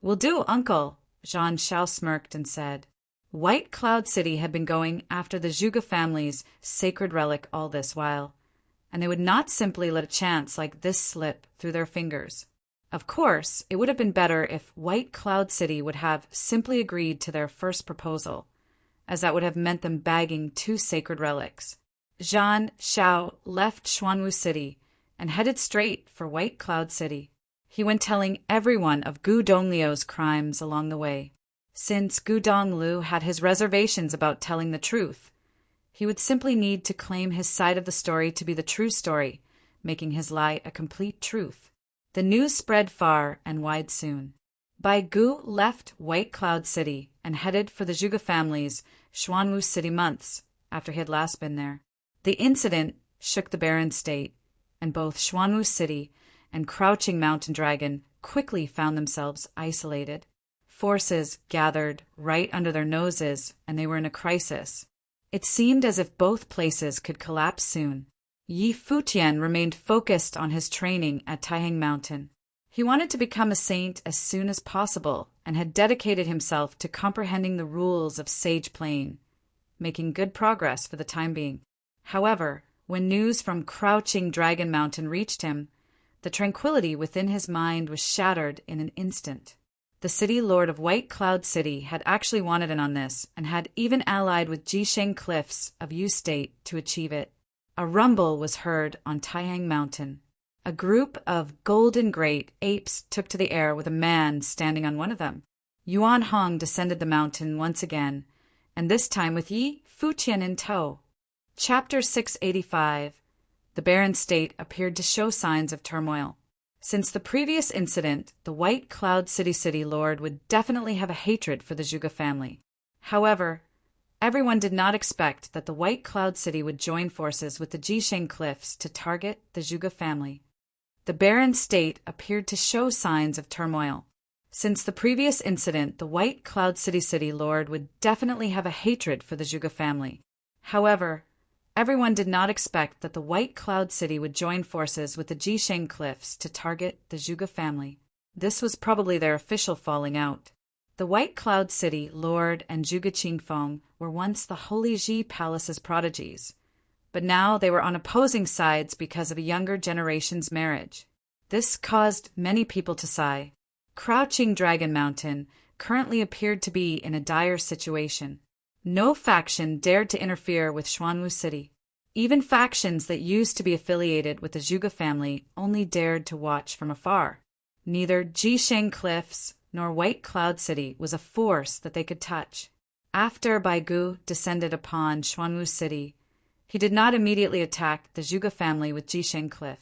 "Will do, uncle," Zhan Shao smirked and said. White Cloud City had been going after the Zhuge family's sacred relic all this while, and they would not simply let a chance like this slip through their fingers. Of course, it would have been better if White Cloud City would have simply agreed to their first proposal, as that would have meant them bagging 2 sacred relics. Zhan Shao left Xuanwu City and headed straight for White Cloud City. He went telling everyone of Gu Dongliu's crimes along the way. Since Gu Donglu had his reservations about telling the truth, he would simply need to claim his side of the story to be the true story, making his lie a complete truth. The news spread far and wide soon. Bai Gu left White Cloud City and headed for the Zhuge family's Xuanwu City months after he had last been there. The incident shook the barren state, and both Xuanwu City and Crouching Mountain Dragon quickly found themselves isolated. Forces gathered right under their noses, and they were in a crisis. It seemed as if both places could collapse soon. Yi Futian remained focused on his training at Taihang Mountain. He wanted to become a saint as soon as possible and had dedicated himself to comprehending the rules of Sage Plain, making good progress for the time being. However, when news from Crouching Dragon Mountain reached him, the tranquility within his mind was shattered in an instant. The city lord of White Cloud City had actually wanted in on this and had even allied with Jisheng Cliffs of Yu State to achieve it. A rumble was heard on Taihang Mountain. A group of golden great apes took to the air with a man standing on one of them. Yuan Hong descended the mountain once again, and this time with Yi Futian in tow. Chapter 685. The barren state appeared to show signs of turmoil. Since the previous incident, the White Cloud City Lord would definitely have a hatred for the Zhuge family. However, everyone did not expect that the White Cloud City would join forces with the Jisheng Cliffs to target the Zhuge family. The barren state appeared to show signs of turmoil. Since the previous incident, the White Cloud City Lord would definitely have a hatred for the Zhuge family. However, everyone did not expect that the White Cloud City would join forces with the Jisheng Cliffs to target the Zhuge family. This was probably their official falling out. The White Cloud City Lord and Zhuge Qingfeng were once the Holy Ji Palace's prodigies, but now they were on opposing sides because of a younger generation's marriage. This caused many people to sigh. Crouching Dragon Mountain currently appeared to be in a dire situation. No faction dared to interfere with Xuanwu City. Even factions that used to be affiliated with the Zhuge family only dared to watch from afar. Neither Jisheng Cliffs nor White Cloud City was a force that they could touch. After Bai Gu descended upon Xuanwu City, he did not immediately attack the Zhuge family with Jisheng Cliff.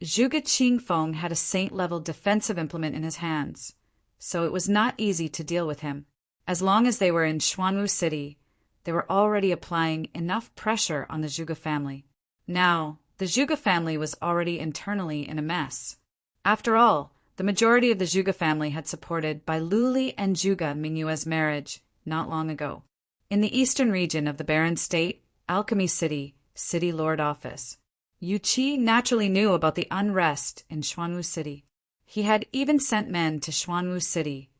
Zhuge Qingfeng had a saint-level defensive implement in his hands, so it was not easy to deal with him. As long as they were in Xuanwu City, they were already applying enough pressure on the Zhuge family. Now, the Zhuge family was already internally in a mess. After all, the majority of the Zhuge family had supported Bai Luli and Zhuge Mingyue's marriage not long ago. In the eastern region of the barren state, Alchemy City, City Lord Office, Yu Qi naturally knew about the unrest in Xuanwu City. He had even sent men to Xuanwu City,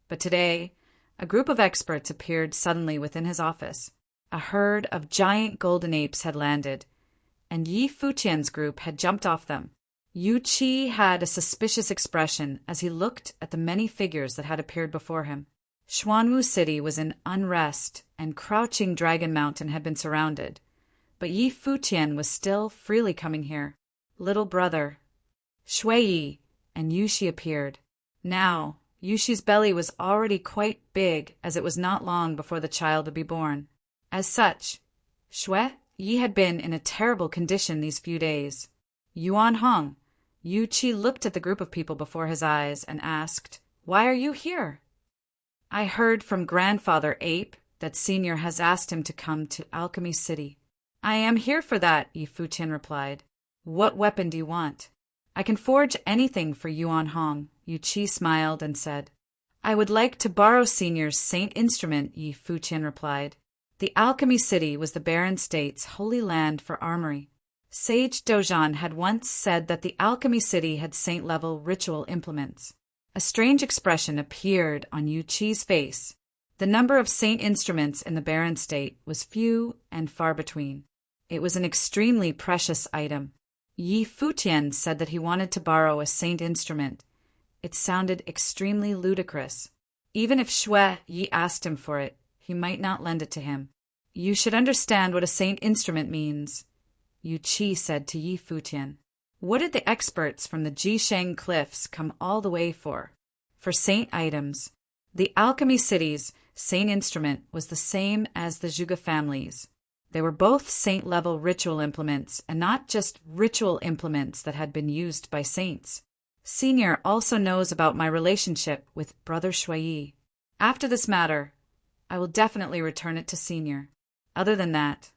but today, a group of experts appeared suddenly within his office. A herd of giant golden apes had landed, and Yi Futian's group had jumped off them. Yu Qi had a suspicious expression as he looked at the many figures that had appeared before him. Xuanwu City was in unrest, and Crouching Dragon Mountain had been surrounded, but Yi Futian was still freely coming here. Little brother, Shui Yi, and Yushi appeared. Now, Yushi's belly was already quite big, as it was not long before the child would be born. As such, Shui Yi had been in a terrible condition these few days. Yuan Hong, Yu Qi looked at the group of people before his eyes and asked, "Why are you here?" "I heard from Grandfather Ape that Senior has asked him to come to Alchemy City." "I am here for that," Yi Futian replied. What weapon do you want? I can forge anything for Yuan Hong. Yu Qi smiled and said. I would like to borrow Senior's saint instrument, Yi Futian replied. The Alchemy City was the Baron State's holy land for armory. Sage Dozhan had once said that the Alchemy City had saint-level ritual implements. A strange expression appeared on Yu Qi's face. The number of saint instruments in the Baron State was few and far between. It was an extremely precious item. Yi Futian said that he wanted to borrow a saint instrument. It sounded extremely ludicrous. Even if Shui Yi asked him for it, he might not lend it to him. You should understand what a saint instrument means, Yu Qi said to Yi Futian. What did the experts from the Jisheng Cliffs come all the way for? For saint items. The Alchemy City's saint instrument was the same as the Zhuge family's. They were both saint-level ritual implements, and not just ritual implements that had been used by saints. Senior also knows about my relationship with Brother Shui. After this matter, I will definitely return it to Senior. Other than that,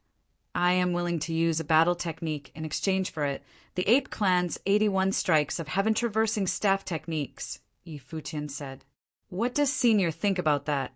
I am willing to use a battle technique in exchange for it, the Ape Clan's 81 strikes of heaven-traversing staff techniques, Yi Futian said. What does Senior think about that?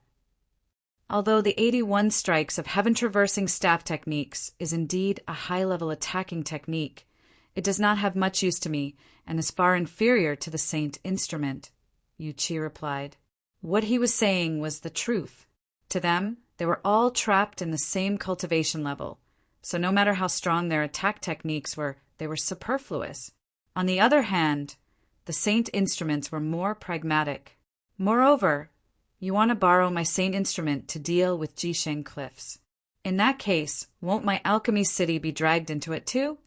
Although the 81 strikes of heaven-traversing staff techniques is indeed a high-level attacking technique, it does not have much use to me and is far inferior to the saint instrument, Yu Qi replied. What he was saying was the truth. To them, they were all trapped in the same cultivation level, so no matter how strong their attack techniques were, they were superfluous. On the other hand, the saint instruments were more pragmatic. Moreover, you want to borrow my saint instrument to deal with Jisheng Cliffs. In that case, won't my alchemy city be dragged into it too?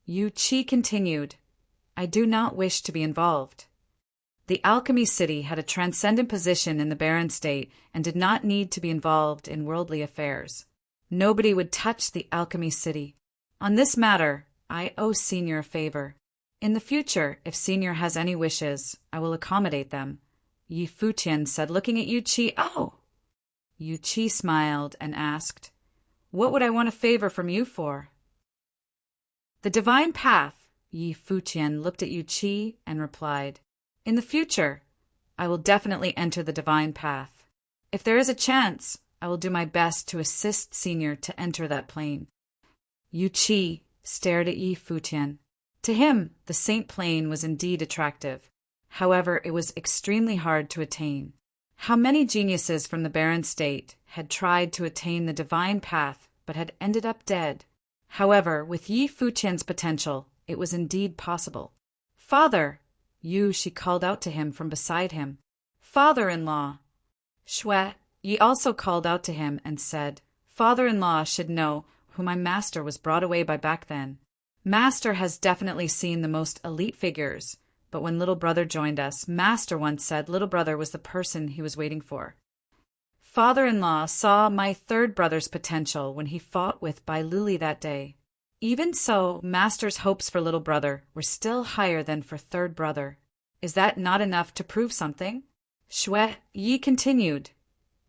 Yu Qi continued, I do not wish to be involved. The alchemy city had a transcendent position in the Baron State and did not need to be involved in worldly affairs. Nobody would touch the alchemy city. On this matter, I owe Senior a favor. In the future, if Senior has any wishes, I will accommodate them. Yi Futian said, looking at Yu Qi. Oh! Yu Qi smiled and asked, What would I want a favor from you for? The divine path. Yi Futian looked at Yu Qi and replied, In the future, I will definitely enter the divine path. If there is a chance, I will do my best to assist Senior to enter that plane. Yu Qi stared at Yi Futian. To him, the saint plane was indeed attractive. However, it was extremely hard to attain. How many geniuses from the Baron State had tried to attain the divine path but had ended up dead? However, with Yi Futian's potential, it was indeed possible. Father! She called out to him from beside him. Father-in-law! Shui Yi also called out to him and said, Father-in-law should know who my master was brought away by back then. Master has definitely seen the most elite figures. But when little brother joined us, Master once said little brother was the person he was waiting for. Father-in-law saw my third brother's potential when he fought with Bai Luli that day. Even so, Master's hopes for little brother were still higher than for third brother. Is that not enough to prove something? Shui Yi continued.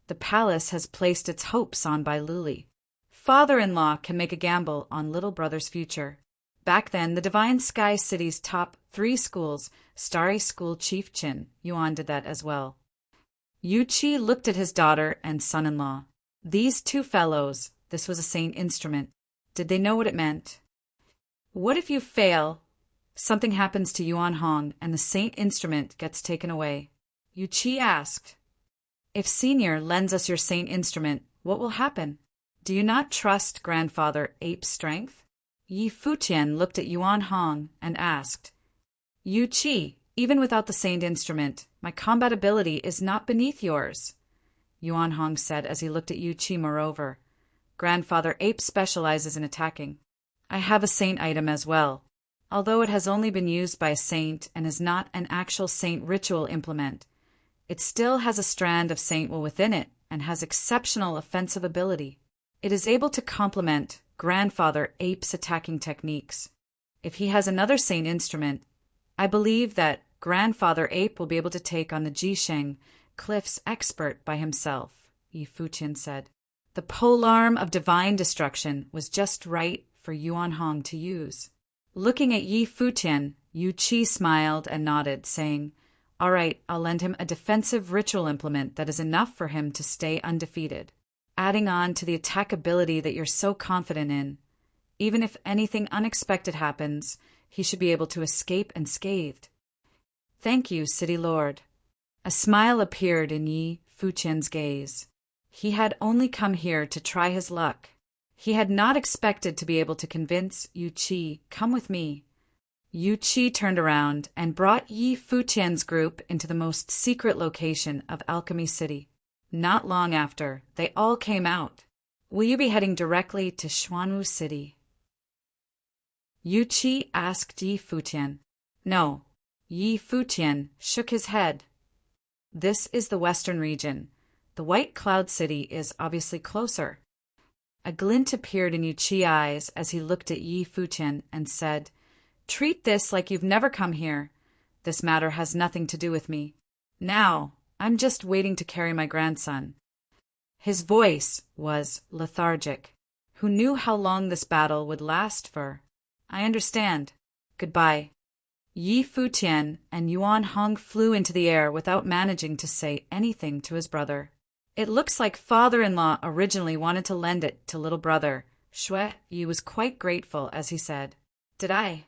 The palace has placed its hopes on Bai Luli. Father-in-law can make a gamble on little brother's future. Back then, the Divine Sky City's top 3 schools, Starry School Chief Chin, Yuan did that as well. Yu Qi looked at his daughter and son-in-law. These two fellows, this was a saint instrument. Did they know what it meant? What if you fail? Something happens to Yuan Hong and the saint instrument gets taken away. Yu Qi asked. If Senior lends us your saint instrument, what will happen? Do you not trust Grandfather Ape's strength? Yi Futian looked at Yuan Hong and asked, Yu Qi, even without the saint instrument, my combat ability is not beneath yours. Yuan Hong said as he looked at Yu Qi. Moreover, Grandfather Ape specializes in attacking. I have a saint item as well. Although it has only been used by a saint and is not an actual saint ritual implement, it still has a strand of saint will within it and has exceptional offensive ability. It is able to complement Grandfather Ape's attacking techniques. If he has another saint instrument, I believe that Grandfather Ape will be able to take on the Jisheng Cliffs expert by himself, Yi Futian said. The polearm of divine destruction was just right for Yuan Hong to use. Looking at Yi Futian, Yu Qi smiled and nodded, saying, "All right, I'll lend him a defensive ritual implement that is enough for him to stay undefeated, adding on to the attack ability that you're so confident in. Even if anything unexpected happens, he should be able to escape unscathed." "Thank you, City Lord." A smile appeared in Yi Futian's gaze. He had only come here to try his luck. He had not expected to be able to convince Yu Qi, "Come with me." Yu Qi turned around and brought Yi Futian's group into the most secret location of Alchemy City. Not long after, they all came out. "Will you be heading directly to Xuanwu City?" Yu Qi asked Yi Futian. "No." Yi Futian shook his head. "This is the western region. The White Cloud City is obviously closer." A glint appeared in Yu Qi's eyes as he looked at Yi Futian and said, "Treat this like you've never come here. This matter has nothing to do with me. Now, I'm just waiting to carry my grandson." His voice was lethargic. Who knew how long this battle would last for? "I understand. Goodbye." Yi Futian and Yuan Hong flew into the air without managing to say anything to his brother. "It looks like father-in-law originally wanted to lend it to little brother." Shui Yi was quite grateful as he said, "Did I?"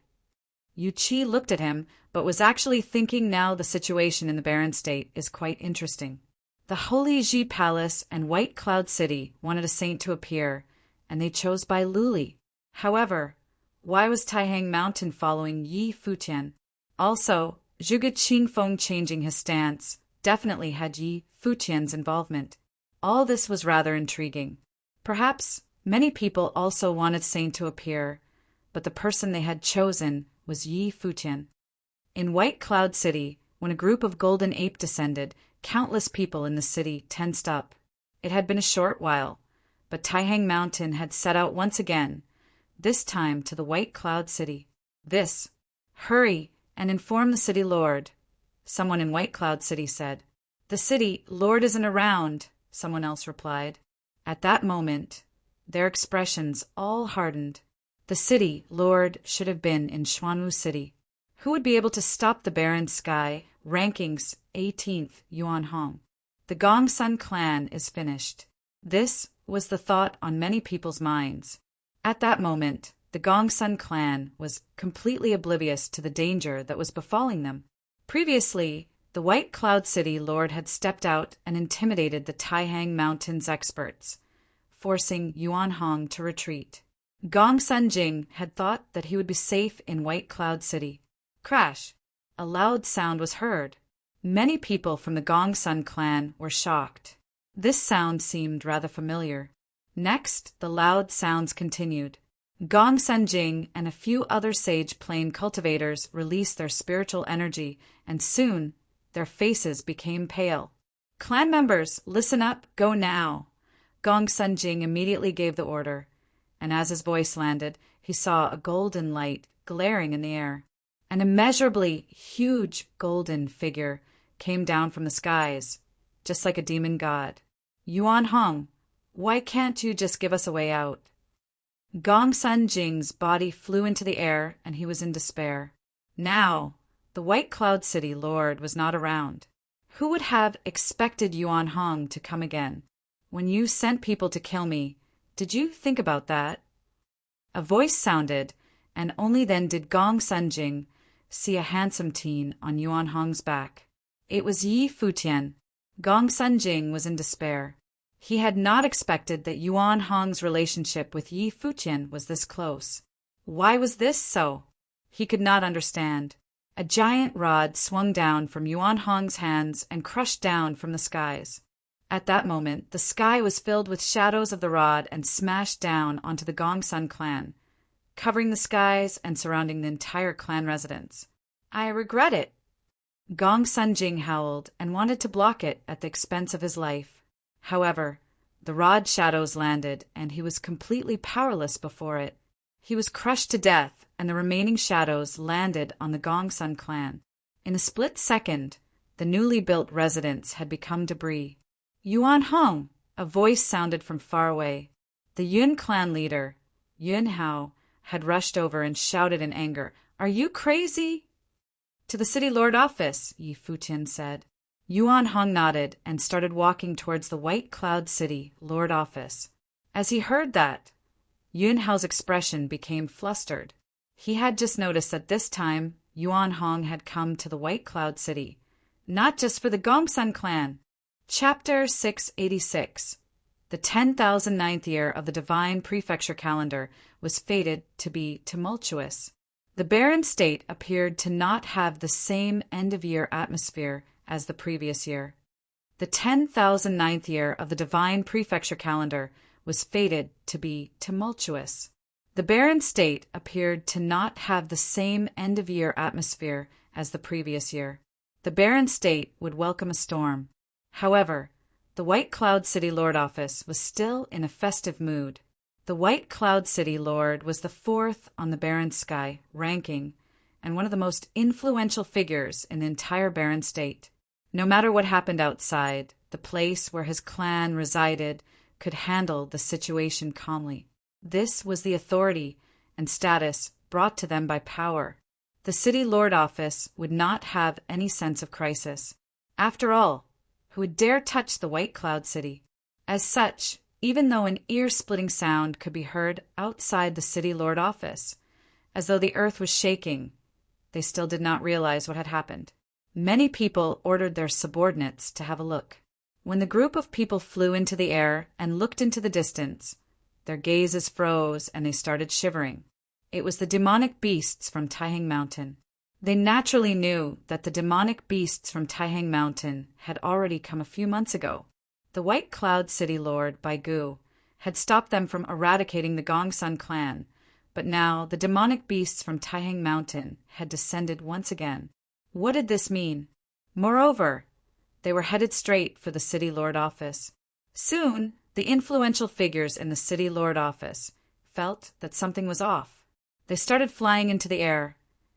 Yu Qi looked at him, but was actually thinking now the situation in the Barren State is quite interesting. The Holy Ji Palace and White Cloud City wanted a saint to appear, and they chose Bai Luli. However, why was Taihang Mountain following Yi Futian? Also, Zhuge Qingfeng changing his stance definitely had Yi Futian's involvement. All this was rather intriguing. Perhaps many people also wanted Saint to appear, but the person they had chosen was Yi Futian. In White Cloud City, when a group of golden ape descended, countless people in the city tensed up. It had been a short while, but Taihang Mountain had set out once again, this time to the White Cloud City. "Hurry and inform the city lord," someone in White Cloud City said. "The city lord isn't around," someone else replied. At that moment, their expressions all hardened. The city lord should have been in Xuanwu City. Who would be able to stop the barren sky? Rankings 18th, Yuan Hong. The Gongsun clan is finished. This was the thought on many people's minds. At that moment, the Gongsun clan was completely oblivious to the danger that was befalling them. Previously, the White Cloud City Lord had stepped out and intimidated the Taihang Mountains experts, forcing Yuan Hong to retreat. Gongsun Jing had thought that he would be safe in White Cloud City. Crash! A loud sound was heard. Many people from the Gongsun clan were shocked. This sound seemed rather familiar. Next, the loud sounds continued. Gongsun Jing and a few other sage plane cultivators released their spiritual energy, and soon their faces became pale. "Clan members, listen up, go now." Gongsun Jing immediately gave the order, and as his voice landed, he saw a golden light glaring in the air. An immeasurably huge golden figure came down from the skies, just like a demon god. "Yuan Hong, why can't you just give us a way out?" Gongsun Jing's body flew into the air, and he was in despair. Now, the White Cloud City Lord was not around. Who would have expected Yuan Hong to come again? "When you sent people to kill me, did you think about that?" A voice sounded, and only then did Gongsun Jing see a handsome teen on Yuan Hong's back. It was Yi Futian. Gongsun Jing was in despair. He had not expected that Yuan Hong's relationship with Yi Futian was this close. Why was this so? He could not understand. A giant rod swung down from Yuan Hong's hands and crushed down from the skies. At that moment, the sky was filled with shadows of the rod and smashed down onto the Gongsun clan, covering the skies and surrounding the entire clan residence. "I regret it." Gongsun Jing howled and wanted to block it at the expense of his life. However, the rod shadows landed, and he was completely powerless before it. He was crushed to death, and the remaining shadows landed on the Gongsun clan. In a split second, the newly built residence had become debris. "Yuan Hong!" a voice sounded from far away. The Yun clan leader, Yun Hao, had rushed over and shouted in anger, "Are you crazy?" "To the city lord office," Yi Futian said. Yuan Hong nodded and started walking towards the White Cloud City Lord office. As he heard that, Yun Hao's expression became flustered. He had just noticed that this time Yuan Hong had come to the White Cloud City, not just for the Gongsun clan. Chapter 686. The 10,009th year of the Divine Prefecture calendar was fated to be tumultuous. The barren state appeared to not have the same end-of-year atmosphere as the previous year. The 10,009th year of the Divine Prefecture calendar was fated to be tumultuous. The barren state appeared to not have the same end-of-year atmosphere as the previous year. The barren state would welcome a storm. However, the White Cloud City Lord office was still in a festive mood. The White Cloud City Lord was the fourth on the barren sky ranking and one of the most influential figures in the entire barren state. No matter what happened outside, the place where his clan resided could handle the situation calmly. This was the authority and status brought to them by power. The City Lord office would not have any sense of crisis. After all, who would dare touch the White Cloud City? As such, even though an ear-splitting sound could be heard outside the City Lord office, as though the earth was shaking, they still did not realize what had happened. Many people ordered their subordinates to have a look. When the group of people flew into the air and looked into the distance, their gazes froze and they started shivering. It was the demonic beasts from Taihang Mountain. They naturally knew that the demonic beasts from Taihang Mountain had already come a few months ago. The White Cloud City Lord, Baigu, had stopped them from eradicating the Gongsun clan, but now the demonic beasts from Taihang Mountain had descended once again. What did this mean? Moreover, they were headed straight for the City Lord office. Soon, the influential figures in the City Lord office felt that something was off. They started flying into the air,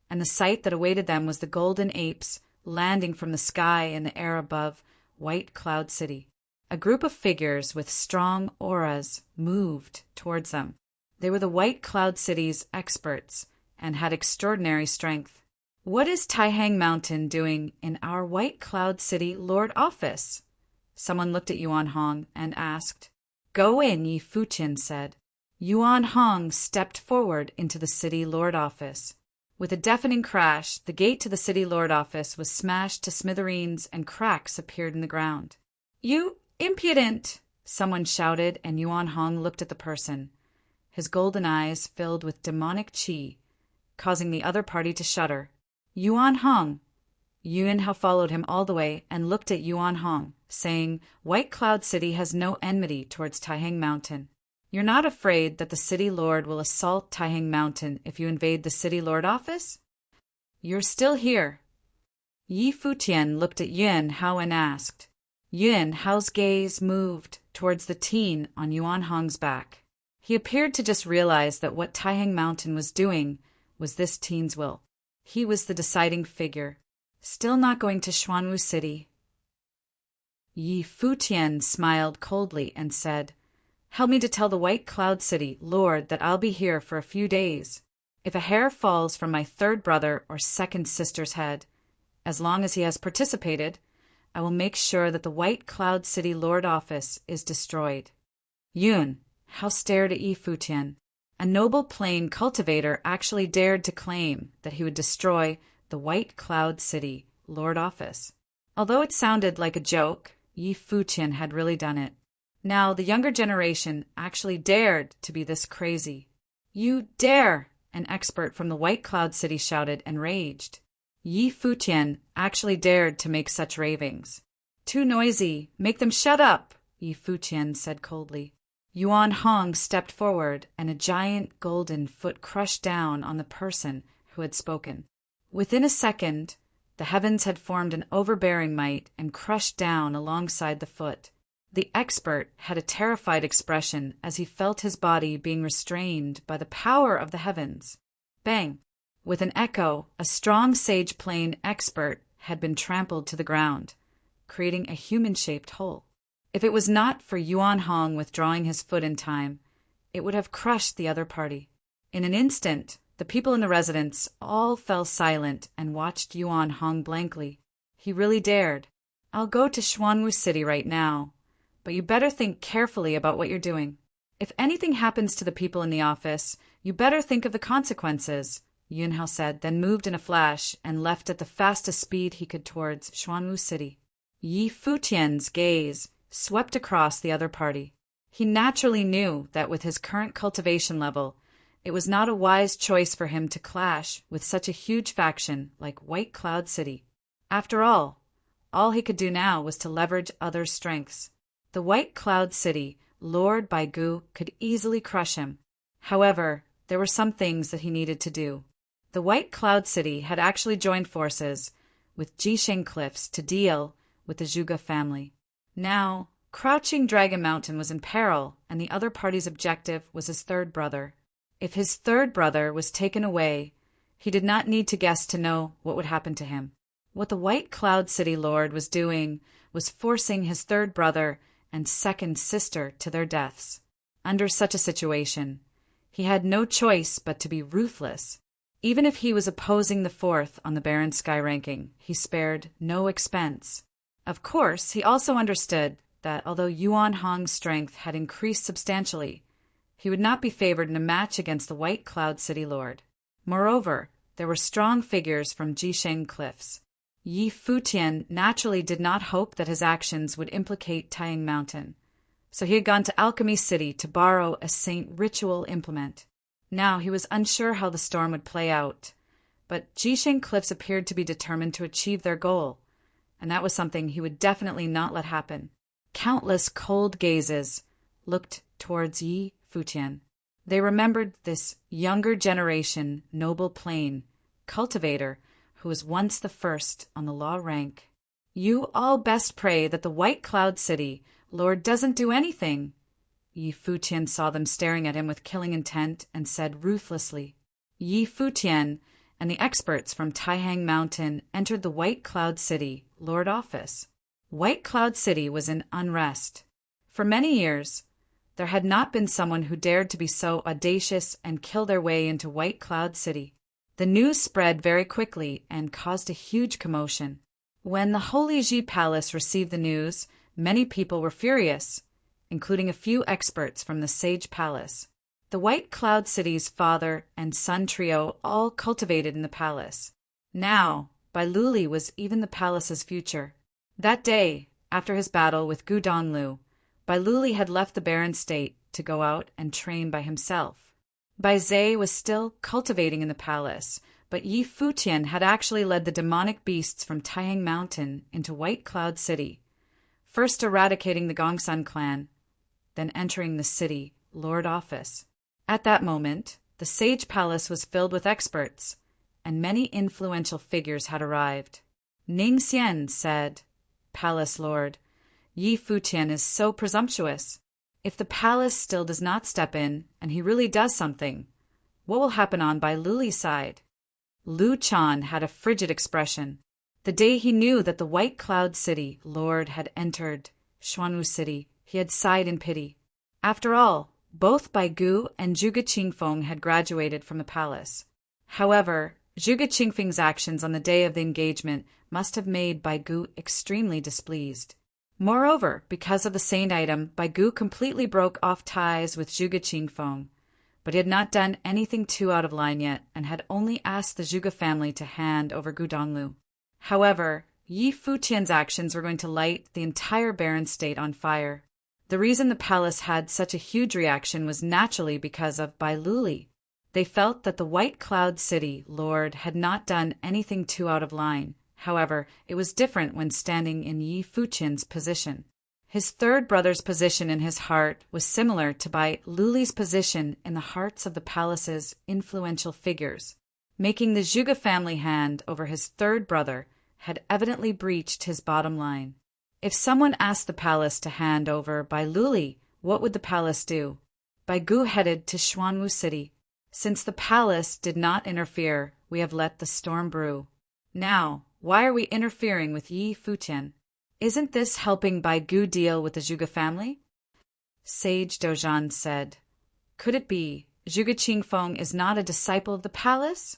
and the sight that awaited them was the golden apes landing from the sky in the air above White Cloud City. A group of figures with strong auras moved towards them. They were the White Cloud City's experts and had extraordinary strength. "What is Taihang Mountain doing in our White Cloud City Lord office?" Someone looked at Yuan Hong and asked. "Go in," Yi Futian said. Yuan Hong stepped forward into the City Lord office. With a deafening crash, the gate to the City Lord office was smashed to smithereens and cracks appeared in the ground. "You impudent!" someone shouted, and Yuan Hong looked at the person. His golden eyes filled with demonic qi, causing the other party to shudder. "Yuan Hong!" Yun Hao followed him all the way and looked at Yuan Hong, saying, "White Cloud City has no enmity towards Taihang Mountain. You're not afraid that the City Lord will assault Taihang Mountain if you invade the City Lord office? You're still here." Yi Futian looked at Yun Hao and asked. Yun Hao's gaze moved towards the teen on Yuan Hong's back. He appeared to just realize that what Taihang Mountain was doing was this teen's will. He was the deciding figure. "Still not going to Xuanwu City?" Yi Futian smiled coldly and said, "Help me to tell the White Cloud City Lord that I'll be here for a few days. If a hair falls from my third brother or second sister's head, as long as he has participated, I will make sure that the White Cloud City Lord office is destroyed." Yun Hao stared at Yi Futian. A noble plain cultivator actually dared to claim that he would destroy the White Cloud City Lord office. Although it sounded like a joke, Yi Futian had really done it. Now the younger generation actually dared to be this crazy. "You dare!" an expert from the White Cloud City shouted and raged. Yi Futian actually dared to make such ravings. "Too noisy. Make them shut up," Yi Futian said coldly. Yuan Hong stepped forward, and a giant golden foot crushed down on the person who had spoken. Within a second, the heavens had formed an overbearing might and crushed down alongside the foot. The expert had a terrified expression as he felt his body being restrained by the power of the heavens. Bang! With an echo, a strong sage plane expert had been trampled to the ground, creating a human-shaped hole. If it was not for Yuan Hong withdrawing his foot in time, it would have crushed the other party. In an instant, the people in the residence all fell silent and watched Yuan Hong blankly. He really dared. I'll go to Xuanwu City right now, but you better think carefully about what you're doing. If anything happens to the people in the office, you better think of the consequences, Yunhao said, then moved in a flash and left at the fastest speed he could towards Xuanwu City. Yi Futian's gaze swept across the other party. He naturally knew that with his current cultivation level, it was not a wise choice for him to clash with such a huge faction like White Cloud City. After all he could do now was to leverage others' strengths. The White Cloud City, Lord Baigu, could easily crush him. However, there were some things that he needed to do. The White Cloud City had actually joined forces with Jisheng Cliffs to deal with the Zhuge family. Now, Crouching Dragon Mountain was in peril, and the other party's objective was his third brother. If his third brother was taken away, he did not need to guess to know what would happen to him. What the White Cloud City Lord was doing was forcing his third brother and second sister to their deaths. Under such a situation, he had no choice but to be ruthless. Even if he was opposing the fourth on the Baron Sky ranking, he spared no expense. Of course, he also understood that although Yuan Hong's strength had increased substantially, he would not be favored in a match against the White Cloud City Lord. Moreover, there were strong figures from Jisheng Cliffs. Yi Futian naturally did not hope that his actions would implicate Taiyang Mountain, so he had gone to Alchemy City to borrow a saint ritual implement. Now he was unsure how the storm would play out, but Jisheng Cliffs appeared to be determined to achieve their goal, and that was something he would definitely not let happen. Countless cold gazes looked towards Yi Futian. They remembered this younger generation noble plain cultivator who was once the first on the law rank. You all best pray that the White Cloud City Lord doesn't do anything. Yi Futian saw them staring at him with killing intent and said ruthlessly. Yi Futian and the experts from Taihang Mountain entered the White Cloud City Lord office. White Cloud City was in unrest. For many years, there had not been someone who dared to be so audacious and kill their way into White Cloud City. The news spread very quickly and caused a huge commotion. When the Holy Ji Palace received the news, many people were furious, including a few experts from the Sage Palace. The White Cloud City's father and son trio all cultivated in the palace. Now, Bailuli was even the palace's future. That day, after his battle with Gu Donglu, Bailuli had left the barren state to go out and train by himself. Bai Zhe was still cultivating in the palace, but Yi Futian had actually led the demonic beasts from Taihang Mountain into White Cloud City, first eradicating the Gongsun clan, then entering the city Lord office. At that moment, the Sage Palace was filled with experts, and many influential figures had arrived. Ning Xian said, "Palace Lord, Yi Futian is so presumptuous. If the palace still does not step in, and he really does something, what will happen on Bailuli's side?" Lu Chan had a frigid expression. The day he knew that the White Cloud City Lord had entered Xuanwu City, he had sighed in pity. After all, both Baigu and Zhuge Qingfeng had graduated from the palace. However, Zhuge Qingfeng's actions on the day of the engagement must have made Baigu extremely displeased. Moreover, because of the saint item, Baigu completely broke off ties with Zhuge Qingfeng, but he had not done anything too out of line yet and had only asked the Zhuge family to hand over Gudonglu. However, Yi Futian's actions were going to light the entire barren state on fire. The reason the palace had such a huge reaction was naturally because of Bailuli. They felt that the White Cloud City Lord had not done anything too out of line. However, it was different when standing in Yi Futian's position. His third brother's position in his heart was similar to Bailuli's position in the hearts of the palace's influential figures. Making the Zhuge family hand over his third brother had evidently breached his bottom line. If someone asked the palace to hand over Bailuli, what would the palace do? Baigu headed to Xuanwu City. Since the palace did not interfere, we have let the storm brew. Now, why are we interfering with Yi Futian? Isn't this helping Baigu deal with the Zhuge family? Sage Dozhan said, "Could it be Zhuge Qingfeng is not a disciple of the palace?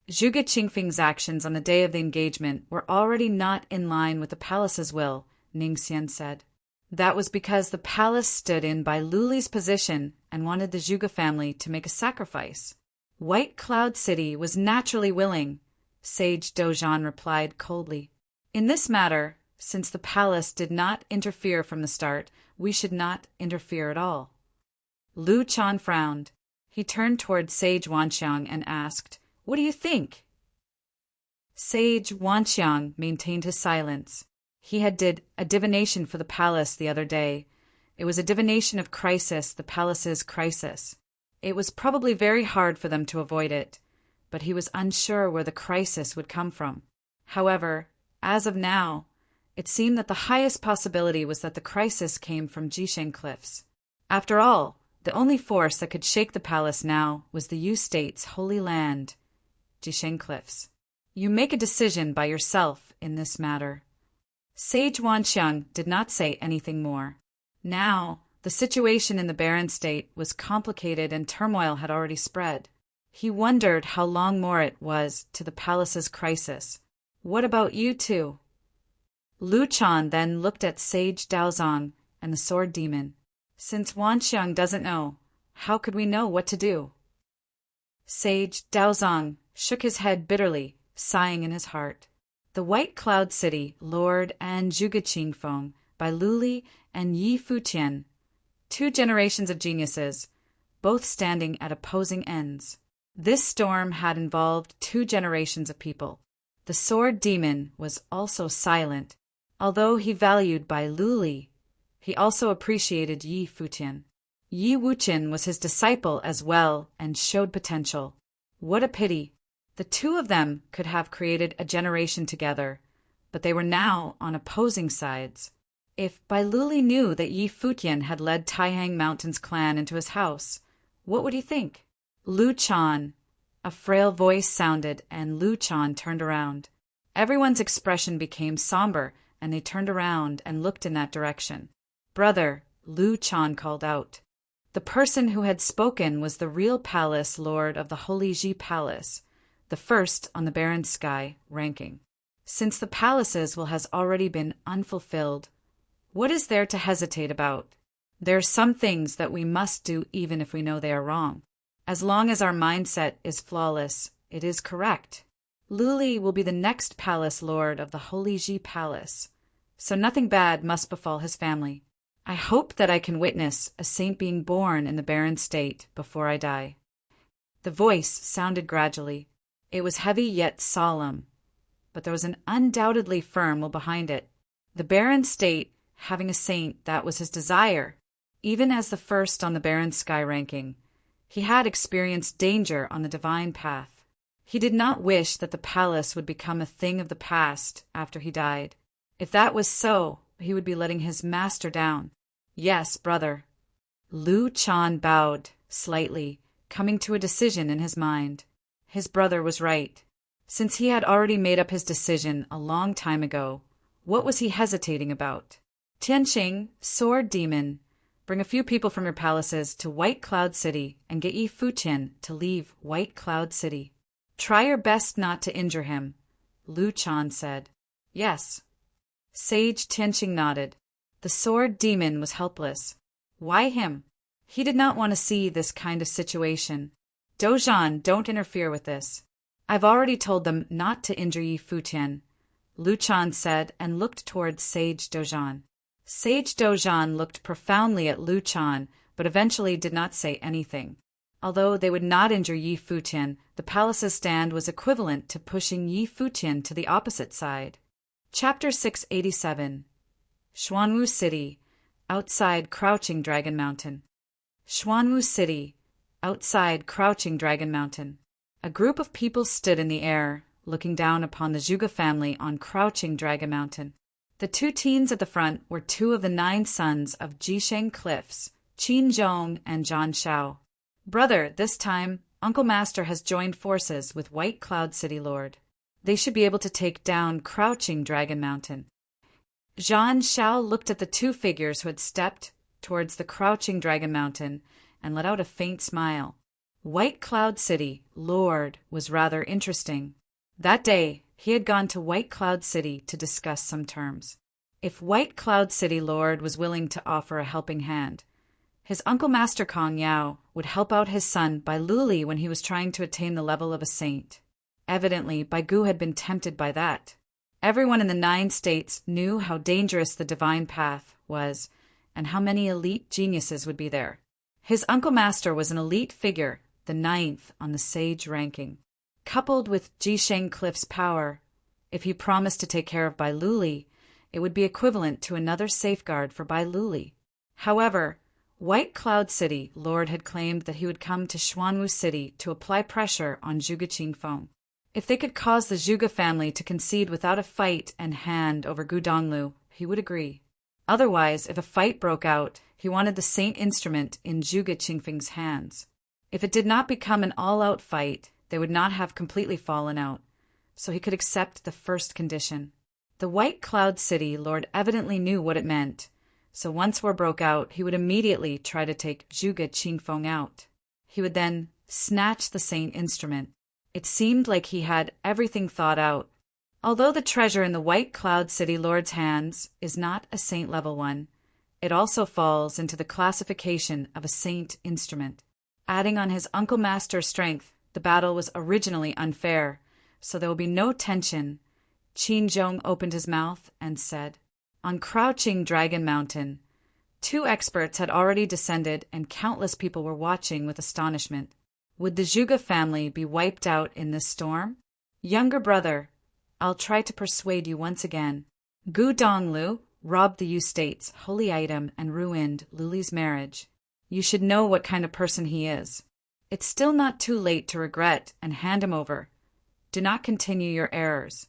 Zhuge Qingfeng's actions on the day of the engagement were already not in line with the palace's will, Ningxian said. That was because the palace stood in by Luli's position and wanted the Zhuge family to make a sacrifice. White Cloud City was naturally willing, Sage Dozhan replied coldly. In this matter, since the palace did not interfere from the start, we should not interfere at all. Lu Chan frowned. He turned toward Sage Wanxiang and asked, "What do you think?" Sage Wanxiang maintained his silence. He had did a divination for the palace the other day. It was a divination of crisis, the palace's crisis. It was probably very hard for them to avoid it, but he was unsure where the crisis would come from. However, as of now, it seemed that the highest possibility was that the crisis came from Jisheng Cliffs. After all, the only force that could shake the palace now was the Yu State's holy land, Jisheng Cliffs. You make a decision by yourself in this matter. Sage Wanxiang did not say anything more. Now, the situation in the barren state was complicated and turmoil had already spread. He wondered how long more it was to the palace's crisis. What about you two? Lu Chan then looked at Sage Daozong and the Sword Demon. Since Wanxiang doesn't know, how could we know what to do? Sage Daozong shook his head bitterly, sighing in his heart. The White Cloud City, Lord and Zhuge Qingfeng, by Luli and Yi Futian, 2 generations of geniuses, both standing at opposing ends. This storm had involved 2 generations of people. The Sword Demon was also silent. Although he valued Bai Luli, he also appreciated Yi Futian. Yi Wuqian was his disciple as well and showed potential. What a pity! The 2 of them could have created a generation together, but they were now on opposing sides. If Bai Luli knew that Yi Futian had led Taihang Mountain's clan into his house, what would he think? Lu Chan. A frail voice sounded, and Lu Chan turned around. Everyone's expression became somber, and they turned around and looked in that direction. "Brother," Lu Chan called out. The person who had spoken was the real palace lord of the Holy Ji Palace, the first on the barren sky ranking. Since the palace's will has already been unfulfilled, what is there to hesitate about? There are some things that we must do even if we know they are wrong. As long as our mindset is flawless, it is correct. Luli will be the next palace lord of the Holy Ji Palace, so nothing bad must befall his family. I hope that I can witness a saint being born in the barren state before I die. The voice sounded gradually. It was heavy yet solemn, but there was an undoubtedly firm will behind it. The barren state, having a saint, that was his desire. Even as the first on the barren sky ranking, he had experienced danger on the divine path. He did not wish that the palace would become a thing of the past after he died. If that was so, he would be letting his master down. Yes, brother. Lu Chan bowed slightly, coming to a decision in his mind. His brother was right. Since he had already made up his decision a long time ago, what was he hesitating about? Tianqing, Sword Demon, bring a few people from your palaces to White Cloud City and get Yi Futian to leave White Cloud City. Try your best not to injure him, Lu Chan said. Yes. Sage Tianqing nodded. The Sword Demon was helpless. Why him? He did not want to see this kind of situation. Dozhan, don't interfere with this. I've already told them not to injure Yi Futian, Lu Chan said and looked towards Sage Dozhan. Sage Dozhan looked profoundly at Lu Chan, but eventually did not say anything. Although they would not injure Yi Futian, the palace's stand was equivalent to pushing Yi Futian to the opposite side. Chapter 687. Xuanwu City, outside Crouching Dragon Mountain. Xuanwu City, outside Crouching Dragon Mountain. A group of people stood in the air, looking down upon the Zhuge family on Crouching Dragon Mountain. The 2 teens at the front were 2 of the 9 sons of Jisheng Cliffs, Qin Zhong and Zhan Shao. Brother, this time, Uncle Master has joined forces with White Cloud City Lord. They should be able to take down Crouching Dragon Mountain. Zhan Shao looked at the 2 figures who had stepped towards the Crouching Dragon Mountain and let out a faint smile. White Cloud City, Lord, was rather interesting. That day, he had gone to White Cloud City to discuss some terms. If White Cloud City Lord was willing to offer a helping hand, his Uncle Master Kong Yao would help out his son Bai Luli when he was trying to attain the level of a saint. Evidently, Bai Gu had been tempted by that. Everyone in the 9 states knew how dangerous the divine path was and how many elite geniuses would be there. His Uncle Master was an elite figure, the 9th on the sage ranking. Coupled with Jisheng Cliff's power, if he promised to take care of Bai Luli, it would be equivalent to another safeguard for Bai Luli. However, White Cloud City Lord had claimed that he would come to Xuanwu City to apply pressure on Zhuge Qingfeng. If they could cause the Zhuge family to concede without a fight and hand over Gudonglu, he would agree. Otherwise, if a fight broke out, he wanted the saint instrument in Zhuge Qingfeng's hands. If it did not become an all-out fight, they would not have completely fallen out, so he could accept the first condition. The White Cloud City Lord evidently knew what it meant, so once war broke out, he would immediately try to take Zhuge Qingfeng out. He would then snatch the saint instrument. It seemed like he had everything thought out. Although the treasure in the White Cloud City Lord's hands is not a saint-level one, it also falls into the classification of a saint instrument. Adding on his Uncle Master's strength, the battle was originally unfair, so there will be no tension. Qin Zhong opened his mouth and said, "On Crouching Dragon Mountain, 2 experts had already descended and countless people were watching with astonishment. Would the Zhuge family be wiped out in this storm? Younger brother, I'll try to persuade you once again. Gu Donglu robbed the Yu State's holy item and ruined Luli's marriage. You should know what kind of person he is. It's still not too late to regret and hand him over. Do not continue your errors."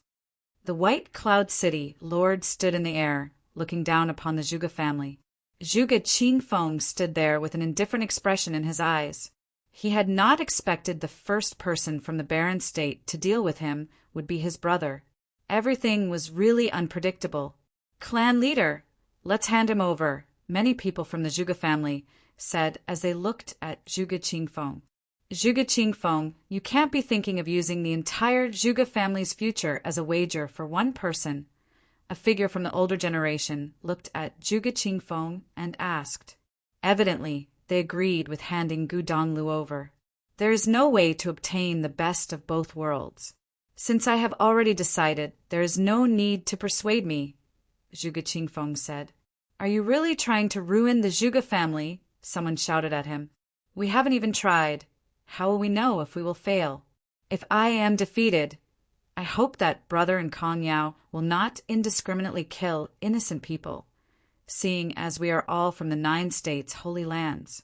The White Cloud City Lord stood in the air, looking down upon the Zhuge family. Zhuge Qingfeng stood there with an indifferent expression in his eyes. He had not expected the first person from the barren state to deal with him would be his brother. Everything was really unpredictable. "Clan leader, let's hand him over," many people from the Zhuge family said as they looked at Zhuge Qingfeng. "Zhuge Qingfeng, you can't be thinking of using the entire Zhuge family's future as a wager for one person." A figure from the older generation looked at Zhuge Qingfeng and asked. Evidently, they agreed with handing Gu Donglu over. "There is no way to obtain the best of both worlds. Since I have already decided, there is no need to persuade me," Zhuge Qingfeng said. "Are you really trying to ruin the Zhuge family?" Someone shouted at him. "We haven't even tried. How will we know if we will fail? If I am defeated, I hope that brother and Kong Yao will not indiscriminately kill innocent people, seeing as we are all from the 9 states' holy lands."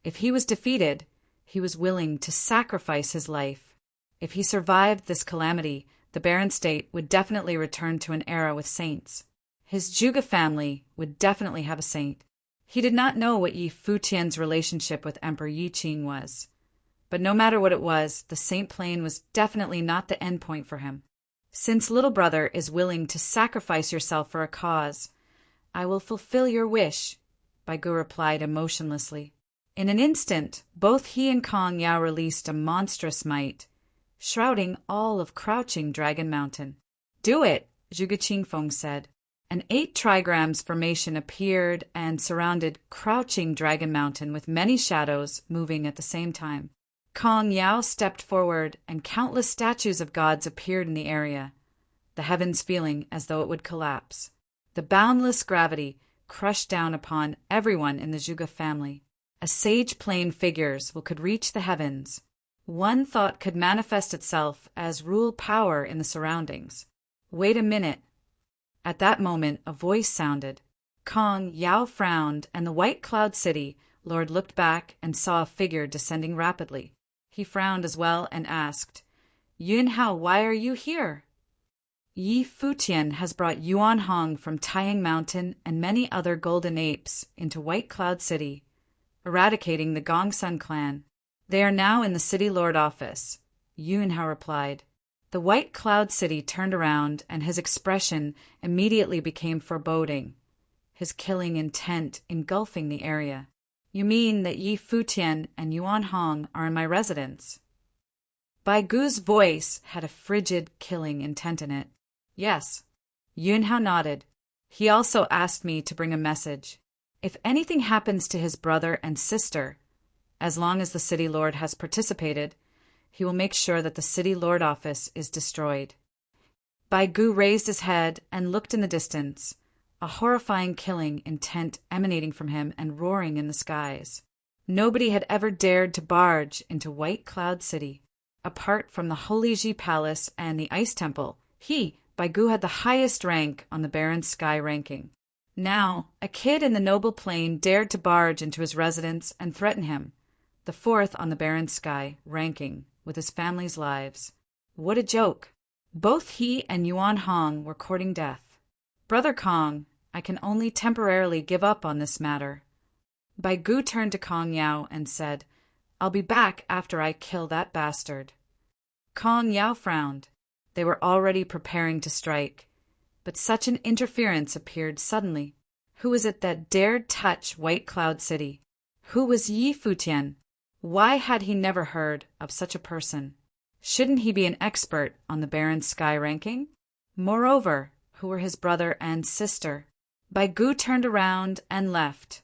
If he was defeated, he was willing to sacrifice his life. If he survived this calamity, the barren state would definitely return to an era with saints. His Zhuge family would definitely have a saint. He did not know what Yi Futian's relationship with Emperor Yi Qing was. But no matter what it was, the saint plane was definitely not the end point for him. "Since little brother is willing to sacrifice yourself for a cause, I will fulfill your wish," Bai Gu replied emotionlessly. In an instant, both he and Kong Yao released a monstrous might, shrouding all of Crouching Dragon Mountain. "Do it," Zhuge Qingfeng said. An 8 trigrams formation appeared and surrounded Crouching Dragon Mountain with many shadows moving at the same time. Kong Yao stepped forward and countless statues of gods appeared in the area, the heavens feeling as though it would collapse. The boundless gravity crushed down upon everyone in the Zhuge family. A sage plane figures could reach the heavens. One thought could manifest itself as rule power in the surroundings. "Wait a minute." At that moment, a voice sounded. Kong Yao frowned, and the White Cloud City Lord looked back and saw a figure descending rapidly. He frowned as well and asked, "Yun Hao, why are you here?" "Yi Futian has brought Yuan Hong from Taiyang Mountain and many other golden apes into White Cloud City, eradicating the Gongsun clan. They are now in the City Lord office," Yun Hao replied. The White Cloud City turned around, and his expression immediately became foreboding, his killing intent engulfing the area. You mean that Yi Futian and Yuan Hong are in my residence? Bai Gu's voice had a frigid, killing intent in it. Yes. Yun Hao nodded. He also asked me to bring a message. If anything happens to his brother and sister, as long as the city lord has participated, he will make sure that the city lord office is destroyed. Bai Gu raised his head and looked in the distance, a horrifying killing intent emanating from him and roaring in the skies. Nobody had ever dared to barge into White Cloud City. Apart from the Holy Ji Palace and the Ice Temple, he, Bai Gu, had the highest rank on the Barren Sky ranking. Now, a kid in the noble plane dared to barge into his residence and threaten him, the fourth on the Barren Sky ranking, with his family's lives. What a joke! Both he and Yuan Hong were courting death. Brother Kong, I can only temporarily give up on this matter. Bai Gu turned to Kong Yao and said, I'll be back after I kill that bastard. Kong Yao frowned. They were already preparing to strike. But such an interference appeared suddenly. Who was it that dared touch White Cloud City? Who was Yi Futian? Why had he never heard of such a person? Shouldn't he be an expert on the Barren Sky ranking? Moreover, who were his brother and sister? Bai Gu turned around and left,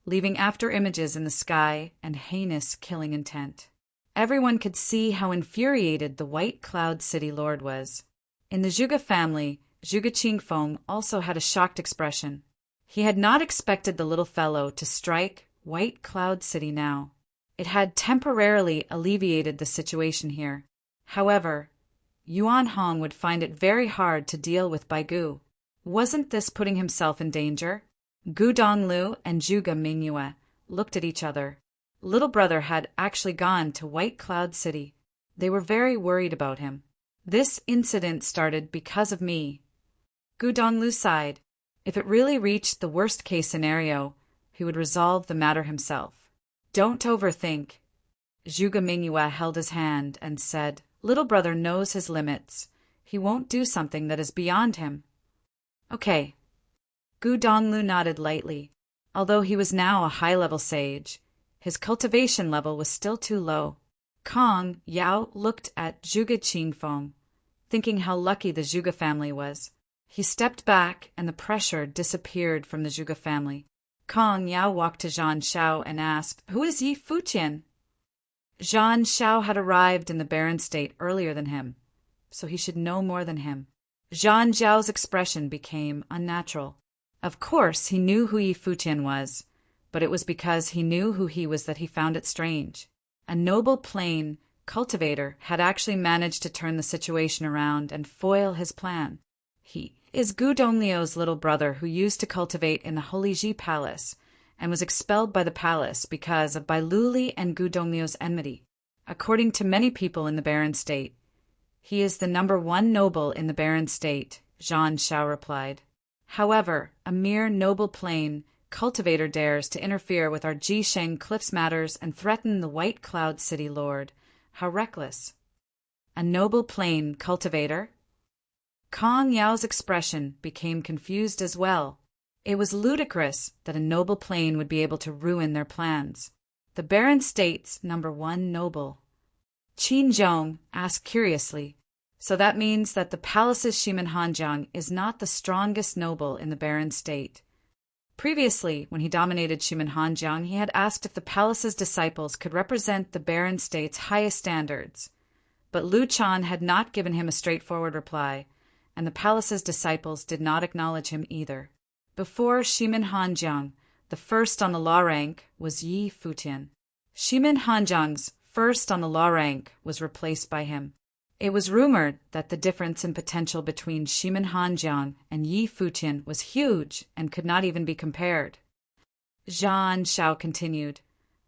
leaving after images in the sky and heinous killing intent. Everyone could see how infuriated the White Cloud City Lord was. In the Zhuge family, Zhuge Qingfeng also had a shocked expression. He had not expected the little fellow to strike White Cloud City now. It had temporarily alleviated the situation here. However, Yuan Hong would find it very hard to deal with Bai Gu. Wasn't this putting himself in danger? Gu Donglu and Zhuge Mingyue looked at each other. Little brother had actually gone to White Cloud City. They were very worried about him. This incident started because of me. Gu Donglu sighed. If it really reached the worst-case scenario, he would resolve the matter himself. Don't overthink. Zhuge Mingyue held his hand and said, Little brother knows his limits. He won't do something that is beyond him. Okay. Gu Donglu nodded lightly. Although he was now a high-level sage, his cultivation level was still too low. Kong Yao looked at Zhuge Qingfeng, thinking how lucky the Zhuge family was. He stepped back and the pressure disappeared from the Zhuge family. Kong Yao walked to Zhan Xiao and asked, Who is Yi Futian? Zhan Xiao had arrived in the Barren State earlier than him, so he should know more than him. Zhan Xiao's expression became unnatural. Of course he knew who Yi Futian was, but it was because he knew who he was that he found it strange. A noble plain cultivator had actually managed to turn the situation around and foil his plan. He is Gu Donglio's little brother who used to cultivate in the Holy Ji Palace and was expelled by the palace because of Bai Luli and Gu Donglio's enmity. According to many people in the Barren State, he is the number one noble in the Barren State, Zhan Xiao replied. However, a mere noble plain cultivator dares to interfere with our Jisheng Cliffs matters and threaten the White Cloud City Lord. How reckless. A noble plain cultivator? Kong Yao's expression became confused as well. It was ludicrous that a noble plain would be able to ruin their plans. The Barren State's number one noble. Qin Zhong asked curiously, So that means that the palace's Shimen Hanjiang is not the strongest noble in the Barren State. Previously, when he dominated Shimen Hanjiang, he had asked if the palace's disciples could represent the Barren State's highest standards. But Lu Chan had not given him a straightforward reply, and the palace's disciples did not acknowledge him either. Before Shimen Hanjiang, the first on the law rank was Yi Futian. Shimen Hanjiang's first on the law rank was replaced by him. It was rumored that the difference in potential between Shimen Hanjiang and Yi Futian was huge and could not even be compared. Zhan Xiao continued,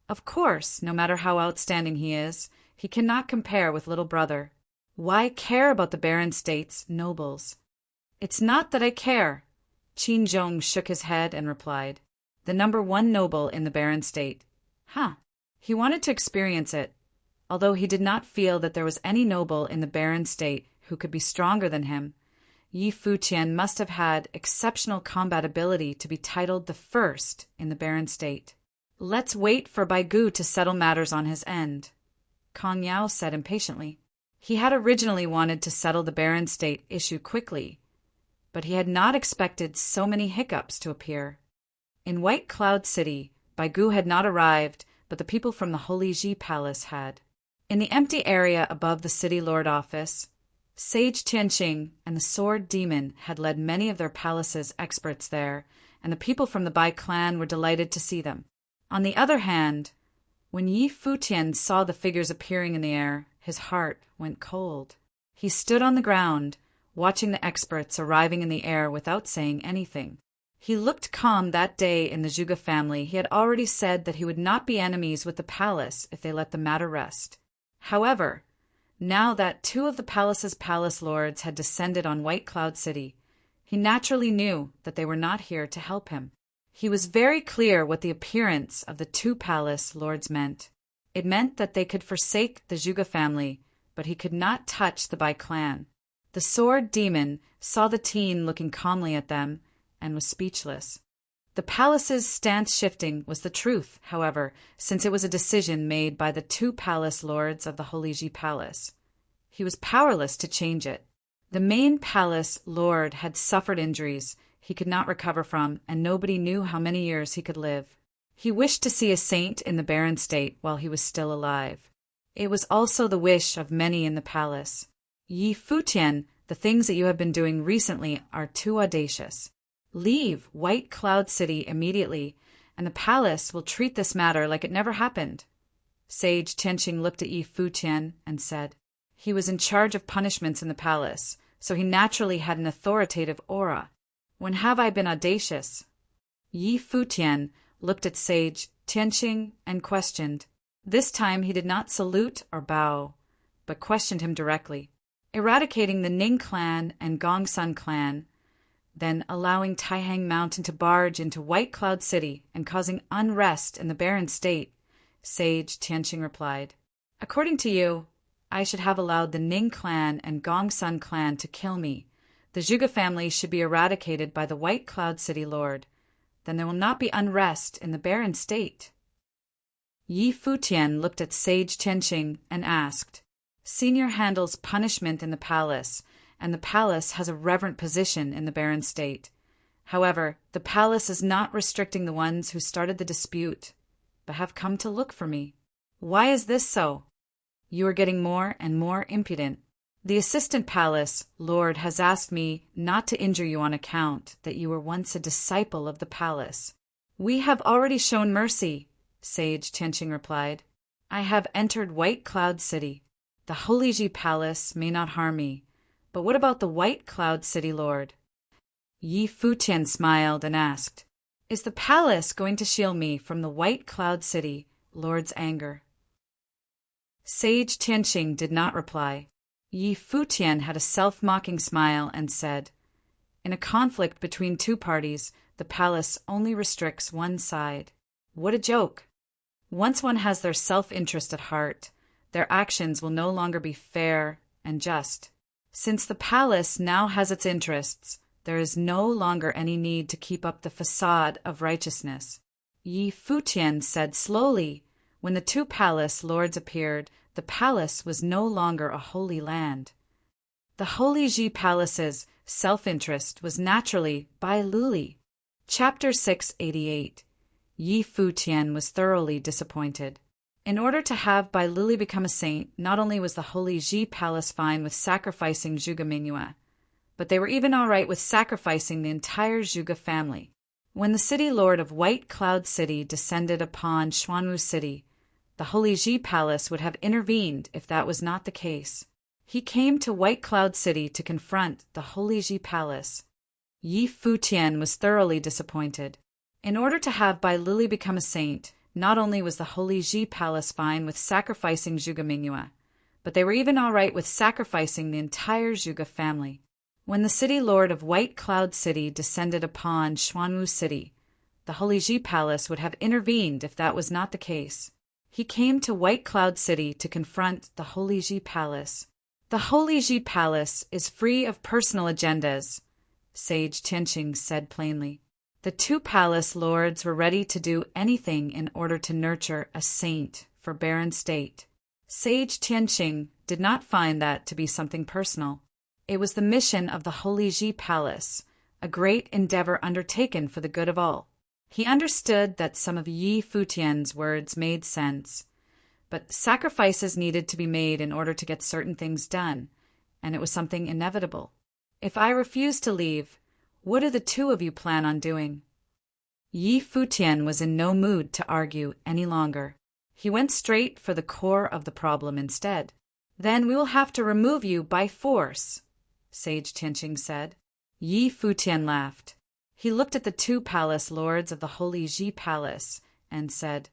Of course, no matter how outstanding he is, he cannot compare with little brother. Why care about the Barren State's nobles? It's not that I care. Qin Zhong shook his head and replied, The number one noble in the Barren State. He wanted to experience it. Although he did not feel that there was any noble in the Barren State who could be stronger than him, Yi Futian must have had exceptional combat ability to be titled the first in the Barren State. Let's wait for Baigu to settle matters on his end, Kong Yao said impatiently. He had originally wanted to settle the Barren State issue quickly, but he had not expected so many hiccups to appear. In White Cloud City, Baigu had not arrived, but the people from the Holy Ji Palace had. In the empty area above the city lord office, Sage Tianqing and the Sword Demon had led many of their palace's experts there, and the people from the Bai clan were delighted to see them. On the other hand, when Yi Futian saw the figures appearing in the air, his heart went cold. He stood on the ground, watching the experts arriving in the air without saying anything. He looked calm that day. In the Zhuge family, he had already said that he would not be enemies with the palace if they let the matter rest. However, now that two of the palace's palace lords had descended on White Cloud City, he naturally knew that they were not here to help him. He was very clear what the appearance of the two palace lords meant. It meant that they could forsake the Zhuge family, but he could not touch the Bai clan. The Sword Demon saw the teen looking calmly at them and was speechless. The palace's stance shifting was the truth, however, since it was a decision made by the two palace lords of the Holy Ji Palace. He was powerless to change it. The main palace lord had suffered injuries he could not recover from, and nobody knew how many years he could live. He wished to see a saint in the Barren State while he was still alive. It was also the wish of many in the palace. Yi Futian, the things that you have been doing recently are too audacious. Leave White Cloud City immediately, and the palace will treat this matter like it never happened. Sage Tianqing looked at Yi Futian and said, he was in charge of punishments in the palace, so he naturally had an authoritative aura. When have I been audacious? Yi Futian looked at Sage Tianqing and questioned. This time he did not salute or bow, but questioned him directly. Eradicating the Ning clan and Gongsun clan, then allowing Taihang Mountain to barge into White Cloud City and causing unrest in the Barren State, Sage Tianqing replied. According to you, I should have allowed the Ning clan and Gongsun clan to kill me. The Zhuge family should be eradicated by the White Cloud City Lord. Then there will not be unrest in the Barren State. Yi Futian looked at Sage Tianqing and asked, Senior handles punishment in the palace, and the palace has a reverent position in the Barren State. However, the palace is not restricting the ones who started the dispute, but have come to look for me. Why is this so? You are getting more and more impudent. The assistant palace lord has asked me not to injure you on account that you were once a disciple of the palace. We have already shown mercy, Sage Tianqing replied. I have entered White Cloud City. The Holy Ji Palace may not harm me, but what about the White Cloud City Lord? Yi Futian smiled and asked, Is the palace going to shield me from the White Cloud City Lord's anger? Sage Tianqing did not reply. Yi Futian had a self-mocking smile and said, In a conflict between two parties, the palace only restricts one side. What a joke! Once one has their self-interest at heart, their actions will no longer be fair and just. Since the palace now has its interests, there is no longer any need to keep up the facade of righteousness. Yi Futian said slowly. When the two palace lords appeared, the palace was no longer a holy land. The Holy Ji Palace's self-interest was naturally Bai Luli. Chapter 688. Yi Futian was thoroughly disappointed. In order to have Bai Luli become a saint, not only was the Holy Ji Palace fine with sacrificing Zhuge Mingyue, but they were even all right with sacrificing the entire Zhuge family. When the city lord of White Cloud City descended upon Xuanwu City, the Holy Ji Palace would have intervened if that was not the case. He came to White Cloud City to confront the Holy Ji Palace. Yi Futian was thoroughly disappointed. In order to have Bai Lili become a saint, not only was the Holy Ji Palace fine with sacrificing Zhuge Mingyue, but they were even all right with sacrificing the entire Zhuge family. When the city lord of White Cloud City descended upon Xuanwu City, the Holy Ji Palace would have intervened if that was not the case. He came to White Cloud City to confront the Holy Ji Palace. The Holy Ji Palace is free of personal agendas, Sage Tianqing said plainly. The two palace lords were ready to do anything in order to nurture a saint for barren state. Sage Tianqing did not find that to be something personal. It was the mission of the Holy Ji Palace, a great endeavor undertaken for the good of all. He understood that some of Yi Futian's words made sense, but sacrifices needed to be made in order to get certain things done, and it was something inevitable. If I refuse to leave, what do the two of you plan on doing? Yi Futian was in no mood to argue any longer. He went straight for the core of the problem instead. Then we will have to remove you by force, Sage Tianqing said. Yi Futian laughed. He looked at the two palace lords of the Holy Ji Palace and said,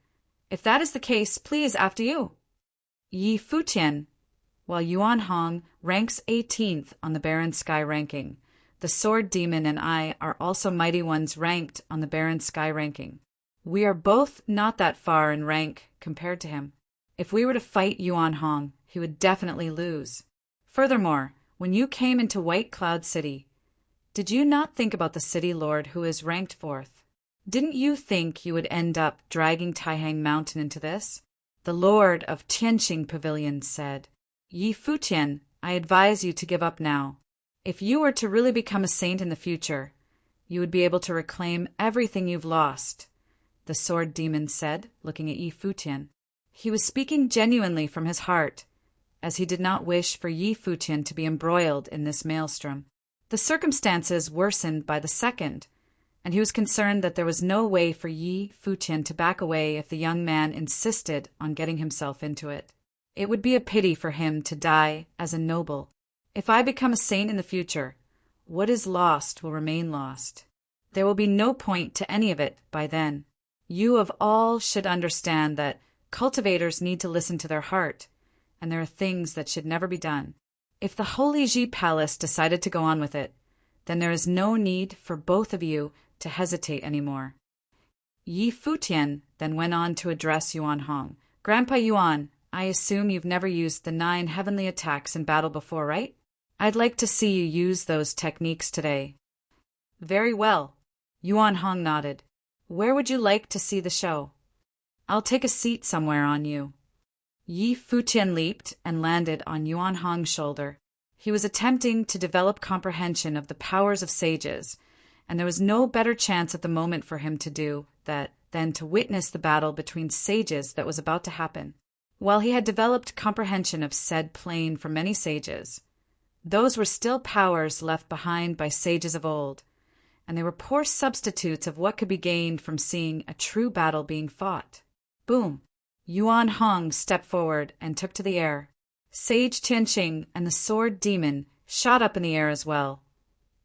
"If that is the case, please, after you." Yi Futian, while Yuan Hong ranks 18th on the Barren Sky ranking, the Sword Demon and I are also mighty ones ranked on the Barren Sky ranking. We are both not that far in rank compared to him. If we were to fight Yuan Hong, he would definitely lose. Furthermore, when you came into White Cloud City, did you not think about the city lord who is ranked 4th? Didn't you think you would end up dragging Taihang Mountain into this? The lord of Tianqing Pavilion said, "Yi Futian, I advise you to give up now. If you were to really become a saint in the future, you would be able to reclaim everything you've lost," the sword demon said, looking at Yi Futian. He was speaking genuinely from his heart, as he did not wish for Yi Futian to be embroiled in this maelstrom. The circumstances worsened by the second, and he was concerned that there was no way for Yi Futian to back away if the young man insisted on getting himself into it. It would be a pity for him to die as a noble. If I become a saint in the future, what is lost will remain lost. There will be no point to any of it by then. You of all should understand that cultivators need to listen to their heart, and there are things that should never be done. If the Holy Ji Palace decided to go on with it, then there is no need for both of you to hesitate anymore. Yi Futian then went on to address Yuan Hong. "Grandpa Yuan, I assume you've never used the 9 heavenly attacks in battle before, right? I'd like to see you use those techniques today." "Very well." Yuan Hong nodded. "Where would you like to see the show?" "I'll take a seat somewhere on you." Yi Futian leaped and landed on Yuan Hong's shoulder. He was attempting to develop comprehension of the powers of sages, and there was no better chance at the moment for him to do that than to witness the battle between sages that was about to happen. While he had developed comprehension of said plane from many sages, those were still powers left behind by sages of old, and they were poor substitutes of what could be gained from seeing a true battle being fought. Boom! Yuan Hong stepped forward and took to the air. Sage Tianqing and the Sword Demon shot up in the air as well,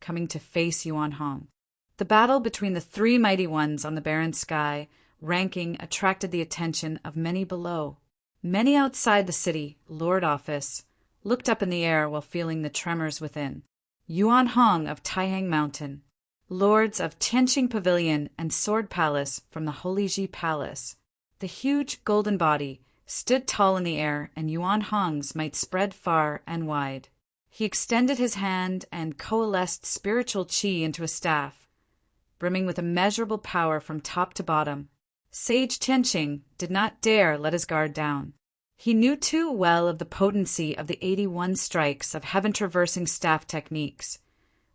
coming to face Yuan Hong. The battle between the 3 mighty ones on the barren sky ranking attracted the attention of many below. Many outside the city lord office looked up in the air while feeling the tremors within. Yuan Hong of Taihang Mountain, lords of Tianqing Pavilion and Sword Palace from the Holy Ji Palace. The huge golden body stood tall in the air, and Yuan Hong's might spread far and wide. He extended his hand and coalesced spiritual qi into a staff, brimming with immeasurable power from top to bottom. Sage Tianqing did not dare let his guard down. He knew too well of the potency of the 81 strikes of heaven-traversing staff techniques,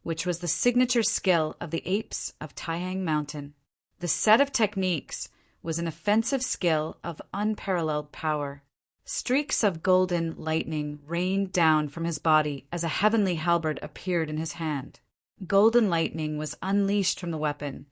which was the signature skill of the apes of Taihang Mountain. The set of techniques was an offensive skill of unparalleled power. Streaks of golden lightning rained down from his body as a heavenly halberd appeared in his hand. Golden lightning was unleashed from the weapon,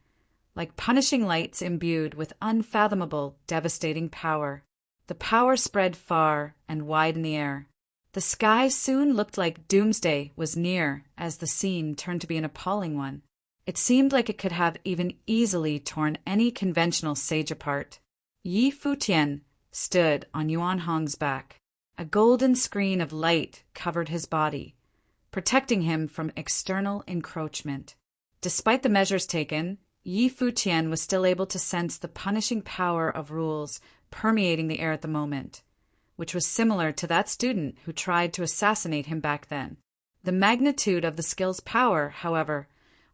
like punishing lights imbued with unfathomable, devastating power. The power spread far and wide in the air. The sky soon looked like doomsday was near as the scene turned to be an appalling one. It seemed like it could have even easily torn any conventional sage apart. Yi Futian stood on Yuan Hong's back. A golden screen of light covered his body, protecting him from external encroachment. Despite the measures taken, Yi Futian was still able to sense the punishing power of rules permeating the air at the moment, which was similar to that student who tried to assassinate him back then. The magnitude of the skill's power, however,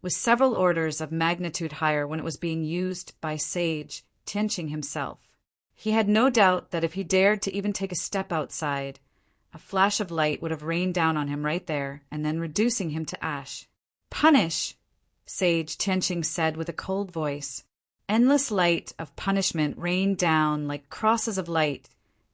was several orders of magnitude higher when it was being used by Sage Tianqing himself. He had no doubt that if he dared to even take a step outside, a flash of light would have rained down on him right there, and then reducing him to ash. "Punish!" Sage Tianqing said with a cold voice. Endless light of punishment rained down like crosses of light,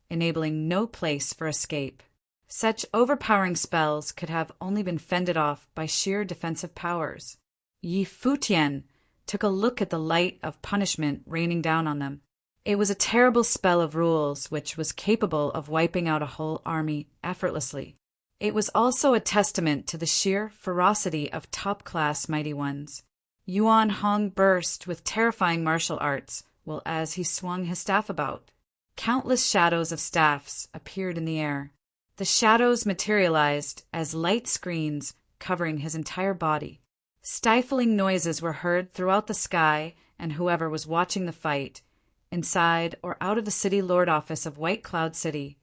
enabling no place for escape. Such overpowering spells could have only been fended off by sheer defensive powers. Futian took a look at the light of punishment raining down on them. It was a terrible spell of rules which was capable of wiping out a whole army effortlessly. It was also a testament to the sheer ferocity of top-class mighty ones. Yuan Hong burst with terrifying martial arts, while as he swung his staff about, countless shadows of staffs appeared in the air. The shadows materialized as light screens covering his entire body. Stifling noises were heard throughout the sky, and whoever was watching the fight, inside or out of the city lord office of White Cloud City,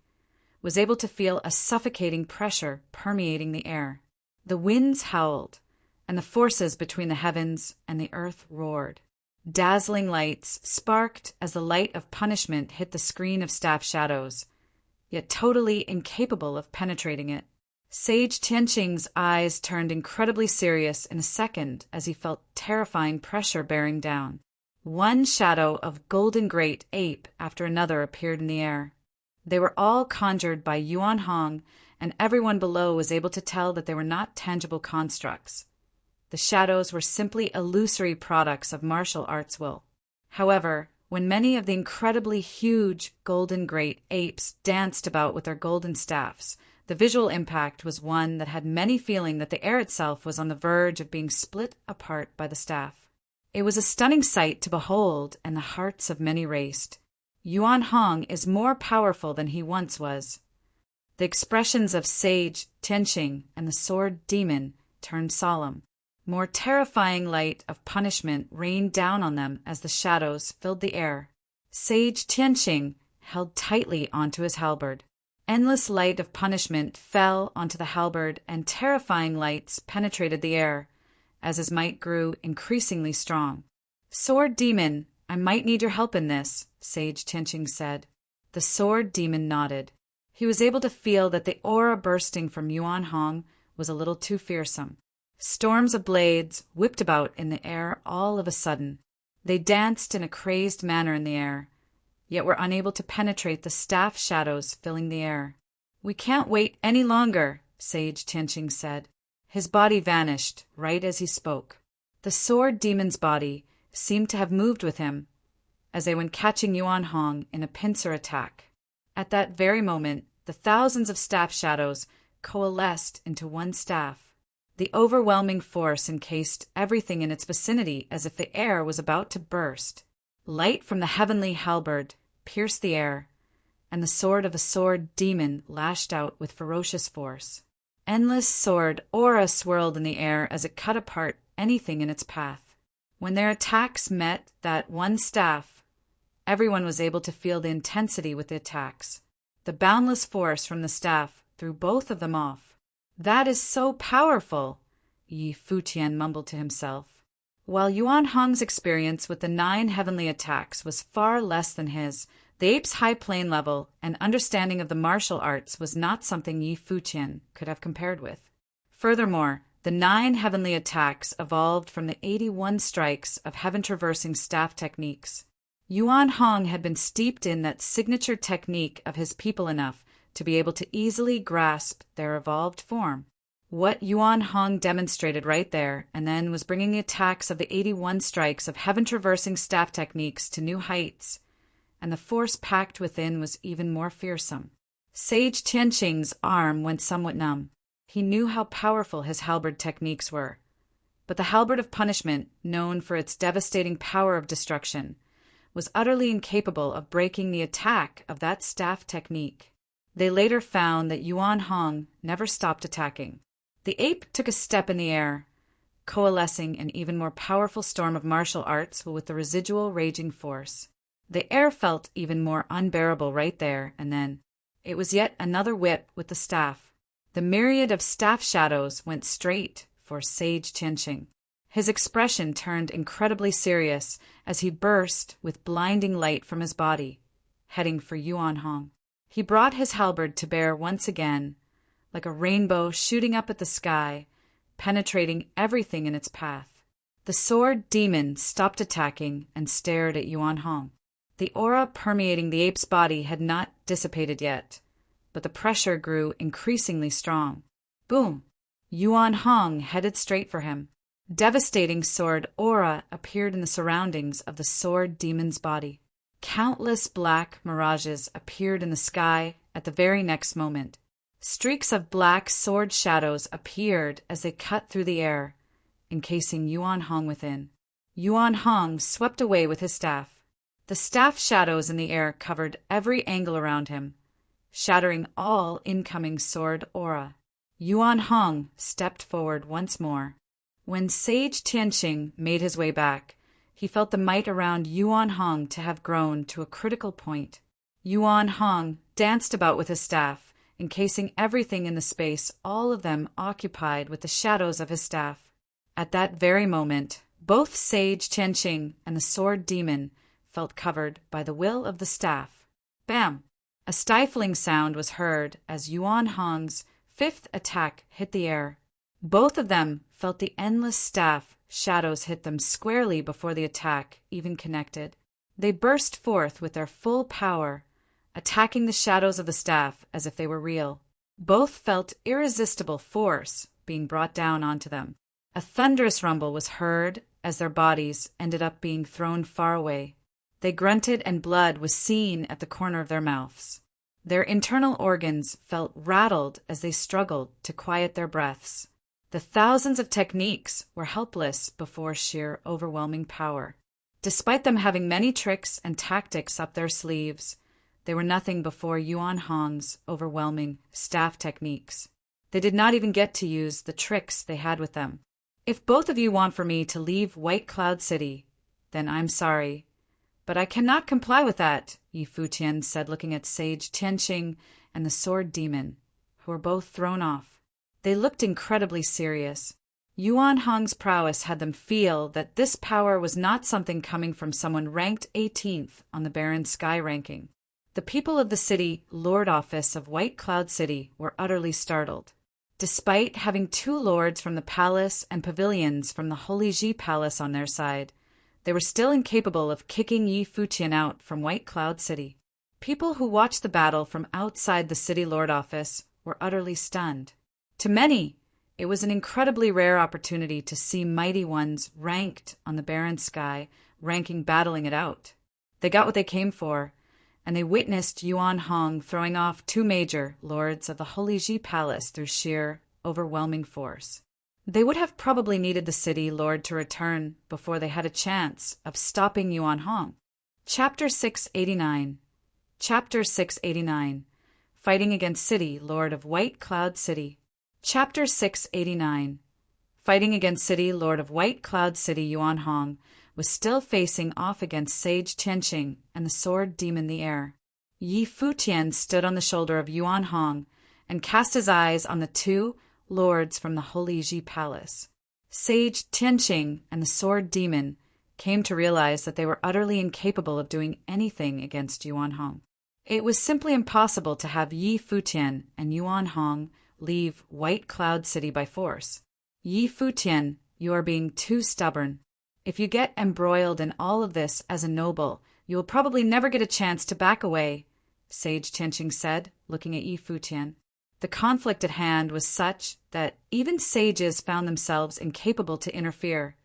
was able to feel a suffocating pressure permeating the air. The winds howled, and the forces between the heavens and the earth roared. Dazzling lights sparked as the light of punishment hit the screen of staff shadows, yet totally incapable of penetrating it. Sage Tianqing's eyes turned incredibly serious in a second as he felt terrifying pressure bearing down. One shadow of golden great ape after another appeared in the air. They were all conjured by Yuan Hong, and everyone below was able to tell that they were not tangible constructs. The shadows were simply illusory products of martial arts will. However, when many of the incredibly huge golden great apes danced about with their golden staffs, the visual impact was one that had many feeling that the air itself was on the verge of being split apart by the staff. It was a stunning sight to behold, and the hearts of many raced. Yuan Hong is more powerful than he once was. The expressions of Sage Tianqing and the sword demon turned solemn. More terrifying light of punishment rained down on them as the shadows filled the air. Sage Tianqing held tightly onto his halberd. Endless light of punishment fell onto the halberd, and terrifying lights penetrated the air as his might grew increasingly strong. "Sword demon, I might need your help in this," Sage Tianqing said. The sword demon nodded. He was able to feel that the aura bursting from Yuan Hong was a little too fearsome. Storms of blades whipped about in the air all of a sudden. They danced in a crazed manner in the air, yet were unable to penetrate the staff shadows filling the air. "We can't wait any longer," Sage Tianqing said. His body vanished right as he spoke. The sword demon's body seemed to have moved with him as they went catching Yuan Hong in a pincer attack. At that very moment, the thousands of staff shadows coalesced into one staff. The overwhelming force encased everything in its vicinity as if the air was about to burst. Light from the heavenly halberd pierced the air, and the sword of a sword demon lashed out with ferocious force. Endless sword aura swirled in the air as it cut apart anything in its path. When their attacks met that one staff, everyone was able to feel the intensity with the attacks. The boundless force from the staff threw both of them off. "That is so powerful," Futian mumbled to himself. While Yuan Hong's experience with the 9 heavenly attacks was far less than his, the ape's high plane level and understanding of the martial arts was not something Futian could have compared with. Furthermore, the 9 heavenly attacks evolved from the 81 strikes of heaven-traversing staff techniques. Yuan Hong had been steeped in that signature technique of his people enough to be able to easily grasp their evolved form. What Yuan Hong demonstrated right there and then was bringing the attacks of the 81 strikes of heaven-traversing staff techniques to new heights, and the force packed within was even more fearsome. Sage Tianqing's arm went somewhat numb. He knew how powerful his halberd techniques were, but the halberd of punishment, known for its devastating power of destruction, was utterly incapable of breaking the attack of that staff technique. They later found that Yuan Hong never stopped attacking. The ape took a step in the air, coalescing an even more powerful storm of martial arts with the residual raging force. The air felt even more unbearable right there and then. It was yet another whip with the staff. The myriad of staff shadows went straight for Sage Tianqing. His expression turned incredibly serious as he burst with blinding light from his body, heading for Yuan Hong. He brought his halberd to bear once again, like a rainbow shooting up at the sky, penetrating everything in its path. The sword demon stopped attacking and stared at Yuan Hong. The aura permeating the ape's body had not dissipated yet, but the pressure grew increasingly strong. Boom! Yuan Hong headed straight for him. Devastating sword aura appeared in the surroundings of the sword demon's body. Countless black mirages appeared in the sky at the very next moment. Streaks of black sword shadows appeared as they cut through the air, encasing Yuan Hong within. Yuan Hong swept away with his staff. The staff shadows in the air covered every angle around him, shattering all incoming sword aura. Yuan Hong stepped forward once more. When Sage Tianqing made his way back, he felt the might around Yuan Hong to have grown to a critical point. Yuan Hong danced about with his staff, encasing everything in the space, all of them occupied with the shadows of his staff. At that very moment, both Sage Tianqing and the sword demon felt covered by the will of the staff. Bam! A stifling sound was heard as Yuan Hong's fifth attack hit the air. Both of them felt the endless staff shadows hit them squarely before the attack even connected. They burst forth with their full power, attacking the shadows of the staff as if they were real. Both felt irresistible force being brought down onto them. A thunderous rumble was heard as their bodies ended up being thrown far away. They grunted and blood was seen at the corner of their mouths. Their internal organs felt rattled as they struggled to quiet their breaths. The thousands of techniques were helpless before sheer overwhelming power. Despite them having many tricks and tactics up their sleeves, they were nothing before Yuan Hong's overwhelming staff techniques. They did not even get to use the tricks they had with them. If both of you want for me to leave White Cloud City, then I'm sorry. But I cannot comply with that, Yi Futian said, looking at Sage Tianqing and the sword demon, who were both thrown off. They looked incredibly serious. Yuan Hong's prowess had them feel that this power was not something coming from someone ranked 18th on the Barren Sky ranking. The people of the city Lord Office of White Cloud City were utterly startled. Despite having two lords from the palace and pavilions from the Holy Ji Palace on their side, they were still incapable of kicking Yi Futian out from White Cloud City. People who watched the battle from outside the city Lord Office were utterly stunned. To many, it was an incredibly rare opportunity to see mighty ones ranked on the Barren Sky ranking battling it out. They got what they came for, and they witnessed Yuan Hong throwing off two major lords of the Holy Ji Palace through sheer, overwhelming force. They would have probably needed the city lord to return before they had a chance of stopping Yuan Hong. Chapter 689. Chapter 689. Fighting against City Lord of White Cloud City. Chapter 689. Fighting against City Lord of White Cloud City, Yuan Hong was still facing off against Sage Tianqing and the sword demon the air. Yi Futian stood on the shoulder of Yuan Hong and cast his eyes on the two lords from the Holy Ji Palace. Sage Tianqing and the sword demon came to realize that they were utterly incapable of doing anything against Yuan Hong. It was simply impossible to have Yi Futian and Yuan Hong leave White Cloud City by force. Yi Futian, you are being too stubborn. If you get embroiled in all of this as a noble, you will probably never get a chance to back away, Sage Tianqing said, looking at Yi Futian. The conflict at hand was such that even sages found themselves incapable to interfere,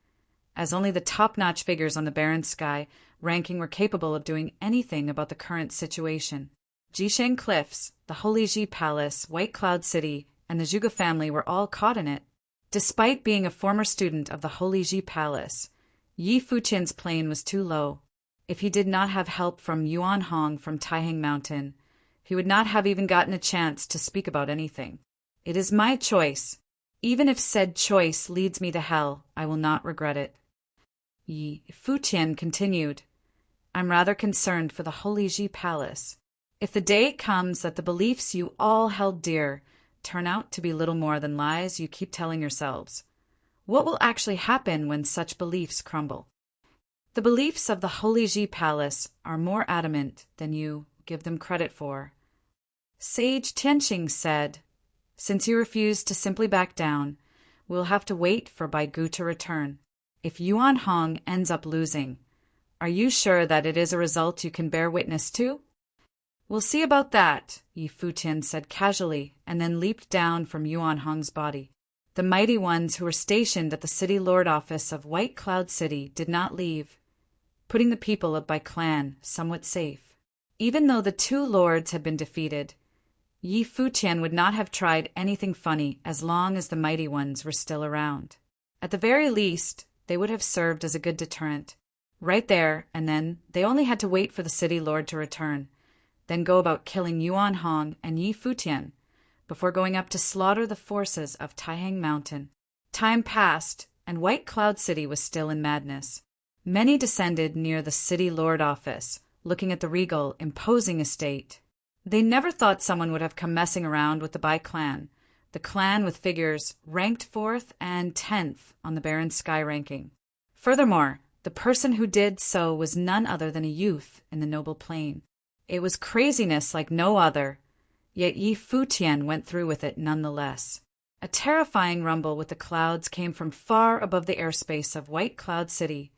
as only the top-notch figures on the Barren Sky ranking were capable of doing anything about the current situation. Jisheng Cliffs, the Holy Ji Palace, White Cloud City, and the Zhuge family were all caught in it. Despite being a former student of the Holy Ji Palace, Yi Futian's plane was too low. If he did not have help from Yuan Hong from Taihang Mountain, he would not have even gotten a chance to speak about anything. It is my choice. Even if said choice leads me to hell, I will not regret it. Yi Futian continued, I'm rather concerned for the Holy Ji Palace. If the day comes that the beliefs you all held dear turn out to be little more than lies you keep telling yourselves, What will actually happen when such beliefs crumble? The beliefs of the Holy Ji Palace are more adamant than you give them credit for. Sage Tianqing said, "Since you refuse to simply back down, we'll have to wait for Bai Gu to return. If Yuan Hong ends up losing, are you sure that it is a result you can bear witness to?" "We'll see about that," Yi Futian said casually, and then leaped down from Yuan Hong's body. The mighty ones who were stationed at the city lord office of White Cloud City did not leave, putting the people of Bai Clan somewhat safe. Even though the two lords had been defeated, Yi Futian would not have tried anything funny as long as the mighty ones were still around. At the very least, they would have served as a good deterrent. Right there and then, they only had to wait for the city lord to return, then go about killing Yuan Hong and Yi Futian, before going up to slaughter the forces of Taihang Mountain. Time passed, and White Cloud City was still in madness. Many descended near the city lord office, looking at the regal, imposing estate. They never thought someone would have come messing around with the Bai clan, the clan with figures ranked 4th and 10th on the Baron Sky ranking. Furthermore, the person who did so was none other than a youth in the noble plane. It was craziness like no other, yet Yi Futian went through with it nonetheless. A terrifying rumble with the clouds came from far above the airspace of White Cloud City,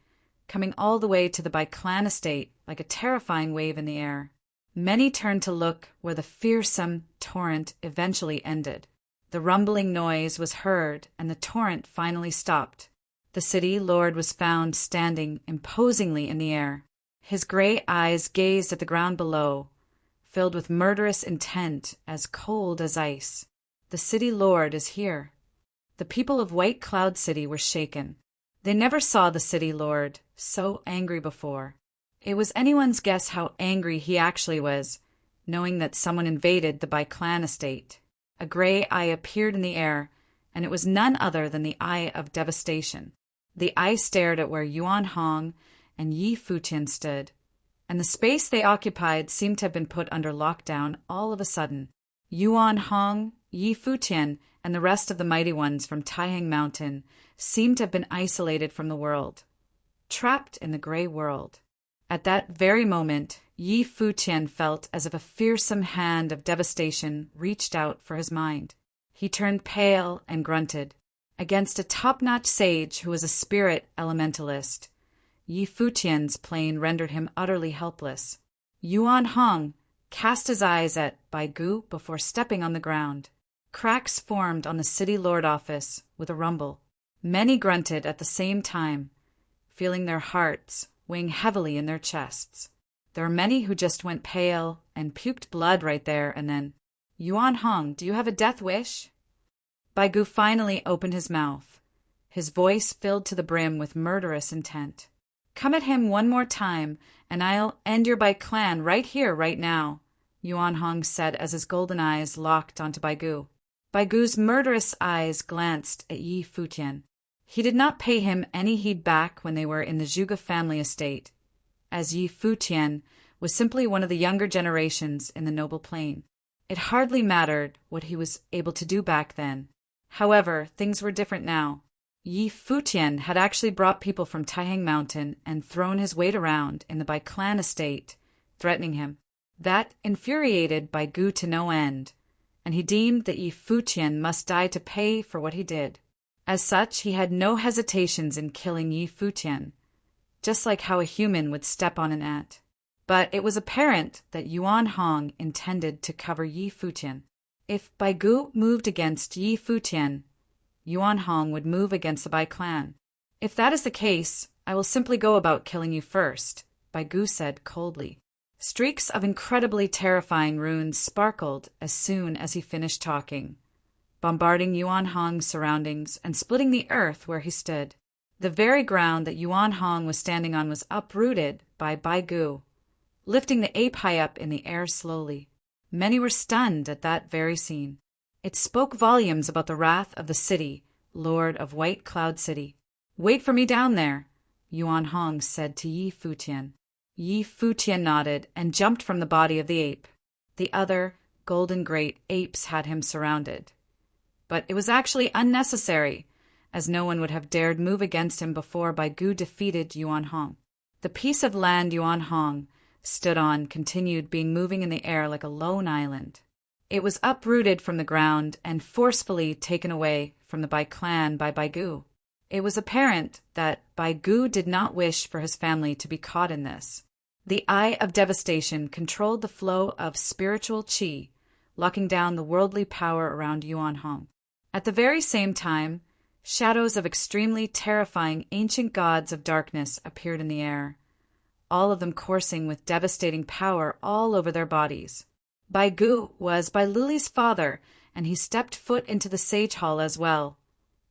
coming all the way to the Bai clan estate like a terrifying wave in the air. Many turned to look where the fearsome torrent eventually ended. The rumbling noise was heard, and the torrent finally stopped. The city lord was found standing imposingly in the air. His gray eyes gazed at the ground below, filled with murderous intent, as cold as ice. The city lord is here. The people of White Cloud City were shaken. They never saw the city lord so angry before. It was anyone's guess how angry he actually was, knowing that someone invaded the Bai clan estate. A gray eye appeared in the air, and it was none other than the Eye of Devastation. The eye stared at where Yuan Hong and Yi Futian stood, and the space they occupied seemed to have been put under lockdown all of a sudden. Yuan Hong, Yi Futian, and the rest of the mighty ones from Taihang Mountain seemed to have been isolated from the world, trapped in the gray world. At that very moment, Yi Futian felt as if a fearsome hand of devastation reached out for his mind. He turned pale and grunted. Against a top-notch sage who was a spirit elementalist, Yi Futian's plane rendered him utterly helpless. Yuan Hong cast his eyes at Bai Gu before stepping on the ground. Cracks formed on the city lord office with a rumble. Many grunted at the same time, feeling their hearts weighing heavily in their chests. There were many who just went pale and puked blood right there and then. "Yuan Hong, do you have a death wish?" Bai Gu finally opened his mouth, his voice filled to the brim with murderous intent. "Come at him one more time, and I'll end your Bai clan right here, right now," Yuan Hong said as his golden eyes locked onto Bai Gu. Bai Gu's murderous eyes glanced at Yi Futian. He did not pay him any heed back when they were in the Zhuge family estate, as Yi Futian was simply one of the younger generations in the noble plane. It hardly mattered what he was able to do back then. However, things were different now. Yi Futian had actually brought people from Taihang Mountain and thrown his weight around in the Bai clan estate, threatening him. That infuriated Bai Gu to no end, and he deemed that Yi Futian must die to pay for what he did. As such, he had no hesitations in killing Yi Futian, just like how a human would step on an ant. But it was apparent that Yuan Hong intended to cover Yi Futian. If Bai Gu moved against Yi Futian, Yuan Hong would move against the Bai clan. "If that is the case, I will simply go about killing you first," Bai Gu said coldly. Streaks of incredibly terrifying runes sparkled as soon as he finished talking, bombarding Yuan Hong's surroundings and splitting the earth where he stood. The very ground that Yuan Hong was standing on was uprooted by Bai Gu, lifting the ape high up in the air slowly. Many were stunned at that very scene. It spoke volumes about the wrath of the city, lord of White Cloud City. "Wait for me down there," Yuan Hong said to Yi Futian. Yi Futian nodded and jumped from the body of the ape. The other golden great apes had him surrounded. But it was actually unnecessary, as no one would have dared move against him before Bai Gu defeated Yuan Hong. The piece of land Yuan Hong stood on continued being moving in the air like a lone island. It was uprooted from the ground and forcefully taken away from the Bai clan by Bai Gu. It was apparent that Bai Gu did not wish for his family to be caught in this. The Eye of Devastation controlled the flow of spiritual qi, locking down the worldly power around Yuan Hong. At the very same time, shadows of extremely terrifying ancient gods of darkness appeared in the air, all of them coursing with devastating power all over their bodies. Bai Gu was Bai Luli's father, and he stepped foot into the sage hall as well,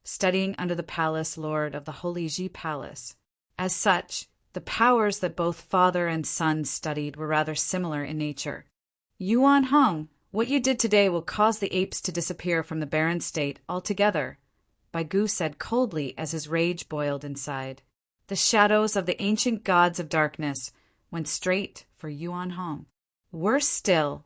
studying under the palace lord of the Holy Ji Palace. As such, the powers that both father and son studied were rather similar in nature. Yuan Hong, what you did today will cause the apes to disappear from the barren state altogether, Bai Gu said coldly as his rage boiled inside. The shadows of the ancient gods of darkness went straight for Yuan Hong. Worse still,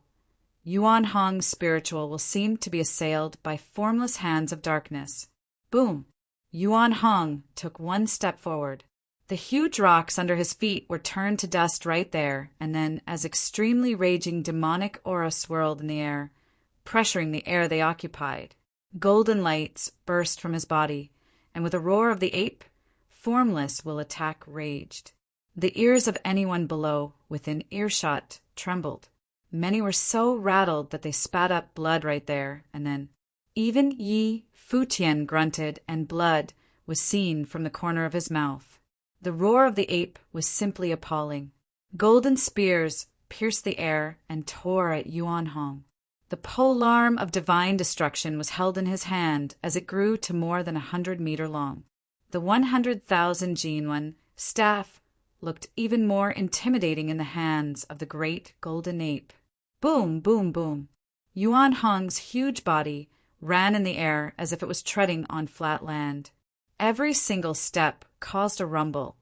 Yuan Hong's spiritual will seem to be assailed by formless hands of darkness. Boom! Yuan Hong took one step forward. The huge rocks under his feet were turned to dust right there, and then as extremely raging demonic aura swirled in the air, pressuring the air they occupied. Golden lights burst from his body, and with a roar of the ape, formless will attack raged. The ears of anyone below, within earshot, trembled. Many were so rattled that they spat up blood right there, and then even Futian grunted, and blood was seen from the corner of his mouth. The roar of the ape was simply appalling. Golden spears pierced the air and tore at Yuan Hong. The polearm of divine destruction was held in his hand as it grew to more than 100-meter long. The 100,000 Jinwen staff looked even more intimidating in the hands of the great golden ape. Boom, boom, boom. Yuan Hong's huge body ran in the air as if it was treading on flat land. Every single step caused a rumble,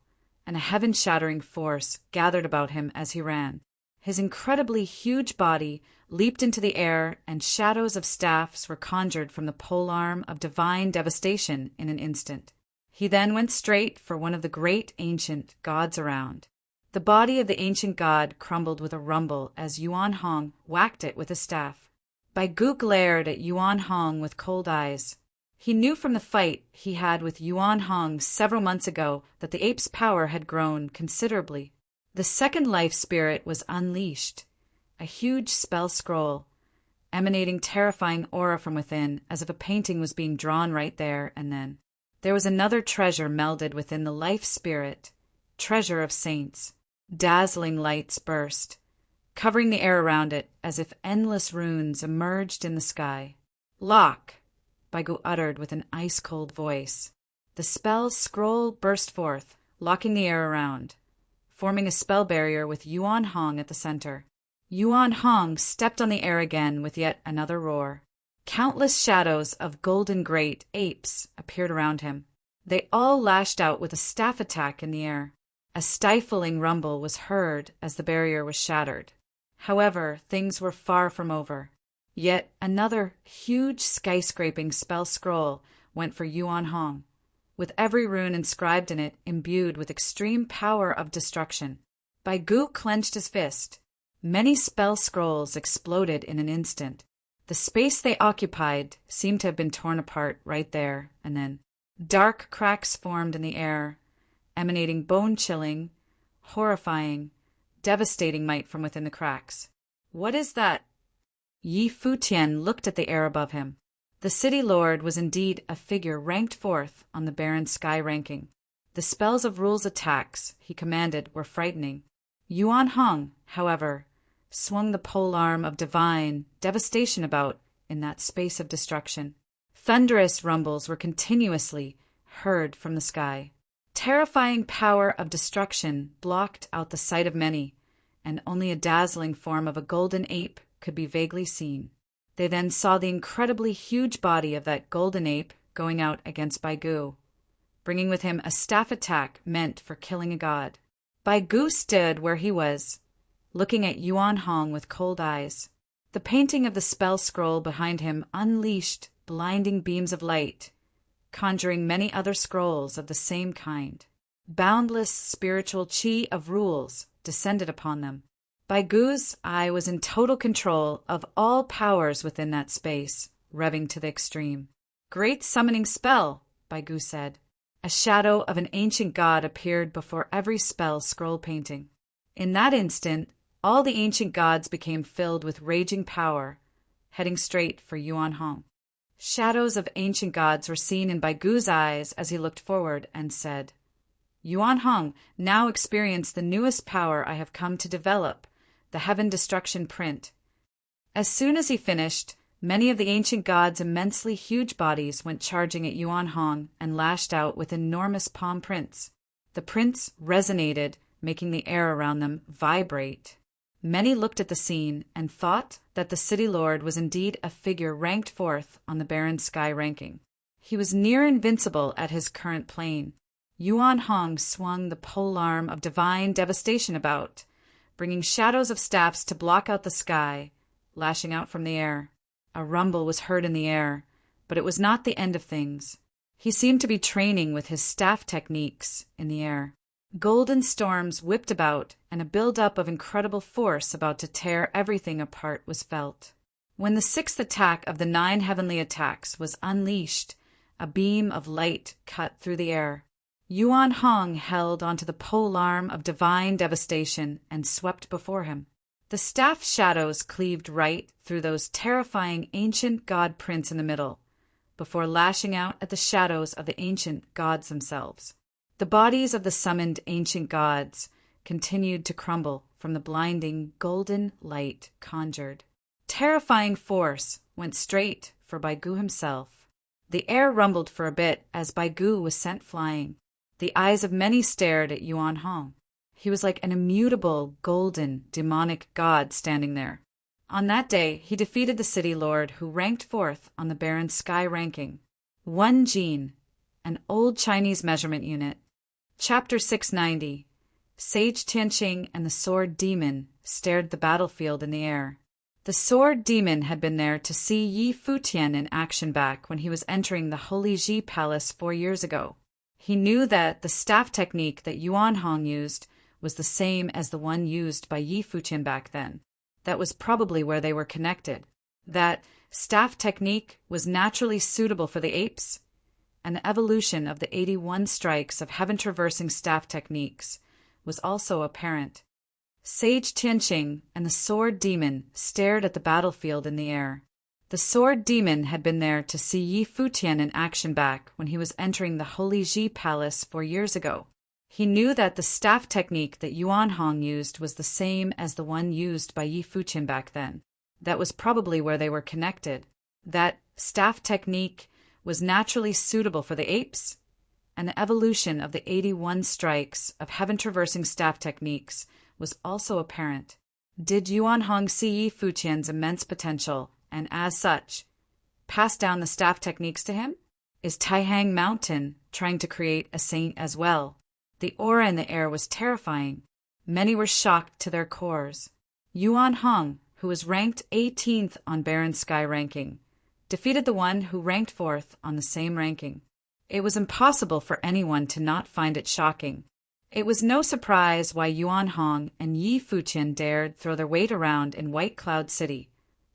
and a heaven-shattering force gathered about him as he ran. His incredibly huge body leaped into the air, and shadows of staffs were conjured from the polearm of divine devastation in an instant. He then went straight for one of the great ancient gods around. The body of the ancient god crumbled with a rumble as Yuan Hong whacked it with a staff. Bai Gu glared at Yuan Hong with cold eyes. He knew from the fight he had with Yuan Hong several months ago that the ape's power had grown considerably. The second life spirit was unleashed, a huge spell scroll, emanating terrifying aura from within, as if a painting was being drawn right there and then. There was another treasure melded within the life spirit, treasure of saints. Dazzling lights burst, covering the air around it as if endless runes emerged in the sky. Lock! Bai Gu uttered with an ice-cold voice. The spell scroll burst forth, locking the air around, forming a spell barrier with Yuan Hong at the center. Yuan Hong stepped on the air again with yet another roar. Countless shadows of golden great apes appeared around him. They all lashed out with a staff attack in the air. A stifling rumble was heard as the barrier was shattered. However, things were far from over. Yet another huge skyscraping spell scroll went for Yuan Hong, with every rune inscribed in it imbued with extreme power of destruction. Bai Gu clenched his fist. Many spell scrolls exploded in an instant. The space they occupied seemed to have been torn apart right there and then. Dark cracks formed in the air, emanating bone-chilling, horrifying, devastating might from within the cracks. What is that? Futian looked at the air above him. The city lord was indeed a figure ranked fourth on the barren sky ranking. The spells of rule's attacks he commanded were frightening. Yuan Hong, however, swung the polearm of divine devastation about in that space of destruction. Thunderous rumbles were continuously heard from the sky. Terrifying power of destruction blocked out the sight of many, and only a dazzling form of a golden ape could be vaguely seen. They then saw the incredibly huge body of that golden ape going out against Bai Gu, bringing with him a staff attack meant for killing a god. Bai Gu stood where he was, looking at Yuan Hong with cold eyes. The painting of the spell scroll behind him unleashed blinding beams of light, conjuring many other scrolls of the same kind. Boundless spiritual chi of rules descended upon them. Baigu's eye was in total control of all powers within that space, revving to the extreme. "Great summoning spell," Baigu said. A shadow of an ancient god appeared before every spell scroll painting. In that instant, all the ancient gods became filled with raging power, heading straight for Yuan Hong. Shadows of ancient gods were seen in Baigu's eyes as he looked forward and said, "Yuan Hong, now experience the newest power I have come to develop, the Heaven Destruction Print." As soon as he finished, many of the ancient gods' immensely huge bodies went charging at Yuan Hong and lashed out with enormous palm prints. The prints resonated, making the air around them vibrate. Many looked at the scene and thought that the city lord was indeed a figure ranked fourth on the barren sky ranking. He was near invincible at his current plane. Yuan Hong swung the polearm of divine devastation about, bringing shadows of staffs to block out the sky, lashing out from the air. A rumble was heard in the air, but it was not the end of things. He seemed to be training with his staff techniques in the air. Golden storms whipped about, and a build-up of incredible force about to tear everything apart was felt. When the sixth attack of the 9 heavenly attacks was unleashed, a beam of light cut through the air. Yuan Hong held onto the polearm of divine devastation and swept before him. The staff shadows cleaved right through those terrifying ancient god prints in the middle, before lashing out at the shadows of the ancient gods themselves. The bodies of the summoned ancient gods continued to crumble from the blinding golden light conjured. Terrifying force went straight for Baigu himself. The air rumbled for a bit as Baigu was sent flying. The eyes of many stared at Yuan Hong. He was like an immutable, golden, demonic god standing there. On that day, he defeated the city lord who ranked fourth on the barren sky ranking. 1 Jin, an old Chinese measurement unit. Chapter 690. Sage Tianqing and the Sword Demon stared the battlefield in the air. The Sword Demon had been there to see Yi Futian in action back when he was entering the Holy Ji Palace 4 years ago. He knew that the staff technique that Yuan Hong used was the same as the one used by Yi Futian back then. That was probably where they were connected. That staff technique was naturally suitable for the apes. An evolution of the 81 strikes of heaven-traversing staff techniques was also apparent. Sage Tianqing and the Sword Demon stared at the battlefield in the air. The Sword Demon had been there to see Yi Futian in action back when he was entering the Holy Ji Palace 4 years ago. He knew that the staff technique that Yuan Hong used was the same as the one used by Yi Futian back then. That was probably where they were connected. That staff technique was naturally suitable for the apes. An evolution of the 81 strikes of heaven-traversing staff techniques was also apparent. Did Yuan Hong see Yi Futian's immense potential and, as such, pass down the staff techniques to him? Is Taihang Mountain trying to create a saint as well? The aura in the air was terrifying. Many were shocked to their cores. Yuan Hong, who was ranked 18th on barren sky ranking, defeated the one who ranked 4th on the same ranking. It was impossible for anyone to not find it shocking. It was no surprise why Yuan Hong and Yi Futian dared throw their weight around in White Cloud City.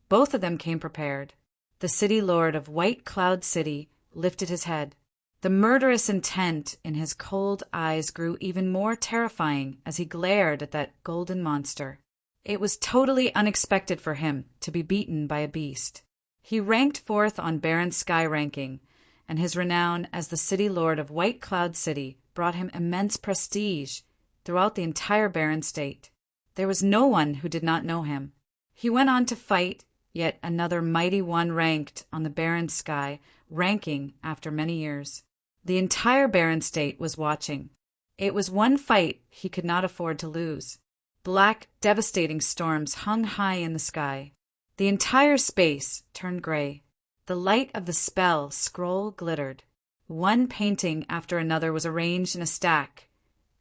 Both of them came prepared. The city lord of White Cloud City lifted his head. The murderous intent in his cold eyes grew even more terrifying as he glared at that golden monster. It was totally unexpected for him to be beaten by a beast. He ranked 4th on barren sky ranking, and his renown as the city lord of White Cloud City brought him immense prestige throughout the entire barren state. There was no one who did not know him. He went on to fight yet another mighty one ranked on the barren sky ranking after many years. The entire barren state was watching. It was one fight he could not afford to lose. Black, devastating storms hung high in the sky. The entire space turned gray. The light of the spell scroll glittered. One painting after another was arranged in a stack,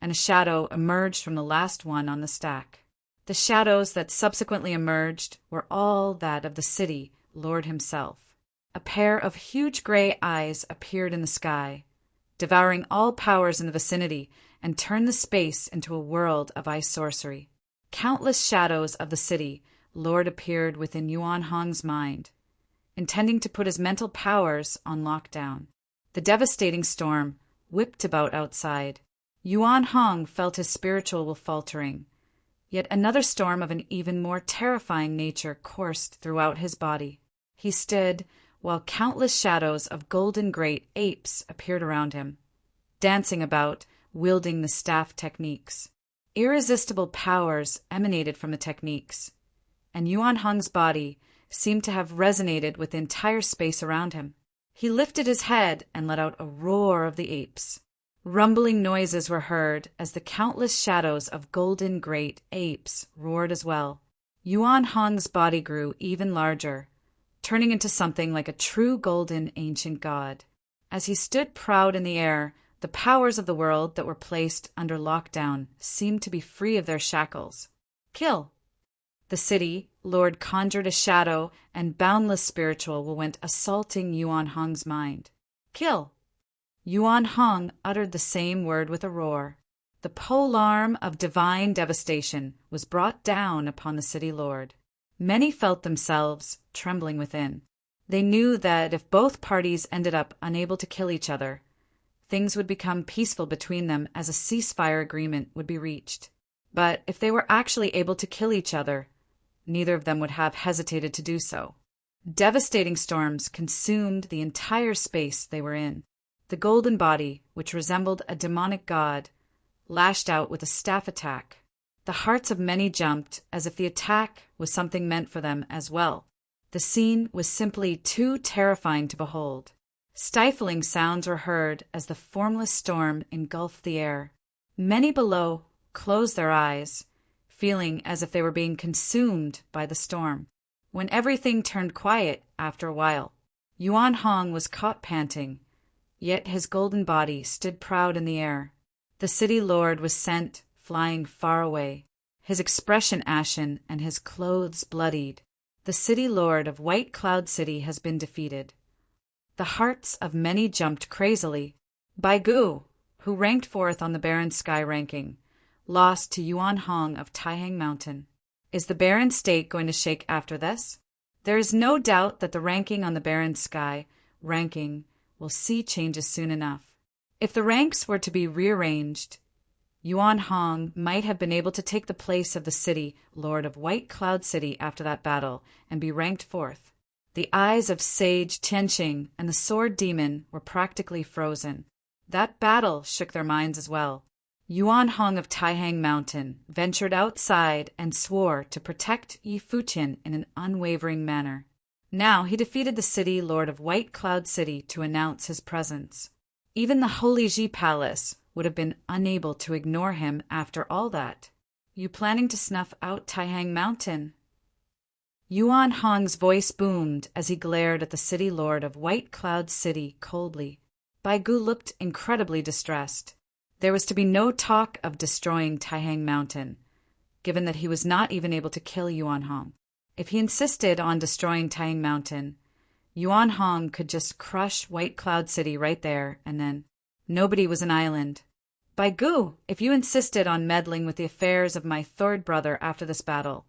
and a shadow emerged from the last one on the stack. The shadows that subsequently emerged were all that of the city lord himself. A pair of huge gray eyes appeared in the sky, devouring all powers in the vicinity, and turned the space into a world of ice sorcery. Countless shadows of the city Lord appeared within Yuan Hong's mind, intending to put his mental powers on lockdown. The devastating storm whipped about outside. Yuan Hong felt his spiritual faltering. Yet another storm of an even more terrifying nature coursed throughout his body. He stood while countless shadows of golden great apes appeared around him, dancing about, wielding the staff techniques. Irresistible powers emanated from the techniques, and Yuan Hong's body seemed to have resonated with the entire space around him. He lifted his head and let out a roar of the apes. Rumbling noises were heard as the countless shadows of golden great apes roared as well. Yuan Hong's body grew even larger, turning into something like a true golden ancient god. As he stood proud in the air, the powers of the world that were placed under lockdown seemed to be free of their shackles. Kill! The city Lord conjured a shadow, and boundless spiritual went assaulting Yuan Hong's mind. Kill! Yuan Hong uttered the same word with a roar. The polearm of divine devastation was brought down upon the city lord. Many felt themselves trembling within. They knew that if both parties ended up unable to kill each other, things would become peaceful between them as a ceasefire agreement would be reached. But if they were actually able to kill each other, neither of them would have hesitated to do so. Devastating storms consumed the entire space they were in. The golden body, which resembled a demonic god, lashed out with a staff attack. The hearts of many jumped, as if the attack was something meant for them as well. The scene was simply too terrifying to behold. Stifling sounds were heard as the formless storm engulfed the air. Many below closed their eyes, feeling as if they were being consumed by the storm. When everything turned quiet after a while, Yuan Hong was caught panting, yet his golden body stood proud in the air. The city lord was sent flying far away, his expression ashen and his clothes bloodied. The city lord of White Cloud City has been defeated. The hearts of many jumped crazily. Bai Gu, who ranked fourth on the Barren Sky ranking, lost to Yuan Hong of Taihang Mountain. Is the Barren State going to shake after this? There is no doubt that the ranking on the Barren Sky ranking will see changes soon enough. If the ranks were to be rearranged, Yuan Hong might have been able to take the place of the city lord of White Cloud City after that battle and be ranked fourth. The eyes of Sage Tianqing and the Sword Demon were practically frozen. That battle shook their minds as well. Yuan Hong of Taihang Mountain ventured outside and swore to protect Yi Futian in an unwavering manner. Now he defeated the city lord of White Cloud City to announce his presence. Even the Holy Ji Palace would have been unable to ignore him after all that. You planning to snuff out Taihang Mountain? Yuan Hong's voice boomed as he glared at the city lord of White Cloud City coldly. Bai Gu looked incredibly distressed. There was to be no talk of destroying Taihang Mountain, given that he was not even able to kill Yuan Hong. If he insisted on destroying Taihang Mountain, Yuan Hong could just crush White Cloud City right there and then. Nobody was an island. Bai Gu, if you insisted on meddling with the affairs of my third brother after this battle,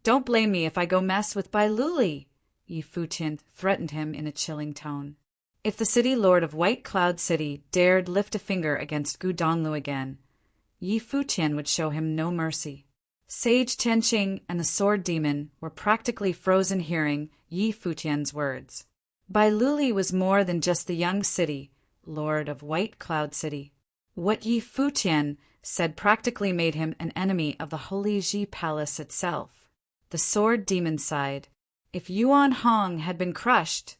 don't blame me if I go mess with Bai Luli, Yi Futian threatened him in a chilling tone. If the city lord of White Cloud City dared lift a finger against Gu Donlu again, Yi Futian would show him no mercy. Sage Tianqing and the Sword Demon were practically frozen hearing Yi Futian's words. Bai Luli was more than just the young city lord of White Cloud City. What Yi Futian said practically made him an enemy of the Holy Ji Palace itself. The Sword Demon sighed. If Yuan Hong had been crushed,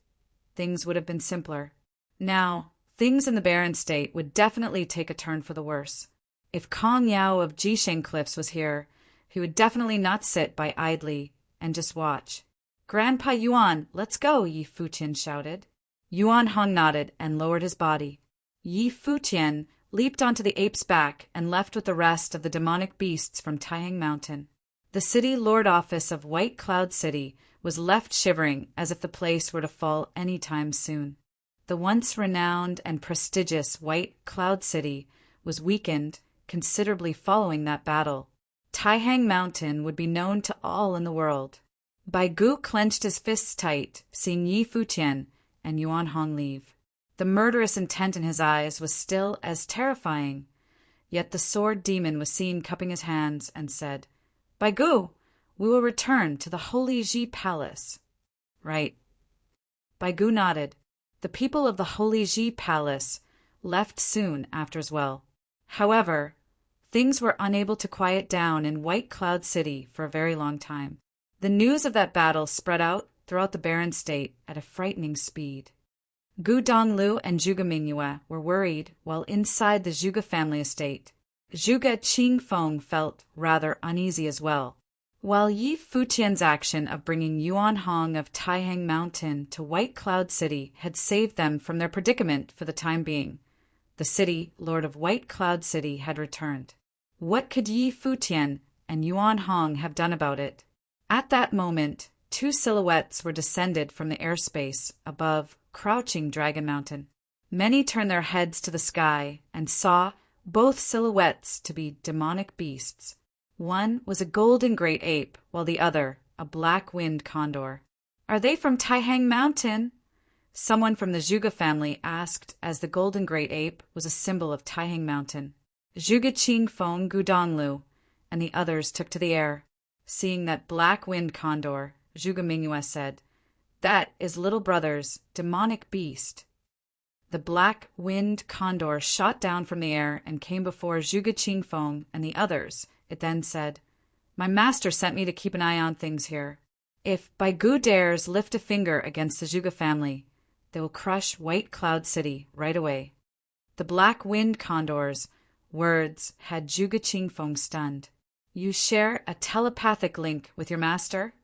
things would have been simpler. Now, things in the Barren State would definitely take a turn for the worse. If Kong Yao of Jisheng Cliffs was here, he would definitely not sit by idly and just watch. Grandpa Yuan, let's go, Yi Futian shouted. Yuan Hong nodded and lowered his body. Yi Futian leaped onto the ape's back and left with the rest of the demonic beasts from Taihang Mountain. The city lord office of White Cloud City was left shivering as if the place were to fall any time soon. The once renowned and prestigious White Cloud City was weakened considerably following that battle. Taihang Mountain would be known to all in the world. Bai Gu clenched his fists tight, seeing Yi Futian and Yuan Hong leave. The murderous intent in his eyes was still as terrifying. Yet the sword demon was seen cupping his hands and said, "Bai Gu, we will return to the Holy Ji Palace." "Right." Bai Gu nodded. The people of the Holy Ji Palace left soon after as well. However, things were unable to quiet down in White Cloud City for a very long time. The news of that battle spread out throughout the barren state at a frightening speed. Gu Donglu and Zhuge Mingyue were worried while inside the Zhuge family estate. Zhuge Qingfeng felt rather uneasy as well. While Yi Futian's action of bringing Yuan Hong of Taihang Mountain to White Cloud City had saved them from their predicament for the time being, the city lord of White Cloud City had returned. What could Yi Futian and Yuan Hong have done about it? At that moment, two silhouettes were descended from the airspace above crouching Dragon Mountain. Many turned their heads to the sky and saw both silhouettes to be demonic beasts. One was a golden great ape, while the other a black-winged condor. "Are they from Taihang Mountain?" someone from the Zhuge family asked, as the golden great ape was a symbol of Taihang Mountain. Zhuge Qingfeng Gu Donglu and the others took to the air. Seeing that black-winged condor, Zhuge Mingyue said, "That is little brother's demonic beast." The black-winged condor shot down from the air and came before Zhuge Qingfeng and the others. It then said, "My master sent me to keep an eye on things here. If Bai Gu dares lift a finger against the Zhuge family, they will crush White Cloud City right away." The black-winged condor's words had Zhuge Qingfeng stunned. "You share a telepathic link with your master?"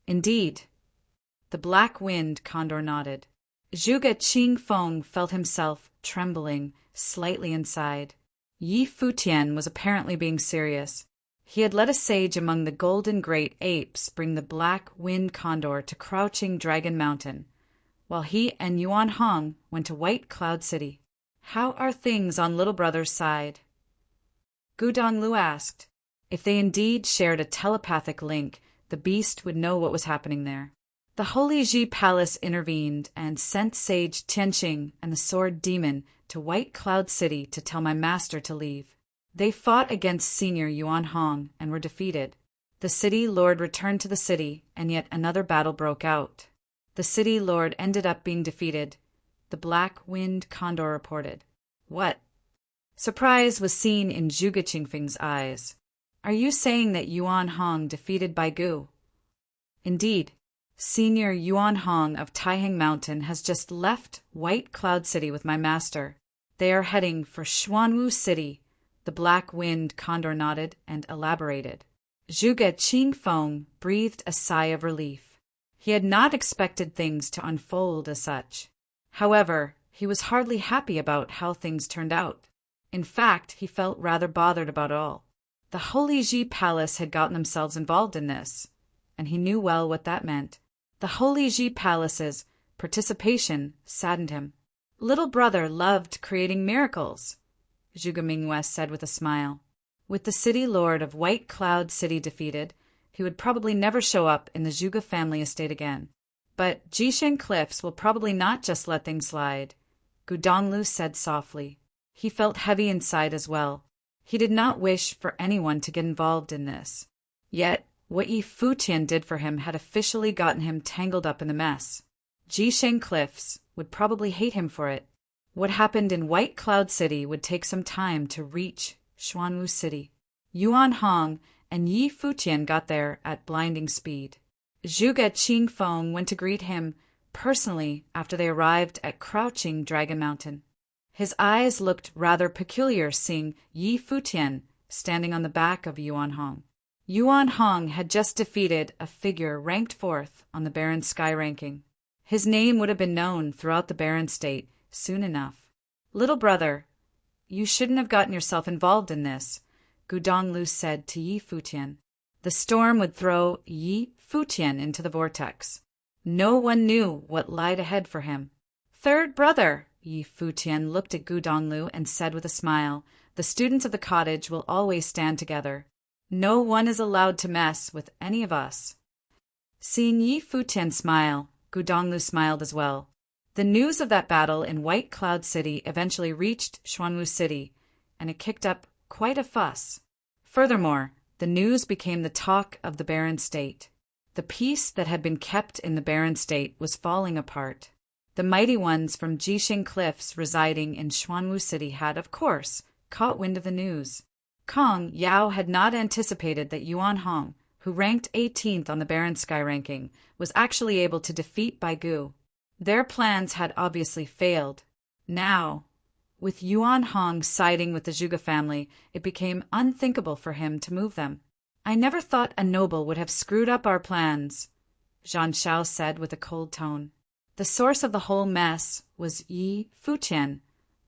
"Indeed." The black-winged condor nodded. Zhuge Qingfeng felt himself trembling slightly inside. Yi Futian was apparently being serious. He had let a sage among the golden great apes bring the black-winged condor to crouching Dragon Mountain, while he and Yuan Hong went to White Cloud City. "How are things on little brother's side?" Gu Donglu asked. If they indeed shared a telepathic link, the beast would know what was happening there. The Holy Ji Palace intervened and sent Sage Tianqing and the Sword Demon to White Cloud City to tell my master to leave. They fought against Senior Yuan Hong and were defeated. The city lord returned to the city, and yet another battle broke out. The city lord ended up being defeated. The black-winged condor reported. "What?" Surprise was seen in Zhuge Qingfeng's eyes. "Are you saying that Yuan Hong defeated Bai Gu?" "Indeed. Senior Yuan Hong of Taihang Mountain has just left White Cloud City with my master. They are heading for Xuanwu City." The black-winged condor nodded and elaborated. Zhuge Qingfeng breathed a sigh of relief. He had not expected things to unfold as such. However, he was hardly happy about how things turned out. In fact, he felt rather bothered about it all. The Holy Ji Palace had gotten themselves involved in this, and he knew well what that meant. The Holy Ji Palace's participation saddened him. "Little brother loved creating miracles," Zhuge Mingyue said with a smile. With the city lord of White Cloud City defeated, he would probably never show up in the Zhuge family estate again. "But Jishan Cliffs will probably not just let things slide," Gu Donglu said softly. He felt heavy inside as well. He did not wish for anyone to get involved in this. Yet, what Yi Futian did for him had officially gotten him tangled up in the mess. Jishan Cliffs would probably hate him for it. What happened in White Cloud City would take some time to reach Xuanwu City. Yuan Hong and Yi Futian got there at blinding speed. Zhuge Qingfeng went to greet him personally after they arrived at crouching Dragon Mountain. His eyes looked rather peculiar seeing Yi Futian standing on the back of Yuan Hong. Yuan Hong had just defeated a figure ranked 4th on the Barren Sky ranking. His name would have been known throughout the Barren State soon enough. "Little brother, you shouldn't have gotten yourself involved in this," Gu Donglu said to Yi Futian. The storm would throw Yi Futian into the vortex. No one knew what lied ahead for him. Third brother, Yi Futian looked at Gu Donglu and said with a smile, the students of the cottage will always stand together. No one is allowed to mess with any of us. Seeing Yi Futian smile, Gu Donglu smiled as well. The news of that battle in White Cloud City eventually reached Xuanwu City, and it kicked up quite a fuss. Furthermore, the news became the talk of the barren state. The peace that had been kept in the barren state was falling apart. The mighty ones from Jixing Cliffs residing in Xuanwu City had, of course, caught wind of the news. Kong Yao had not anticipated that Yuan Hong, who ranked 18th on the Barren Sky ranking, was actually able to defeat Bai Gu. Their plans had obviously failed. Now, with Yuan Hong siding with the Zhuge family, it became unthinkable for him to move them. I never thought a noble would have screwed up our plans, Zhang Xiao said with a cold tone. The source of the whole mess was Yi Futian,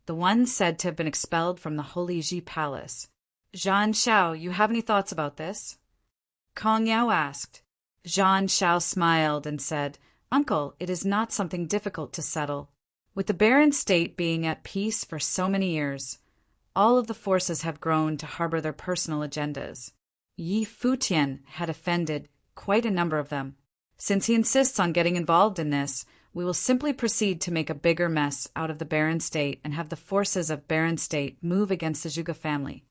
the one said to have been expelled from the Holy Ji Palace. Zhang Xiao, you have any thoughts about this? Kong Yao asked. Zhang Xiao smiled and said, Uncle, it is not something difficult to settle. With the barren state being at peace for so many years, all of the forces have grown to harbor their personal agendas. Yi Futian had offended quite a number of them. Since he insists on getting involved in this, we will simply proceed to make a bigger mess out of the barren state and have the forces of barren state move against the Zhuge family.